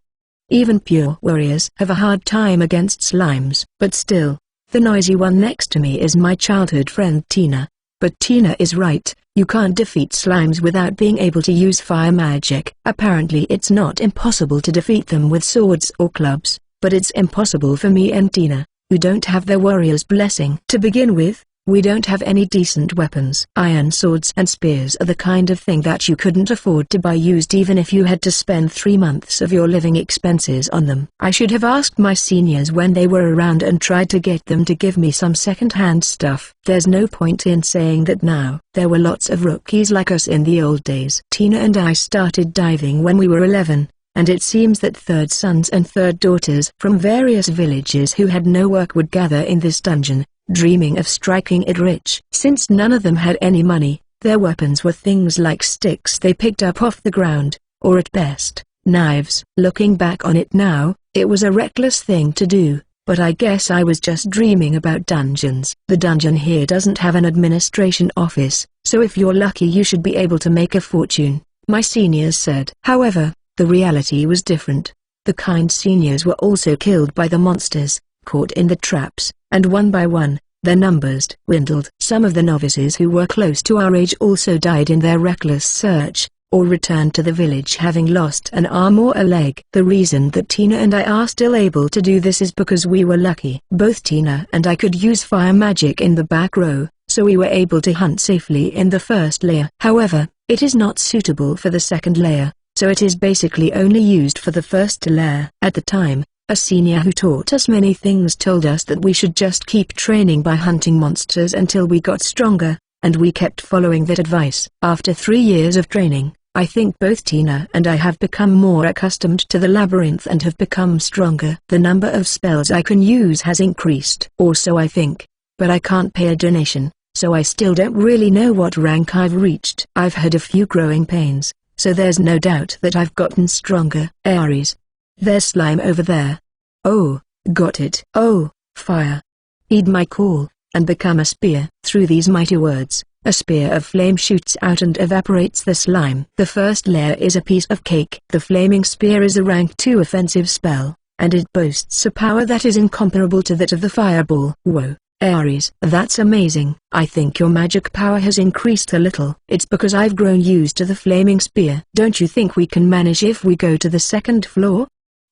Even pure warriors have a hard time against slimes. But still, the noisy one next to me is my childhood friend Tina. But Tina is right, you can't defeat slimes without being able to use fire magic. Apparently it's not impossible to defeat them with swords or clubs, but it's impossible for me and Tina, who don't have their warrior's blessing. To begin with, we don't have any decent weapons. Iron swords and spears are the kind of thing that you couldn't afford to buy used even if you had to spend 3 months of your living expenses on them. I should have asked my seniors when they were around and tried to get them to give me some second-hand stuff. There's no point in saying that now. There were lots of rookies like us in the old days. Tina and I started diving when we were 11. And it seems that third sons and third daughters from various villages who had no work would gather in this dungeon, dreaming of striking it rich. Since none of them had any money, their weapons were things like sticks they picked up off the ground, or at best, knives. Looking back on it now, it was a reckless thing to do, but I guess I was just dreaming about dungeons. The dungeon here doesn't have an administration office, so if you're lucky you should be able to make a fortune, my seniors said. However, the reality was different. The kind seniors were also killed by the monsters, caught in the traps, and one by one, their numbers dwindled. Some of the novices who were close to our age also died in their reckless search, or returned to the village having lost an arm or a leg. The reason that Tina and I are still able to do this is because we were lucky. Both Tina and I could use fire magic in the back row, so we were able to hunt safely in the first layer. However, it is not suitable for the second layer, so it is basically only used for the first layer. At the time, a senior who taught us many things told us that we should just keep training by hunting monsters until we got stronger, and we kept following that advice. After 3 years of training, I think both Tina and I have become more accustomed to the labyrinth and have become stronger. The number of spells I can use has increased. Or so I think. But I can't pay a donation, so I still don't really know what rank I've reached. I've had a few growing pains, so there's no doubt that I've gotten stronger. Ares. There's slime over there. Oh, got it. Oh, fire. Heed my call, and become a spear. Through these mighty words, a spear of flame shoots out and evaporates the slime. The first layer is a piece of cake. The flaming spear is a rank 2 offensive spell, and it boasts a power that is incomparable to that of the fireball. Whoa, Ares. That's amazing. I think your magic power has increased a little. It's because I've grown used to the flaming spear. Don't you think we can manage if we go to the second floor?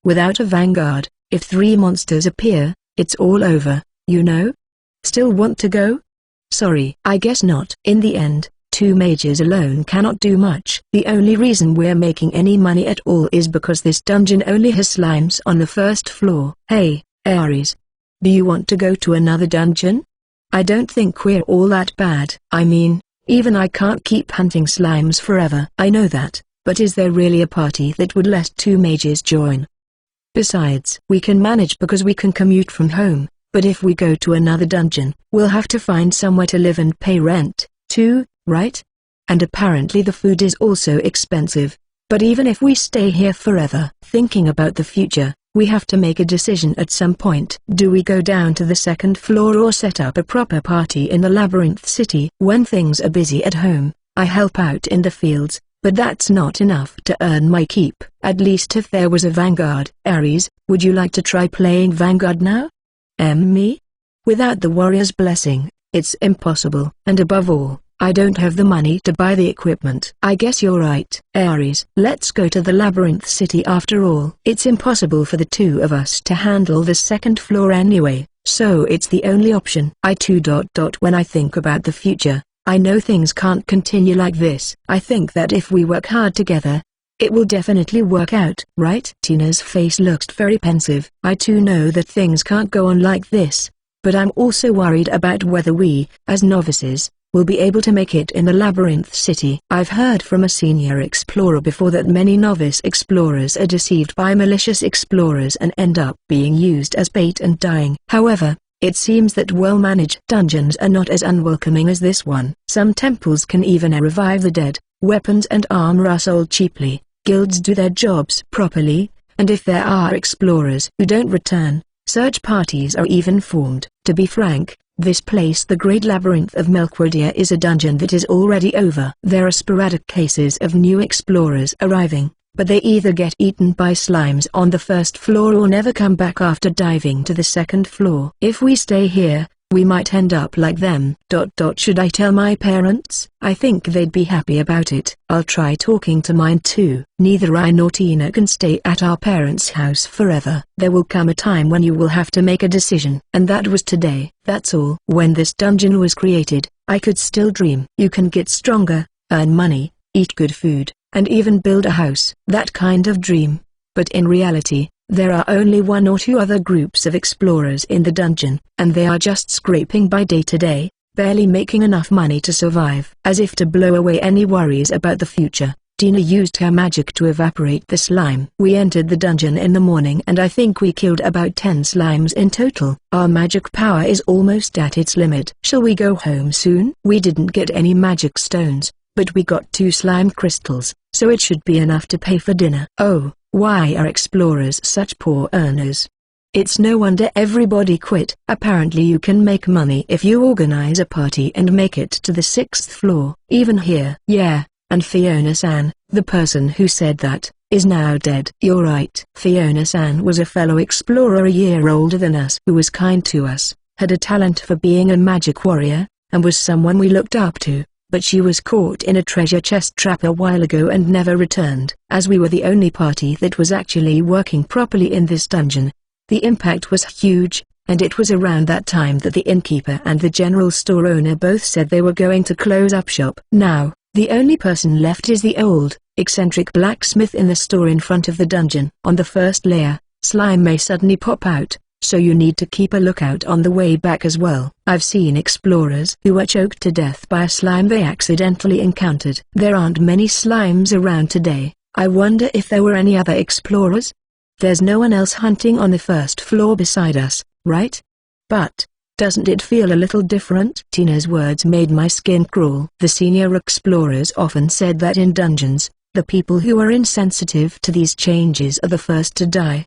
Without a vanguard, if 3 monsters appear, it's all over, you know? Still want to go? Sorry, I guess not. In the end, 2 mages alone cannot do much. The only reason we're making any money at all is because this dungeon only has slimes on the first floor. Hey, Ares. Do you want to go to another dungeon? I don't think we're all that bad. I mean, even I can't keep hunting slimes forever. I know that, but is there really a party that would let 2 mages join? Besides, we can manage because we can commute from home. But if we go to another dungeon, we'll have to find somewhere to live and pay rent, too, right? And apparently the food is also expensive. But even if we stay here forever, thinking about the future, we have to make a decision at some point. Do we go down to the second floor or set up a proper party in the Labyrinth City? When things are busy at home, I help out in the fields, but that's not enough to earn my keep. At least if there was a vanguard. Ares, would you like to try playing vanguard now? Me? Without the warrior's blessing, it's impossible. And above all, I don't have the money to buy the equipment. I guess you're right. Ares, let's go to the Labyrinth City after all. It's impossible for the 2 of us to handle the second floor anyway, so it's the only option. When I think about the future, I know things can't continue like this. I think that if we work hard together, it will definitely work out, right? Tina's face looked very pensive. I too know that things can't go on like this, but I'm also worried about whether we, as novices, will be able to make it in the Labyrinth City. I've heard from a senior explorer before that many novice explorers are deceived by malicious explorers and end up being used as bait and dying. However, it seems that well-managed dungeons are not as unwelcoming as this one. Some temples can even revive the dead. Weapons and armor are sold cheaply. Guilds do their jobs properly, and if there are explorers who don't return, search parties are even formed. To be frank, this place, the Great Labyrinth of Melquodia, is a dungeon that is already over. There are sporadic cases of new explorers arriving, but they either get eaten by slimes on the first floor or never come back after diving to the second floor. If we stay here, we might end up like them. Should I tell my parents? I think they'd be happy about it. I'll try talking to mine too. Neither I nor Tina can stay at our parents' house forever. There will come a time when you will have to make a decision. And that was today. That's all. When this dungeon was created, I could still dream. You can get stronger, earn money, eat good food, and even build a house. That kind of dream. But in reality, there are only 1 or 2 other groups of explorers in the dungeon, and they are just scraping by day to day, barely making enough money to survive. As if to blow away any worries about the future, Tina used her magic to evaporate the slime. We entered the dungeon in the morning and I think we killed about 10 slimes in total. Our magic power is almost at its limit. Shall we go home soon? We didn't get any magic stones, but we got 2 slime crystals, so it should be enough to pay for dinner. Oh. Why are explorers such poor earners? It's no wonder everybody quit. Apparently you can make money if you organize a party and make it to the 6th floor. Even here. Yeah, and Fiona-san, the person who said that, is now dead. You're right. Fiona-san was a fellow explorer a year older than us who was kind to us, had a talent for being a magic warrior, and was someone we looked up to. But she was caught in a treasure chest trap a while ago and never returned. As we were the only party that was actually working properly in this dungeon, the impact was huge, and it was around that time that the innkeeper and the general store owner both said they were going to close up shop. Now, the only person left is the old, eccentric blacksmith in the store in front of the dungeon. On the first layer, slime may suddenly pop out, so you need to keep a lookout on the way back as well. I've seen explorers who were choked to death by a slime they accidentally encountered. There aren't many slimes around today. I wonder if there were any other explorers? There's no one else hunting on the first floor beside us, right? But doesn't it feel a little different? Tina's words made my skin crawl. The senior explorers often said that in dungeons, the people who are insensitive to these changes are the first to die.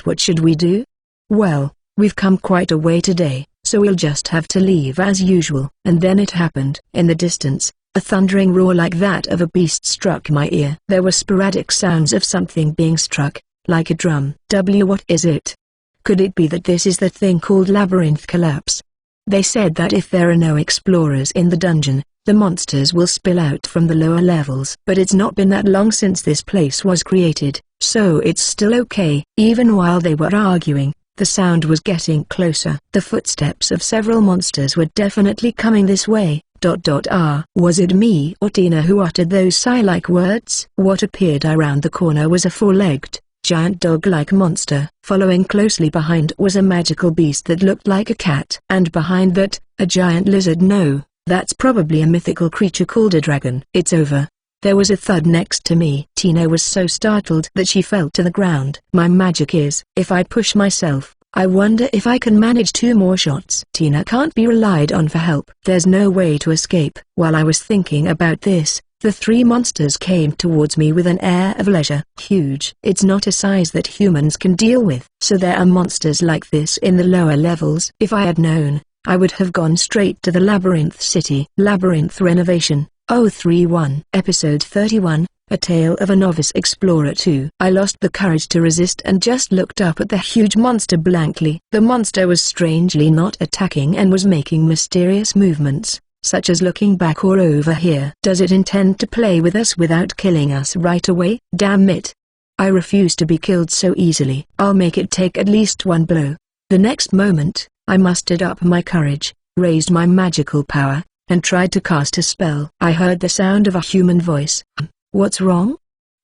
What should we do? Well, we've come quite a way today, so we'll just have to leave as usual. And then it happened. In the distance, a thundering roar like that of a beast struck my ear. There were sporadic sounds of something being struck, like a drum. What is it? Could it be that this is the thing called labyrinth collapse? They said that if there are no explorers in the dungeon, the monsters will spill out from the lower levels. But it's not been that long since this place was created, so it's still okay. Even while they were arguing, the sound was getting closer. The footsteps of several monsters were definitely coming this way. Was it me or Tina who uttered those sigh-like words? What appeared around the corner was a four-legged, giant dog-like monster. Following closely behind was a magical beast that looked like a cat. And behind that, a giant lizard. No, that's probably a mythical creature called a dragon. It's over. There was a thud next to me. Tina was so startled that she fell to the ground. My magic is, if I push myself, I wonder if I can manage 2 more shots. Tina can't be relied on for help. There's no way to escape. While I was thinking about this, the 3 monsters came towards me with an air of leisure. Huge. It's not a size that humans can deal with. So there are monsters like this in the lower levels. If I had known, I would have gone straight to the Labyrinth City. Labyrinth Renovation. 031. Episode 31. A Tale of a Novice Explorer 2. I lost the courage to resist and just looked up at the huge monster blankly. The monster was strangely not attacking and was making mysterious movements, such as looking back or over here. Does it intend to play with us without killing us right away? Damn it. I refuse to be killed so easily. I'll make it take at least 1 blow. The next moment, I mustered up my courage, raised my magical power, and tried to cast a spell. I heard the sound of a human voice. What's wrong?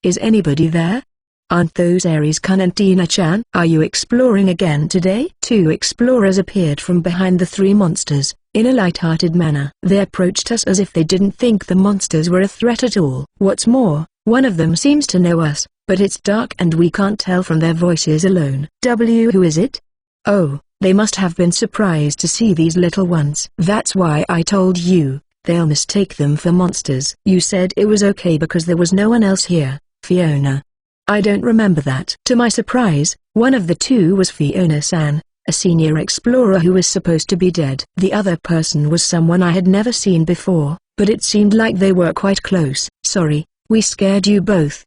Is anybody there? Aren't those Aries-kun and Tina-chan? Are you exploring again today? 2 explorers appeared from behind the 3 monsters, in a light-hearted manner. They approached us as if they didn't think the monsters were a threat at all. What's more, one of them seems to know us, but it's dark and we can't tell from their voices alone. Who is it? Oh, they must have been surprised to see these little ones. That's why I told you. They'll mistake them for monsters. You said it was okay because there was no one else here, Fiona. I don't remember that. To my surprise, one of the 2 was Fiona-san, a senior explorer who was supposed to be dead. The other person was someone I had never seen before, but it seemed like they were quite close. Sorry, we scared you both.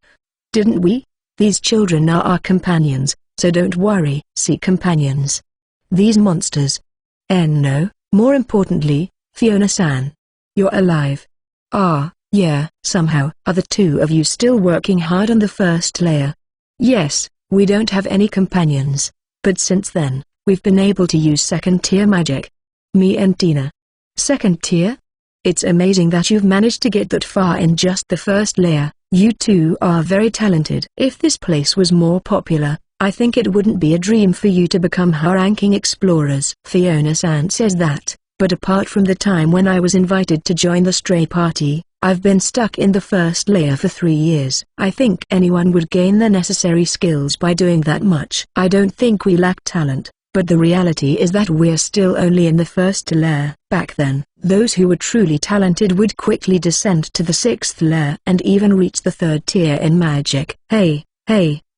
Didn't we? These children are our companions, so don't worry. See companions. These monsters. No, more importantly, Fiona-san. You're alive. Ah, yeah. Somehow. Are the 2 of you still working hard on the first layer? Yes, we don't have any companions, but since then, we've been able to use 2nd-tier magic. Me and Tina. 2nd tier? It's amazing that you've managed to get that far in just the first layer. You 2 are very talented. If this place was more popular, I think it wouldn't be a dream for you to become high-ranking explorers. Fiona-san says that. But apart from the time when I was invited to join the stray party, I've been stuck in the first layer for 3 years. I think anyone would gain the necessary skills by doing that much. I don't think we lack talent, but the reality is that we're still only in the first layer. Back then, those who were truly talented would quickly descend to the 6th layer and even reach the 3rd tier in magic. Hey,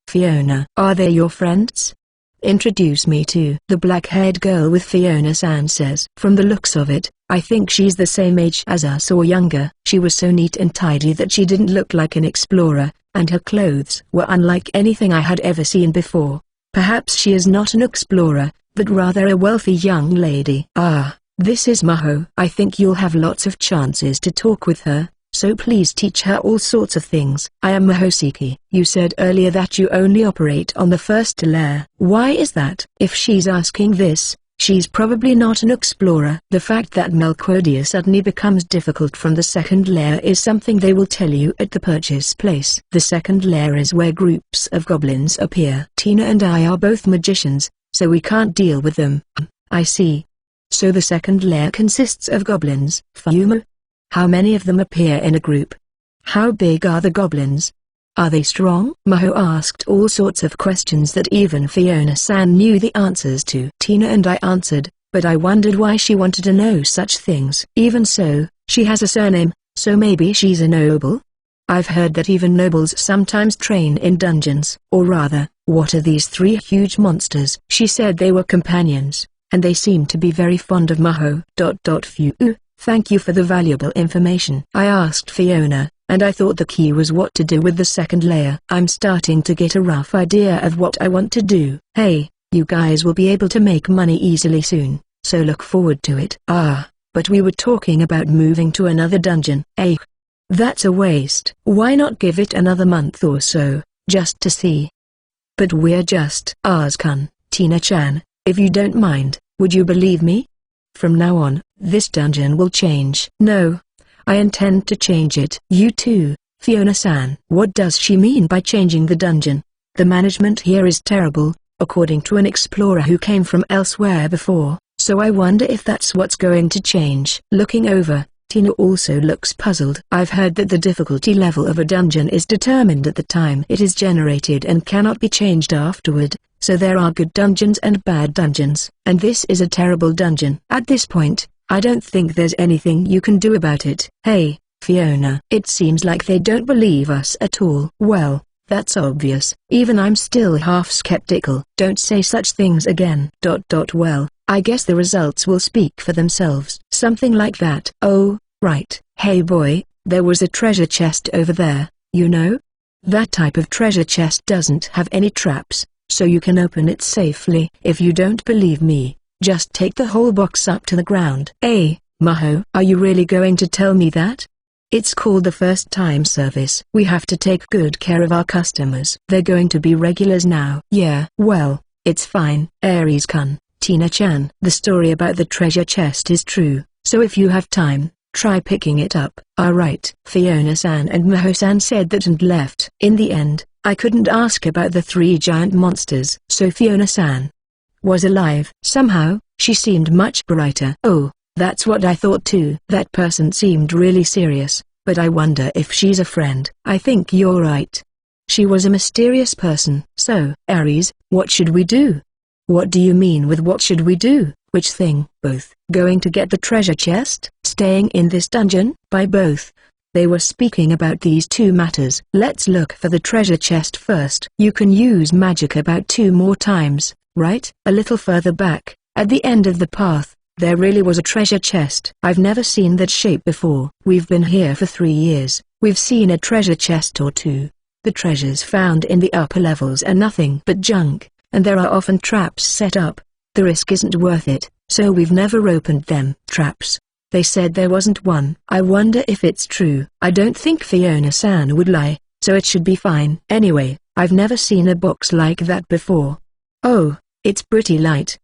Fiona. Are they your friends? Introduce me to the black-haired girl with Fiona-san says. From the looks of it, I think she's the same age as us or younger. She was so neat and tidy that she didn't look like an explorer, and her clothes were unlike anything I had ever seen before. Perhaps she is not an explorer, but rather a wealthy young lady. Ah, this is Maho. I think you'll have lots of chances to talk with her, so please teach her all sorts of things. I am Mahosiki. You said earlier that you only operate on the first layer. Why is that? If she's asking this, she's probably not an explorer. The fact that Melquodia suddenly becomes difficult from the 2nd layer is something they will tell you at the purchase place. The 2nd layer is where groups of goblins appear. Tina and I are both magicians, so we can't deal with them. I see. So the second layer consists of goblins. Fumo? How many of them appear in a group? How big are the goblins? Are they strong? Maho asked all sorts of questions that even Fiona-san knew the answers to. Tina and I answered, but I wondered why she wanted to know such things. Even so, she has a surname, so maybe she's a noble? I've heard that even nobles sometimes train in dungeons. Or rather, what are these three huge monsters? She said they were companions, and they seem to be very fond of Maho. Phew. Thank you for the valuable information. I asked Fiona, and I thought the key was what to do with the second layer. I'm starting to get a rough idea of what I want to do. Hey, you guys will be able to make money easily soon, so look forward to it. Ah, but we were talking about moving to another dungeon. That's a waste. Why not give it another month or so, just to see? But we're just Asukan, Tina-chan, if you don't mind, would you believe me? From now on, this dungeon will change. No, I intend to change it. You too, Fiona-san. What does she mean by changing the dungeon? The management here is terrible, according to an explorer who came from elsewhere before, so I wonder if that's what's going to change. Looking over, Tina also looks puzzled. I've heard that the difficulty level of a dungeon is determined at the time it is generated and cannot be changed afterward, so there are good dungeons and bad dungeons. And this is a terrible dungeon. At this point, I don't think there's anything you can do about it. Hey, Fiona. It seems like they don't believe us at all. Well, that's obvious. Even I'm still half skeptical. Don't say such things again. Well, I guess the results will speak for themselves. Something like that. Oh, right. Hey boy, there was a treasure chest over there, you know? That type of treasure chest doesn't have any traps, so you can open it safely. If you don't believe me, just take the whole box up to the ground. Maho, are you really going to tell me that? It's called the first time service. We have to take good care of our customers. They're going to be regulars now. Yeah, well, it's fine. Aries-kun, Tina-chan. The story about the treasure chest is true, so if you have time, try picking it up. Alright. Fiona-san and Maho-san said that and left. In the end, I couldn't ask about the three giant monsters. So Fiona-san was alive. Somehow, she seemed much brighter. Oh, that's what I thought too. That person seemed really serious, but I wonder if she's a friend. I think you're right. She was a mysterious person. So, Aries, what should we do? What do you mean with what should we do? Which thing? Both. Going to get the treasure chest? Staying in this dungeon? By both. They were speaking about these two matters. Let's look for the treasure chest first. You can use magic about 2 more times, right? A little further back, at the end of the path, there really was a treasure chest. I've never seen that shape before. We've been here for 3 years. We've seen a treasure chest or two. The treasures found in the upper levels are nothing but junk, and there are often traps set up. The risk isn't worth it, so we've never opened them. Traps? They said there wasn't one. I wonder if it's true. I don't think Fiona-san would lie, so it should be fine. Anyway, I've never seen a box like that before. Oh, it's pretty light.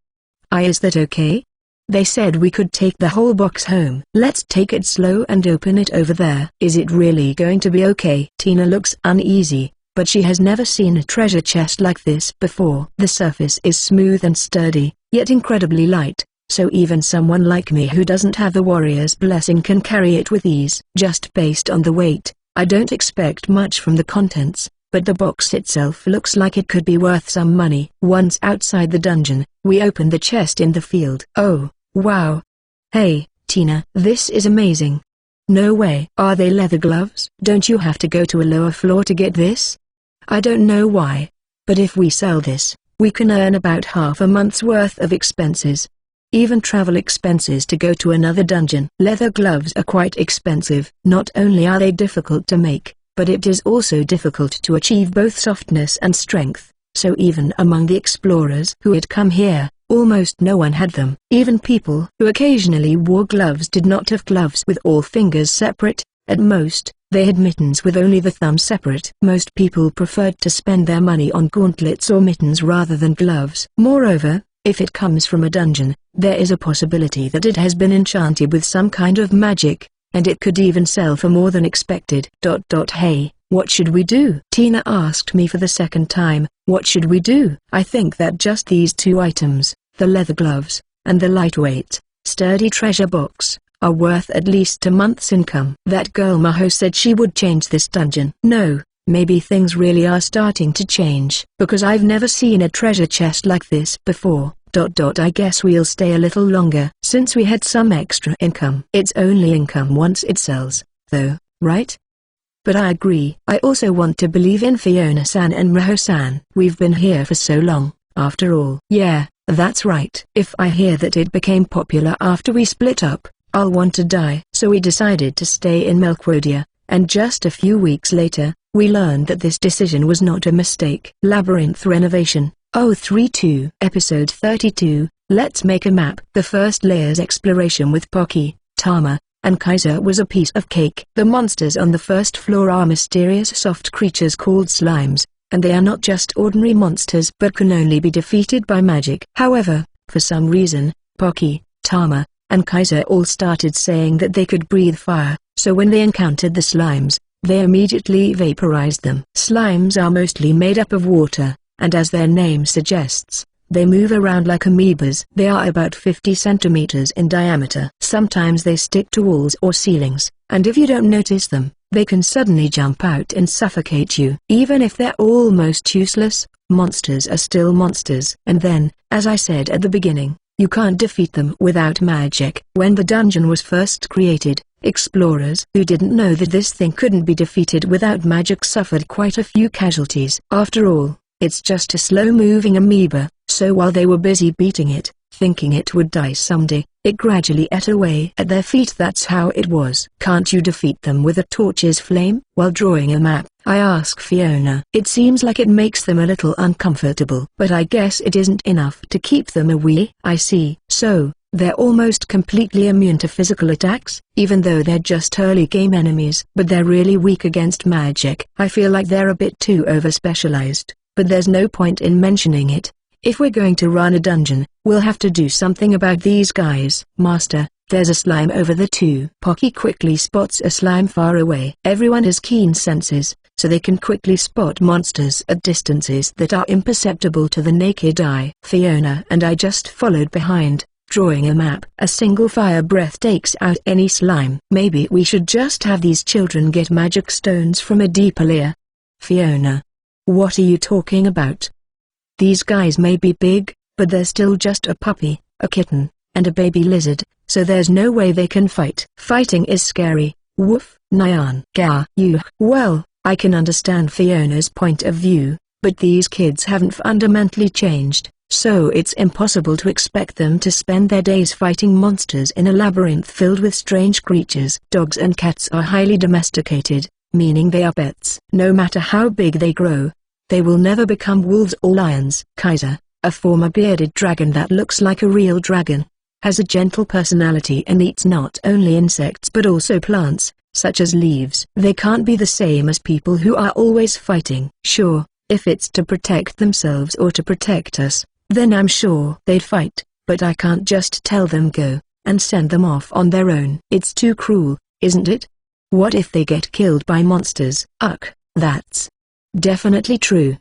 Is that okay? They said we could take the whole box home. Let's take it slow and open it over there. Is it really going to be okay? Tina looks uneasy, but she has never seen a treasure chest like this before. The surface is smooth and sturdy, yet incredibly light, so even someone like me who doesn't have the warrior's blessing can carry it with ease. Just based on the weight, I don't expect much from the contents, but the box itself looks like it could be worth some money. Once outside the dungeon, we opened the chest in the field. Oh, wow. Hey, Tina, this is amazing. No way. Are they leather gloves? Don't you have to go to a lower floor to get this? I don't know why, but if we sell this, we can earn about half a month's worth of expenses. Even travel expenses to go to another dungeon. Leather gloves are quite expensive. Not only are they difficult to make, but it is also difficult to achieve both softness and strength, so even among the explorers who had come here, almost no one had them. Even people who occasionally wore gloves did not have gloves with all fingers separate. At most, they had mittens with only the thumb separate. Most people preferred to spend their money on gauntlets or mittens rather than gloves. Moreover, if it comes from a dungeon, there is a possibility that it has been enchanted with some kind of magic, and it could even sell for more than expected. Hey, What should we do? Tina asked me for the second time. What should we do? I think that just these two items, the leather gloves, and the lightweight, sturdy treasure box, are worth at least a month's income. That girl Maho said she would change this dungeon. No, maybe things really are starting to change. Because I've never seen a treasure chest like this before. I guess we'll stay a little longer. Since we had some extra income. It's only income once it sells, though, right? But I agree. I also want to believe in Fiona-san and Maho-san. We've been here for so long, after all. Yeah, that's right. If I hear that it became popular after we split up, I'll want to die. So we decided to stay in Milkwodia, and just a few weeks later, we learned that this decision was not a mistake. Labyrinth renovation. 032. Episode 32, Let's Make a Map. The first layer's exploration with Pocky, Tama, and Kaiser was a piece of cake. The monsters on the first floor are mysterious soft creatures called slimes, and they are not just ordinary monsters but can only be defeated by magic. However, for some reason, Pocky, Tama, and Kaiser all started saying that they could breathe fire, so when they encountered the slimes, they immediately vaporized them. Slimes are mostly made up of water, and as their name suggests, they move around like amoebas. They are about 50 centimeters in diameter. Sometimes they stick to walls or ceilings, and if you don't notice them, they can suddenly jump out and suffocate you. Even if they're almost useless, monsters are still monsters. And then, as I said at the beginning, you can't defeat them without magic. When the dungeon was first created, explorers who didn't know that this thing couldn't be defeated without magic suffered quite a few casualties. After all, it's just a slow-moving amoeba, so while they were busy beating it, thinking it would die someday, it gradually ate away at their feet. That's how it was. Can't you defeat them with a torch's flame? While drawing a map, I ask Fiona. It seems like it makes them a little uncomfortable. But I guess it isn't enough to keep them away. I see. So, they're almost completely immune to physical attacks, even though they're just early game enemies. But they're really weak against magic. I feel like they're a bit too over-specialized. But there's no point in mentioning it. If we're going to run a dungeon, we'll have to do something about these guys. Master, there's a slime over the two. Pocky quickly spots a slime far away. Everyone has keen senses, so they can quickly spot monsters at distances that are imperceptible to the naked eye. Fiona and I just followed behind, drawing a map. A single fire breath takes out any slime. Maybe we should just have these children get magic stones from a deeper layer. Fiona. What are you talking about? These guys may be big, but they're still just a puppy, a kitten, and a baby lizard, so there's no way they can fight. Fighting is scary. Woof. Nyan. Gah. You. Well, I can understand Fiona's point of view, but these kids haven't fundamentally changed, so it's impossible to expect them to spend their days fighting monsters in a labyrinth filled with strange creatures. Dogs and cats are highly domesticated, meaning they are pets. No matter how big they grow, they will never become wolves or lions. Kaiser, a former bearded dragon that looks like a real dragon, has a gentle personality and eats not only insects but also plants, such as leaves. They can't be the same as people who are always fighting. Sure, if it's to protect themselves or to protect us, then I'm sure they'd fight, but I can't just tell them go, and send them off on their own. It's too cruel, isn't it? What if they get killed by monsters? Ugh, that's definitely true.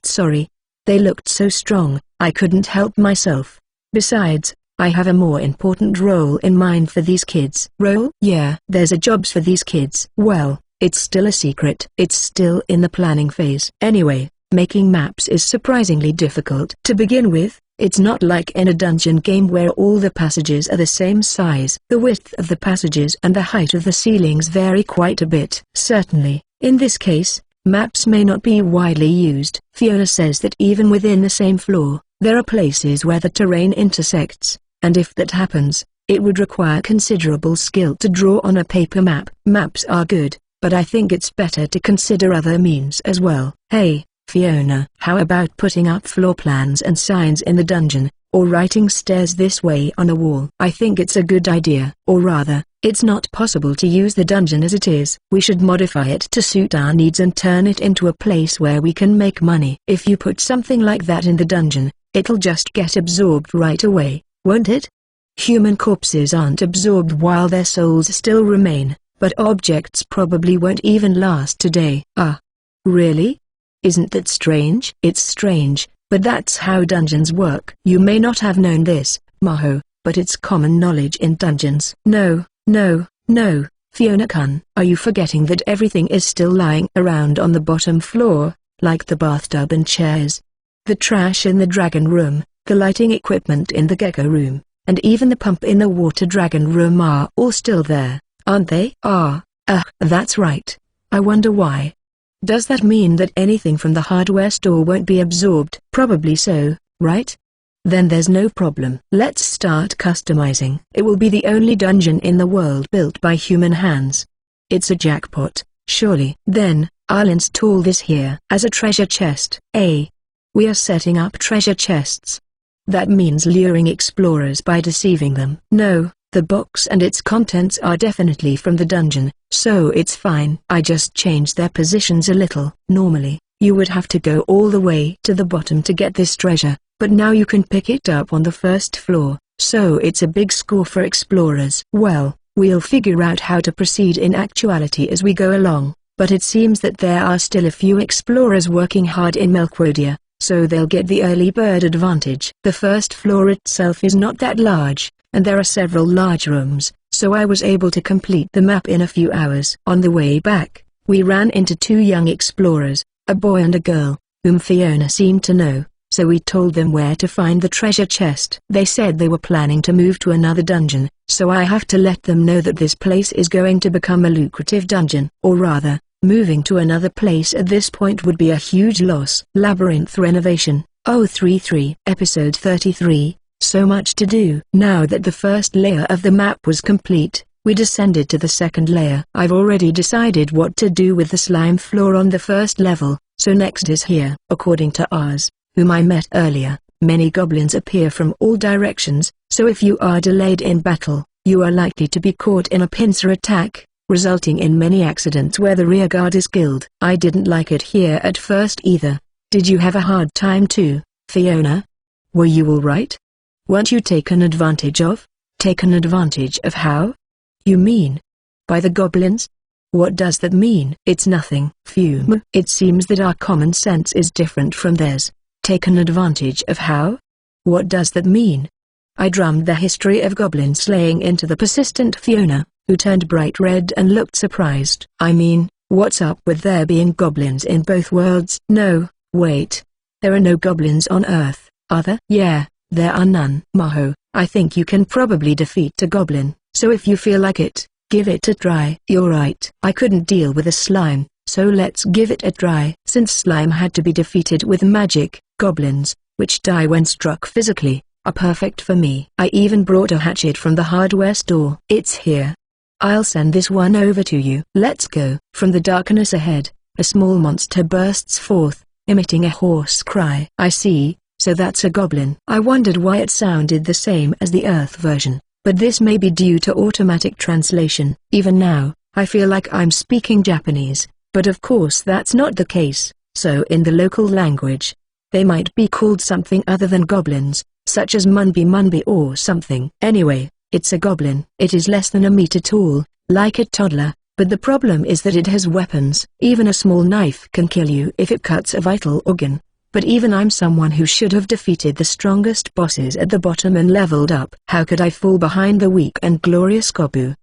Sorry. They looked so strong, I couldn't help myself. Besides, I have a more important role in mind for these kids. Role? Yeah. There's a jobs for these kids. Well, it's still a secret. It's still in the planning phase. Anyway, making maps is surprisingly difficult. To begin with, it's not like in a dungeon game where all the passages are the same size. The width of the passages and the height of the ceilings vary quite a bit. Certainly, in this case, maps may not be widely used. Fiona says that even within the same floor, there are places where the terrain intersects, and if that happens, it would require considerable skill to draw on a paper map. Maps are good, but I think it's better to consider other means as well. Hey, Fiona, how about putting up floor plans and signs in the dungeon, or writing stairs this way on a wall? I think it's a good idea. Or rather, it's not possible to use the dungeon as it is. We should modify it to suit our needs and turn it into a place where we can make money. If you put something like that in the dungeon, it'll just get absorbed right away, won't it? Human corpses aren't absorbed while their souls still remain. but objects probably won't even last today. Ah. Really? Isn't that strange? It's strange, but that's how dungeons work. You may not have known this, Maho, but it's common knowledge in dungeons. No, no, no, Fiona-kun. Are you forgetting that everything is still lying around on the bottom floor, like the bathtub and chairs? The trash in the dragon room, the lighting equipment in the gecko room, and even the pump in the water dragon room are all still there, aren't they? That's right. I wonder why. Does that mean that anything from the hardware store won't be absorbed? Probably so, right? Then there's no problem. Let's start customizing. It will be the only dungeon in the world built by human hands. It's a jackpot, surely. Then, I'll install this here as a treasure chest. We are setting up treasure chests. That means luring explorers by deceiving them. No, the box and its contents are definitely from the dungeon, so it's fine. I just changed their positions a little. Normally, you would have to go all the way to the bottom to get this treasure, but now you can pick it up on the first floor, so it's a big score for explorers. Well, we'll figure out how to proceed in actuality as we go along, but it seems that there are still a few explorers working hard in Melquodia, so they'll get the early bird advantage. The first floor itself is not that large, and there are several large rooms, so I was able to complete the map in a few hours. On the way back, we ran into two young explorers, a boy and a girl, whom Fiona seemed to know, so we told them where to find the treasure chest. They said they were planning to move to another dungeon, so I have to let them know that this place is going to become a lucrative dungeon. Or rather, moving to another place at this point would be a huge loss. Labyrinth renovation. 033. Episode 33. So much to do. Now that the first layer of the map was complete, we descended to the second layer. I've already decided what to do with the slime floor on the first level, so next is here. According to Oz, whom I met earlier, many goblins appear from all directions, so if you are delayed in battle, you are likely to be caught in a pincer attack, resulting in many accidents where the rear guard is killed. I didn't like it here at first either. Did you have a hard time too, Fiona? Were you alright? Weren't you taken advantage of? Taken advantage of how? You mean? By the goblins? What does that mean? It's nothing. Fume. It seems that our common sense is different from theirs. Taken advantage of how? What does that mean? I drummed the history of goblin slaying into the persistent Fiona, who turned bright red and looked surprised. I mean, what's up with there being goblins in both worlds? No, wait. There are no goblins on Earth, are there? Yeah, there are none. Maho, I think you can probably defeat a goblin, so if you feel like it, give it a try. You're right. I couldn't deal with a slime, so let's give it a try. Since slime had to be defeated with magic, goblins, which die when struck physically, are perfect for me. I even brought a hatchet from the hardware store. It's here. I'll send this one over to you. Let's go. From the darkness ahead, a small monster bursts forth, emitting a hoarse cry. I see, so that's a goblin. I wondered why it sounded the same as the Earth version, but this may be due to automatic translation. Even now, I feel like I'm speaking Japanese, but of course that's not the case, so in the local language, they might be called something other than goblins, such as Munbi Munbi or something. Anyway, it's a goblin. It is less than a meter tall, like a toddler, but the problem is that it has weapons. Even a small knife can kill you if it cuts a vital organ. But even I'm someone who should have defeated the strongest bosses at the bottom and leveled up. How could I fall behind the weak and glorious Gobu?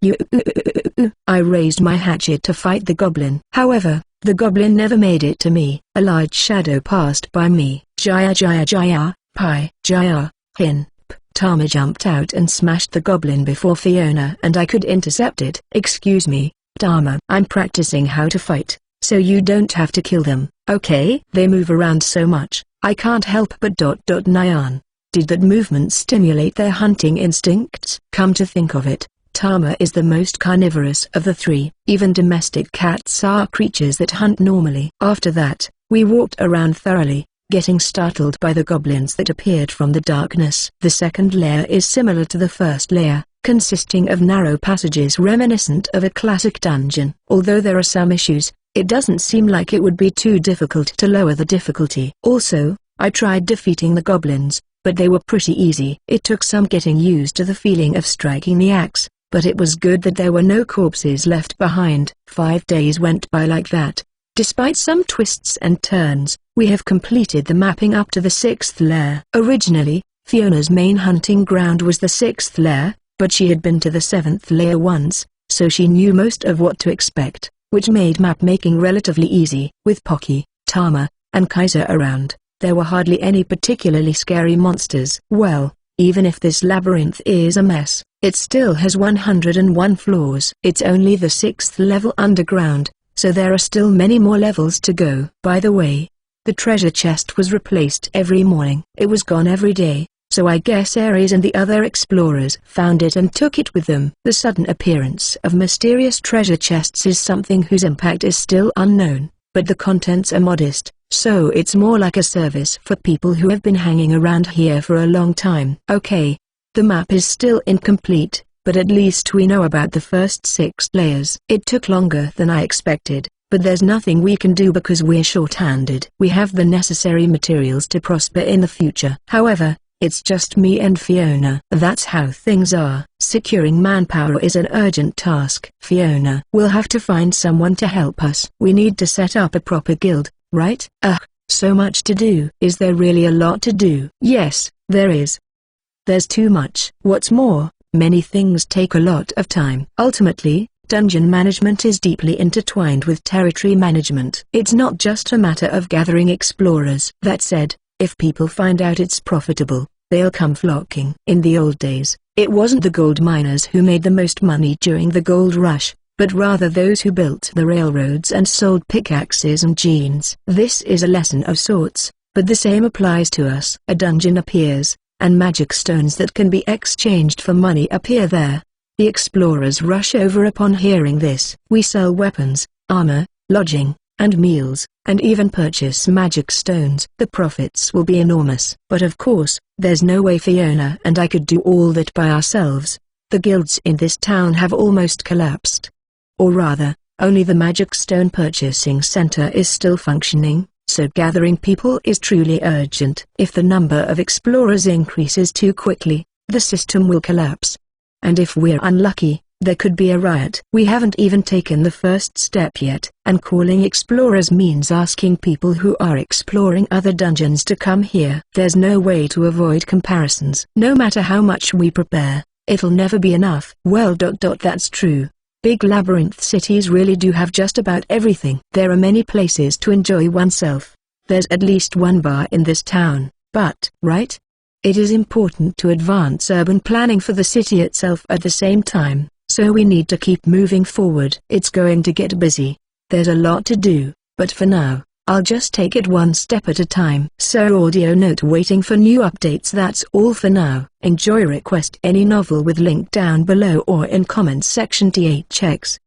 I raised my hatchet to fight the goblin. However, the goblin never made it to me. A large shadow passed by me. Jaya Jaya Jaya, Pi, Jaya, Hin. Tama jumped out and smashed the goblin before Fiona and I could intercept it. Excuse me, Tama. I'm practicing how to fight, so you don't have to kill them, okay? They move around so much, I can't help but ... Nyan. Did that movement stimulate their hunting instincts? Come to think of it, Tama is the most carnivorous of the three. Even domestic cats are creatures that hunt normally. After that, we walked around thoroughly, getting startled by the goblins that appeared from the darkness. The second layer is similar to the first layer, consisting of narrow passages reminiscent of a classic dungeon. Although there are some issues, it doesn't seem like it would be too difficult to lower the difficulty. Also, I tried defeating the goblins, but they were pretty easy. It took some getting used to the feeling of striking the axe, but it was good that there were no corpses left behind. 5 days went by like that. Despite some twists and turns, we have completed the mapping up to the 6th layer. Originally, Fiona's main hunting ground was the 6th layer, but she had been to the 7th layer once, so she knew most of what to expect, which made map making relatively easy. With Pocky, Tama, and Kaiser around, there were hardly any particularly scary monsters. Well, even if this labyrinth is a mess, it still has 101 floors. It's only the 6th level underground, so there are still many more levels to go. By the way, the treasure chest was replaced every morning. It was gone every day, so I guess Ares and the other explorers found it and took it with them. The sudden appearance of mysterious treasure chests is something whose impact is still unknown, but the contents are modest, so it's more like a service for people who have been hanging around here for a long time. Okay, the map is still incomplete, but at least we know about the first 6 layers. It took longer than I expected, but there's nothing we can do because we're short-handed. We have the necessary materials to prosper in the future. However, it's just me and Fiona. That's how things are. Securing manpower is an urgent task. Fiona will have to find someone to help us. We need to set up a proper guild, right? Ugh, so much to do. Is there really a lot to do? Yes, there is. There's too much. What's more, many things take a lot of time. Ultimately, dungeon management is deeply intertwined with territory management. It's not just a matter of gathering explorers. That said, if people find out it's profitable, they'll come flocking. In the old days, it wasn't the gold miners who made the most money during the gold rush, but rather those who built the railroads and sold pickaxes and jeans. This is a lesson of sorts, but the same applies to us. A dungeon appears, and magic stones that can be exchanged for money appear there. The explorers rush over upon hearing this. We sell weapons, armor, lodging, and meals, and even purchase magic stones. The profits will be enormous. But of course, there's no way Fiona and I could do all that by ourselves. The guilds in this town have almost collapsed. Or rather, only the magic stone purchasing center is still functioning, so gathering people is truly urgent. If the number of explorers increases too quickly, the system will collapse. And if we're unlucky, there could be a riot. We haven't even taken the first step yet. And calling explorers means asking people who are exploring other dungeons to come here. There's no way to avoid comparisons. No matter how much we prepare, it'll never be enough. Well, that's true. Big labyrinth cities really do have just about everything. There are many places to enjoy oneself. There's at least one bar in this town, but, right? It is important to advance urban planning for the city itself at the same time. So we need to keep moving forward. It's going to get busy. There's a lot to do, but for now, I'll just take it one step at a time. Sir audio note waiting for new updates. That's all for now. Enjoy. Request any novel with link down below or in comments section. THX